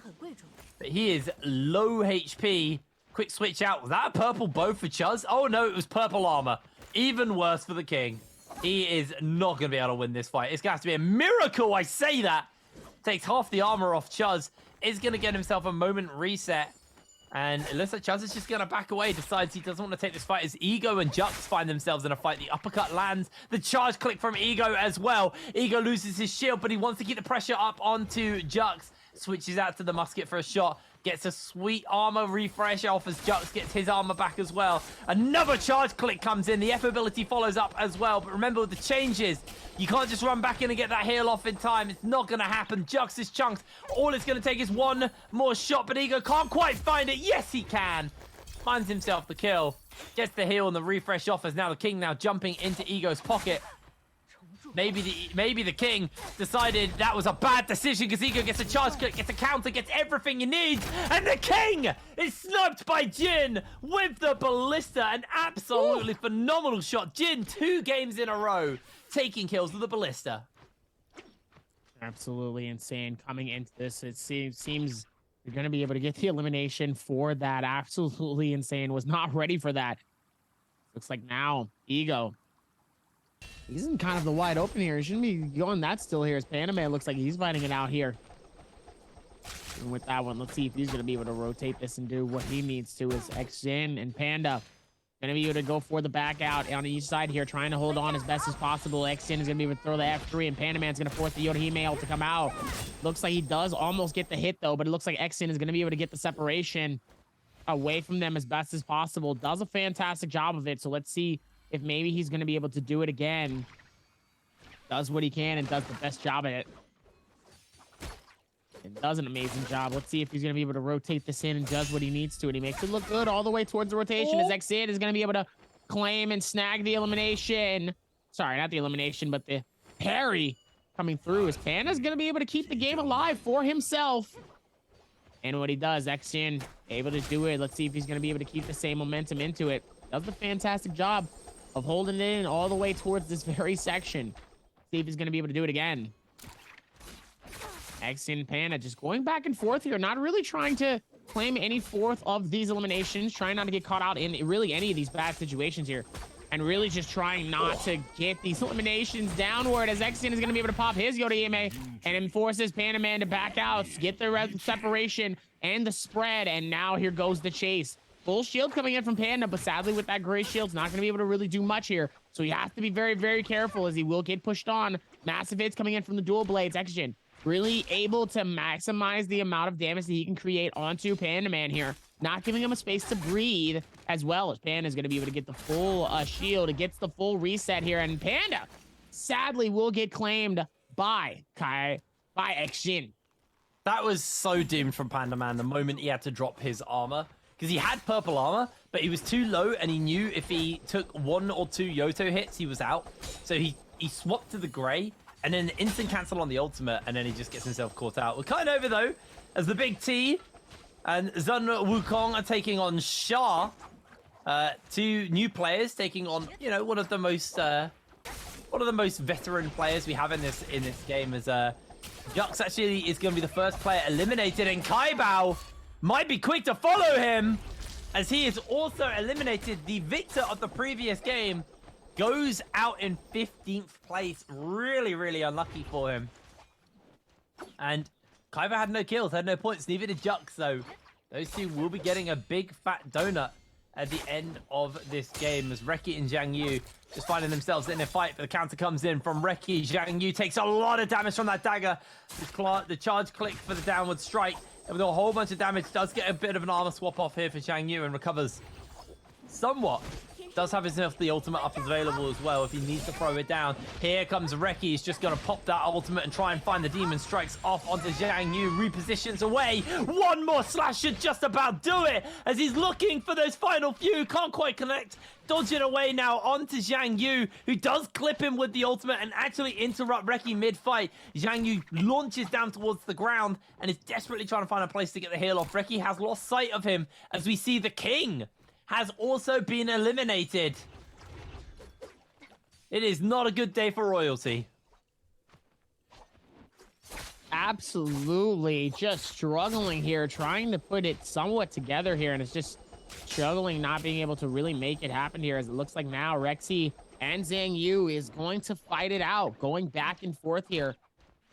But he is low HP. Quick switch out. Was that a purple bow for Chuz? Oh no, it was purple armor. Even worse for the King. He is not going to be able to win this fight. It's going to have to be a miracle, I say that. Takes half the armor off Chuz. Is going to get himself a moment reset. And it looks like Chuz is just going to back away. Decides he doesn't want to take this fight as Ego and Jux find themselves in a fight. The uppercut lands. The charge click from Ego as well. Ego loses his shield, but he wants to keep the pressure up onto Jux. Switches out to the musket for a shot. Gets a sweet armor refresh off as Jux gets his armor back as well. Another charge click comes in. The F ability follows up as well. But remember with the changes, you can't just run back in and get that heal off in time. It's not going to happen. Jux is chunked. All it's going to take is one more shot, but Ego can't quite find it. Yes, he can. Finds himself the kill. Gets the heal and the refresh off as now the King now jumping into Ego's pocket. Maybe the King decided that was a bad decision because Ego gets a charge click, gets a counter, gets everything he needs, and the King is sniped by Jin with the ballista. An absolutely phenomenal shot. Jin, 2 games in a row, taking kills with the ballista. Absolutely insane coming into this. It seems you're going to be able to get the elimination for that. Absolutely insane. Was not ready for that. Looks like now Ego. He's in kind of the wide open here. He shouldn't be going that still here. As Panaman looks like he's fighting it out here. And with that one, let's see if he's going to be able to rotate this and do what he needs to. Is X-Jin and Panda going to be able to go for the back out on each side here, trying to hold on as best as possible. X-Jin is going to be able to throw the F3, and Panaman's going to force the Yodohime ult to come out. Looks like he does almost get the hit, though, but it looks like X-Jin is going to be able to get the separation away from them as best as possible. Does a fantastic job of it, so let's see if maybe he's going to be able to do it again. Does what he can and does the best job at it. And does an amazing job. Let's see if he's going to be able to rotate this in and does what he needs to. And he makes it look good all the way towards the rotation. As X-Id is going to be able to claim and snag the elimination. Sorry, not the elimination, but the parry coming through. As Panda's going to be able to keep the game alive for himself. And what he does, X-Jin able to do it. Let's see if he's going to be able to keep the same momentum into it. Does a fantastic job of holding it in all the way towards this very section. See if he's going to be able to do it again. X and Panda just going back and forth here, not really trying to claim any fourth of these eliminations, trying not to get caught out in really any of these bad situations here, and really just trying not to get these eliminations downward as X-Jin is going to be able to pop his Yodohime and forces Panaman to back out, get the separation and the spread, and now here goes the chase. Full shield coming in from Panda, but sadly with that gray shield's not going to be able to really do much here. So he has to be very, very careful as he will get pushed on. Massive hits coming in from the dual blades. X-Jin really able to maximize the amount of damage that he can create onto Pandaman here. Not giving him a space to breathe, as well as Panda is going to be able to get the full shield. It gets the full reset here, and Panda sadly will get claimed by X-Jin. That was so doomed from Pandaman the moment he had to drop his armor. Because he had purple armor, but he was too low, and he knew if he took 1 or 2 Yoto hits, he was out. So he swapped to the gray, and then instant cancel on the ultimate, and then he just gets himself caught out. We're kind of over, though, as the Big T and Zun Wukong are taking on Sha. 2 new players taking on, you know, one of the most veteran players we have in this game. As Jux actually is going to be the first player eliminated, and Kaibao might be quick to follow him, as he is also eliminated. The victor of the previous game goes out in 15th place. Really, really unlucky for him. And Kaiba had no kills, had no points. Neither did Jux, though. Those 2 will be getting a big fat donut at the end of this game, as Reki and Zhang Yu just finding themselves in a fight, but the counter comes in from Reki. Zhang Yu takes a lot of damage from that dagger. The charge click for the downward strike, and with a whole bunch of damage, does get a bit of an armor swap off here for Zhang Yu and recovers somewhat. Does have himself the ultimate up available as well if he needs to throw it down. Here comes Reki. He's just going to pop that ultimate and try and find the demon strikes off onto Zhang Yu. Repositions away. One more slash should just about do it as he's looking for those final few. Can't quite connect. Dodging away now onto Zhang Yu, who does clip him with the ultimate and actually interrupt Reki mid-fight. Zhang Yu launches down towards the ground and is desperately trying to find a place to get the heal off. Reki has lost sight of him as we see the King has also been eliminated. It is not a good day for royalty. Absolutely, just struggling here, trying to put it somewhat together here, and it's just struggling, not being able to really make it happen here, as it looks like now Rexy and Zhang Yu is going to fight it out, going back and forth here.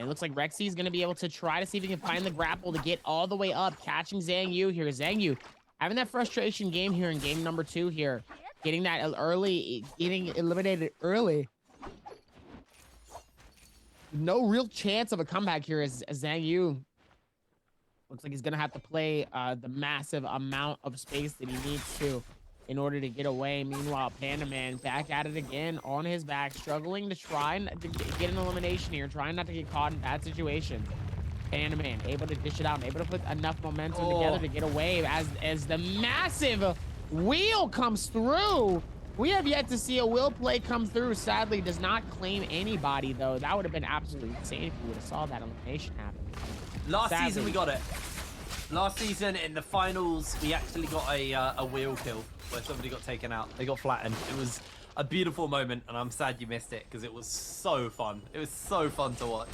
It looks like Rexy is going to be able to try to see if he can find the grapple to get all the way up, catching Zhang Yu here. Zhang Yu having that frustration game here in game number 2 here, getting that early, getting eliminated early. No real chance of a comeback here as Zhang Yu looks like he's going to have to play the massive amount of space that he needs to in order to get away. Meanwhile, Panda Man back at it again on his back, struggling to try to get an elimination here, trying not to get caught in bad situations. Panda Man able to dish it out, able to put enough momentum together to get away as the massive wheel comes through. We have yet to see a will play come through. Sadly, does not claim anybody, though. That would have been absolutely insane if we would have saw that elimination happen. Last season, we got it. Last season, in the finals, we actually got a wheel kill where somebody got taken out. They got flattened. It was a beautiful moment, and I'm sad you missed it because it was so fun. It was so fun to watch.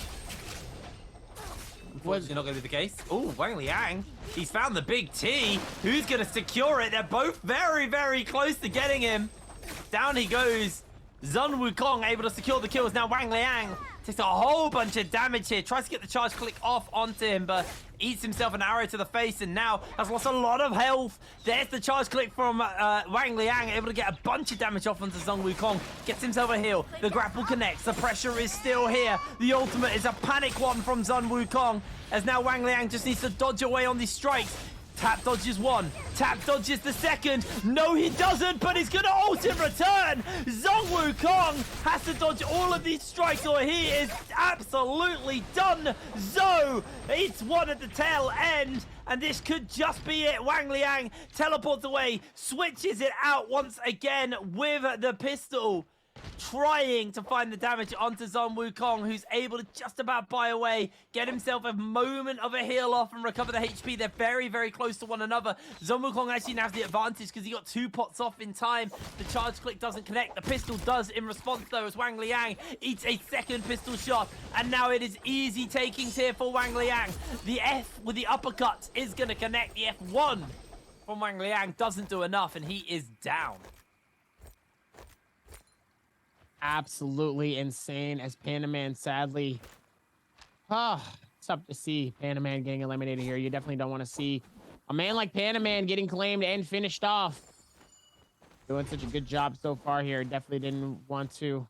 Unfortunately, not going to be the case. Oh, Wang Liang. He's found the big T. Who's going to secure it? They're both very, very close to getting him. Down he goes. Sun Wukong able to secure the kills. Now Wang Liang takes a whole bunch of damage here. Tries to get the charge click off onto him, but eats himself an arrow to the face and now has lost a lot of health. There's the charge click from Wang Liang, able to get a bunch of damage off onto Sun Wukong. Gets himself a heal. The grapple connects. The pressure is still here. The ultimate is a panic one from Sun Wukong, as now Wang Liang just needs to dodge away on these strikes. Tap dodges one, tap dodges the second. No, he doesn't, but he's gonna ult in return. Sun Wukong has to dodge all of these strikes or he is absolutely done. So, it's one at the tail end, and this could just be it. Wang Liang teleports away, switches it out once again with the pistol, trying to find the damage onto Sun Wukong, who's able to just about buy away, get himself a moment of a heal off and recover the HP. They're very, very close to one another. Sun Wukong actually now has the advantage because he got 2 pots off in time. The charge click doesn't connect. The pistol does in response, though, as Wang Liang eats a second pistol shot. And now it is easy takings here for Wang Liang. The F with the uppercut is going to connect. The F1 from Wang Liang doesn't do enough, and he is down. Absolutely insane, as Panda Man sadly, it's tough to see Panda Man getting eliminated here. You definitely don't want to see a man like Panda Man getting claimed and finished off. Doing such a good job so far here. Definitely didn't want to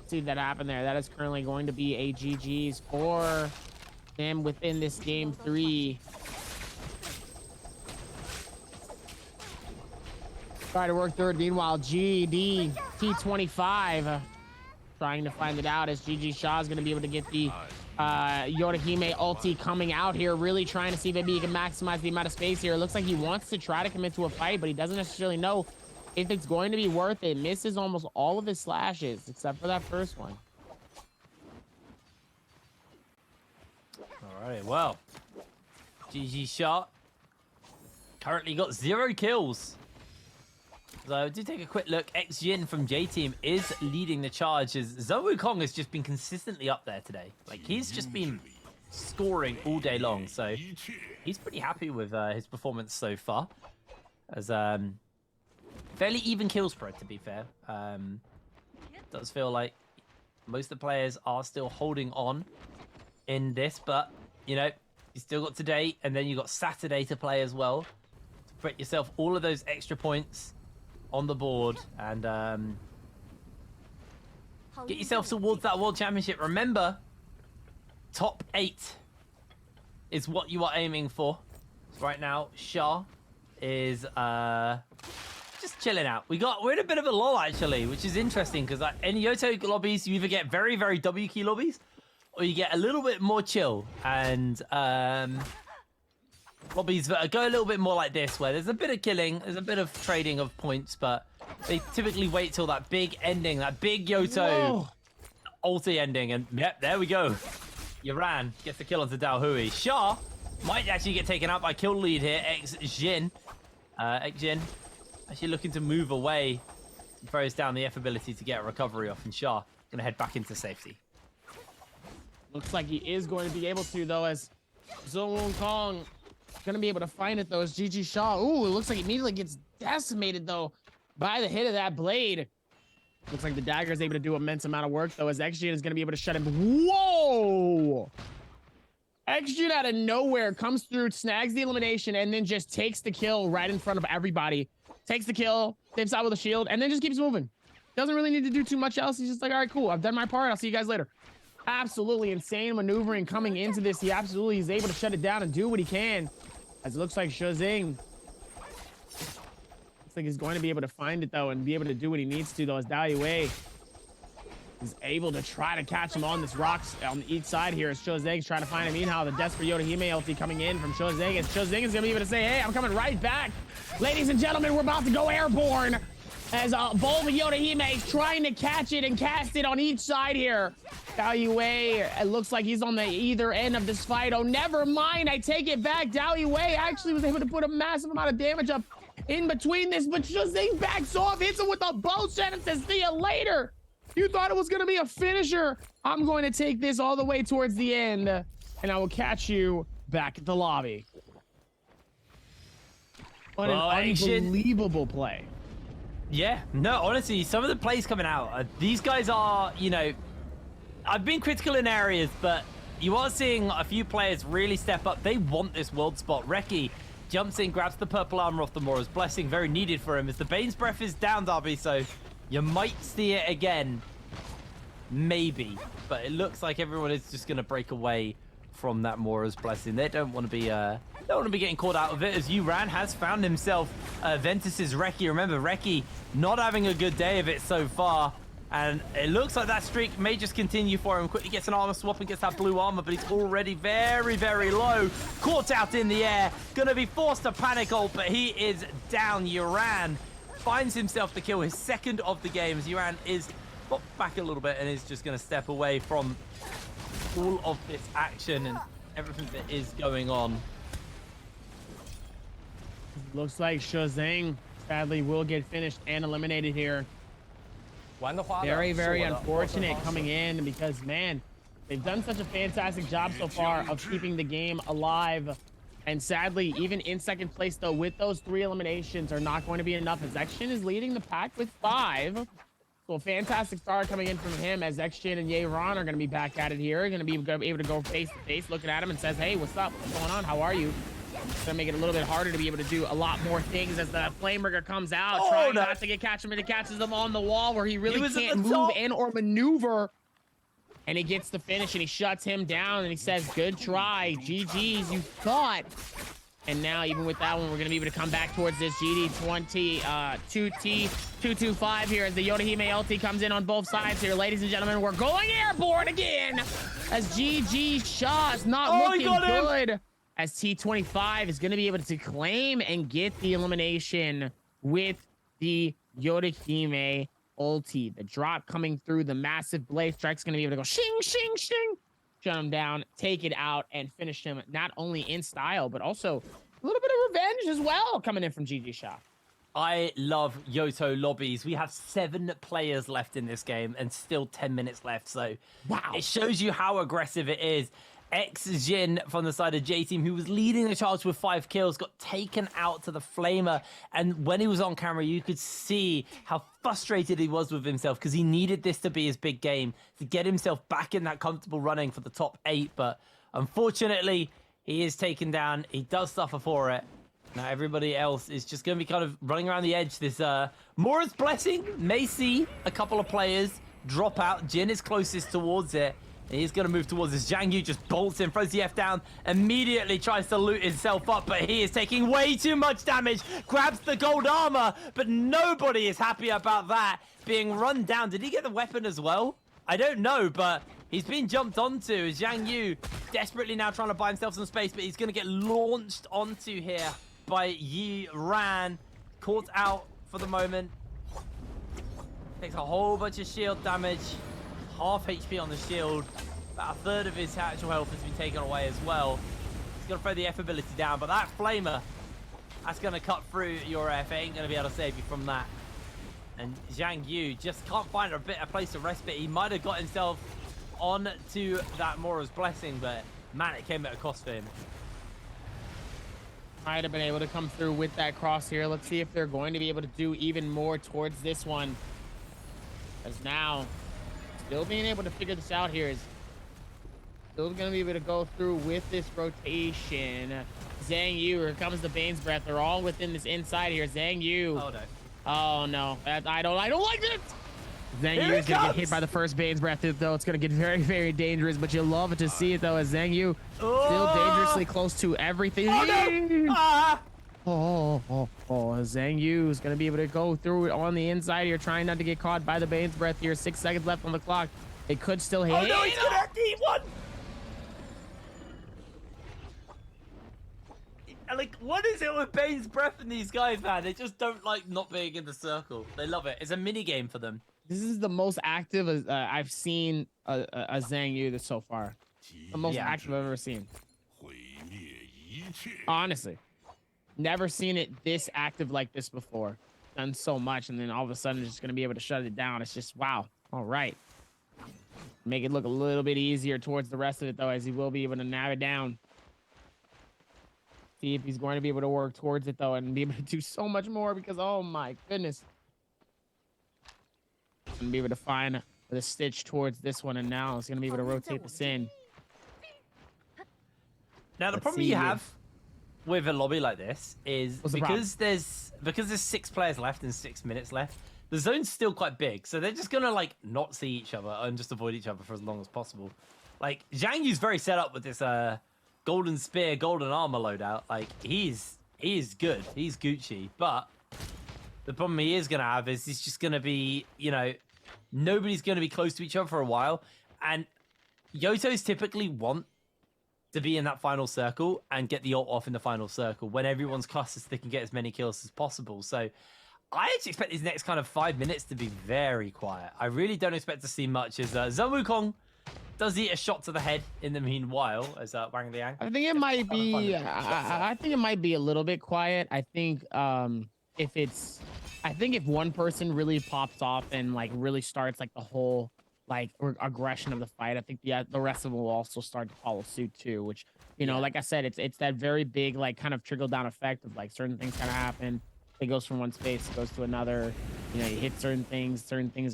see that happen there. That is currently going to be a GG's for them within this game 3. Try to work through it. Meanwhile, GD T25 trying to find it out, as GG Shaw is going to be able to get the Yorihime ulti coming out here, really trying to see if maybe he can maximize the amount of space here. It looks like he wants to try to commit to a fight, but he doesn't necessarily know if it's going to be worth it. Misses almost all of his slashes, except for that first one. All right, well, GG Shaw currently got 0 kills. So do take a quick look. X-Jin from J-Team is leading the charge, as Sun Wukong has just been consistently up there today. Like, he's just been scoring all day long, so he's pretty happy with his performance so far. As fairly even kill spread, to be fair. Does feel like most of the players are still holding on in this, but, you know, you still got today, and then you got Saturday to play as well. To put yourself all of those extra points on the board and get yourself towards that World Championship. Remember, top 8 is what you are aiming for. So right now, Shah is just chilling out. We're in a bit of a lull actually, which is interesting because in Yoto lobbies, you either get very, very W key lobbies or you get a little bit more chill and lobbies that go a little bit more like this, where there's a bit of killing, there's a bit of trading of points, but they typically wait till that big ending, that big Yoto ulti ending, and yep, there we go. Yaran gets the kill onto Dao Hui. Shah might actually get taken out by kill lead here. X-Jin Actually looking to move away. Throws down the F ability to get a recovery off, and Shah gonna head back into safety. Looks like he is going to be able to, though, as Zhou Kong gonna be able to find it, though, as GG Shah. Ooh, it looks like it immediately gets decimated, though, by the hit of that blade. Looks like the dagger is able to do immense amount of work, though, as XGN is gonna be able to shut him. Whoa! XGN out of nowhere comes through, snags the elimination, and then just takes the kill right in front of everybody. Takes the kill, saves out with a shield, and then just keeps moving. Doesn't really need to do too much else. He's just like, all right, cool. I've done my part. I'll see you guys later. Absolutely insane maneuvering coming into this. He absolutely is able to shut it down and do what he can. As it looks like Shazing looks like he's going to be able to find it, though, and be able to do what he needs to, though, as Day1 is able to try to catch him on this rocks on each side here as Shazing's trying to find him. Meanwhile, the desperate Yodohime ulti coming in from Shazing, as Shazing is going to be able to say, hey, I'm coming right back. Ladies and gentlemen, we're about to go airborne as both Yodohime is trying to catch it and cast it on each side here. Day1, it looks like he's on the either end of this fight. Oh, never mind. I take it back. Day1 actually was able to put a massive amount of damage up in between this, but Shazing backs off, hits him with a bow shot and says, see you later. You thought it was going to be a finisher. I'm going to take this all the way towards the end, and I will catch you back at the lobby. What an unbelievable play. Yeah, no, honestly, some of the plays coming out, these guys are, you know, I've been critical in areas, but you are seeing a few players really step up. They want this world spot. Reki jumps in, grabs the purple armor off the Mora's Blessing, very needed for him, as the Bane's Breath is down, Darby, so you might see it again. Maybe. But it looks like everyone is just going to break away from that Mora's Blessing. They don't want to be getting caught out of it, as Uran has found himself Ventus's Reki. Remember, Reki not having a good day of it so far. And it looks like that streak may just continue for him. Quickly gets an armor swap and gets that blue armor, but he's already very, very low. Caught out in the air. Gonna be forced to panic ult, but he is down. Uran finds himself the kill, his second of the game, as Uran is back a little bit and is just gonna step away from all of this action and everything that is going on. Looks like Shazing sadly will get finished and eliminated here. Very, very unfortunate coming in, because, man, they've done such a fantastic job so far of keeping the game alive. And sadly, even in second place, though, with those 3 eliminations are not going to be enough, as Xshin is leading the pack with 5. So a fantastic start coming in from him, as Xshin and Yeron are going to be back at it here. Going to be able to go face to face, looking at him and says, hey, what's up? What's going on? How are you? It's going to make it a little bit harder to be able to do a lot more things as the Flameburger comes out, trying not to get catch him, and it catches him on the wall where he really can't move and or maneuver. And he gets the finish and he shuts him down and he says, good try. GG's, you thought. And now, even with that one, we're going to be able to come back towards this GD20 2T225 here as the Yodohime ulti comes in on both sides here. Ladies and gentlemen, we're going airborne again as GG Shah is not looking good. As T25 is going to be able to claim and get the elimination with the Yodohime ulti. The drop coming through, the massive blade strike's going to be able to go shing, shing, shing. Shut him down, take it out, and finish him not only in style, but also a little bit of revenge as well coming in from GG Shah. I love Yoto lobbies. We have 7 players left in this game and still 10 minutes left. So wow, it shows you how aggressive it is. X-Jin from the side of J-Team, who was leading the charge with 5 kills, got taken out to the Flamer. And when he was on camera, you could see how frustrated he was with himself, because he needed this to be his big game, to get himself back in that comfortable running for the top 8. But unfortunately, he is taken down. He does suffer for it. Now everybody else is just going to be kind of running around the edge. This Mora's Blessing may see a couple of players drop out. Jin is closest towards it. He's going to move towards this. Zhang Yu just bolts in, throws the F down, immediately tries to loot himself up, but he is taking way too much damage. Grabs the gold armor, but nobody is happy about that. Being run down. Did he get the weapon as well? I don't know, but he's been jumped onto. Zhang Yu desperately now trying to buy himself some space, but he's going to get launched onto here by Yi Ran. Caught out for the moment. Takes a whole bunch of shield damage. Half HP on the shield. About a third of his actual health has been taken away as well. He's going to throw the F ability down, but that Flamer That's going to cut through your F. Ain't going to be able to save you from that. And Zhang Yu just can't find a place to respite. He might have got himself on to that Mora's Blessing, but man, it came at a cost for him. Might have been able to come through with that cross here. Let's see if they're going to be able to do even more towards this one. As now, still being able to figure this out here is still going to be able to go through with this rotation. Zhang Yu, here comes the Bane's Breath. They're all within this inside here. Zhang Yu. Oh, no. Oh, no. I don't like this. Zhang Yu is going to get hit by the first Bane's Breath, though. It's going to get very, very dangerous, but you'll love to see it, though, as Zhang Yu still dangerously close to everything. Oh, no. Zhang Yu is going to be able to go through it on the inside here, trying not to get caught by the Bane's Breath here. 6 seconds left on the clock. It could still hit. Oh, no, he's going to have D1. Like, what is it with Bane's Breath and these guys, man? They just don't like not being in the circle. They love it. It's a mini game for them. This is the most active I've seen a Zhang Yu so far. The most active I've ever seen. Honestly. Never seen it this active like this before. Done so much, and then all of a sudden it's just going to be able to shut it down. It's just, wow. All right. Make it look a little bit easier towards the rest of it, though, as he will be able to narrow it down. See if he's going to be able to work towards it, though, and be able to do so much more because, oh, my goodness. Going to be able to find the stitch towards this one, and now it's going to be able to rotate this in. Now, the problem you have with a lobby like this is because there's 6 players left and 6 minutes left, the zone's still quite big, so they're just going to, like, not see each other and just avoid each other for as long as possible. Like, Zhang Yu's very set up with this golden spear, golden armor loadout. Like, he's good. He's Gucci. But the problem he is going to have is he's just going to be, you know, nobody's going to be close to each other for a while. And Yotos typically want to be in that final circle and get the ult off in the final circle when everyone's clustered so they can get as many kills as possible. So I actually expect these next kind of 5 minutes to be very quiet. I really don't expect to see much as Zhang Wukong does eat a shot to the head in the meanwhile as Wang Liang. I think it might be. I think it might be a little bit quiet. I think if one person really pops off and like really starts like the whole like aggression of the fight, I think the rest of them will also start to follow suit too. Which, you know, like I said, it's that very big like kind of trickle down effect of like certain things kind of happen. It goes from one space, it goes to another. You know, you hit certain things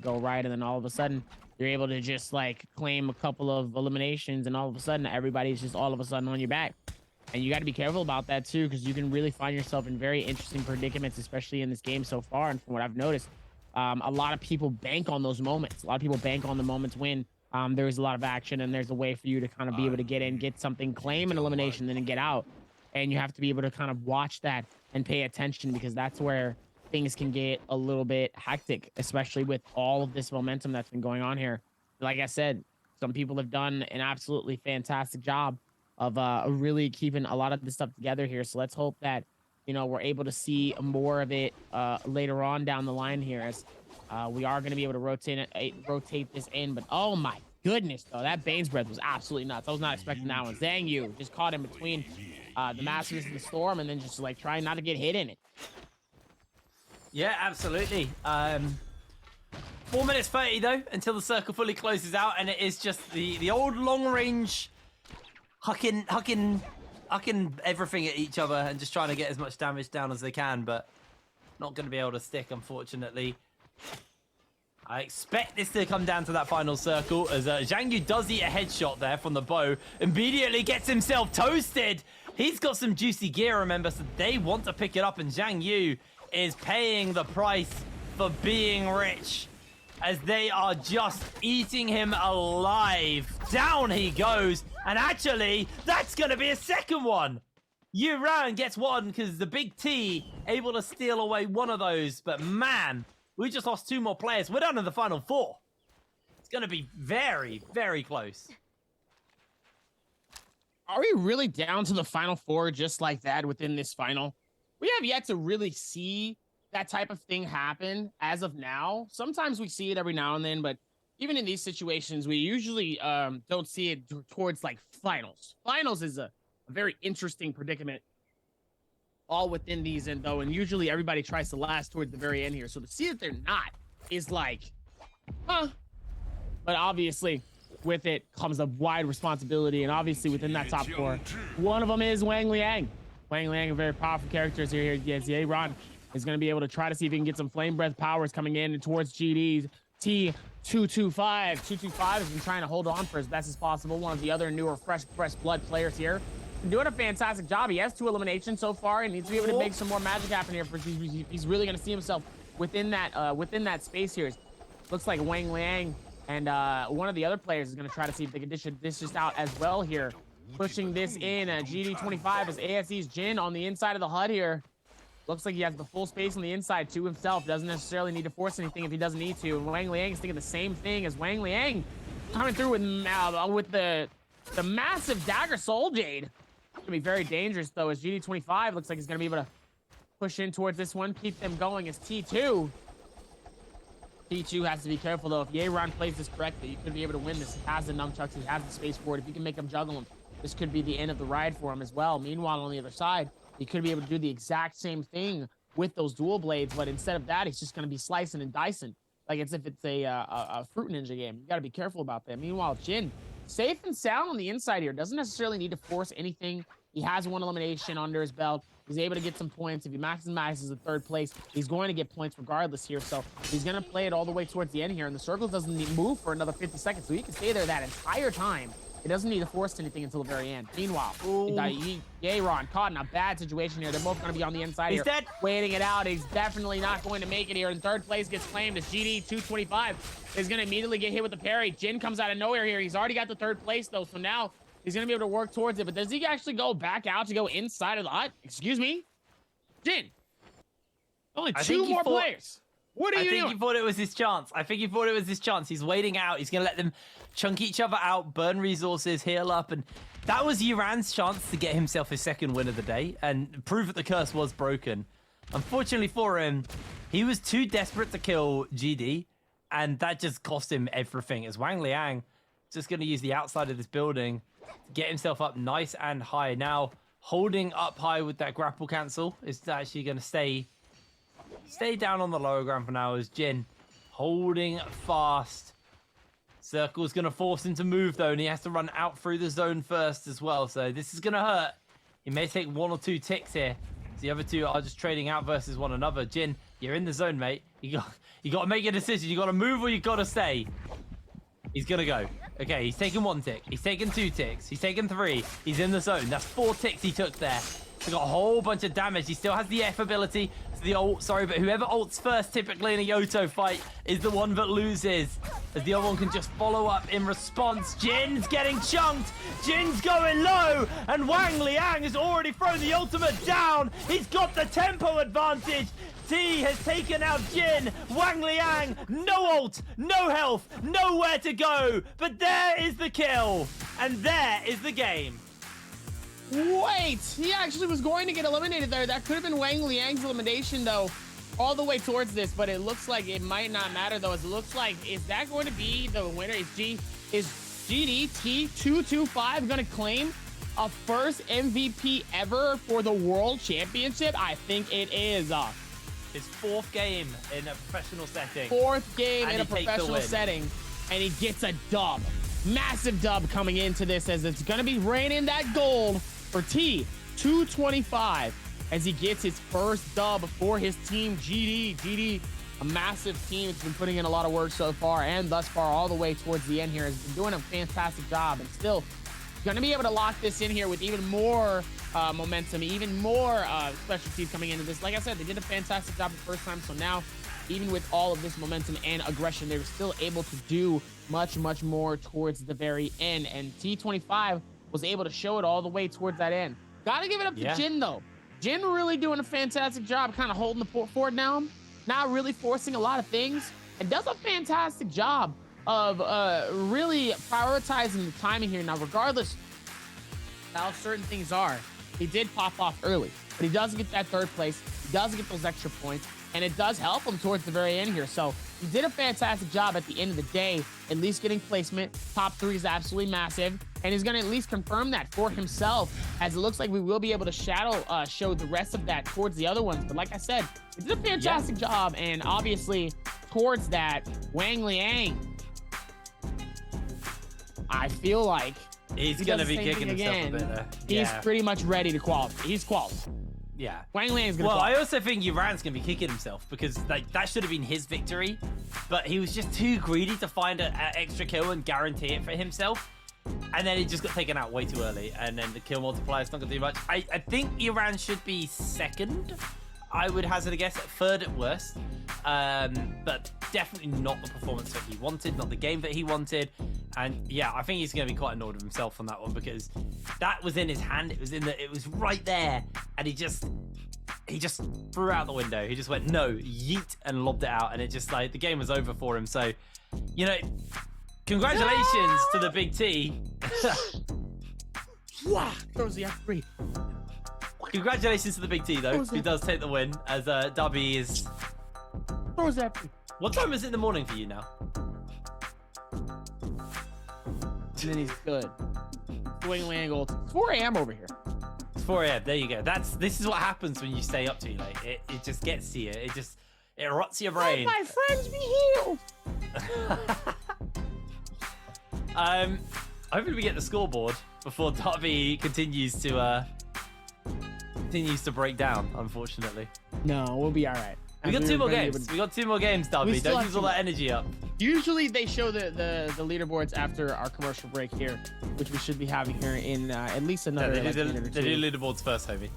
go right, and then all of a sudden you're able to just like claim a couple of eliminations, and all of a sudden everybody's just all of a sudden on your back. And you got to be careful about that too, because you can really find yourself in very interesting predicaments, especially in this game so far. And from what I've noticed, a lot of people bank on those moments. A lot of people bank on the moments when there's a lot of action and there's a way for you to kind of be able to get in, get something, claim an elimination, then get out. And you have to be able to kind of watch that and pay attention, because that's where things can get a little bit hectic, especially with all of this momentum that's been going on here. Like I said, some people have done an absolutely fantastic job of really keeping a lot of this stuff together here. So let's hope that, you know, we're able to see more of it later on down the line here, as we are going to be able to rotate this in. But oh my goodness, though, that Bane's Breath was absolutely nuts. I was not expecting that one. Zhang Yu just caught in between the Masters and the Storm, and then just like trying not to get hit in it. Yeah, absolutely. 4 minutes 30 though until the circle fully closes out, and it is just the old long range hucking everything at each other and just trying to get as much damage down as they can, but not going to be able to stick, unfortunately. I expect this to come down to that final circle, as Zhang Yu does eat a headshot there from the bow, immediately gets himself toasted. He's got some juicy gear, remember, so they want to pick it up, and Zhang Yu is paying the price for being rich, as they are just eating him alive. Down he goes, and actually, that's going to be a second one. Yu Ran gets one because the Big T able to steal away one of those, but man, we just lost 2 more players. We're down to the final 4. It's going to be very, very close. Are we really down to the final 4 just like that within this final? We have yet to really see that type of thing happen as of now. Sometimes we see it every now and then, but even in these situations, we usually don't see it towards like finals. Finals is a very interesting predicament all within these, and usually everybody tries to last towards the very end here. So to see that they're not is like, huh? But obviously, with it comes a wide responsibility, and obviously within that top four, one of them is Wang Liang. Wang Liang, a very powerful character here against Aaron, is going to be able to try to see if he can get some Flame Breath powers coming in and towards GD's T225. 225 has been trying to hold on for as best as possible. One of the other newer fresh blood players here. Been doing a fantastic job. He has 2 eliminations so far and needs to be able to make some more magic happen here. He's really going to see himself within that space here. Looks like Wang Liang and one of the other players is going to try to see if they can dish this out as well here. Pushing this in, GD25 is ASE's Jin on the inside of the HUD here. Looks like he has the full space on the inside to himself. Doesn't necessarily need to force anything if he doesn't need to. And Wang Liang is thinking the same thing as Wang Liang coming through with the massive Dagger Soul Jade. It's gonna be very dangerous though, as GD25 looks like he's gonna be able to push in towards this one, keep them going as T2. T2 has to be careful though. If Yeron plays this correctly, you could be able to win this. He has the nunchucks, he has the space for it. If you can make him juggle him, this could be the end of the ride for him as well. Meanwhile, on the other side, he could be able to do the exact same thing with those dual blades, but instead of that, he's just going to be slicing and dicing like as if it's a Fruit Ninja game. You got to be careful about that. Meanwhile, Jin, safe and sound on the inside here. Doesn't necessarily need to force anything. He has 1 elimination under his belt. He's able to get some points. If he maximizes the 3rd place, he's going to get points regardless here. So he's going to play it all the way towards the end here, and the circle doesn't need to move for another 50 seconds, so he can stay there that entire time. He doesn't need to force anything until the very end. Meanwhile, Aaron caught in a bad situation here. They're both going to be on the inside here, waiting it out. He's definitely not going to make it here. And 3rd place gets claimed as GD225 is going to immediately get hit with the parry. Jin comes out of nowhere here. He's already got the 3rd place, though, so now he's going to be able to work towards it. But does he actually go back out to go inside of the hut? Excuse me? Jin, only 2 more players. What are you doing? I think he thought it was his chance. He's waiting out. He's going to let them chunk each other out, burn resources, heal up. And that was Yuran's chance to get himself his 2nd win of the day and prove that the curse was broken. Unfortunately for him, he was too desperate to kill GD, and that just cost him everything. As Wang Liang just going to use the outside of this building to get himself up nice and high. Now, holding up high with that grapple cancel is actually going to stay down on the lower ground for now, as Jin holding fast. Circle's going to force him to move, though, and he has to run out through the zone first as well. So this is going to hurt. He may take 1 or 2 ticks here. The other 2 are just trading out versus one another. Jin, you're in the zone, mate. You got to make a decision. You got to move or you got to stay. He's going to go. Okay, he's taken 1 tick. He's taken 2 ticks. He's taken 3. He's in the zone. That's 4 ticks he took there. He got a whole bunch of damage. He still has the F ability. The ult, sorry, but whoever ults first typically in a Yoto fight is the one that loses, as the other one can just follow up in response. Jin's getting chunked. Jin's going low, and Wang Liang has already thrown the ultimate down. He's got the tempo advantage. T has taken out Jin. Wang Liang, no ult, no health, nowhere to go. But there is the kill, and there is the game. Wait, he actually was going to get eliminated there. That could have been Wang Liang's elimination, though, all the way towards this, but it looks like it might not matter, though, as it looks like, is that going to be the winner? Is GDT225 going to claim a 1st MVP ever for the World Championship? I think it is. His 4th game in a professional setting. 4th game in a professional setting, and he gets a dub. Massive dub coming into this, as it's going to be raining that gold for T225 as he gets his 1st dub for his team, GD, a massive team. It's been putting in a lot of work so far, and thus far all the way towards the end here has been doing a fantastic job, and still going to be able to lock this in here with even more momentum, even more specialties coming into this. Like I said, they did a fantastic job the first time, so now even with all of this momentum and aggression, they were still able to do much more towards the very end, and T25 was able to show it all the way towards that end. Gotta give it up to Jin, though. Jin really doing a fantastic job kind of holding the fort down, not really forcing a lot of things, and does a fantastic job of really prioritizing the timing here. Now, regardless how certain things are, he did pop off early, but he does get that 3rd place. He does get those extra points, and it does help him towards the very end here. So he did a fantastic job at the end of the day, at least getting placement. Top 3 is absolutely massive. and he's going to at least confirm that for himself, as it looks like we will be able to show the rest of that towards the other ones. But like I said, he did a fantastic job, and obviously towards that, Wang Liang, I feel like he's going to be kicking himself a bit there. He's pretty much ready to qualify. He's qualified. Yeah. Wang Liang's gonna Well, qualify. I also think Uran's gonna be kicking himself because like that should have been his victory, but he was just too greedy to find an extra kill and guarantee it for himself. And then he just got taken out way too early, and then the kill multiplier's not gonna do much. I think Uran should be second. I would hazard a guess at third at worst, but definitely not the performance that he wanted, not the game that he wanted. And yeah, I think he's going to be quite annoyed with himself on that one because that was in his hand. It was right there, and he just threw it out the window. He just went no, yeet, and lobbed it out, and it just like the game was over for him. So, you know, congratulations to the Big T. Wow, throws the F3. Congratulations to the Big T though, who does take the win as Dubby is. Throws that. What time is it in the morning for you now? And then he's good. Wing angle. It's 4 a.m. over here. It's 4 a.m. There you go. This is what happens when you stay up too late. It just gets to you. It rots your brain. Let my friends be healed. Hopefully we get the scoreboard before Dubby continues to break down. Unfortunately. No, we'll be all right. We got 2 more games. We got 2 more games, Dubby. Don't use all that energy up. Usually they show the leaderboards after our commercial break here, which we should be having here in at least another minute or two. They do leaderboards first, homie.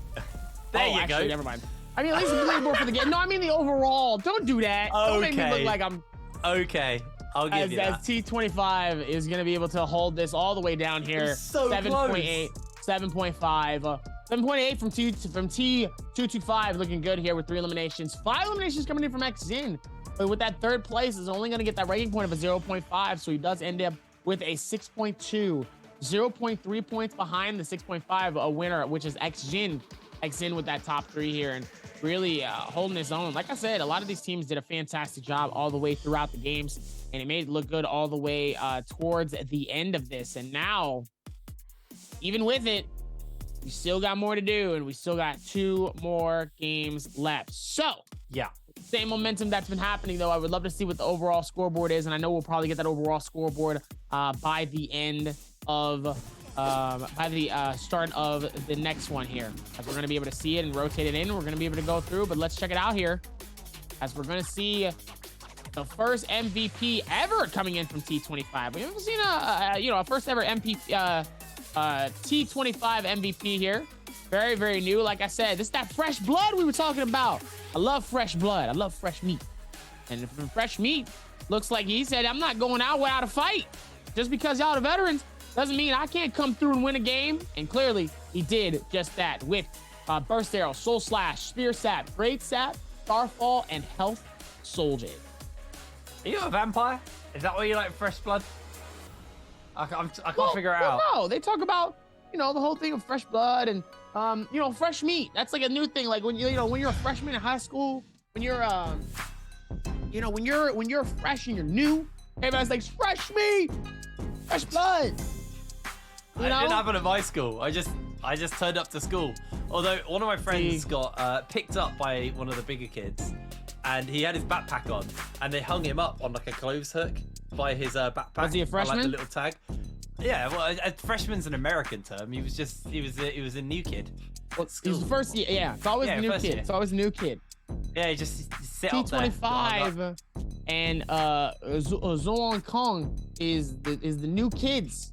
There you actually, go. Never mind. I mean, at least the leaderboard for the game. No, I mean the overall. Don't do that. Don't make me look like I'm. Okay, I'll give you that. As T25 is going to be able to hold this all the way down here. So 7.8, 7.5, 7.8 from T225, looking good here with 3 eliminations. 5 eliminations coming in from XZin. But with that third place, is only going to get that ranking point of a 0.5, so he does end up with a 6.2. 0.3 points behind the 6.5, a winner, which is XZin. XZin with that top 3 here, and really holding his own. Like I said, a lot of these teams did a fantastic job all the way throughout the games, and it made it look good all the way towards the end of this. And now, even with it, we still got more to do, and we still got 2 more games left. So, yeah. Same momentum that's been happening, though. I would love to see what the overall scoreboard is, and I know we'll probably get that overall scoreboard by the end of start of the next one here, as we're going to be able to see it and rotate it in. We're going to be able to go through, but let's check it out here, as we're going to see the first MVP ever coming in from T25. We haven't seen a first ever T25 MVP here. Very, very new. Like I said, this is that fresh blood we were talking about. I love fresh blood. I love fresh meat. And from fresh meat, looks like he said, I'm not going out without a fight. Just because y'all the veterans doesn't mean I can't come through and win a game. And clearly, he did just that with Burst Arrow, Soul Slash, Spear Sap, Great Sap, Starfall, and Health Soul Jade. Are you a vampire? Is that why you like fresh blood? I can't figure it out. No, they talk about, the whole thing of fresh blood and, fresh meat. That's like a new thing. Like when when you're a freshman in high school, when you're, when you're fresh and you're new, everybody's like, fresh meat, fresh blood. It didn't happen at my school. I just turned up to school. Although one of my friends got picked up by one of the bigger kids, and he had his backpack on, and they hung him up on like a clothes hook by his backpack. Was he a freshman? Like the little tag. Yeah, well, a freshman's an American term. He was a new kid. He was the first year. Yeah, it's always a new kid. It's always a new kid. Yeah, he just sit up there. T25 and Zolong Kong is the new kids.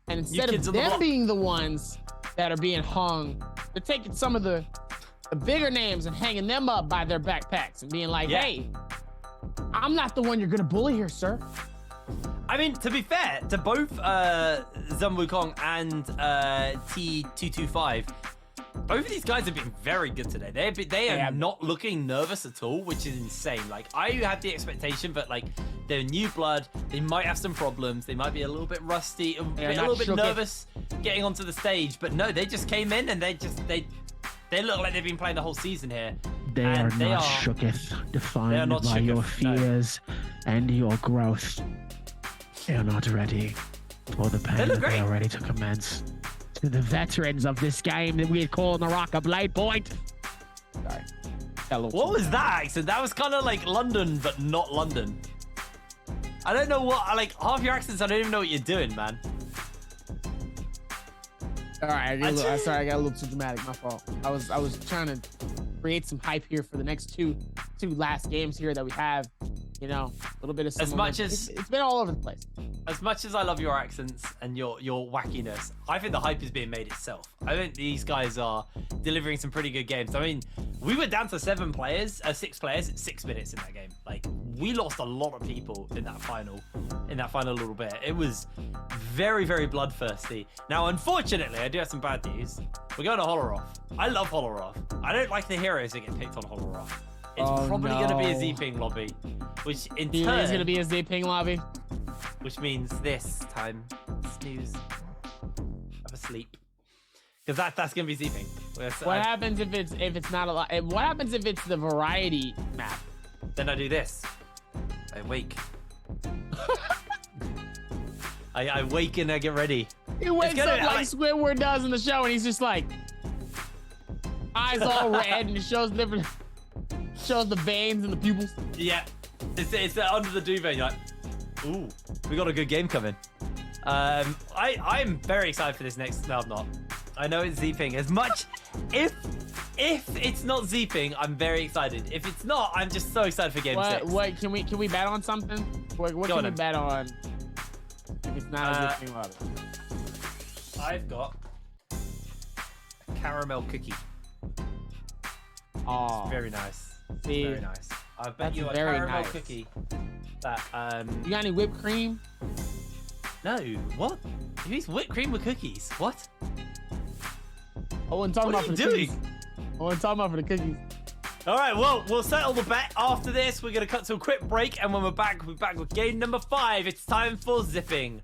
And instead of them being the ones that are being hung, they're taking some of the bigger names and hanging them up by their backpacks and being like, hey, I'm not the one you're gonna bully here, sir. I mean, to be fair to both Zun Wukong and T225, both of these guys have been very good today. They are not looking nervous at all, which is insane. Like, I had the expectation, but like, they're new blood. They might have some problems. They might be a little bit rusty, a little bit nervous getting onto the stage. But no, they just came in and they look like they've been playing the whole season here. They are not shooketh, defined by your fears and your growth. They are not ready. For the pain that they are ready to commence. To the veterans of this game that we call Naraka Blade Point. Sorry. What was that accent? That was kind of like London, but not London. I don't know what, like, half your accents, I don't even know what you're doing, man. All right, sorry, I got a little too dramatic. My fault. I was trying to create some hype here for the next two last games here that we have. You know, a little bit of some. As much as it's been all over the place. As much as I love your accents and your wackiness, I think the hype is being made itself. I think these guys are delivering some pretty good games. I mean, we were down to 6 players at 6 minutes in that game. Like, we lost a lot of people in that final little bit. It was very, very bloodthirsty. Now, unfortunately, I do have some bad news. We're going to Holoroth. I love Holoroth. I don't like the heroes that get picked on Holoroth. It's probably going to be a Z-Ping lobby, which in turn is going to be a Z-Ping lobby. Which means this time, snooze. Have a sleep. Because that's going to be Z-Ping. What happens if it's not a lot? What happens if it's the variety map? Then I do this. I wake. I wake and I get ready. He wakes up like Squidward does in the show, and he's just like, eyes all red, and it shows different. Shows the veins and the pupils. Yeah, it's under the duvet. You're like, ooh, we got a good game coming. I'm very excited for this next. No, I'm not. I know it's Z-Ping. As much, if it's not Z-Ping, I'm very excited. If it's not, I'm just so excited for game 6. What can we bet on something? What can we bet on? If it's not a Z-Ping lobby. I've got a caramel cookie. Oh, it's very nice. See, very nice. I bet you a caramel cookie that You got any whipped cream? No. What? Who eats whipped cream with cookies? What? I wasn't talking about for the cookies. I wasn't talking about for the cookies. All right, well, we'll settle the bet after this. We're going to cut to a quick break, and when we're back with game number 5. It's time for zipping.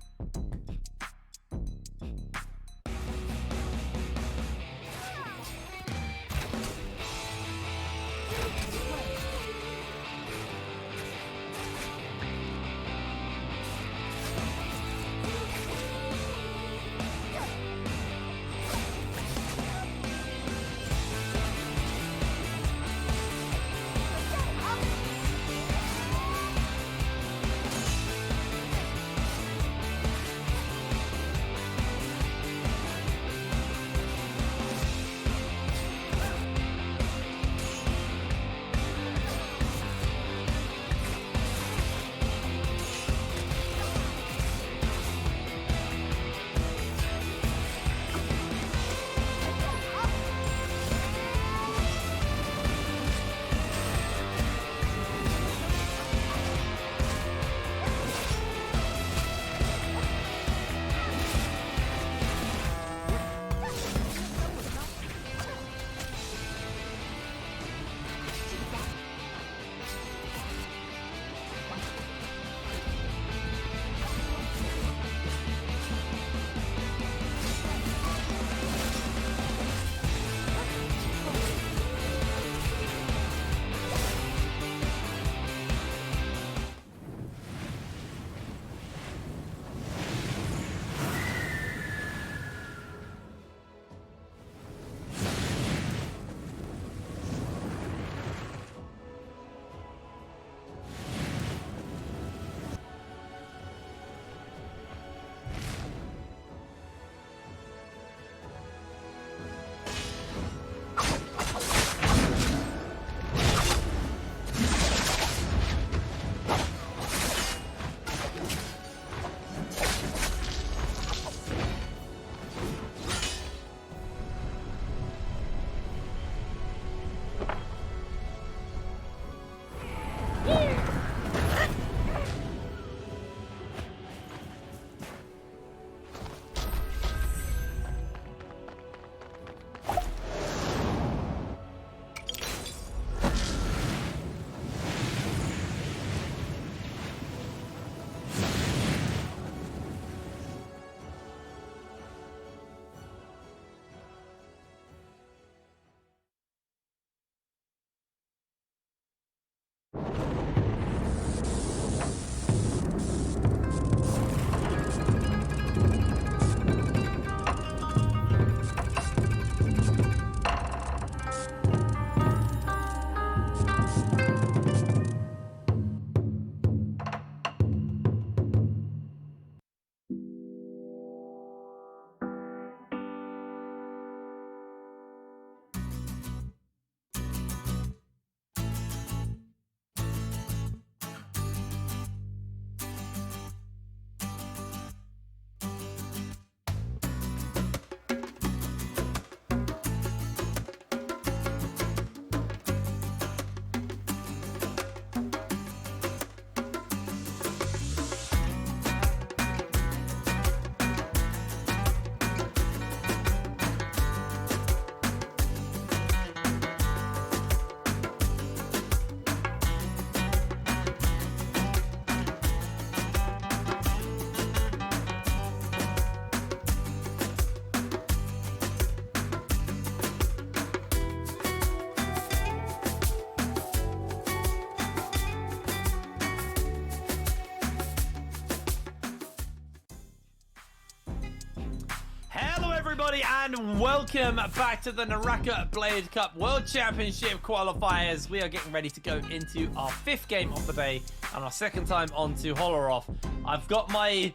Hello everybody and welcome back to the Naraka Blade Cup World Championship qualifiers. We are getting ready to go into our 5th game of the day and our 2nd time onto Holoroth. I've got my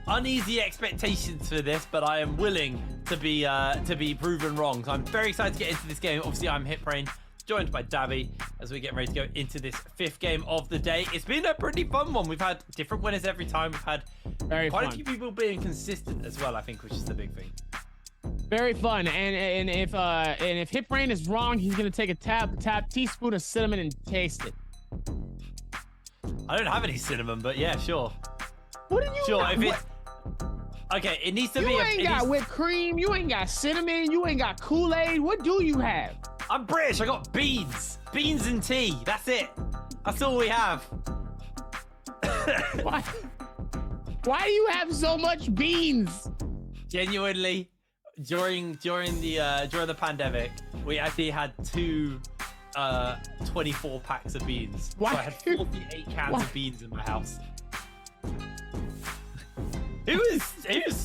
uneasy expectations for this, but I am willing to be proven wrong. So I'm very excited to get into this game. Obviously I'm HitBrain, joined by Dabby as we get ready to go into this 5th game of the day. It's been a pretty fun one. We've had different winners every time. We've had quite a few people being consistent as well, I think, which is the big thing. Very fun, and if HitBrain is wrong, he's gonna take a teaspoon of cinnamon and taste it. I don't have any cinnamon, but yeah, sure. What do you sure, got? if it, okay, it needs to be. You ain't got whipped cream. You ain't got cinnamon. You ain't got Kool-Aid. What do you have? I'm British. I got beans and tea. That's it. That's all we have. Why do you have so much beans? Genuinely, during the pandemic, we actually had 24 packs of beans. Why? So I had 48 cans of beans in my house. Who is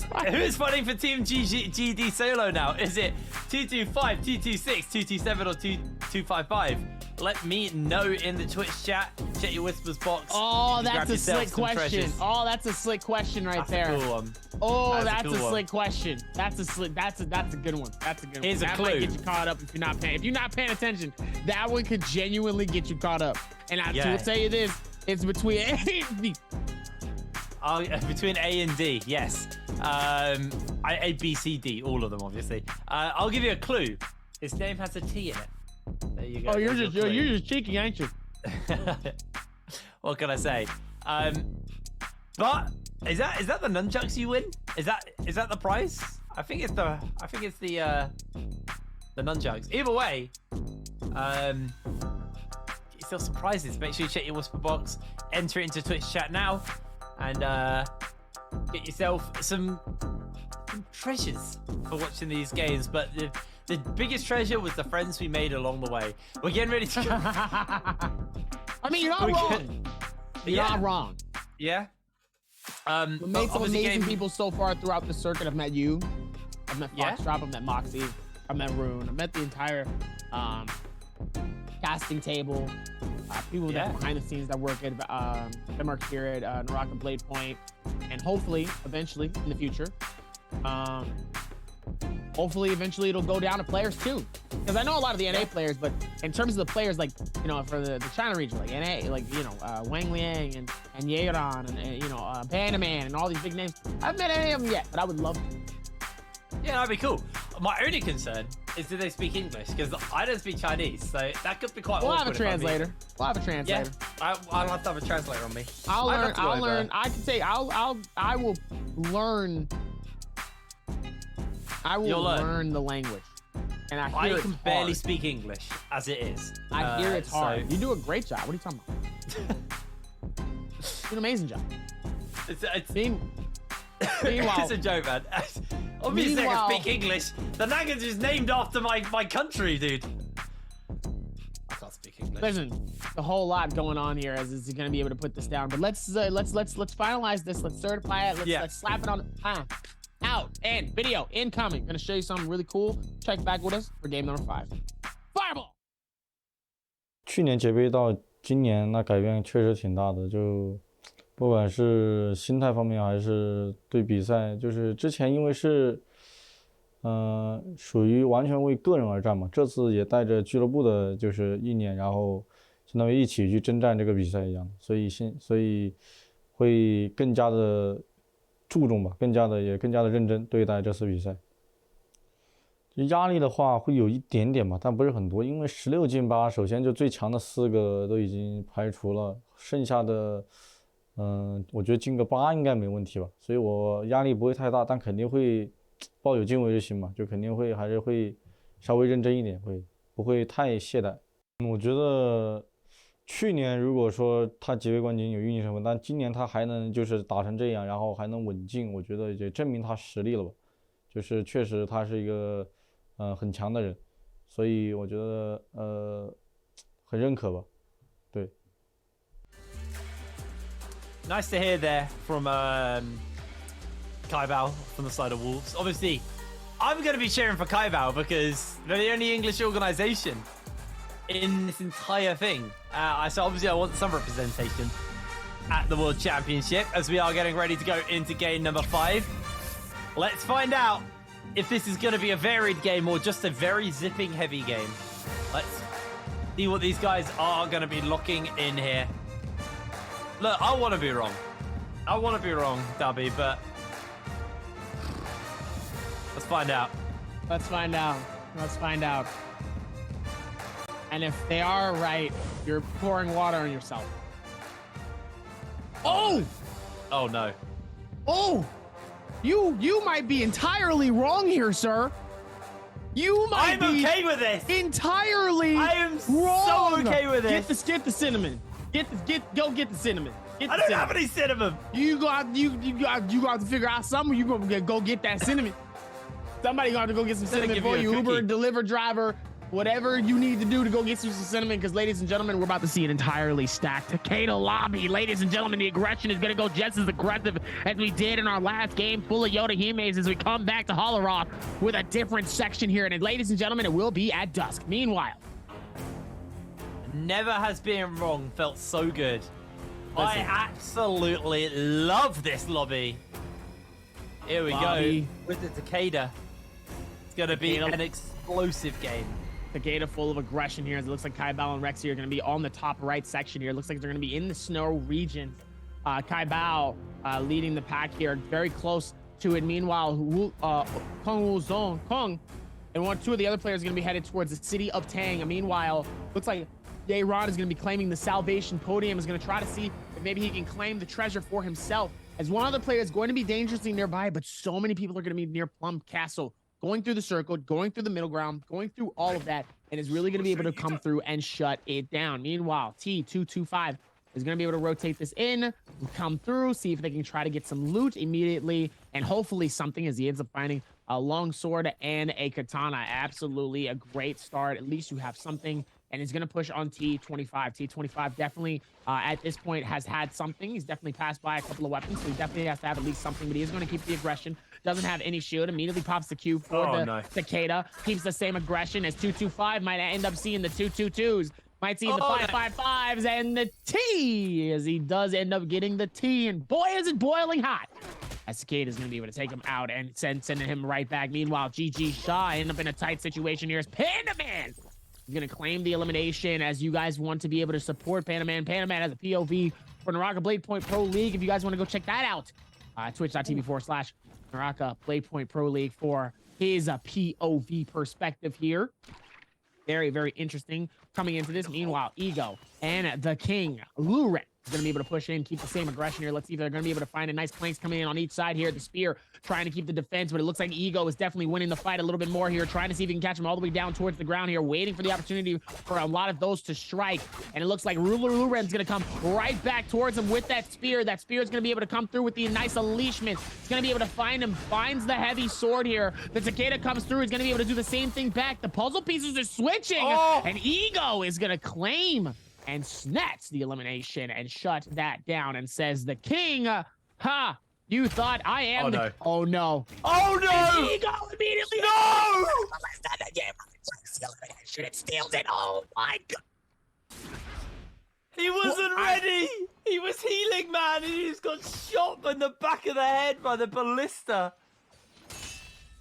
fighting for Team GD Solo now? Is it 225, 226, 227, or 2255? Let me know in the Twitch chat. Check your whispers box. Oh, that's a slick question. Oh, that's a slick question right there. That's a cool one. Oh, that's a slick question. That's a good one. That's a good one. Here's a clue. That might get you caught up if you're not paying. If you're not paying attention, that one could genuinely get you caught up. And I will tell you this: it's between A and D. Between A and D, yes. A, B, C, D, all of them, obviously. I'll give you a clue. His name has a T in it. There you go. Oh, you're just cheeky, ain't you? What can I say? But is that the nunchucks you win? Is that the prize? I think it's the nunchucks. Either way, still surprises. Make sure you check your whisper box, enter it into Twitch chat now, and get yourself some treasures for watching these games. But the biggest treasure was the friends we made along the way. We're getting ready to go. I mean, you're not wrong. You're not wrong. Yeah. We've made some amazing people so far throughout the circuit. I've met you. I've met Foxtrot. I've met Moxie. I've met Rune. I've met the entire casting table. People that behind the scenes that work at Denmark here at Naraka Blade Point, and hopefully, eventually, in the future, hopefully, eventually, it'll go down to players too. Because I know a lot of the NA players, but in terms of the players, like, you know, for the China region, like NA, like, you know, Wang Liang and Yeron and you know, Panda Man and all these big names. I haven't met any of them yet, but I would love to. Yeah, that'd be cool. My only concern is, do they speak English? Because I don't speak Chinese, so that could be quite awkward. We'll have a translator. Yeah, I'll have to have a translator on me. I'll learn. I can say I will learn. I will learn the language. And I can barely speak English as it is. I hear it's hard. You do a great job. What are you talking about? You do an amazing job. Meanwhile, it's a joke, man. Obviously, I can speak English. The language is named after my country, dude. I can't speak English. Listen, a whole lot going on here as is going to be able to put this down. But let's finalize this. Let's certify it. Let's slap it on. Out and video incoming. Gonna show you something really cool. Check back with us for game number 5. Fireball. 去年节杯到今年，那改变确实挺大的，就不管是心态方面还是对比赛，就是之前因为是属于完全为个人而战嘛，这次也带着俱乐部的就是意念，然后相当于一起去征战这个比赛一样，所以会更加的注重吧，更加的认真对待这次比赛。压力的话会有一点点吧，但不是很多，因为16进8，首先就最强的4个都已经排除了，剩下的我觉得进个8应该没问题吧，所以我压力不会太大，但肯定会抱有敬畏之心嘛，就肯定还是会稍微认真一点，不会太懈怠。我觉得去年如果说他节杯冠军有运气成分，但今年他还能就是打成这样，然后还能稳进，我觉得也证明他实力了吧，就是确实他是一个很强的人，所以我觉得很认可吧，对。Nice to hear there from Kai Bao from the side of Wolves. Obviously, I'm going to be cheering for Kaibao because they're the only English organization in this entire thing. So obviously I want some representation at the World Championship as we are getting ready to go into game number 5. Let's find out if this is going to be a varied game or just a very zipping heavy game. Let's see what these guys are going to be locking in here. Look, I want to be wrong. I want to be wrong, Dubby, but let's find out. Let's find out. Let's find out. And if they are right, you're pouring water on yourself. Oh! Oh, no. Oh! You might be entirely wrong here, sir. You might I'm be okay with this. Entirely I am wrong. so okay with this. Get the cinnamon. Go get the cinnamon. I don't have any cinnamon. You got to figure out something. You gonna go get that cinnamon. Somebody gonna have to go get some cinnamon for you. Uber, deliver driver, whatever you need to do to go get some cinnamon. Because ladies and gentlemen, we're about to see an entirely stacked Takeda lobby. Ladies and gentlemen, the aggression is gonna go just as aggressive as we did in our last game, full of Yoda Himes as we come back to Hollow Rock with a different section here. And ladies and gentlemen, it will be at dusk. Meanwhile, never has being wrong felt so good. I absolutely love this lobby. Here we go with the Takeda. It's going to be an explosive game. Takeda full of aggression here. As it looks like Kaibao and Rexy are going to be on the top right section here. It looks like they're going to be in the snow region. Kaibao leading the pack here, very close to it. Meanwhile, Kong Wuzong and two of the other players are going to be headed towards the city of Tang. Meanwhile, looks like Day1 is going to be claiming the Salvation Podium, is going to try to see if maybe he can claim the treasure for himself. As one other player is going to be dangerously nearby, but so many people are going to be near Plum Castle, going through the circle, going through the middle ground, going through all of that, and is really going to be able to come through and shut it down. Meanwhile, T225 is going to be able to rotate this in, come through, see if they can try to get some loot immediately, and hopefully something as he ends up finding a long sword and a katana. Absolutely a great start. At least you have something. And he's going to push on T25. T25 definitely, at this point, has had something. He's definitely passed by a couple of weapons, so he definitely has to have at least something. But he is going to keep the aggression. Doesn't have any shield. Immediately pops the Q for Takeda. Keeps the same aggression as 225. Might end up seeing the 222s. Might see the 555s and the T, as he does end up getting the T. And boy, is it boiling hot. As Takeda is going to be able to take him out and sending him right back. Meanwhile, GG Shaw end up in a tight situation here as Panda Man. He's going to claim the elimination as you guys want to be able to support Panda Man. Panda Man has a POV for Naraka Blade Point Pro League. If you guys want to go check that out, twitch.tv/Naraka Blade Point Pro League for his POV perspective here. Very, very interesting coming into this. Meanwhile, Ego and the King, Luren, is going to be able to push in, keep the same aggression here. Let's see if they're going to be able to find a nice planks coming in on each side here. The spear trying to keep the defense, but it looks like Ego is definitely winning the fight a little bit more here, trying to see if he can catch him all the way down towards the ground here, waiting for the opportunity for a lot of those to strike. And it looks like Luren's going to come right back towards him with that spear. That spear is going to be able to come through with the nice unleashment. He's going to be able to find him, finds the heavy sword here. The Takeda comes through. He's going to be able to do the same thing back. The puzzle pieces are switching, and Ego is going to claim and snatch the elimination and shut that down and says the King, you thought I am oh no. Oh no! And Ego immediately it steals it. Oh my god. He wasn't ready. He was healing, man, and he just got shot in the back of the head by the ballista.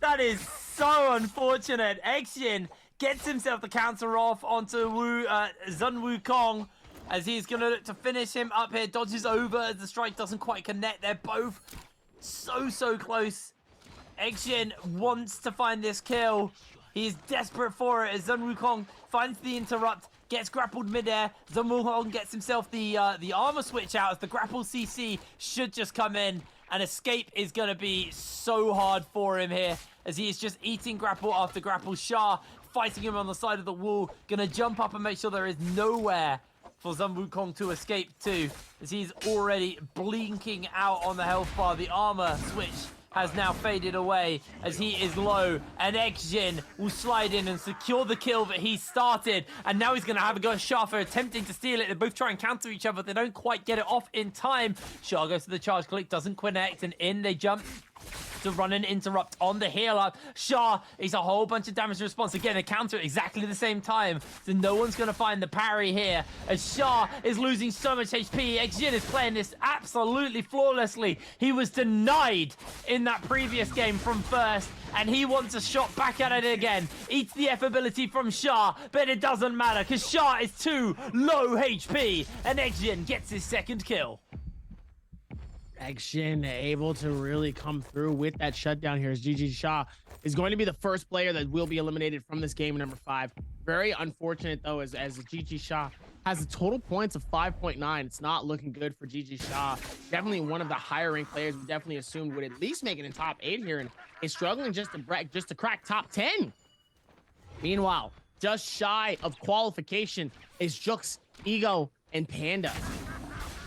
That is so unfortunate. Exin gets himself the counter off onto Sun Wukong as he's going to look to finish him up here. Dodges over as the strike doesn't quite connect. They're both so close. Exin wants to find this kill. He's desperate for it as Sun Wukong finds the interrupt, gets grappled midair. Sun Wukong gets himself the armor switch out as the grapple CC should just come in. And escape is going to be so hard for him here as he is just eating grapple after grapple. Shah fighting him on the side of the wall. Going to jump up and make sure there is nowhere for Sun Wukong to escape to as he's already blinking out on the health bar. The armor switch has now faded away as he is low, and Exin will slide in and secure the kill that he started, and now he's going to have a go at Shah for attempting to steal it. They both try and counter each other. They don't quite get it off in time. Shah goes to the charge click, doesn't connect, and in they jump. to run and interrupt on the healer. Shah is a whole bunch of damage response. Again, a counter at exactly the same time. So no one's going to find the parry here. As Shah is losing so much HP. XJin is playing this absolutely flawlessly. He was denied in that previous game from first, and he wants a shot back at it again. Eats the F ability from Shah, but it doesn't matter because Shah is too low HP, and XJin gets his second kill. XJin able to really come through with that shutdown here as GG Shah is going to be the first player that will be eliminated from this game, number 5. Very unfortunate though, as GG Shah has a total points of 5.9. It's not looking good for GG Shah. Definitely one of the higher ranked players we definitely assumed would at least make it in top 8 here, and is struggling just to crack top 10. Meanwhile, just shy of qualification is Jux, Ego, and Panda.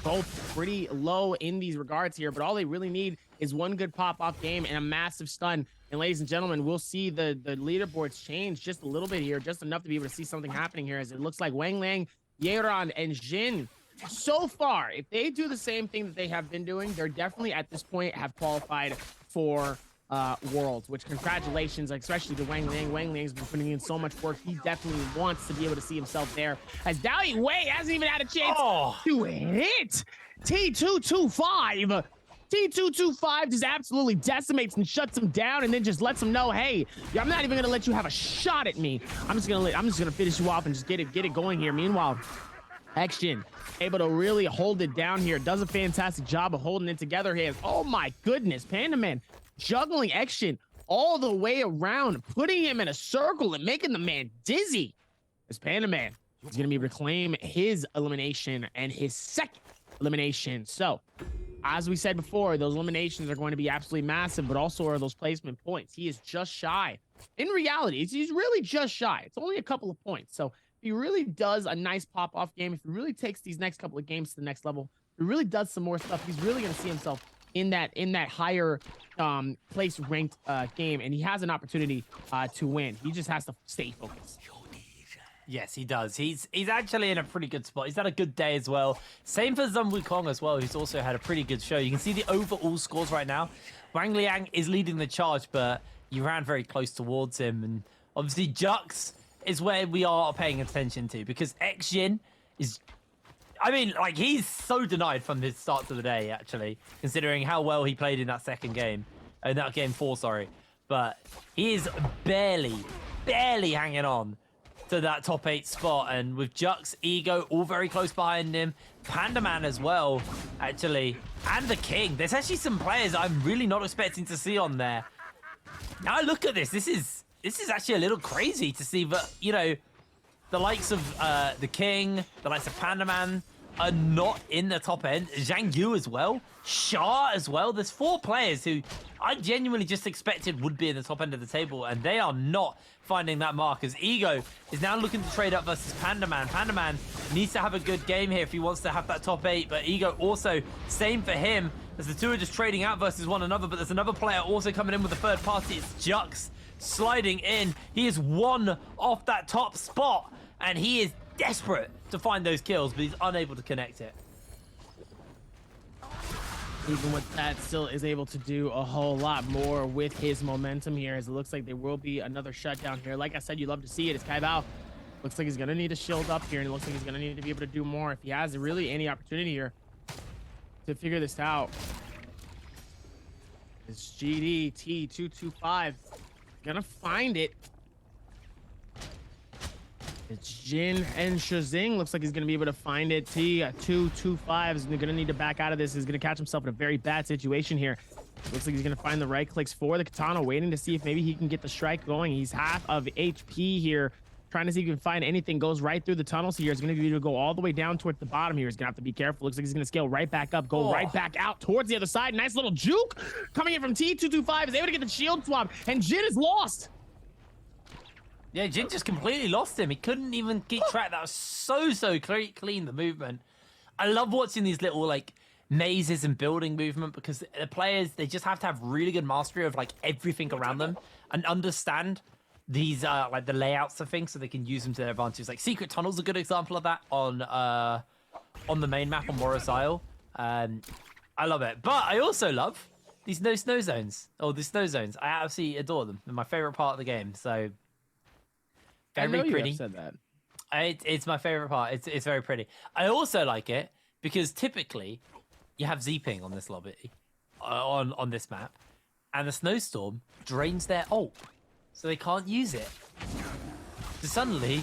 Both pretty low in these regards here, but all they really need is one good pop-off game and a massive stun. And ladies and gentlemen, we'll see the leaderboards change just a little bit here, just enough to be able to see something happening here, as it looks like Wanglang, Yeran, and Jin, so far, if they do the same thing that they have been doing, they're definitely at this point have qualified for Worlds, which congratulations, especially to Wanglang. Wanglang's been putting in so much work. He definitely wants to be able to see himself there, as Dali Wei hasn't even had a chance to hit T225. T225 just absolutely decimates and shuts him down, and then just lets him know, hey, I'm not even gonna let you have a shot at me. I'm just gonna finish you off and just get it going here. Meanwhile, XJin able to really hold it down here, does a fantastic job of holding it together here. Oh my goodness, Panda Man juggling XJin all the way around, putting him in a circle and making the man dizzy. As Panda Man is going to be able to claim his elimination and his second elimination. So, as we said before, those eliminations are going to be absolutely massive, but also are those placement points. He is just shy. In reality, he's really just shy. It's only a couple of points. So, if he really does a nice pop-off game, if he really takes these next couple of games to the next level, if he really does some more stuff, he's really going to see himself in that higher place ranked game, and he has an opportunity to win. He just has to stay focused. Yes, he does. He's actually in a pretty good spot. He's had a good day as well. Same for Zhang Wukong as well, who's also had a pretty good show. You can see the overall scores right now. Wang Liang is leading the charge, but you ran very close towards him. And obviously Jux is where we are paying attention to, because XJin is... I mean, like, he's so denied from the start of the day, actually, considering how well he played in that second game. In that game 4, sorry. But he is barely hanging on to that top 8 spot. And with Jux, Ego, all very close behind him. Panda Man as well, actually. And the King. There's actually some players I'm really not expecting to see on there. Now look at this. This is actually a little crazy to see, but, you know, the likes of the King, the likes of Panda Man are not in the top end. Zhang Yu as well. Shah as well. There's 4 players who I genuinely just expected would be in the top end of the table, and they are not finding that mark, as Ego is now looking to trade up versus Panda Man. Panda Man needs to have a good game here if he wants to have that top 8, but Ego also, same for him, as the two are just trading out versus one another. But there's another player also coming in with a third party. It's Jux sliding in. He is 1 off that top spot, and he is desperate to find those kills, but he's unable to connect it. Even with that, still is able to do a whole lot more with his momentum here, as it looks like there will be another shutdown here. Like I said, you love to see it. It's Kai Bao. Looks like he's going to need a shield up here, and it looks like he's going to need to be able to do more if he has really any opportunity here to figure this out. It's GDT225. Gonna find it. It's Jin and Shazing. Looks like he's going to be able to find it. T225 is going to need to back out of this. He's going to catch himself in a very bad situation here. Looks like he's going to find the right clicks for the katana, waiting to see if maybe he can get the strike going. He's half of HP here, trying to see if he can find anything. Goes right through the tunnels here. He's going to be able to go all the way down towards the bottom here. He's going to have to be careful. Looks like he's going to scale right back up, go right back out towards the other side. Nice little juke coming in from T225. Is able to get the shield swap, and Jin is lost. Yeah, Jin just completely lost him. He couldn't even keep track. That was so clean, the movement. I love watching these little, like, mazes and building movement, because the players, they just have to have really good mastery of, like, everything around them and understand these, like, the layouts of things so they can use them to their advantage. Like, Secret Tunnel's a good example of that on the main map on Morris Isle. I love it. But I also love these no snow zones, or the snow zones. I absolutely adore them. They're my favorite part of the game. So I know very pretty. You have said that. It's my favorite part. It's very pretty. I also like it because typically you have Z-ping on this lobby, on this map, and the snowstorm drains their ult, so they can't use it. So suddenly,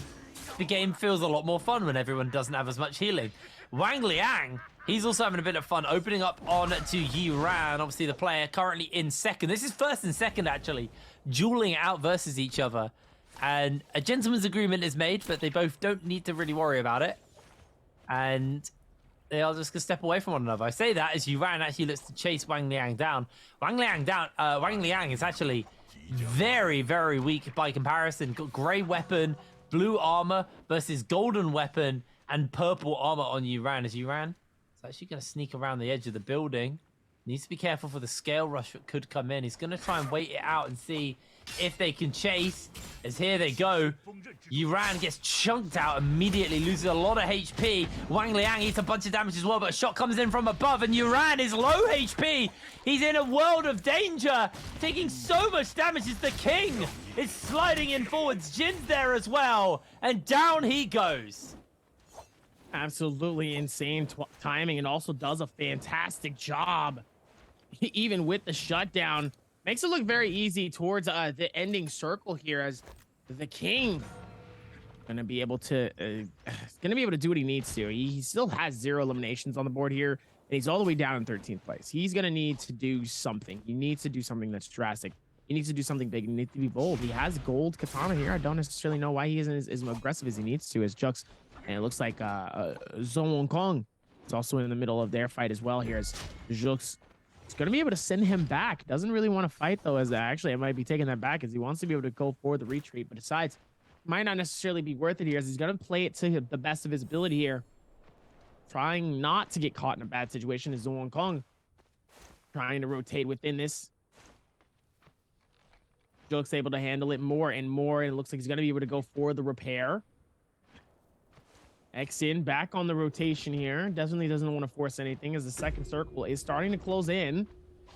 the game feels a lot more fun when everyone doesn't have as much healing. Wang Liang, he's also having a bit of fun opening up on to Yiran, obviously the player currently in second. This is first and second, actually, dueling out versus each other. And a gentleman's agreement is made, but they both don't need to really worry about it. And they are just going to step away from one another. I say that as Yiran actually looks to chase Wang Liang down. Wang Liang is actually very, very weak by comparison. Got grey weapon, blue armor versus golden weapon and purple armor on Yiran. As Yiran is actually going to sneak around the edge of the building. Needs to be careful for the scale rush that could come in. He's going to try and wait it out and see if they can chase. As here they go. Yiran gets chunked out immediately, loses a lot of HP. Wang Liang eats a bunch of damage as well, but a shot comes in from above, and Yiran is low HP. He's in a world of danger, taking so much damage as the king is sliding in forwards. Jin's there as well, and down he goes. Absolutely insane timing, and also does a fantastic job. Even with the shutdown, makes it look very easy towards the ending circle here, as the king gonna be able to do what he needs to. He still has 0 eliminations on the board here, and he's all the way down in 13th place. He's gonna need to do something. He needs to do something that's drastic. He needs to do something big. He needs to be bold. He has gold katana here. I don't necessarily know why he isn't as aggressive as he needs to, as Jux. And it looks like Zhong Kong is also in the middle of their fight as well here, as Jux is going to be able to send him back. Doesn't really want to fight, though, as actually I might be taking that back, as he wants to be able to go for the retreat. But decides might not necessarily be worth it here, as he's going to play it to the best of his ability here. Trying not to get caught in a bad situation is Zhong Kong. Trying to rotate within this. Jux able to handle it more and more, and it looks like he's going to be able to go for the repair. X in back on the rotation here. Definitely doesn't want to force anything, as the second circle is starting to close in.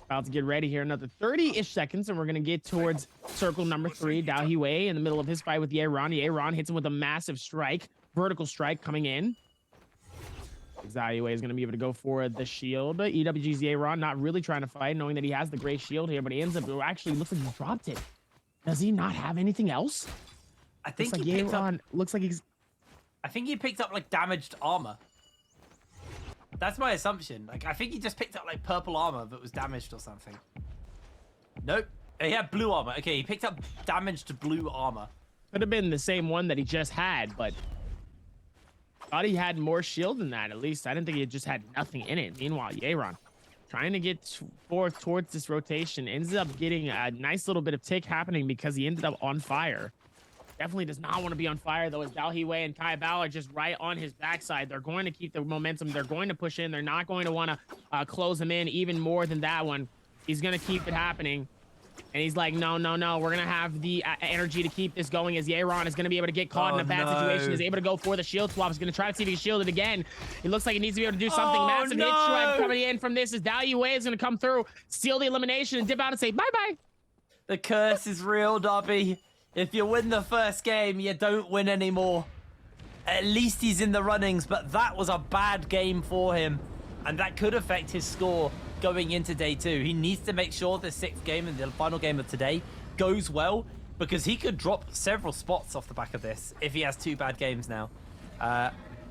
About to get ready here. Another 30-ish seconds, and we're going to get towards circle number 3. Dao Huey in the middle of his fight with Yeron. Yeron hits him with a massive strike. Vertical strike coming in. Dao Huey is going to be able to go for the shield. EWG's Yeron not really trying to fight, knowing that he has the gray shield here, but he ends up, actually looks like he dropped it. Does he not have anything else? I think looks like he picked up... Looks like he's... I think he picked up like damaged armor. That's my assumption. Like, I think he just picked up like purple armor that was damaged or something. Nope. He had blue armor. Okay, he picked up damaged blue armor. Could have been the same one that he just had, but thought he had more shield than that, at least. I didn't think he just had nothing in it. Meanwhile, Yeron trying to get forth towards this rotation, ends up getting a nice little bit of tick happening because he ended up on fire. Definitely does not want to be on fire, though, as Dao Huey and Kai Bao are just right on his backside. They're going to keep the momentum. They're going to push in. They're not going to want to close him in even more than that one. He's going to keep it happening. And he's like, no, no, no. We're going to have the energy to keep this going, as Yeron is going to be able to get caught in a bad situation. He's able to go for the shield swap. He's going to try to see if he can shield it again. It looks like he needs to be able to do something. Massive hit strike coming in from this, as Dao Huey is going to come through, steal the elimination, and dip out and say bye-bye. The curse is real, Dobby. If you win the first game, you don't win anymore. At least he's in the runnings, but that was a bad game for him, and that could affect his score going into day 2. He needs to make sure the 6th game and the final game of today goes well, because he could drop several spots off the back of this if he has 2 bad games now.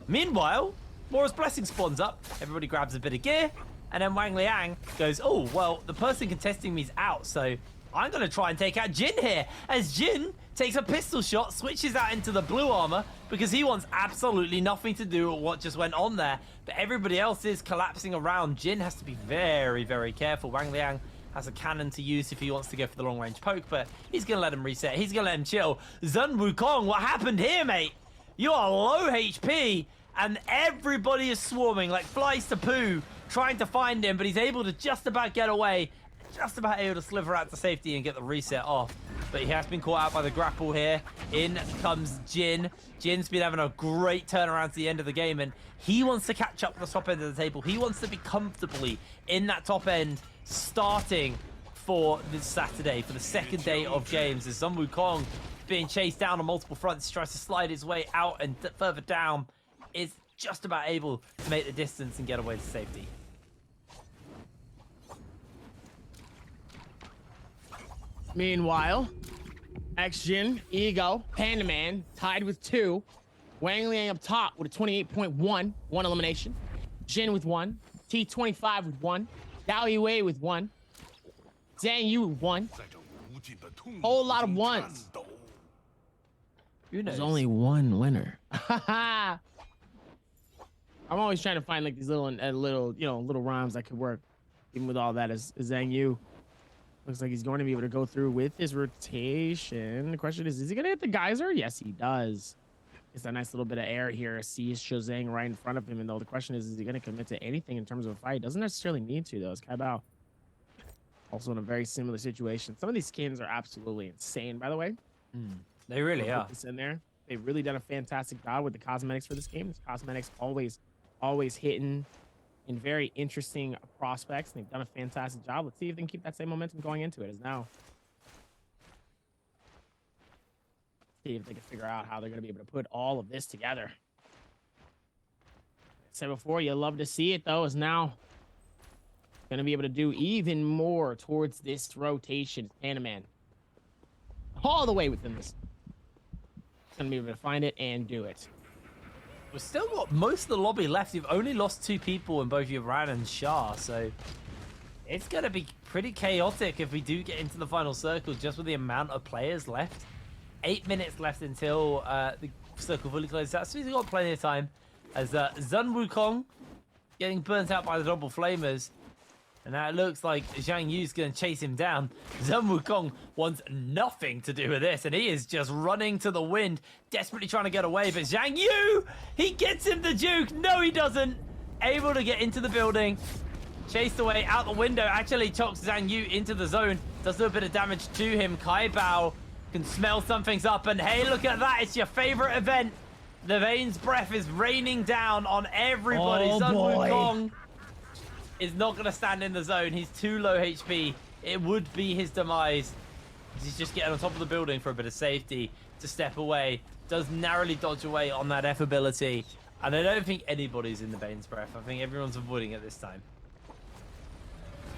Meanwhile, Mora's Blessing spawns up. Everybody grabs a bit of gear, and then Wang Liang goes, oh, well, the person contesting me is out, so I'm going to try and take out Jin here, as Jin takes a pistol shot, switches out into the blue armor, because he wants absolutely nothing to do with what just went on there. But everybody else is collapsing around. Jin has to be very, very careful. Wang Liang has a cannon to use if he wants to go for the long-range poke, but he's going to let him reset. He's going to let him chill. Zun Wukong, what happened here, mate? You are low HP, and everybody is swarming like flies to poo, trying to find him, but he's able to just about get away. Just about able to sliver out to safety and get the reset off. but he has been caught out by the grapple here. In comes Jin. Jin's been having a great turnaround to the end of the game, and he wants to catch up the top end of the table. He wants to be comfortably in that top end starting for this Saturday, for the second day of games, as Sun Wukong being chased down on multiple fronts, tries to slide his way out and further down, is just about able to make the distance and get away to safety. Meanwhile, XJin, Ego, Panda Man tied with 2. Wang Liang up top with a 28.1, 1 elimination. Jin with 1. T25 with 1. Dao Yue with 1. Zhang Yu with 1. Whole lot of ones. There's only one winner. I'm always trying to find like these little rhymes that could work. Even with all that, as Zhang Yu looks like he's going to be able to go through with his rotation. The question is he going to hit the geyser? Yes, he does. It's a nice little bit of air here. Sees Shozang right in front of him, and though the question is he going to commit to anything in terms of a fight? Doesn't necessarily need to, though. It's Kai Bao. Also in a very similar situation. Some of these skins are absolutely insane, by the way. They really are. Put this in there. They've really done a fantastic job with the cosmetics for this game. This cosmetics always hitting in very interesting prospects. And they've done a fantastic job. Let's see if they can keep that same momentum going into it as now. See if they can figure out how they're going to be able to put all of this together. I said before, you love to see it, though, is now going to be able to do even more towards this rotation. Panaman all the way within this. Going to be able to find it and do it. We've still got most of the lobby left. You've only lost 2 people in both Ran and Shah, so it's going to be pretty chaotic if we do get into the final circle, just with the amount of players left. 8 minutes left until the circle fully closes out, so we've got plenty of time. As Sun Wukong getting burnt out by the double flamers. And now it looks like Zhang Yu's going to chase him down. Sun Wukong wants nothing to do with this, and he is just running to the wind, desperately trying to get away. But Zhang Yu, he gets him the juke. No, he doesn't. Able to get into the building. Chased away out the window. Actually chokes Zhang Yu into the zone. Does do a bit of damage to him. Kai Bao can smell something's up. And hey, look at that. It's your favorite event. The Veins Breath is raining down on everybody. Sun Wukong is not going to stand in the zone. He's too low HP. It would be his demise. He's just getting on top of the building for a bit of safety to step away. Does narrowly dodge away on that F ability. And I don't think anybody's in the Bane's Breath. I think everyone's avoiding it this time.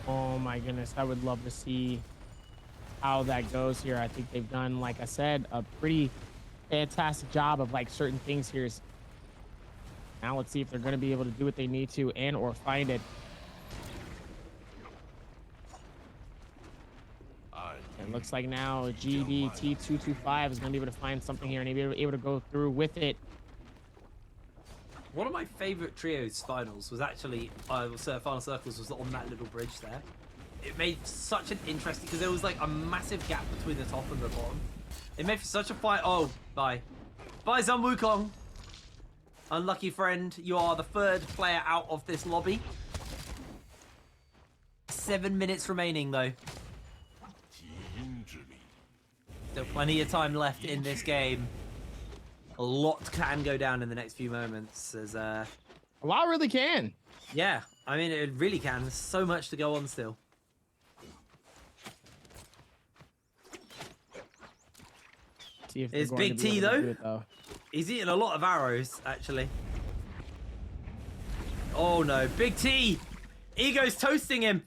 Oh my goodness. I would love to see how that goes here. I think they've done, like I said, a pretty fantastic job of like certain things here. Now let's see if they're going to be able to do what they need to and or find it. It looks like now GBT225 is going to be able to find something here and be able to go through with it. One of my favorite trios finals was actually, final circles was on that little bridge there. It made such an interesting, because there was like a massive gap between the top and the bottom. It made for such a fight. Oh, bye. Bye, Sun Wukong. Unlucky friend, you are the 3rd player out of this lobby. 7 minutes remaining though. Still plenty of time left in this game. A lot can go down in the next few moments. As a lot really can. Yeah, I mean it really can. There's so much to go on still. See if it's Big T though. He's eating a lot of arrows actually. Oh no, Big T! Ego's toasting him.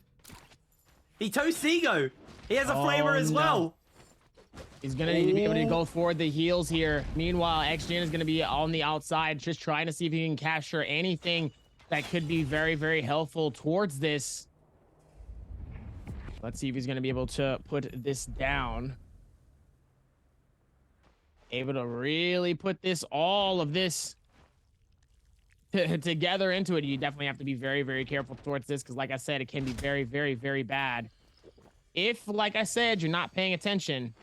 He toasts Ego. He has a flamer as well. He's going to need to be able to go for the heals here. Meanwhile, XJin is going to be on the outside, just trying to see if he can capture anything that could be very, very helpful towards this. Let's see if he's going to be able to put this down. Able to really put all of this together into it. You definitely have to be very, very careful towards this, because like I said, it can be very, very, very bad. If, like I said, you're not paying attention.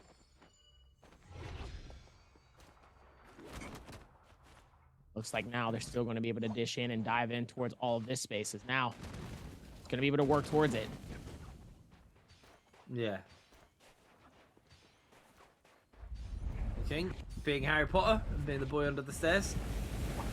Looks like now they're still going to be able to dish in and dive in towards all of this spaces. Now, it's going to be able to work towards it. Yeah. King being Harry Potter and being the boy under the stairs.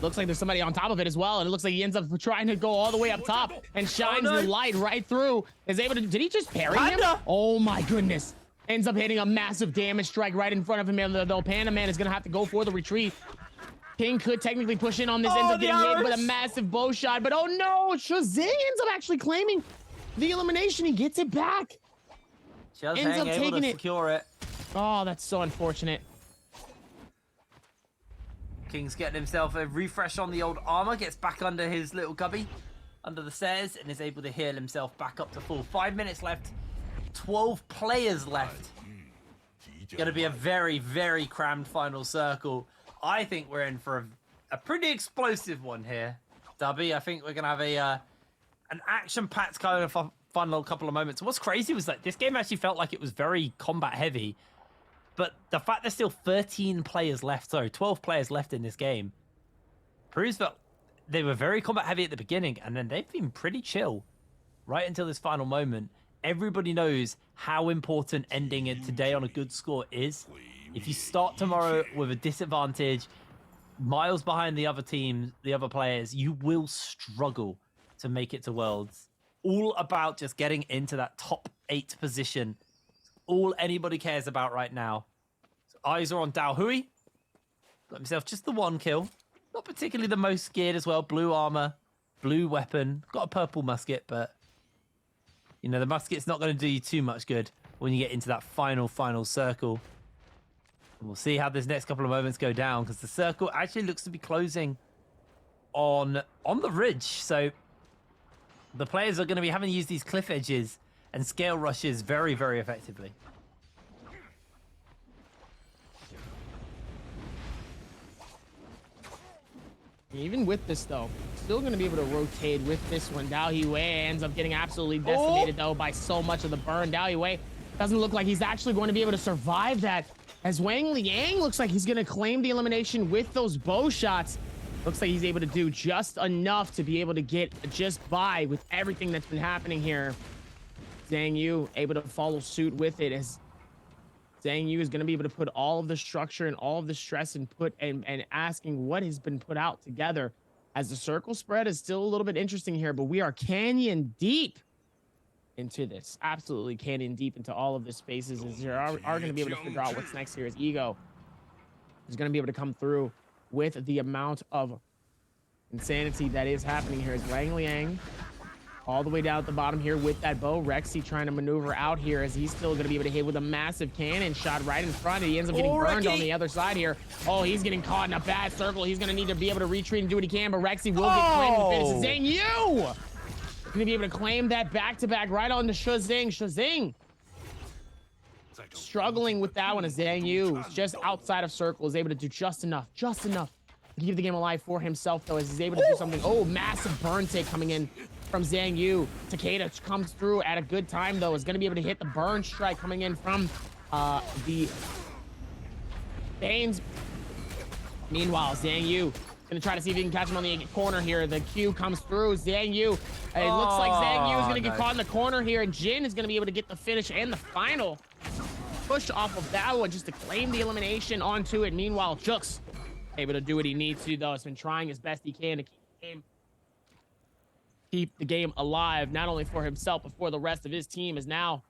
Looks like there's somebody on top of it as well, and it looks like he ends up trying to go all the way up top and shines the light right through. Is able to. Did he just parry him? Oh my goodness! Ends up hitting a massive damage strike right in front of him. Though Panda Man is gonna have to go for the retreat. King could technically push in on this. Ends up getting hit with a massive bow shot, but oh no! Shazing ends up actually claiming the elimination. He gets it back. Ends up taking it. Secure it. Oh, that's so unfortunate. King's getting himself a refresh on the old armor, gets back under his little cubby, under the stairs, and is able to heal himself back up to full. 5 minutes left, 12 players left. Gonna be a very, very crammed final circle. I think we're in for a pretty explosive one here, Dubby. I think we're gonna have an action-packed kind of fun little couple of moments. What's crazy was that this game actually felt like it was very combat heavy. But the fact there's still 13 players left, sorry, 12 players left in this game, proves that they were very combat heavy at the beginning, and then they've been pretty chill right until this final moment. Everybody knows how important ending it today on a good score is. If you start tomorrow with a disadvantage, miles behind the other teams, the other players, you will struggle to make it to Worlds. All about just getting into that top 8 position. All anybody cares about right now. So eyes are on Dao Hui. Got himself just the 1 kill. Not particularly the most geared as well. Blue armor, blue weapon. Got a purple musket, but you know, the musket's not going to do you too much good when you get into that final circle. And we'll see how this next couple of moments go down, because the circle actually looks to be closing on the ridge. So the players are going to be having to use these cliff edges and scale rushes very, very effectively. Even with this, though, still going to be able to rotate with this one. Dao Hui ends up getting absolutely decimated, though, by so much of the burn. Dao Hui doesn't look like he's actually going to be able to survive that, as Wang Liang looks like he's going to claim the elimination with those bow shots. Looks like he's able to do just enough to be able to get just by with everything that's been happening here. Zhang Yu able to follow suit with it, as Zhang Yu is going to be able to put all of the structure and all of the stress and asking what has been put out together, as the circle spread is still a little bit interesting here, but we are canyon deep into this. Absolutely canyon deep into all of the spaces, as you are going to be able to figure out what's next here. As Ego is going to be able to come through with the amount of insanity that is happening here, as Wang Liang all the way down at the bottom here with that bow. Rexy trying to maneuver out here, as he's still going to be able to hit with a massive cannon shot right in front. He ends up getting burned on the other side here. Oh, he's getting caught in a bad circle. He's going to need to be able to retreat and do what he can, but Rexy will get claimed and finish. Zhang Yu going to be able to claim that back-to-back right on to Shazing. Shazing struggling with that one, as Zhang Yu just outside of circle is able to do just enough to keep the game alive for himself, though, as he's able to do something. Oh, massive burn take coming in from Zhang Yu. Takeda comes through at a good time, though, is going to be able to hit the burn strike coming in from the Banes. Meanwhile, Zhang Yu going to try to see if he can catch him on the corner here. The Q comes through. Zhang Yu. It looks like Zhang Yu is going to get caught in the corner here, and Jin is going to be able to get the finish and the final push off of that one just to claim the elimination onto it. Meanwhile, Jux able to do what he needs to, though. Has been trying as best he can to keep the game alive, not only for himself, but for the rest of his team, is now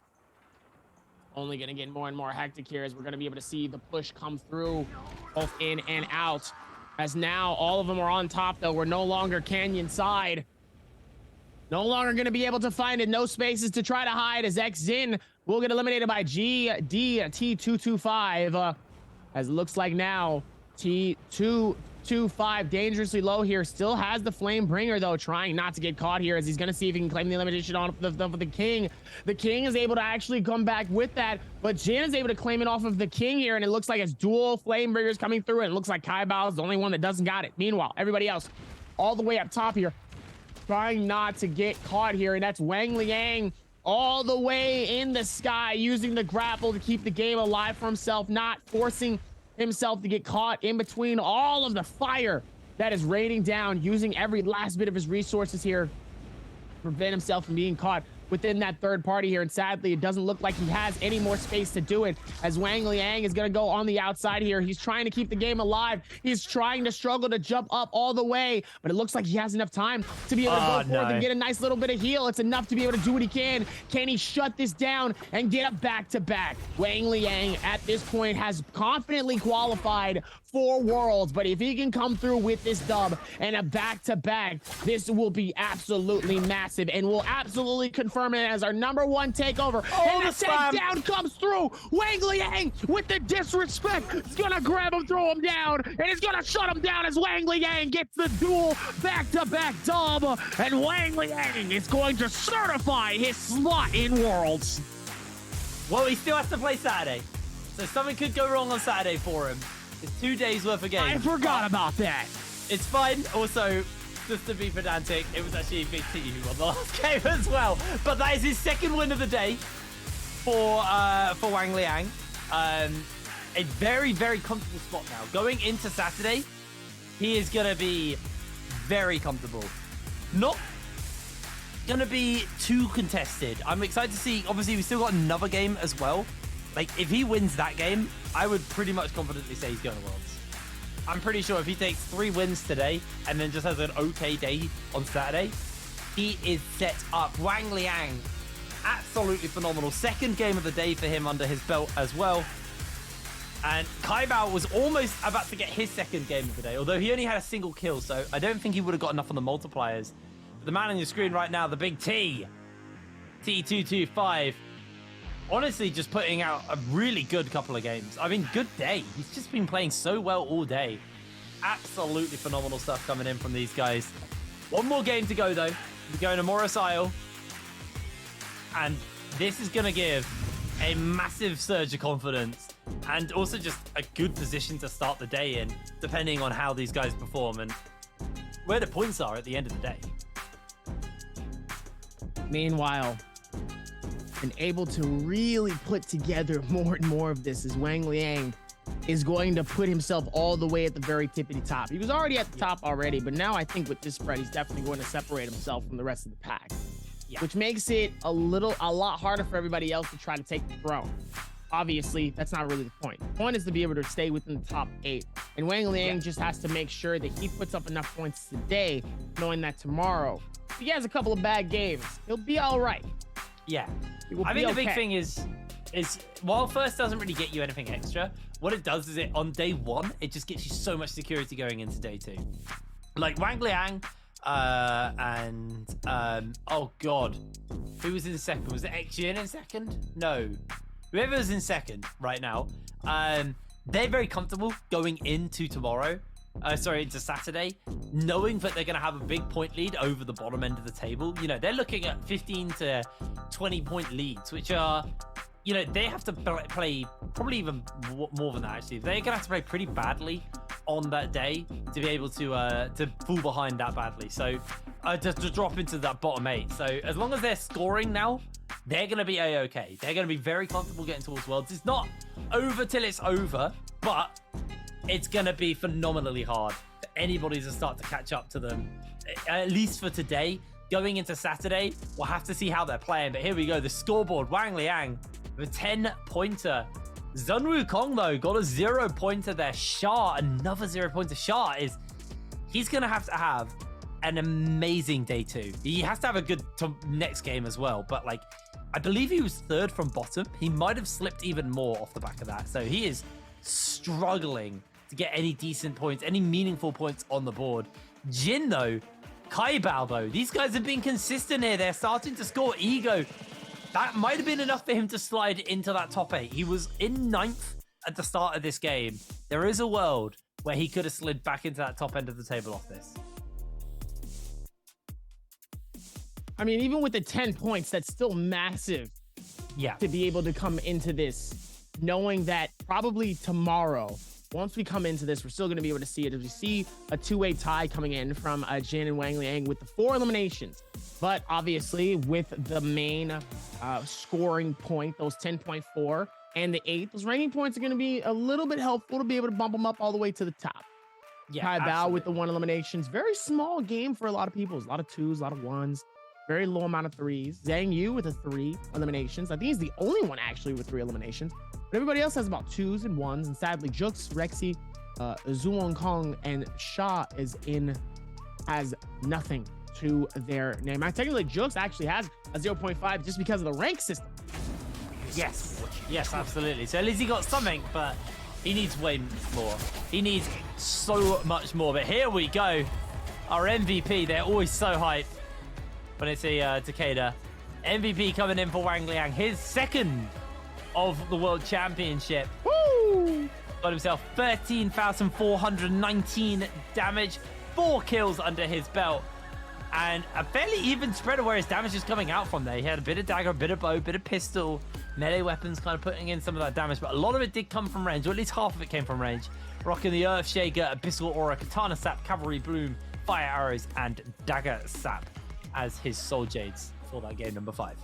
only going to get more and more hectic here, as we're going to be able to see the push come through both in and out, as now all of them are on top, though. We're no longer canyon side. No longer going to be able to find it. No spaces to try to hide, as X-Zin will get eliminated by GDT225. As it looks like now, T225 dangerously low here. Still has the Flame Bringer, though, trying not to get caught here, as he's going to see if he can claim the elimination on the King. The King is able to actually come back with that, but Jin is able to claim it off of the King here, and it looks like it's dual Flame Bringers coming through, and it looks like Kai Bao is the only one that doesn't got it. Meanwhile, everybody else all the way up top here, trying not to get caught here, and that's Wang Liang all the way in the sky, using the grapple to keep the game alive for himself, not forcing himself to get caught in between all of the fire that is raining down, using every last bit of his resources here to prevent himself from being caught. within that third party here. And sadly, it doesn't look like he has any more space to do it, as Wang Liang is going to go on the outside here. He's trying to keep the game alive. He's trying to struggle to jump up all the way, but it looks like he has enough time to be able to go forth and get a nice little bit of heal. It's enough to be able to do what he can. Can he shut this down and get a back-to-back? Wang Liang at this point has confidently qualified for Worlds, but if he can come through with this dub and a back-to-back, this will be absolutely massive and will absolutely confirm it as our #1 takeover. And the takedown comes through. Wang Liang with the disrespect. He's gonna grab him, throw him down, and he's gonna shut him down as Wang Liang gets the dual back-to-back dub. And Wang Liang is going to certify his slot in Worlds. Well, he still has to play Saturday, so something could go wrong on Saturday for him. It's 2 days worth of games. I forgot about that. It's fine. Also, just to be pedantic, it was actually Big T who won the last game as well. But that is his second win of the day for Wang Liang. A very, very comfortable spot now. Going into Saturday, he is going to be very comfortable. Not going to be too contested. I'm excited to see. Obviously, we still got another game as well. Like, if he wins that game, I would pretty much confidently say he's going to Worlds. I'm pretty sure if he takes 3 wins today and then just has an okay day on Saturday, he is set up. Wang Liang, absolutely phenomenal. Second game of the day for him under his belt as well. And Kai Bao was almost about to get his second game of the day, although he only had a single kill, so I don't think he would have got enough on the multipliers. But the man on your screen right now, the big T, T225, honestly just putting out a really good couple of games. I mean, good day. He's just been playing so well all day. Absolutely phenomenal stuff coming in from these guys. One more game to go, though. We're going to Morris Isle. And this is going to give a massive surge of confidence and also just a good position to start the day in, depending on how these guys perform and where the points are at the end of the day. Meanwhile, and able to really put together more and more of this as Wang Liang is going to put himself all the way at the very tippity top. He was already at the top already, but now I think with this spread, he's definitely going to separate himself from the rest of the pack, which makes it a lot harder for everybody else to try to take the throne. Obviously, that's not really the point. The point is to be able to stay within the top 8. And Wang Liang just has to make sure that he puts up enough points today, knowing that tomorrow, if he has a couple of bad games, he'll be all right. Yeah. I think the big thing is while first doesn't really get you anything extra, what it does is on day 1, it just gets you so much security going into day 2. Like Wang Liang, oh god, who was in second? Was it Xjin in second? No, whoever was in second right now, they're very comfortable going into tomorrow. Into Saturday, knowing that they're going to have a big point lead over the bottom end of the table. You know, they're looking at 15 to 20 point leads, which are, you know, they have to play probably even more than that, actually. They're going to have to play pretty badly on that day to be able to fall behind that badly. So to drop into that bottom 8. So as long as they're scoring now, they're going to be A-okay. They're going to be very comfortable getting towards Worlds. It's not over till it's over, but it's going to be phenomenally hard for anybody to start to catch up to them, at least for today. Going into Saturday, we'll have to see how they're playing. But here we go, the scoreboard. Wang Liang with a 10-pointer. Sun Wukong, though, got a 0-pointer there. Sha, another 0-pointer. Sha he's going to have an amazing day 2. He has to have a good next game as well. But, like, I believe he was 3rd from bottom. He might have slipped even more off the back of that. So he is struggling to get any decent points, any meaningful points on the board. Jin, though, Kai Bao, though, these guys have been consistent here. They're starting to score. Ego, that might have been enough for him to slide into that top 8. He was in 9th at the start of this game. There is a world where he could have slid back into that top end of the table off this. I mean, even with the 10 points, that's still massive. Yeah. To be able to come into this, knowing that probably tomorrow, once we come into this, we're still going to be able to see it as we see a 2-way tie coming in from Jin and Wang Liang with the 4 eliminations. But obviously, with the main scoring point, those 10.4 and the 8, those ranking points are going to be a little bit helpful to be able to bump them up all the way to the top. Yeah, Kai Bao with the 1 eliminations. Very small game for a lot of people. There's a lot of 2s, a lot of 1s. very low amount of threes. Zhang Yu with 3 eliminations. I think he's the only one actually with 3 eliminations. But everybody else has about 2s and 1s. And sadly, Jux, Rexy, Zuon Kong, and Sha has nothing to their name. Technically, Jux actually has a 0.5 just because of the rank system. Yes, absolutely. So at least he got something, but he needs way more. He needs so much more. But here we go. Our MVP, they're always so hyped when it's a Takeda. MVP coming in for Wang Liang, his second of the World Championship. Woo! Got himself 13,419 damage, 4 kills under his belt, and a fairly even spread of where his damage is coming out from there. He had a bit of dagger, a bit of bow, a bit of pistol, melee weapons kind of putting in some of that damage, but a lot of it did come from range, or at least half of it came from range. Rocking the Earth Shaker, Abyssal Aura, Katana Sap, Cavalry Bloom, Fire Arrows, and Dagger Sap as his Soul Jades for that game number 5.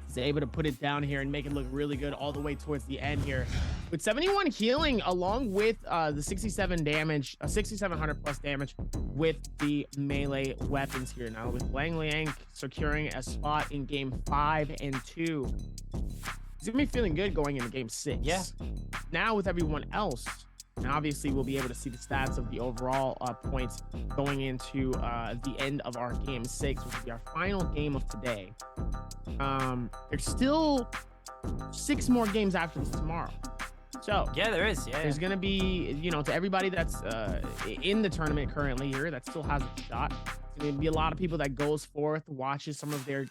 He's able to put it down here and make it look really good all the way towards the end here. With 71 healing along with the 67 damage, 6,700 plus damage with the melee weapons here. Now with Wang Liang securing a spot in game 5 and 2. He's gonna be feeling good going into game 6. Yeah. Now with everyone else, and obviously we'll be able to see the stats of the overall points going into the end of our game 6, which will be our final game of today. There's still 6 more games after this tomorrow. So yeah, there is. Yeah, there's gonna be, to everybody that's in the tournament currently here that still has a shot. There's gonna be a lot of people that goes forth, watches some of their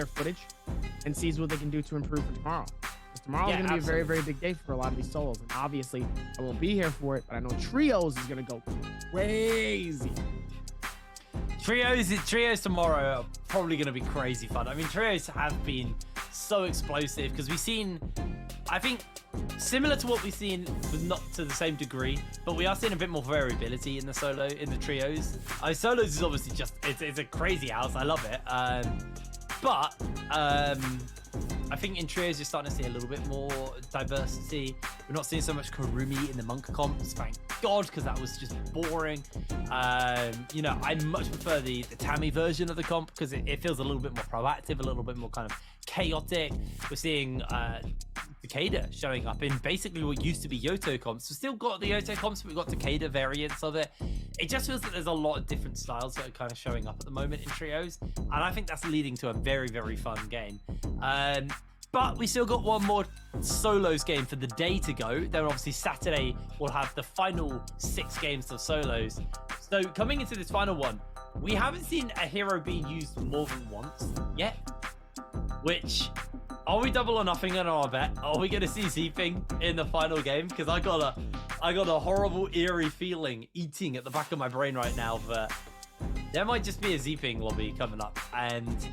footage, and sees what they can do to improve for tomorrow. Tomorrow is going to be a very, very big day for a lot of these solos. And obviously, I won't be here for it, but I know Trios is going to go crazy. Trios tomorrow are probably going to be crazy fun. I mean, Trios have been so explosive because we've seen, I think, similar to what we've seen, but not to the same degree, but we are seeing a bit more variability in the Trios. Solos is obviously just, it's a crazy house. I love it. I think in Trios you're starting to see a little bit more diversity. We're not seeing so much Karumi in the Monk comps, thank God, because that was just boring. I much prefer the Tammy version of the comp because it feels a little bit more proactive, a little bit more kind of chaotic. We're seeing Takeda showing up in basically what used to be Yoto comps. We've still got the Yoto comps, but we've got Takeda variants of it. It just feels that there's a lot of different styles that are kind of showing up at the moment in Trios, and I think that's leading to a very, very fun game. But we still got one more solos game for the day to go. Then obviously Saturday we'll have the final 6 games of solos. So coming into this final one, we haven't seen a hero being used more than once yet. Which, are we double or nothing on our bet? Are we going to see Zeeping in the final game? Because I got a horrible, eerie feeling eating at the back of my brain right now that there might just be a Zeeping lobby coming up, and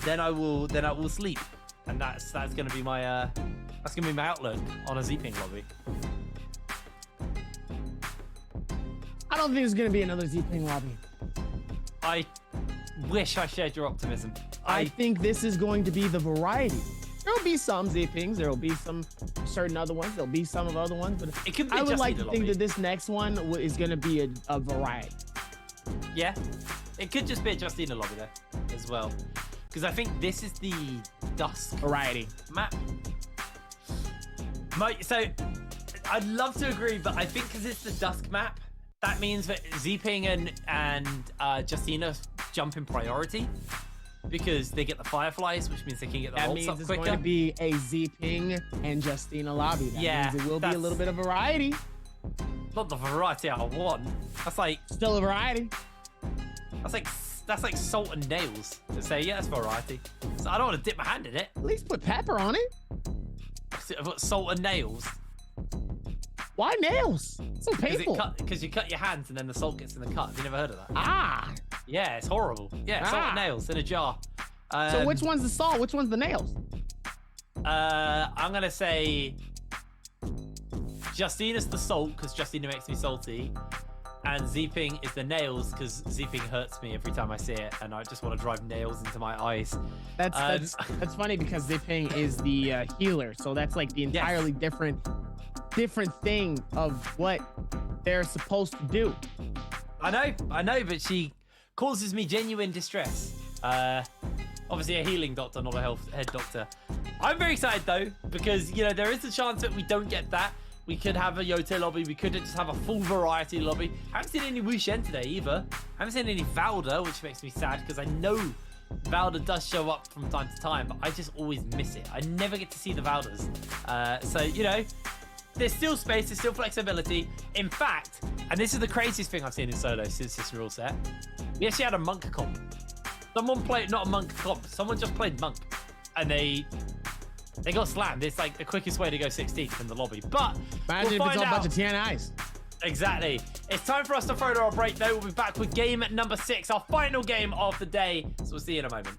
then I will sleep. And that's gonna be my outlook on a Zeeping lobby. I don't think there's gonna be another Zeeping lobby. I wish I shared your optimism. I think this is going to be the variety. There'll be some Zeepings, there'll be some certain other ones, there'll be some of other ones, but it could be I would like to lobby. think that this next one is gonna be a variety. Yeah, it could just be a Justina lobby there as well. Because I think this is the Dusk variety map. So I'd love to agree, but I think because it's the Dusk map, that means that Zeeping and Justina jump in priority because they get the Fireflies, which means they can get the ults up quicker. That means it's going to be a Zeeping and Justina lobby. That means it will be a little bit of variety. Not the variety I want. That's like still a variety. That's like salt and nails. To say, yeah, that's variety. So I don't want to dip my hand in it. At least put pepper on it. I've got salt and nails. Why nails? So painful. Because you cut your hands and then the salt gets in the cut. Have you never heard of that? Ah. Yeah, it's horrible. Yeah, salt and nails in a jar. So which one's the salt? Which one's the nails? I'm going to say Justina's the salt because Justina makes me salty. And Zeeping is the nails because Zeeping hurts me every time I see it, and I just want to drive nails into my eyes. That's funny because Zeeping is the healer, so that's like the entirely different thing of what they're supposed to do. I know, but she causes me genuine distress. Obviously a healing doctor, not a head doctor. I'm very excited though, because there is a chance that we don't get that. We could have a Yote lobby. We could just have a full variety lobby. I haven't seen any Wu Shen today either. I haven't seen any Valda, which makes me sad because I know Valda does show up from time to time, but I just always miss it. I never get to see the Valdas. So, there's still space, there's still flexibility. In fact, and this is the craziest thing I've seen in solo since this rule set, we actually had a monk comp. Someone played, not a monk comp, someone just played monk. And they got slammed. It's like the quickest way to go 16th in the lobby. But imagine we'll if it's all a out. bunch of TNIs. Exactly. It's time for us to throw to our break though. We'll be back with game number 6, our final game of the day. So we'll see you in a moment.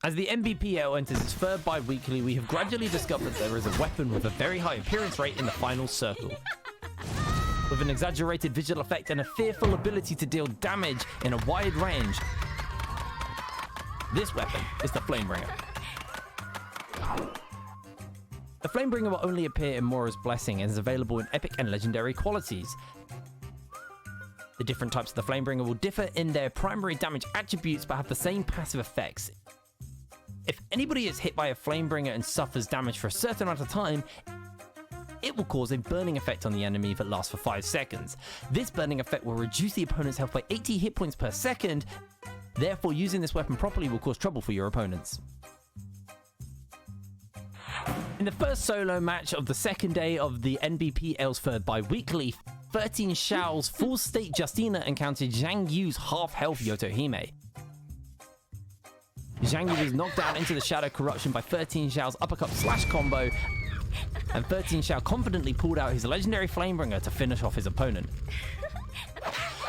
As the NBPL enters its third bi-weekly, we have gradually discovered there is a weapon with a very high appearance rate in the final circle. With an exaggerated visual effect and a fearful ability to deal damage in a wide range, this weapon is the Flamebringer. The Flamebringer will only appear in Mora's Blessing and is available in epic and legendary qualities. The different types of the Flamebringer will differ in their primary damage attributes but have the same passive effects. If anybody is hit by a Flamebringer and suffers damage for a certain amount of time, it will cause a burning effect on the enemy that lasts for 5 seconds. This burning effect will reduce the opponent's health by 80 hit points per second, therefore using this weapon properly will cause trouble for your opponents. In the first solo match of the second day of the NBPL's third bi-weekly, 13 Shao's full state Justina encountered Zhang Yu's half health Yotohime. Zhang Yu was knocked out into the Shadow Corruption by 13 Xiao's uppercut slash combo, and 13 Xiao confidently pulled out his legendary Flamebringer to finish off his opponent.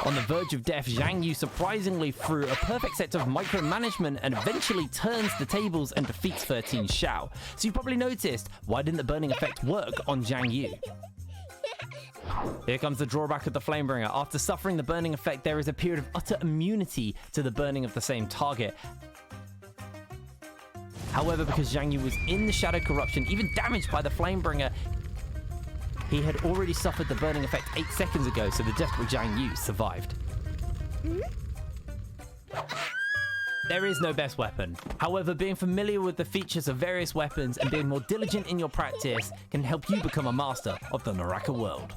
On the verge of death, Zhang Yu surprisingly threw a perfect set of micromanagement and eventually turns the tables and defeats 13 Xiao. So you probably noticed, why didn't the burning effect work on Zhang Yu? Here comes the drawback of the Flamebringer. After suffering the burning effect, there is a period of utter immunity to the burning of the same target. However, because Zhang Yu was in the Shadow Corruption, even damaged by the Flamebringer, he had already suffered the burning effect 8 seconds ago, so the desperate Zhang Yu survived. There is no best weapon. However, being familiar with the features of various weapons and being more diligent in your practice can help you become a master of the Naraka world.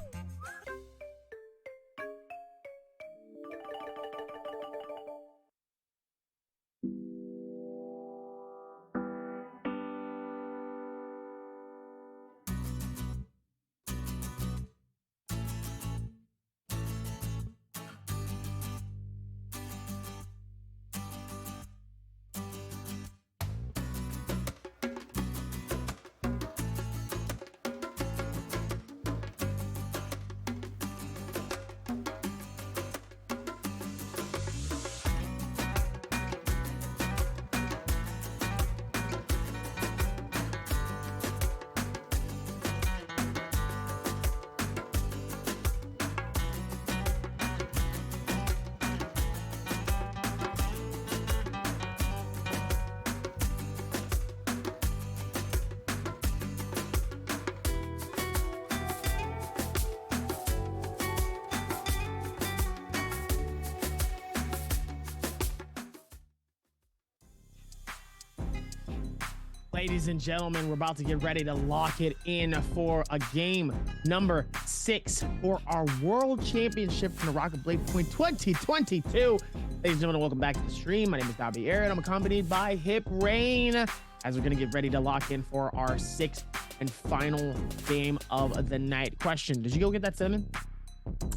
Ladies and gentlemen, we're about to get ready to lock it in for a game number 6 for our World Championship from the Rocket Blade Point 2022. Ladies and gentlemen, welcome back to the stream. My name is Day1, and I'm accompanied by Hip Rain as we're going to get ready to lock in for our 6th and final game of the night. Question, did you go get that cinnamon?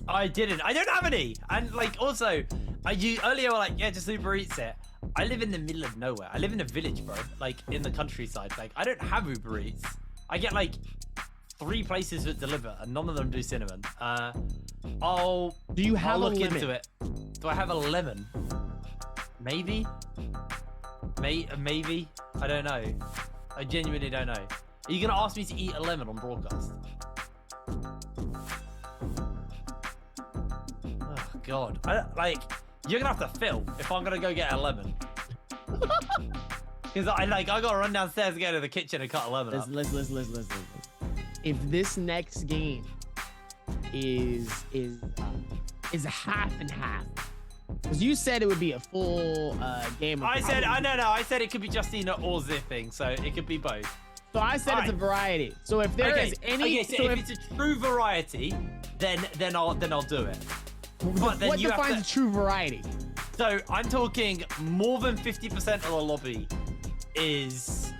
I didn't. I don't have any. And like, also, you earlier were like, yeah, just Uber Eats it. I live in the middle of nowhere. I live in a village, bro. Like in the countryside. Like I don't have Uber Eats. I get like 3 places that deliver, and none of them do cinnamon. I'll look into it. Do I have a lemon? Maybe. Maybe. I don't know. I genuinely don't know. Are you gonna ask me to eat a lemon on broadcast? Oh God. You're gonna have to film if I'm gonna go get a lemon. Because I gotta run downstairs and go to the kitchen and cut a lemon up. Listen. If this next game is a half and half, because you said it would be a full game. I said it could be Justina or zipping, so it could be both. So I said it's a variety. So if there is any, so if it's a true variety, then I'll do it. But then what defines a true variety? So I'm talking more than 50% of the lobby is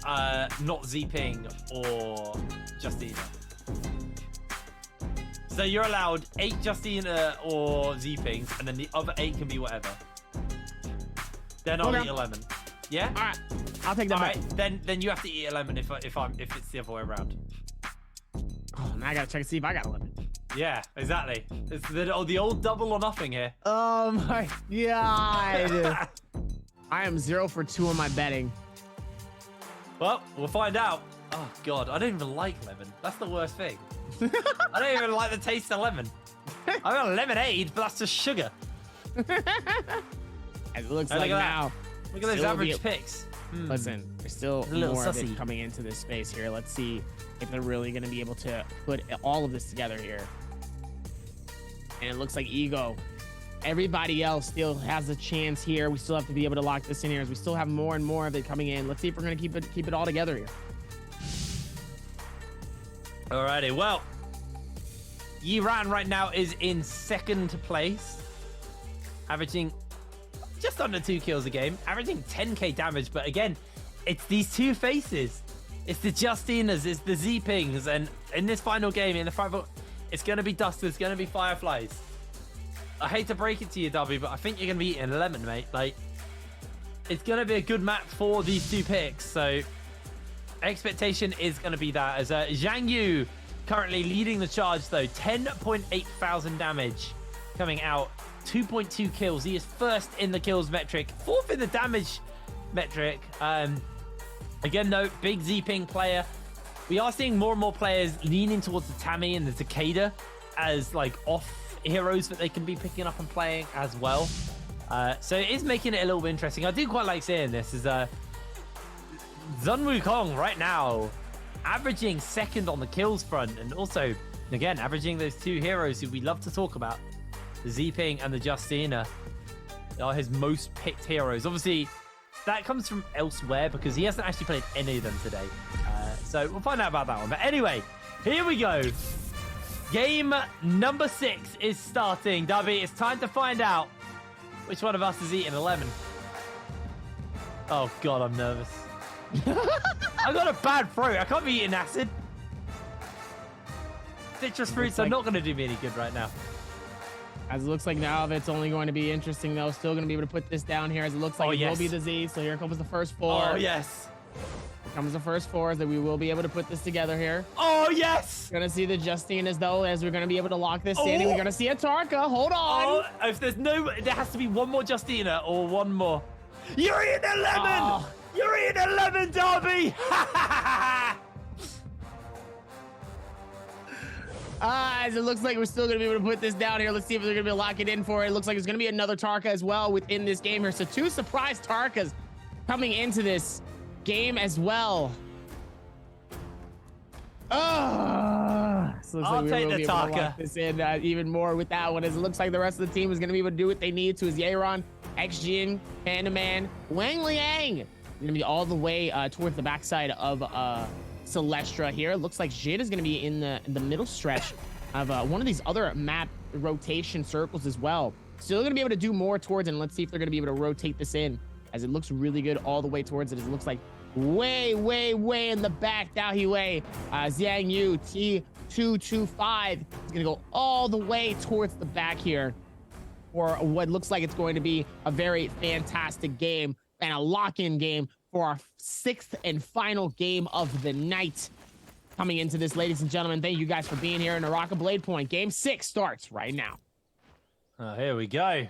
not Zping or Justina. So you're allowed 8 Justina or Zpings, and then the other 8 can be whatever. Then I'll eat a lemon. Yeah. All right. I'll take that. All right. Then you have to eat a lemon if it's the other way around. Oh, now I gotta check and see if I got a lemon. Yeah, exactly. It's the old double or nothing here. Oh my God. I am 0 for 2 on my betting. Well, we'll find out. Oh God, I don't even like lemon. That's the worst thing. I don't even like the taste of lemon. I got lemonade, but that's just sugar. It looks like now. Look at those average picks. Listen, there's still more of it coming into this space here. Let's see if they're really going to be able to put all of this together here. And it looks like Ego. Everybody else still has a chance here. We still have to be able to lock this in here as we still have more and more of it coming in. Let's see if we're going to keep it all together here. Alrighty, well, Yiran right now is in 2nd place, averaging just under 2 kills a game, averaging 10k damage. But again, it's these 2 faces. It's the Justinas, it's the Zpings, and in this final game, in the final, it's going to be Dusters, it's going to be Fireflies. I hate to break it to you, W, but I think you're going to be eating a lemon, mate. Like, it's going to be a good map for these 2 picks, so expectation is going to be that. As Zhang Yu currently leading the charge, though, 10.8 thousand damage coming out, 2.2 kills. He is 1st in the kills metric, 4th in the damage metric. Again, though, big Zping player. We are seeing more and more players leaning towards the Tammy and the Takeda as like off heroes that they can be picking up and playing as well. So it is making it a little bit interesting. I do quite like seeing this as Zun Wukong right now averaging 2nd on the kills front, and also again averaging those 2 heroes who we love to talk about, the Zping and the Justina, are his most picked heroes. Obviously that comes from elsewhere because he hasn't actually played any of them today. So we'll find out about that one. But anyway, here we go. Game number 6 is starting. Dubby, it's time to find out which one of us is eating a lemon. Oh God, I'm nervous. I got a bad throat. I can't be eating acid. Citrus fruits are not going to do me any good right now. As it looks like now, it's only going to be interesting, though. Still going to be able to put this down here as it looks like it will be the Z. So here comes the first 4. Oh, yes. Here comes the first 4 that we will be able to put this together here. Oh, yes. We're going to see the Justinas, though, as we're going to be able to lock this in. We're going to see a Tarka. Hold on. Oh, if there's no, there has to be one more Justina or one more. You're eating a lemon. Oh. You're eating a lemon, Derby. As it looks like we're still going to be able to put this down here. Let's see if they're going to be able to lock it in for it. It looks like there's going to be another Tarka as well within this game here. So 2 surprise Tarkas coming into this game as well. So I'll take the Tarka. Lock this in even more with that one, as it looks like the rest of the team is going to be able to do what they need to. Is Yeron, XJin, Panda Man, Wang Liang, Gonna be all the way towards the backside of Celestra here. It looks like Jid is gonna be in the middle stretch of one of these other map rotation circles as well. Still gonna be able to do more towards it, and let's see if they're gonna be able to rotate this in, as it looks really good all the way towards it. As it looks like way in the back, Daohui Wei, Xiang Yu, T225 is gonna go all the way towards the back here for what looks like it's going to be a very fantastic game and a lock-in game for our 6th and final game of the night. Coming into this, ladies and gentlemen, thank you guys for being here in Naraka Blade Point. Game 6 starts right now. Here we go.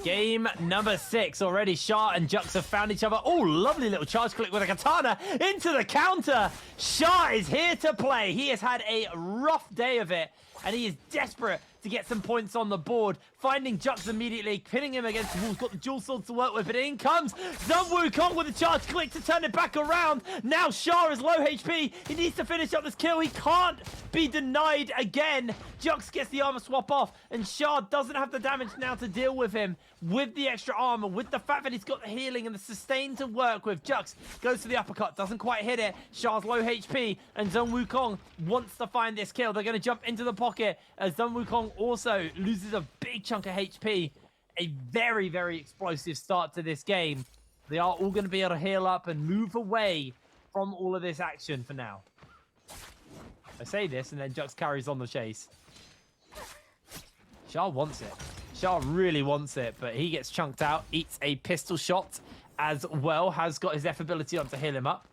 Game number 6 already. Shah and Jux have found each other. Oh, lovely little charge click with a katana into the counter. Shah is here to play. He has had a rough day of it, and he is desperate to get some points on the board. Finding Jux immediately, pinning him against the wall. Got the dual swords to work with, but in comes Sun Wukong with a charge click to turn it back around. Now Shah is low HP. He needs to finish up this kill. He can't be denied again. Jux gets the armor swap off, and Shah doesn't have the damage now to deal with him. With the extra armor, with the fact that he's got the healing and the sustain to work with, Jux goes for the uppercut, doesn't quite hit it. Shah's low HP, and Sun Wukong wants to find this kill. They're going to jump into the pocket, as Sun Wukong also loses a big chunk of HP. A very explosive start to this game. They are all going to be able to heal up and move away from all of this action for now. I say this, and then Jux carries on the chase. Shah wants it. Shah really wants it, but he gets chunked out, eats a pistol shot as well, has got his F ability on to heal him up.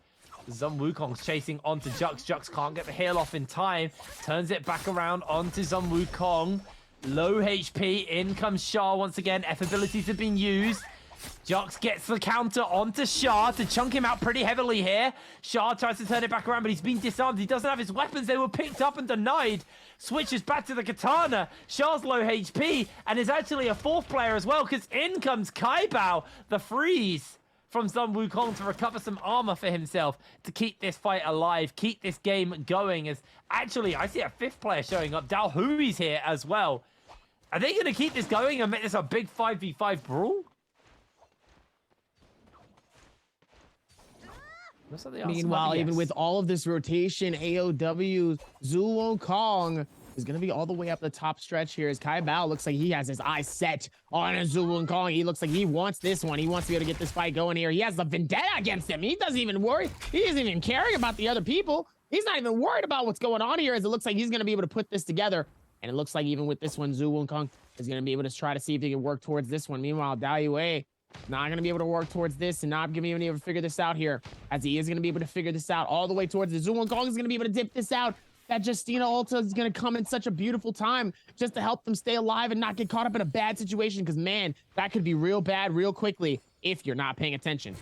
Sun Wukong's chasing onto Jux. Jux can't get the heal off in time. Turns it back around onto Sun Wukong. Low HP. In comes Shah once again. F abilities have been used. Jux gets the counter onto Shah to chunk him out pretty heavily here. Shah tries to turn it back around, but he's been disarmed. He doesn't have his weapons. They were picked up and denied. Switches back to the katana. Shah's low HP, and is actually a 4th player as well, because in comes Kaibao. The freeze from Sun Wukong to recover some armor for himself to keep this fight alive, keep this game going. As actually, I see a 5th player showing up. Daohui's here as well. Are they going to keep this going and make this a big 5v5 brawl? Meanwhile, even with all of this rotation, AOW, Zhu Wukong is going to be all the way up the top stretch here, as Kai Bao looks like he has his eyes set on Zhu Wukong. He looks like he wants this one. He wants to be able to get this fight going here. He has the vendetta against him. He doesn't even worry. He isn't even caring about the other people. He's not even worried about what's going on here, as it looks like he's going to be able to put this together. And it looks like even with this one, Zhu Wukong is going to be able to try to see if he can work towards this one. Meanwhile, Daohui Wei not going to be able to work towards this, and not going to be able to figure this out here, as he is going to be able to figure this out all the way towards the Zhu Wukong is going to be able to dip this out. That Justina ulta is going to come in such a beautiful time just to help them stay alive and not get caught up in a bad situation, because, man, that could be real bad real quickly if you're not paying attention.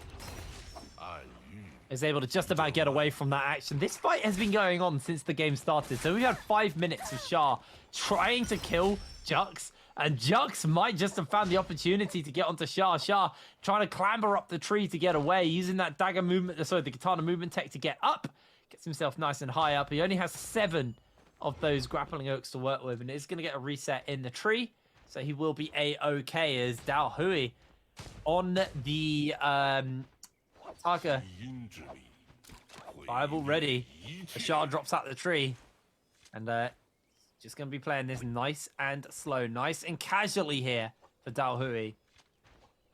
Is able to just about get away from that action. This fight has been going on since the game started, so we've had 5 minutes of Shah trying to kill Jux, and Jux might just have found the opportunity to get onto Shah. Shah trying to clamber up the tree to get away, using that dagger movement, sorry, the katana movement tech to get up. Gets himself nice and high up. He only has 7 of those grappling hooks to work with, and it's going to get a reset in the tree, so he will be A-okay, as Daohui on the Taka. Fireball ready. The Shah drops out the tree, and just going to be playing this nice and slow, nice and casually here for Daohui.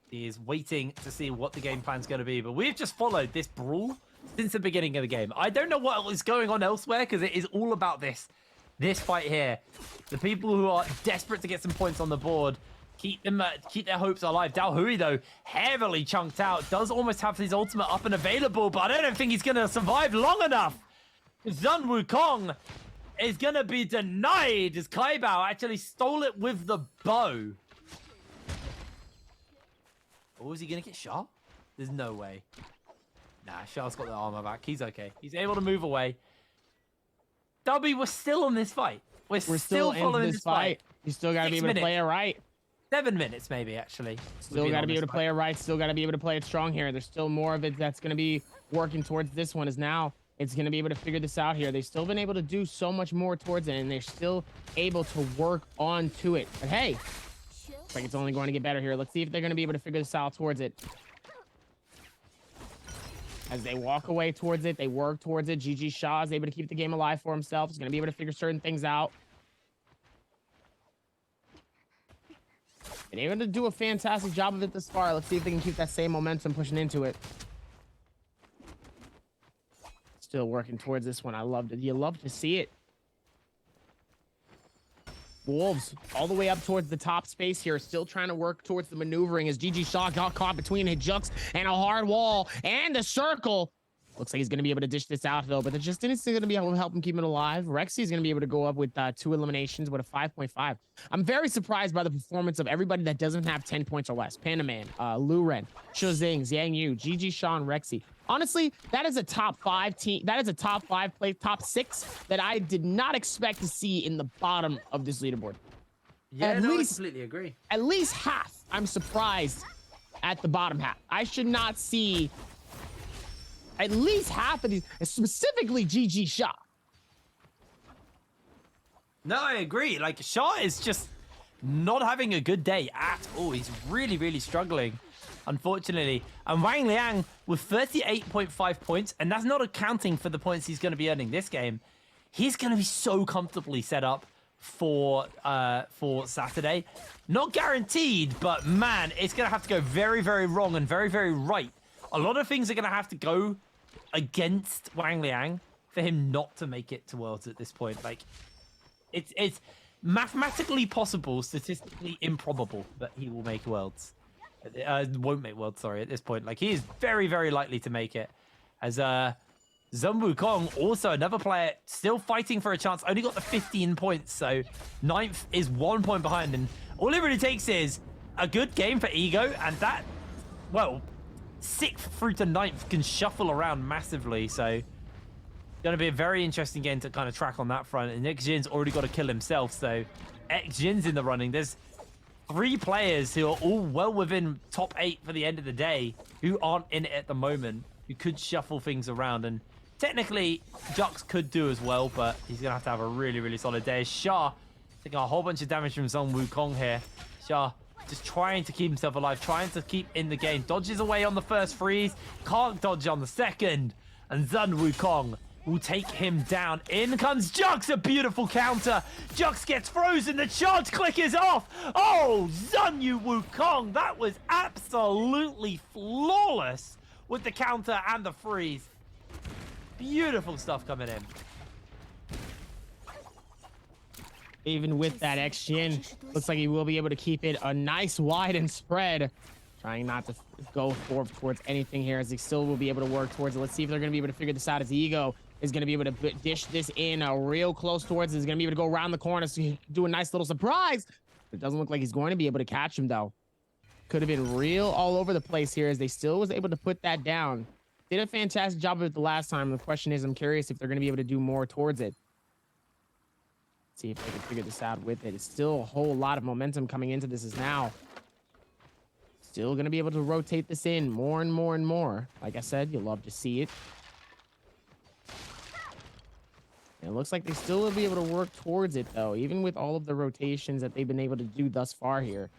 He is waiting to see what the game plan is going to be, but we've just followed this brawl since the beginning of the game. I don't know what is going on elsewhere, because it is all about this fight here. The people who are desperate to get some points on the board, keep their hopes alive. Daohui, though, heavily chunked out, does almost have his ultimate up and available, but I don't think he's going to survive long enough. Sun Wukong is going to be denied, as Kai Bao actually stole it with the bow. Or is he going to get shot? There's no way. Nah, Shah's got the armor back. He's okay. He's able to move away. W, we're still on this fight. We're still following this fight. You still got to be able to play it right. 7 minutes, maybe, actually. Still got to be able to play it right. Still got to be able to play it strong here. There's still more of it that's going to be working towards this one, as now it's going to be able to figure this out here. They've still been able to do so much more towards it, and they're still able to work on to it. But hey, looks like it's only going to get better here. Let's see if they're going to be able to figure this out towards it. As they walk away towards it, they work towards it. GG Shaw is able to keep the game alive for himself. He's going to be able to figure certain things out. And able to do a fantastic job of it this far. Let's see if they can keep that same momentum pushing into it. Still working towards this one. I loved it. You love to see it. Wolves all the way up towards the top space here, still trying to work towards the maneuvering as GG Shaw got caught between Jux and a hard wall and a circle. Looks like he's going to be able to dish this out, though, but the Justin is going to be able to help him keep it alive. Rexy is going to be able to go up with 2 eliminations with a 5.5. I'm very surprised by the performance of everybody that doesn't have 10 points or less. Panda Man, Lu Ren, Shozing, Zhang Yu, GG Shaw, and Rexy. Honestly, that is a top 5 team. That is a top 5 play, top 6 that I did not expect to see in the bottom of this leaderboard. Yeah, I completely agree. At least half. I'm surprised at the bottom half. I should not see at least half of these, specifically GG Shaw. No, I agree. Like, Shaw is just not having a good day at all. He's really, really struggling, unfortunately. And Wang Liang with 38.5 points, and that's not accounting for the points he's going to be earning this game. He's going to be so comfortably set up for Saturday. Not guaranteed, but man, it's going to have to go very, very wrong and very, very right. A lot of things are going to have to go against Wang Liang for him not to make it to Worlds at this point. Like, it's mathematically possible, statistically improbable that he will make Worlds. Won't make Worlds, sorry, at this point. Like, he is very, very likely to make it. As Zhang Wukong, also another player, still fighting for a chance, only got the 15 points, so 9th is 1 point behind, and all it really takes is a good game for Ego, and that, well, 6th through to 9th can shuffle around massively, so going to be a very interesting game to kind of track on that front. And XJin's already got to kill himself, so XJin's in the running. There's 3 players who are all well within top 8 for the end of the day who aren't in it at the moment, who could shuffle things around. And technically, Jux could do as well, but he's going to have a really, really solid day. Shah taking a whole bunch of damage from Zhang Wukong here. Shah just trying to keep himself alive, trying to keep in the game. Dodges away on the first freeze, can't dodge on the second. And Zhang Wukong will take him down. In comes Jux, a beautiful counter. Jux gets frozen, the charge click is off. Oh, Zhang Wukong, that was absolutely flawless with the counter and the freeze. Beautiful stuff coming in. Even with that XJin, looks like he will be able to keep it a nice wide and spread. Trying not to go forward towards anything here, as he still will be able to work towards it. Let's see if they're going to be able to figure this out, as Ego is going to be able to dish this in real close towards it. He's going to be able to go around the corner, so he do a nice little surprise. It doesn't look like he's going to be able to catch him, though. Could have been real all over the place here, as they still was able to put that down. Did a fantastic job of it the last time. The question is, I'm curious if they're going to be able to do more towards it. See if they can figure this out with it. It's still a whole lot of momentum coming into this as now. Still going to be able to rotate this in more and more and more. Like I said, you'll love to see it. And it looks like they still will be able to work towards it, though, even with all of the rotations that they've been able to do thus far here.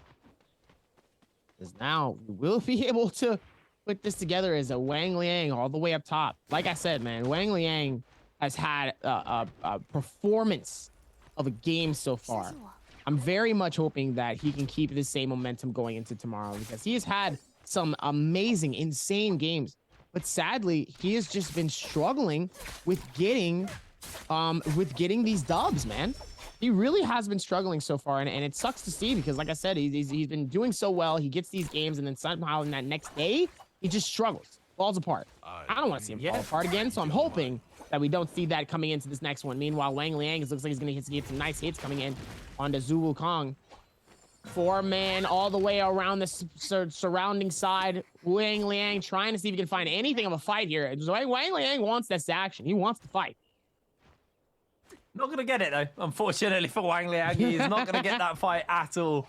Because now we will be able to put this together as a Wang Liang all the way up top. Like I said, man, Wang Liang has had a performance of a game so far. I'm very much hoping that he can keep the same momentum going into tomorrow, because he has had some amazing, insane games. But sadly, he has just been struggling with getting these dubs, man. He really has been struggling so far, and it sucks to see, because like I said, he's been doing so well. He gets these games, and then somehow in that next day, he just struggles, falls apart. I don't want to see him fall apart again, so I'm hoping that we don't see that coming into this next one. Meanwhile, Wang Liang looks like he's going to get some nice hits coming in onto Zhu Wukong. 4-man all the way around the surrounding side. Wang Liang trying to see if he can find anything of a fight here. Wang Liang wants this action. He wants to fight. Not going to get it, though, unfortunately, for Wang Liang. He is not going to get that fight at all.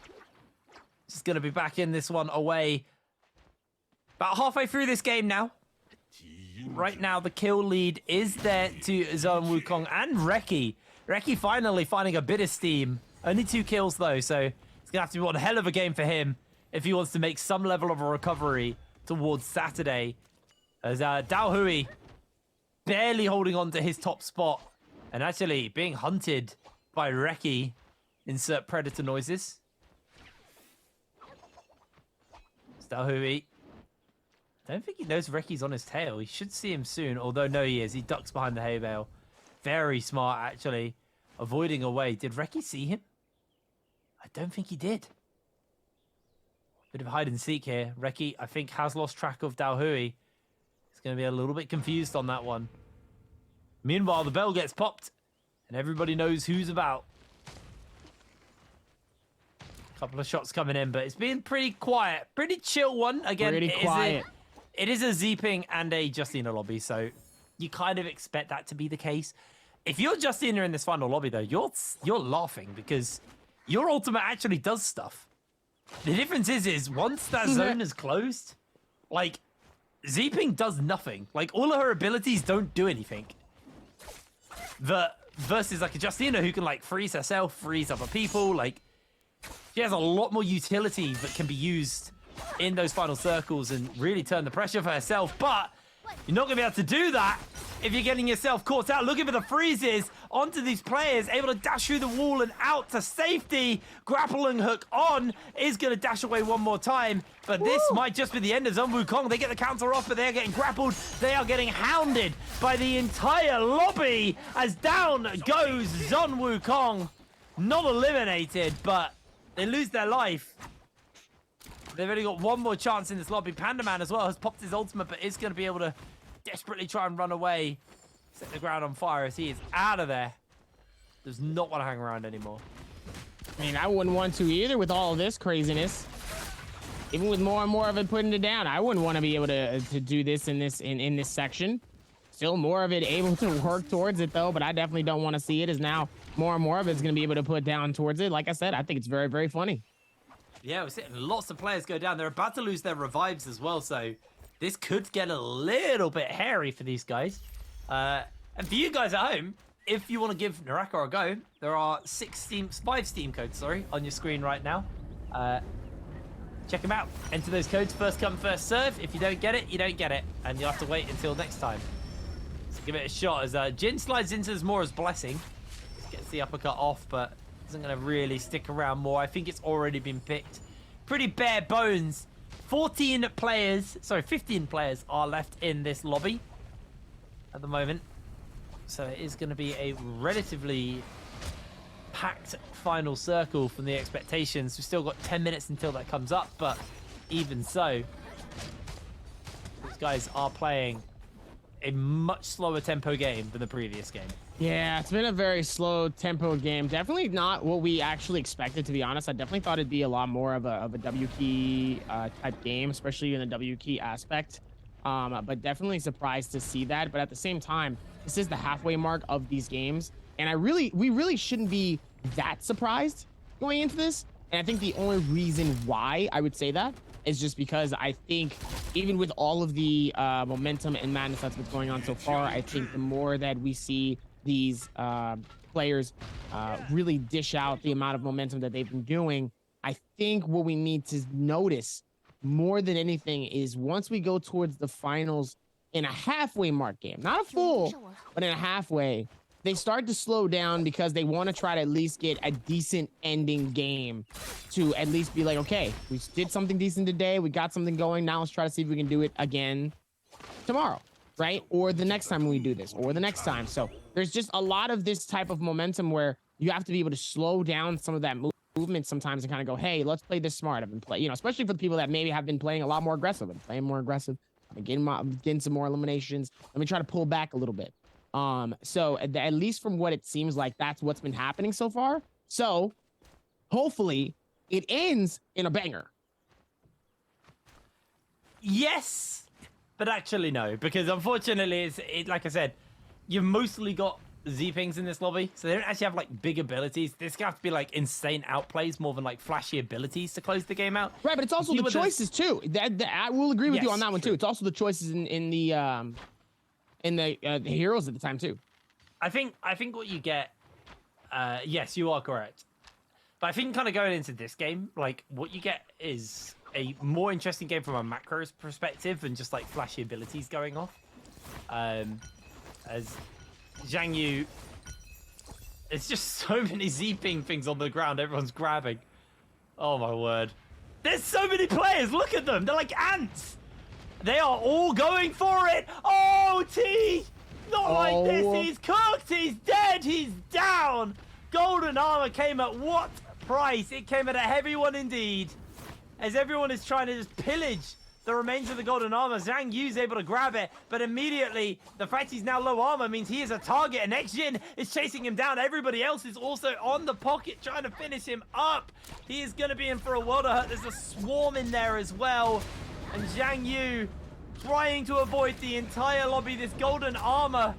Just going to be back in this one away. About halfway through this game now. Right now, the kill lead is there to Zhang Wukong and Reki. Reki finally finding a bit of steam. Only 2 kills, though, so it's going to have to be one hell of a game for him if he wants to make some level of a recovery towards Saturday. As Dao Hui barely holding on to his top spot and actually being hunted by Reki. Insert predator noises. Dao Hui. I don't think he knows Reki's on his tail. He should see him soon, although no, he is. He ducks behind the hay bale. Very smart, actually. Avoiding away. Did Reki see him? I don't think he did. Bit of hide and seek here. Reki, I think, has lost track of Dao Hui. He's going to be a little bit confused on that one. Meanwhile, the bell gets popped, and everybody knows who's about. Couple of shots coming in, but it's been pretty quiet. Pretty chill one. Again, pretty quiet. It is a Zeeping and a Justina lobby, so you kind of expect that to be the case. If you're Justina in this final lobby, though, you're laughing because your ultimate actually does stuff. The difference is once that zone is closed, like, Zeeping does nothing. Like, all of her abilities don't do anything. Versus, like, a Justina who can, like, freeze herself, freeze other people, like, she has a lot more utility that can be used in those final circles and really turn the pressure for herself. But you're not going to be able to do that if you're getting yourself caught out. Looking for the freezes onto these players, able to dash through the wall and out to safety. Grappling hook on, is going to dash away one more time. But this might just be the end of Zon Wukong. They get the counter off, but they're getting grappled. They are getting hounded by the entire lobby as down goes Zon Wukong. Not eliminated, but they lose their life. They've only got one more chance in this lobby. Panda Man as well has popped his ultimate, but is going to be able to desperately try and run away. Set the ground on fire as he is out of there. Does not want to hang around anymore. I mean, I wouldn't want to either with all of this craziness. Even with more and more of it putting it down, I wouldn't want to be able to do this in this section. Still more of it able to work towards it though, but I definitely don't want to see it as now more and more of it's going to be able to put down towards it. Like I said, I think it's very, very funny. Yeah, we're seeing lots of players go down. They're about to lose their revives as well, so this could get a little bit hairy for these guys. And for you guys at home, if you want to give Naraka a go, there are 5 Steam codes, on your screen right now. Check them out. Enter those codes, first come, first serve. If you don't get it, you don't get it, and you'll have to wait until next time. So give it a shot as Jin slides into Zmora's Blessing. Just gets the uppercut off, but isn't going to really stick around more. I think it's already been picked. Pretty bare bones. 15 players are left in this lobby at the moment. So it is going to be a relatively packed final circle from the expectations. We've still got 10 minutes until that comes up, but even so, these guys are playing a much slower tempo game than the previous game. Yeah, it's been a very slow tempo game. Definitely not what we actually expected, to be honest. I definitely thought it'd be a lot more of a W key type game, especially in the W key aspect. But definitely surprised to see that. But at the same time, this is the halfway mark of these games, and we really shouldn't be that surprised going into this. And I think the only reason why I would say that is just because I think even with all of the momentum and madness that's what's going on so far, I think the more that we see these players really dish out the amount of momentum that they've been doing, I think what we need to notice more than anything is once we go towards the finals in a halfway mark game, not a full, but in a halfway, they start to slow down because they want to try to at least get a decent ending game to at least be like, okay, we did something decent today. We got something going. Now let's try to see if we can do it again tomorrow, right? Or the next time we do this, or the next time. So there's just a lot of this type of momentum where you have to be able to slow down some of that movement sometimes and kind of go, hey, let's play this smart. I've been playing, especially for the people that maybe have been playing a lot more aggressive and playing more aggressive, getting some more eliminations. Let me try to pull back a little bit. So at least from what it seems like, that's what's been happening so far. So hopefully it ends in a banger. Yes, but actually no, because unfortunately like I said, you've mostly got Z-Pings in this lobby, so they don't actually have like big abilities. This has to be like insane outplays more than like flashy abilities to close the game out. Right, but it's also the choices too. I will agree with you on that one too. It's also the choices in the heroes at the time too. I think what you get, yes, you are correct. But I think kind of going into this game, like what you get is a more interesting game from a macros perspective than just like flashy abilities going off. As Zhang Yu, it's just so many Z-ping things on the ground. Everyone's grabbing. Oh my word. There's so many players. Look at them. They're like ants. They are all going for it. Oh, T. Not like this. He's cooked. He's dead. He's down. Golden armor came at what price? It came at a heavy one indeed. As everyone is trying to just pillage the remains of the golden armor, Zhang Yu's able to grab it, but immediately the fact he's now low armor means he is a target, and Xjin is chasing him down. Everybody else is also on the pocket trying to finish him up. He is going to be in for a world of hurt. There's a swarm in there as well, and Zhang Yu trying to avoid the entire lobby. This golden armor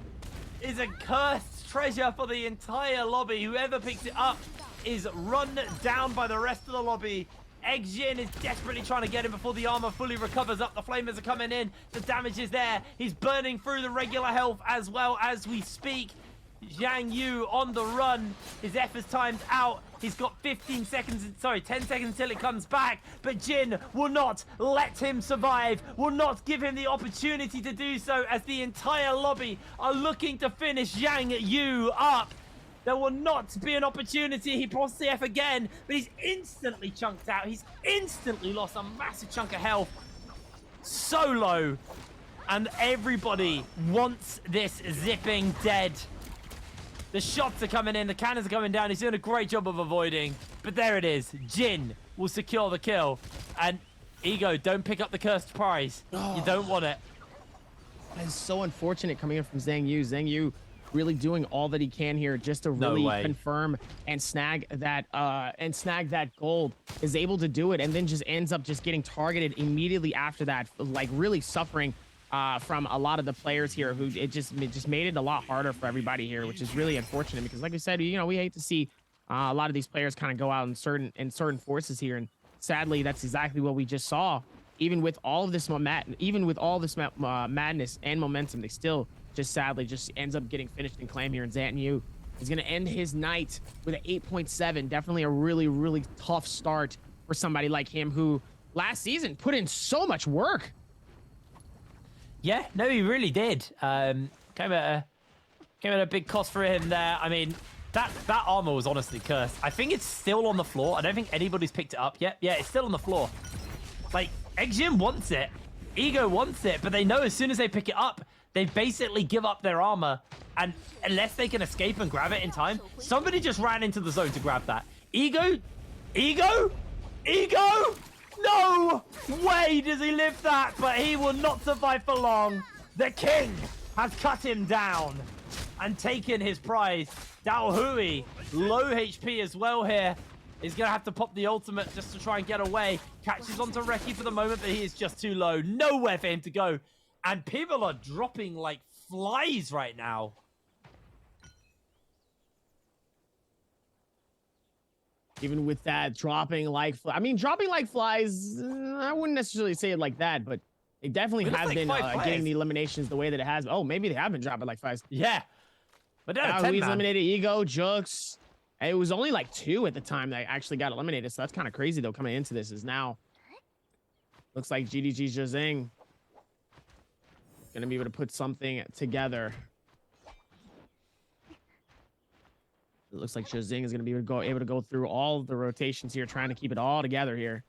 is a cursed treasure for the entire lobby. Whoever picks it up is run down by the rest of the lobby. Xjin is desperately trying to get him before the armor fully recovers up. The flamers are coming in. The damage is there. He's burning through the regular health as well as we speak. Zhang Yu on the run. His F is timed out. He's got 10 seconds until it comes back. But Jin will not let him survive, will not give him the opportunity to do so, as the entire lobby are looking to finish Zhang Yu up. There will not be an opportunity. He crosses the F again, but he's instantly chunked out. He's instantly lost a massive chunk of health. So low. And everybody wants this zipping dead. The shots are coming in. The cannons are coming down. He's doing a great job of avoiding. But there it is. Jin will secure the kill. And Ego, don't pick up the cursed prize. You don't want it. That is so unfortunate coming in from Zhang Yu. Zhang Yu really doing all that he can here just to really confirm and snag that gold. Is able to do it, and then just ends up just getting targeted immediately after that, like really suffering from a lot of the players here, who it just made it a lot harder for everybody here, which is really unfortunate, because like we said, you know, we hate to see a lot of these players kind of go out in certain forces here, and sadly that's exactly what we just saw. Even with all of this madness and momentum, they still just sadly just ends up getting finished in Clam here. And Zhang Yu is going to end his night with an 8.7. Definitely a really, really tough start for somebody like him, who last season put in so much work. Yeah, no, he really did. Came at a big cost for him there. I mean, that armor was honestly cursed. I think it's still on the floor. I don't think anybody's picked it up yet. Yeah, it's still on the floor. Like, Xjin wants it. Ego wants it, but they know as soon as they pick it up, they basically give up their armor, and unless they can escape and grab it in time, somebody just ran into the zone to grab that. Ego? No way does he live that, but he will not survive for long. The king has cut him down and taken his prize. Dao Hui, low HP as well here, is going to have to pop the ultimate just to try and get away. Catches onto Reki for the moment, but he is just too low. Nowhere for him to go. And people are dropping like flies right now. Even with that, dropping like flies, I wouldn't necessarily say it like that, but they definitely have been getting the eliminations the way that it has. Oh, maybe they have been dropping like flies. Yeah. But he's eliminated Ego, Jux. It was only like 2 at the time that actually got eliminated, so that's kind of crazy though. Coming into this is now looks like GDG Zhang gonna be able to put something together. It looks like Zhang is gonna be able to go through all of the rotations here, trying to keep it all together here.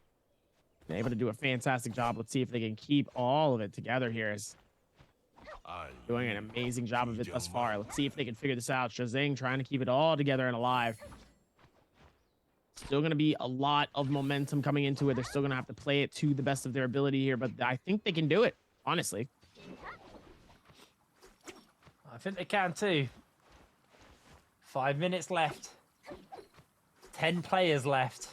They're able to do a fantastic job. Let's see if they can keep all of it together here. Doing an amazing job of it thus far. Let's see if they can figure this out. Zhang trying to keep it all together and alive. Still going to be a lot of momentum coming into it. They're still going to have to play it to the best of their ability here, but I think they can do it, honestly. I think they can too. 5 minutes left. 10 players left.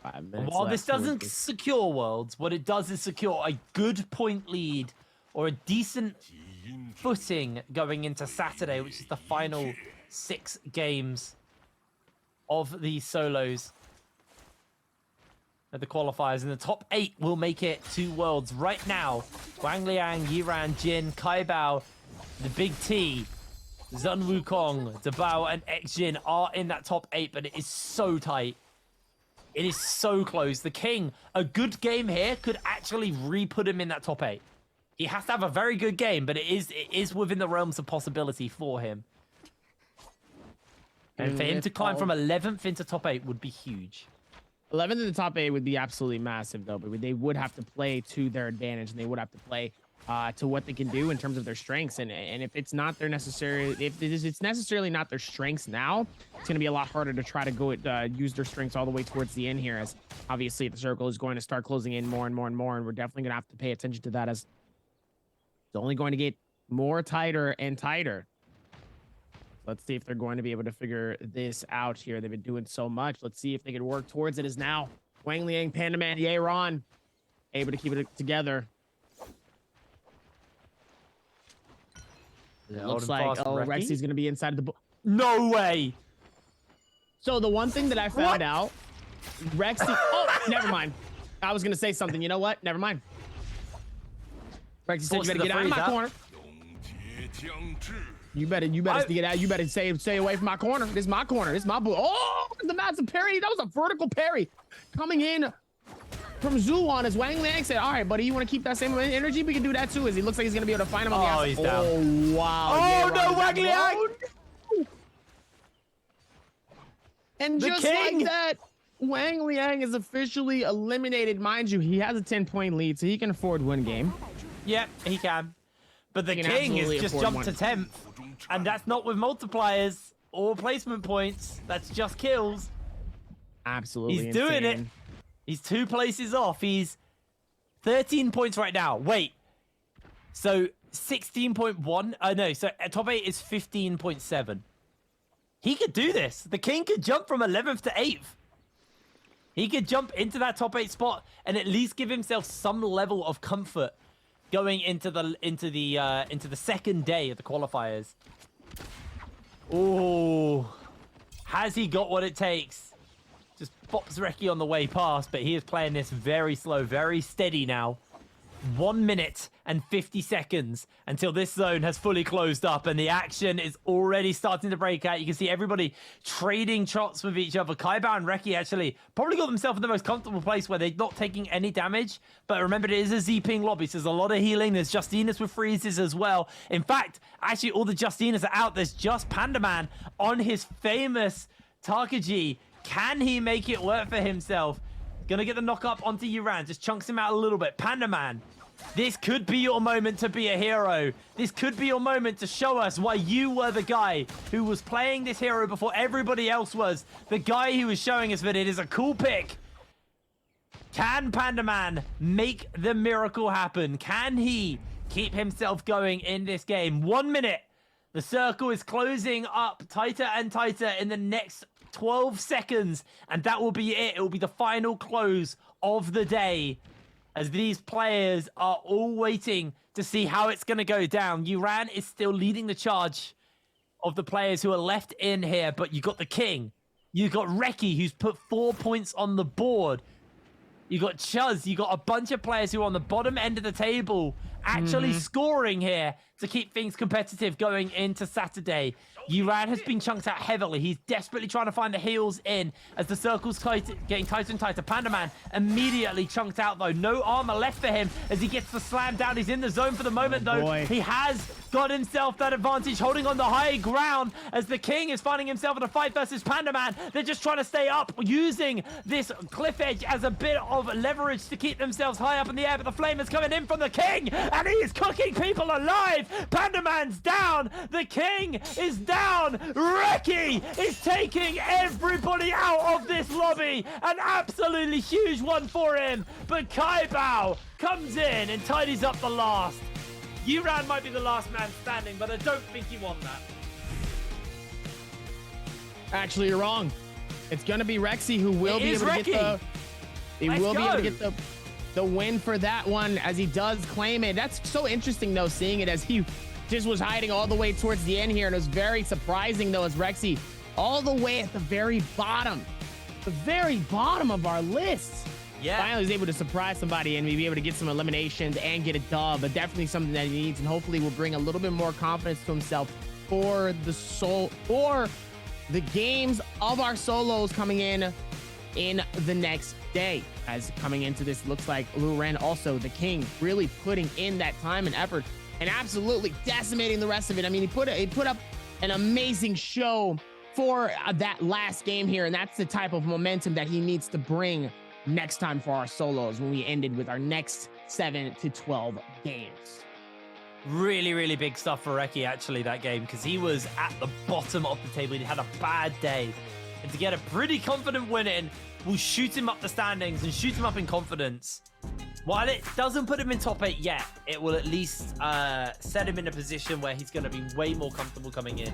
5 minutes While left. this doesn't secure Worlds, what it does is secure a good point lead or a decent footing going into Saturday, which is the final 6 games of the solos at the qualifiers. And the top 8 will make it to Worlds. Right now, Wang Liang, Yiran, Jin, Kai Bao, the Big T, Zun Wukong, Dabao, and Xjin are in that top 8, but it is so tight. It is so close. The King, a good game here could actually re-put him in that top 8. He has to have a very good game, but it is within the realms of possibility for him. And for him to climb from 11th into top 8 would be huge. 11th in the top 8 would be absolutely massive, though. But they would have to play to their advantage, and they would have to play to what they can do in terms of their strengths. And if it's not their if it's necessarily not their strengths now, it's going to be a lot harder to try to go use their strengths all the way towards the end here, as obviously the circle is going to start closing in more and more and more, and we're definitely going to have to pay attention to that, as it's only going to get more tighter and tighter. Let's see if they're going to be able to figure this out here. They've been doing so much. Let's see if they can work towards it. As now Wang Liang, Panda Man, Yeron able to keep it together. It looks like Rexy's going to be inside the No way. So the one thing that I found out, Rexy. Oh, never mind. I was going to say something. You know what? Never mind. Rexy said you better get out of my corner. You better get out. You better stay away from my corner. This is my corner. This is my blue. Oh, the massive parry. That was a vertical parry coming in from Zuwan, as Wang Liang said, all right, buddy, you want to keep that same energy? We can do that too, as he looks like he's going to be able to find him on the outside. He's down. Oh, wow. Oh, no, Wang Liang. Oh, no. And just like that, Wang Liang is officially eliminated. Mind you, he has a 10-point lead, so he can afford one game. Yep, he can. But the King has just jumped to 10th. And that's not with multipliers or placement points. That's just kills. Absolutely He's doing it. insane. He's 2 places off. He's 13 points right now. Wait. So 16.1. No, so top 8 is 15.7. He could do this. The King could jump from 11th to 8th. He could jump into that top 8 spot and at least give himself some level of comfort going into the second day of the qualifiers. Oh, has he got what it takes? Just bops Reki on the way past, but he is playing this very slow, very steady now. 1 minute and 50 seconds until this zone has fully closed up, and the action is already starting to break out. You can see everybody trading shots with each other. Kaibao and Reki actually probably got themselves in the most comfortable place where they're not taking any damage. But remember, it is a Z-ping lobby, so there's a lot of healing. There's Justinus with freezes as well. In fact, actually all the Justinus are out. There's just Panda Man on his famous Takaji. Can he make it work for himself? Gonna get the knock up onto Yuran. Just chunks him out a little bit. Panda Man, this could be your moment to be a hero. This could be your moment to show us why you were the guy who was playing this hero before everybody else was. The guy who was showing us that it is a cool pick. Can Panda Man make the miracle happen? Can he keep himself going in this game? 1 minute. The circle is closing up tighter and tighter in the next 12 seconds, and that will be it. It will be the final close of the day, as these players are all waiting to see how it's going to go down. Yuran is still leading the charge of the players who are left in here, but you got the King. You got Reki, who's put 4 points on the board. You got Chuz. You got a bunch of players who are on the bottom end of the table actually scoring here to keep things competitive going into Saturday. Yuran has been chunked out heavily. He's desperately trying to find the heals in as the circle's getting tighter and tighter. Panda Man immediately chunked out, though. No armor left for him as he gets the slam down. He's in the zone for the moment, though. Boy. He has got himself that advantage, holding on the high ground as the King is finding himself in a fight versus Panda Man. They're just trying to stay up, using this cliff edge as a bit of leverage to keep themselves high up in the air, but the flame is coming in from the King, and he is cooking people alive. Panda Man's down. The King is down. Reki is taking everybody out of this lobby. An absolutely huge one for him. But Kaibao comes in and tidies up the last. Yuran might be the last man standing, but I don't think he won that. Actually, you're wrong. It's going to be Rexy who will be able to get the win for that one, as he does claim it. That's so interesting, though, seeing it as he just was hiding all the way towards the end here. And it was very surprising, though, as Rexy all the way at the very bottom of our list. Yeah. Finally was able to surprise somebody and be able to get some eliminations and get a dub, but definitely something that he needs, and hopefully will bring a little bit more confidence to himself for the games of our solos coming in in the next day. As coming into this, looks like Lu Ren, also the king, really putting in that time and effort and absolutely decimating the rest of it. I mean, he put up an amazing show for that last game here, and that's the type of momentum that he needs to bring next time for our solos when we ended with our next 7 to 12 games. Really, really big stuff for Reki, actually, that game, because he was at the bottom of the table. He had a bad day. And to get a pretty confident win in will shoot him up the standings and shoot him up in confidence. While it doesn't put him in top 8 yet, it will at least set him in a position where he's going to be way more comfortable coming in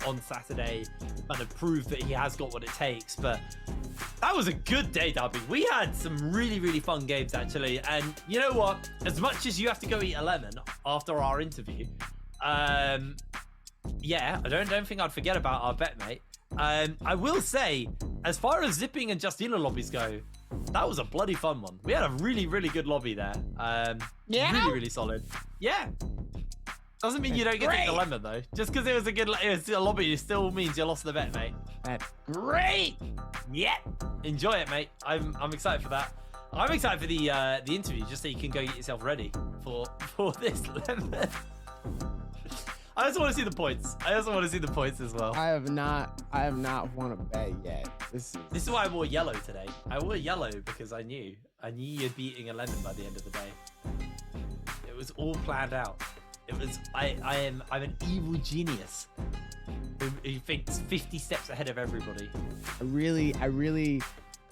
on Saturday and prove that he has got what it takes. But that was a good day, Darby. We had some really, really fun games, actually. And you know what? As much as you have to go eat a lemon after our interview, yeah, I don't think I'd forget about our bet, mate. I will say, as far as Zipping and Justina lobbies go, that was a bloody fun one. We had a really, really good lobby there. Yeah? Really, really solid. Yeah. Doesn't mean you don't get to the lemon, though. Just because it was a lobby, it still means you lost the bet, mate. That's great. Yeah. Enjoy it, mate. I'm excited for that. I'm excited for the interview, just so you can go get yourself ready for this lemon. I also want to see the points. I also want to see the points as well. I have not won a bet yet. This is why I wore yellow today. I wore yellow because I knew you'd be eating a lemon by the end of the day. It was all planned out. It was I'm an evil genius who thinks 50 steps ahead of everybody. I really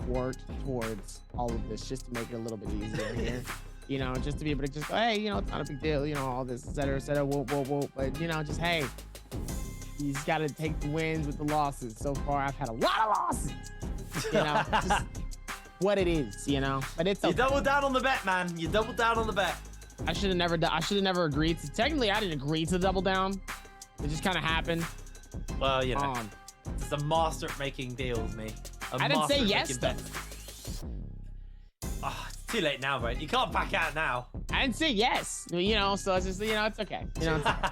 worked towards all of this just to make it a little bit easier here. You know, just to be able to just go, hey, you know, it's not a big deal, you know, all this, et cetera, whoa. But, you know, just, hey, you just got to take the wins with the losses. So far, I've had a lot of losses. You know, just what it is, you know. But it's okay. You doubled down on the bet, man. You doubled down on the bet. I should have never agreed to. Technically, I didn't agree to double down. It just kind of happened. Well, you know, it's a master at making deals, me. I didn't say yes, though. Oh, it's too late now, bro. You can't back out now. I didn't say yes. You know, so it's just, you know, it's okay. You know, it's okay.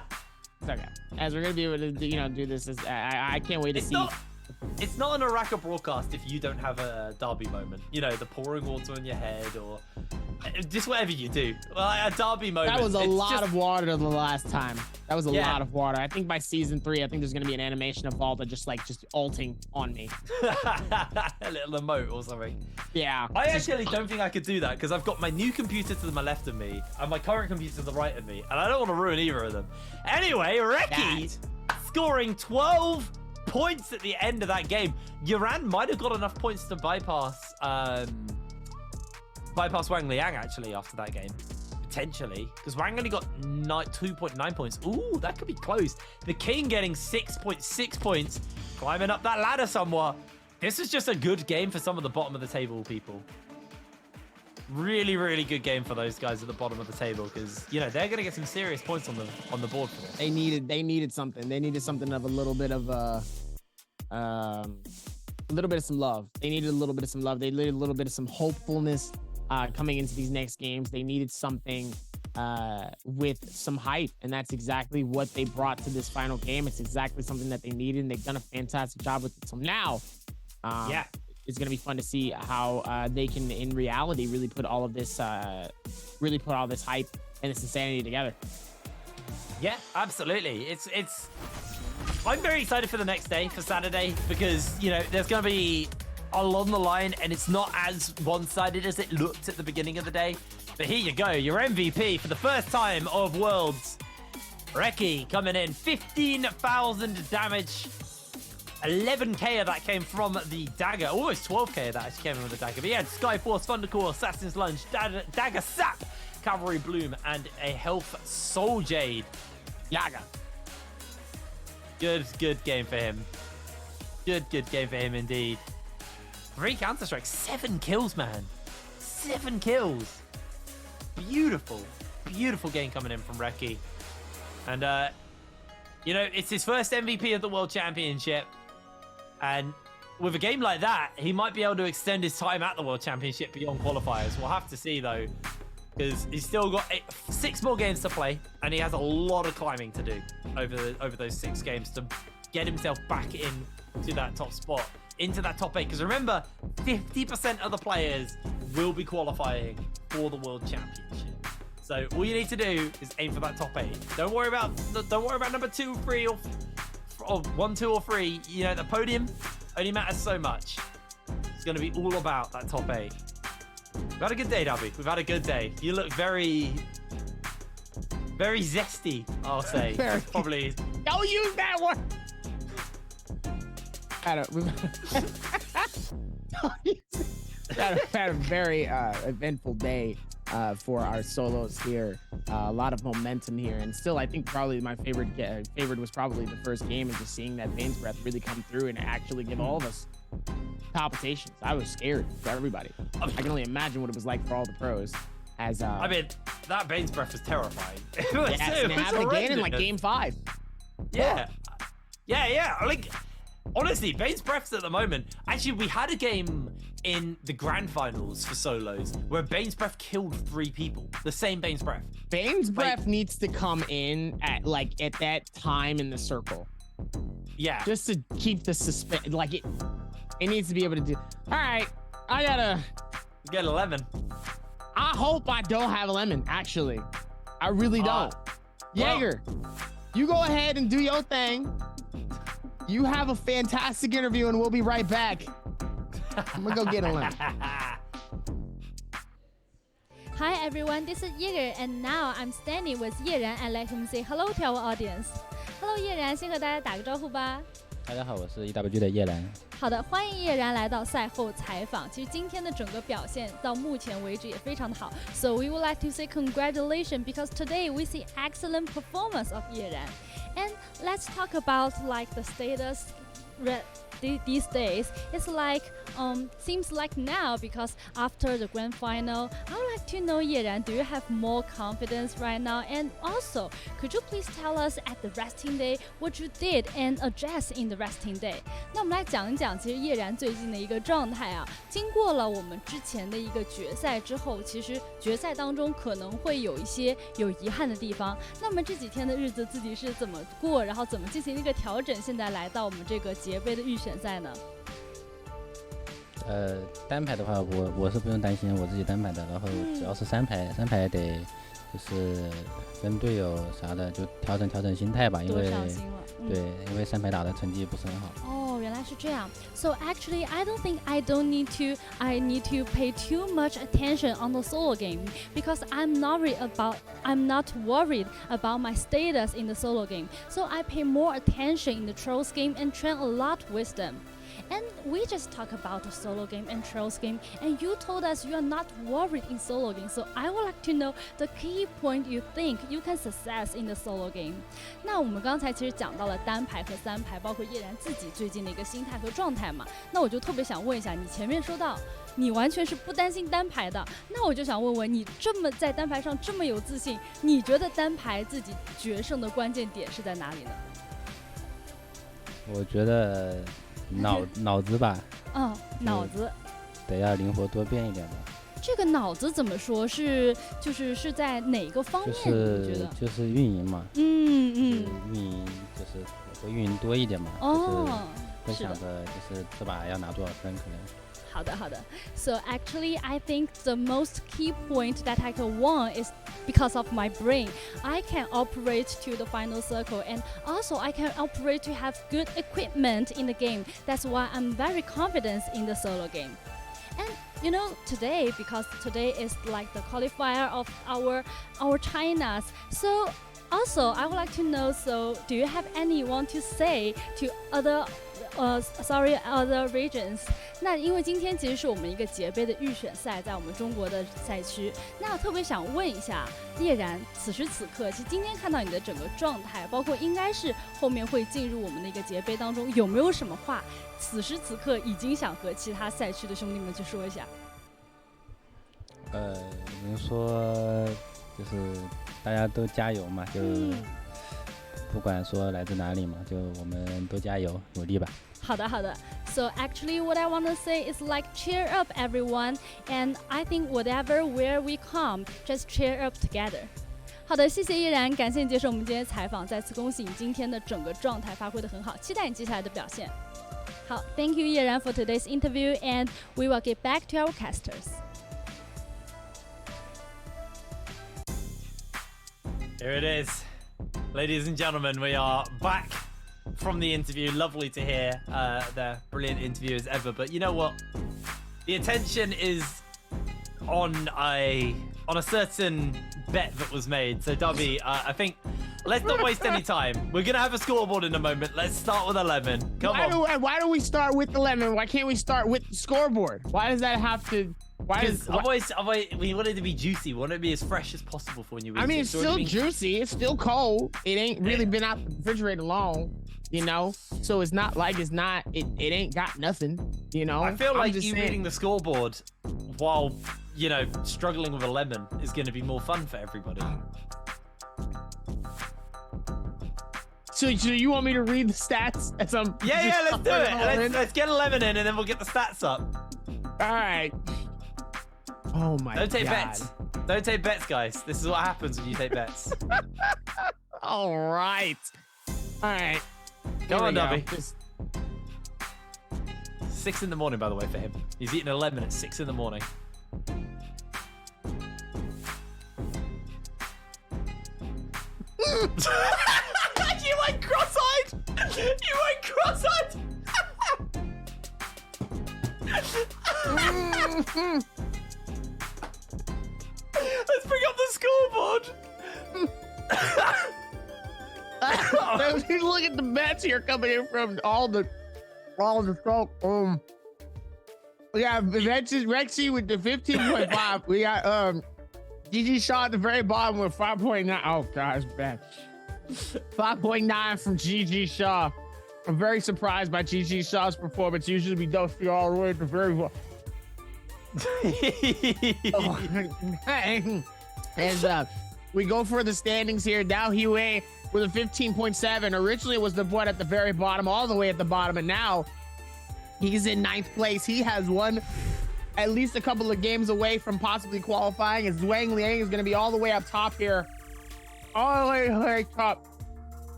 It's okay. As we're gonna be able to, you know, do this. I can't wait to see. It's not an Araka broadcast if you don't have a derby moment. You know, the pouring water on your head or just whatever you do. Well, a derby moment. That was a lot of water the last time. That was a lot of water. I think by season 3, I think there's gonna be an animation of Valda just ulting on me. A little emote or something. Yeah. I actually don't think I could do that because I've got my new computer to my left of me and my current computer to the right of me, and I don't want to ruin either of them. Anyway, Reki scoring 12 points at the end of that game. Yuran might have got enough points to bypass Wang Liang actually after that game. Potentially. Because Wang only got 2.9 points. Ooh, that could be close. The King getting 6.6 points. Climbing up that ladder somewhat. This is just a good game for some of the bottom of the table people. Really, really good game for those guys at the bottom of the table because, you know, they're going to get some serious points on the board for this. They needed something. They needed something of a little bit of some love. They needed a little bit of some love. They needed a little bit of some hopefulness coming into these next games. They needed something with some hype, and that's exactly what they brought to this final game. It's exactly something that they needed, and they've done a fantastic job with it. So now, it's going to be fun to see how they can, in reality, really put all this hype and this insanity together. Yeah, absolutely. I'm very excited for the next day, for Saturday, because, you know, there's going to be a lot on the line, and it's not as one-sided as it looked at the beginning of the day. But here you go, your MVP for the first time of Worlds. Reki coming in, 15,000 damage. 11k of that came from the dagger. Almost 12k of that actually came from the dagger. But he had Skyforce, Thundercore, Assassin's Lunge, Dagger Sap, Cavalry Bloom, and a Health Soul Jade. Yaga. Good game for him. Good game for him indeed. 3 Counter-Strike, 7 kills, man. 7 kills. Beautiful game coming in from Reki. And, you know, it's his first MVP of the World Championship. And with a game like that, he might be able to extend his time at the World Championship beyond qualifiers. We'll have to see, though, because he's still got 6 more games to play, and he has a lot of climbing to do over those 6 games to get himself back in to that top spot. into that top 8. Because remember, 50% of the players will be qualifying for the World Championship. So all you need to do is aim for that top 8. Don't worry about number 2, 3, or 1, 2, or 3. You know, the podium only matters so much. It's going to be all about that top 8. We've had a good day, Dabby. We've had a good day. You look very zesty, I'll say. Probably. Don't use that word. Had a very eventful day for our solos here. A lot of momentum here, and still, I think probably my favorite was probably the first game, and just seeing that Bane's Breath really come through and actually give all of us palpitations. I was scared for everybody. I can only imagine what it was like for all the pros. As I mean, that Bane's Breath was terrifying. Yes, and it happened again in like game 5. Yeah. Like, honestly, Bane's Breath's at the moment. Actually, we had a game in the grand finals for solos where Bane's Breath killed 3 people. The same Bane's Breath. Bane's Breath needs to come in at that time in the circle. Yeah. Just to keep the suspense. Like it needs to be able to do. All right, I gotta get a lemon. I hope I don't have a lemon. Actually, I really don't. Jaeger, you go ahead and do your thing. You have a fantastic interview, and we'll be right back. I'm gonna go get a lemon. Hi everyone, this is Jaeger, and now I'm standing with 叶然 and let him say hello to our audience. Hello 叶然，先和大家打个招呼吧。大家好，我是 EWG 的叶然。好的，欢迎叶然来到赛后采访。其实今天的整个表现到目前为止也非常的好。So we would like to say congratulations because today we see excellent performance of 叶然。And let's talk about like the status these days. It's like seems like now because after the grand final, I would like to know 叶然, do you have more confidence right now? And also, could you please tell us at the resting day what you did and adjust in the resting day? 那我们来讲一讲，其实叶然最近的一个状态啊。经过了我们之前的一个决赛之后，其实决赛当中可能会有一些有遗憾的地方。那么这几天的日子自己是怎么过，然后怎么进行一个调整？现在来到我们这个节杯的预选赛呢？单排的话，我是不用担心我自己单排的，然后只要是三排得就是跟队友啥的就调整心态吧，因为对，因为三排打的成绩不是很好。哦，原来是这样。So actually, I need to pay too much attention on the solo game because I'm not worried about my status in the solo game. So I pay more attention in the Trolls game and train a lot with them. And we just talked about the solo game and Trolls game, and you told us you are not worried in solo game. So I would like to know the key point you think you can success in the solo game. 那我们刚才其实讲到了单排和三排，包括叶然自己最近的一个心态和状态嘛。那我就特别想问一下，你前面说到你完全是不担心单排的，那我就想问问你，这么在单排上这么有自信，你觉得单排自己决胜的关键点是在哪里呢？我觉得脑子吧，脑子得要灵活多变一点吧。这个脑子怎么说？是在哪个方面？你觉得？就是运营嘛。运营就是会运营多一点嘛。就是会想着就是这把要拿多少分可能。好的。So actually, I think the most key point that I can win is because of my brain. I can operate to the final circle, and also I can operate to have good equipment in the game. That's why I'm very confident in the solo game. And you know, today, because today is like the qualifier of our China's. So also, I would like to know. So, do you have anyone to say to other regions？ 那因为今天其实是我们一个节杯的预选赛，在我们中国的赛区。那特别想问一下叶然，此时此刻，其实今天看到你的整个状态，包括应该是后面会进入我们的一个节杯当中，有没有什么话，此时此刻已经想和其他赛区的兄弟们去说一下？只能说就是大家都加油嘛，就不管说来自哪里嘛，就我们都加油努力吧。好的。So actually what I want to say is like cheer up everyone, and I think whatever where we come, just cheer up together. 好的，谢谢叶然，感谢你接受我们今天的采访，再次恭喜你今天的整个状态发挥得很好，期待你接下来的表现。好 ，Thank you 叶然 for today's interview, and we will get back to our casters. Here it is. Ladies and gentlemen, we are back from the interview. Lovely to hear their brilliant interview as ever. But you know what? The attention is on a certain bet that was made. So Dubby, I think let's not waste any time. We're gonna have a scoreboard in a moment. Let's start with 11. Come on. Why do we start with 11? Why can't we start with the scoreboard? Why does that have to? Because we want it to be juicy. We want it to be as fresh as possible for when you. I mean, it's still juicy. It's still cold. It ain't really been out the refrigerator long, you know. So it's not like it's not. It ain't got nothing, you know. I feel like you reading the scoreboard while struggling with a lemon is going to be more fun for everybody. So you want me to read the stats as I'm? Yeah, let's do it. Let's get 11 in, and then we'll get the stats up. All right. Oh my God. Don't take bets. Don't take bets, guys. This is what happens when you take bets. All right. Come on, Dubby. 6 in the morning, by the way, for him. He's eating a lemon at 6 in the morning. You went cross-eyed. You went cross-eyed. Let's bring up the scoreboard. Look at the bets here coming in from all the stroke. We got Rexy with the 15.5. We got GG Shaw at the very bottom with 5.9. Oh God, it's bad. 5.9 from GG Shaw. I'm very surprised by GG Shaw's performance. Usually we don't see all the way at the very bottom. And we go for the standings here. Now Hue with a 15.7. Originally it was the one at the very bottom, all the way at the bottom, and now he's in 9th place. He has won at least a couple of games away from possibly qualifying, as Wang Liang is going to be all the way up top here. All the way top.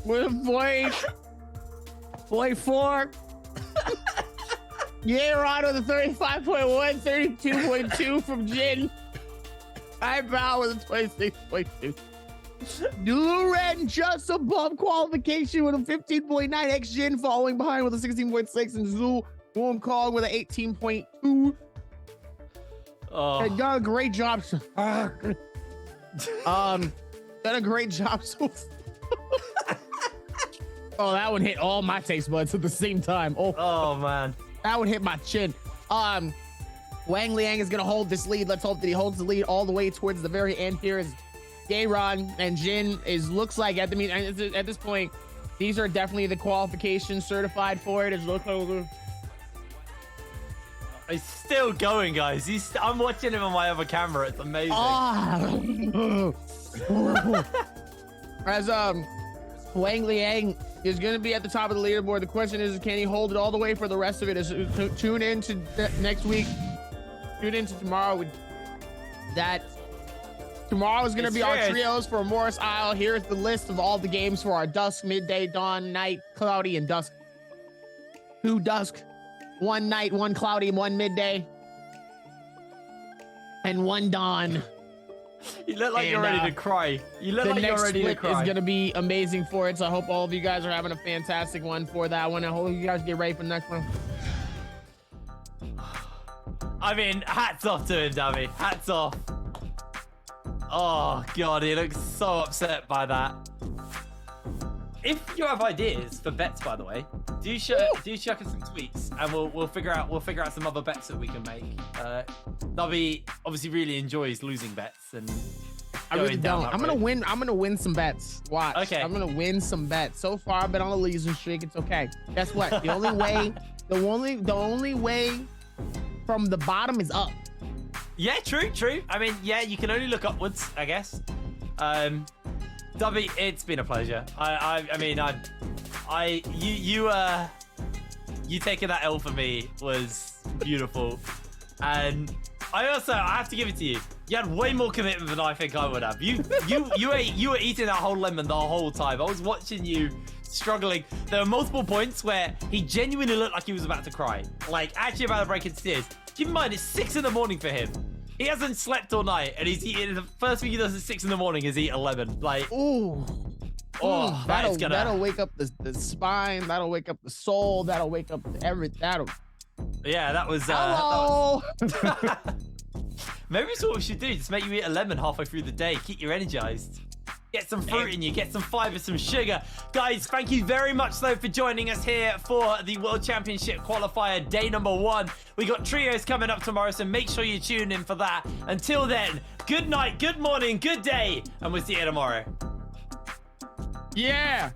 With Boy 4. Yeron with a 35.1, 32.2 from Jin. Eyebrow with a 26.2. Duran just above qualification with a 15.9. X Jin following behind with a 16.6, and Zhu Wong Kong with an 18.2. And done a great job. Done a great job so Oh, that one hit all my taste buds at the same time. Oh man. That would hit my chin. Wang Liang is gonna hold this lead. Let's hope that he holds the lead all the way towards the very end here. As Gayron and Jin looks like at this point, these are definitely the qualifications certified for it. It looks like he's still going, guys. I'm watching him on my other camera. It's amazing. As Wang Liang is going to be at the top of the leaderboard. The question is, can he hold it all the way for the rest of it? Tune in to next week. Tune in to tomorrow. Tomorrow is going to be our trios for Morris Isle. Here's the list of all the games for our dusk, midday, dawn, night, cloudy, and dusk. 2 dusk, 1 night, 1 cloudy, 1 midday, and 1 dawn. You look like you're ready to cry. You look like you're ready to cry. The next split is going to be amazing for it, so I hope all of you guys are having a fantastic one for that one. I hope you guys get ready for the next one. I mean, hats off to him, Davy. Hats off. Oh, God, he looks so upset by that. If you have ideas for bets, by the way, do chuck us some tweets, and we'll figure out some other bets that we can make. Nubby obviously really enjoys losing bets, and I really don't. I'm gonna win some bets. Watch. Okay. I'm gonna win some bets. So far, I've been on a losing streak. It's okay. Guess what? The only way from the bottom is up. Yeah, true. I mean, yeah, you can only look upwards, I guess. Dubby, it's been a pleasure. You taking that L for me was beautiful, and I have to give it to you. You had way more commitment than I think I would have. You were eating that whole lemon the whole time. I was watching you struggling. There were multiple points where he genuinely looked like he was about to cry. Like, actually about to break into tears. Keep in mind, it's 6 in the morning for him. He hasn't slept all night, and he's eating. The first thing he does at 6 in the morning is eat 11. Like, ooh. Oh, that'll wake up the spine. That'll wake up the soul. That'll wake up everything. Yeah, that was. Hello. Maybe it's what we should do. Just make you eat a lemon halfway through the day. Keep you energized. Get some fruit in you. Get some fiber, some sugar. Guys, thank you very much, though, for joining us here for the World Championship Qualifier day number 1. We got trios coming up tomorrow, so make sure you tune in for that. Until then, good night, good morning, good day, and we'll see you tomorrow. Yeah.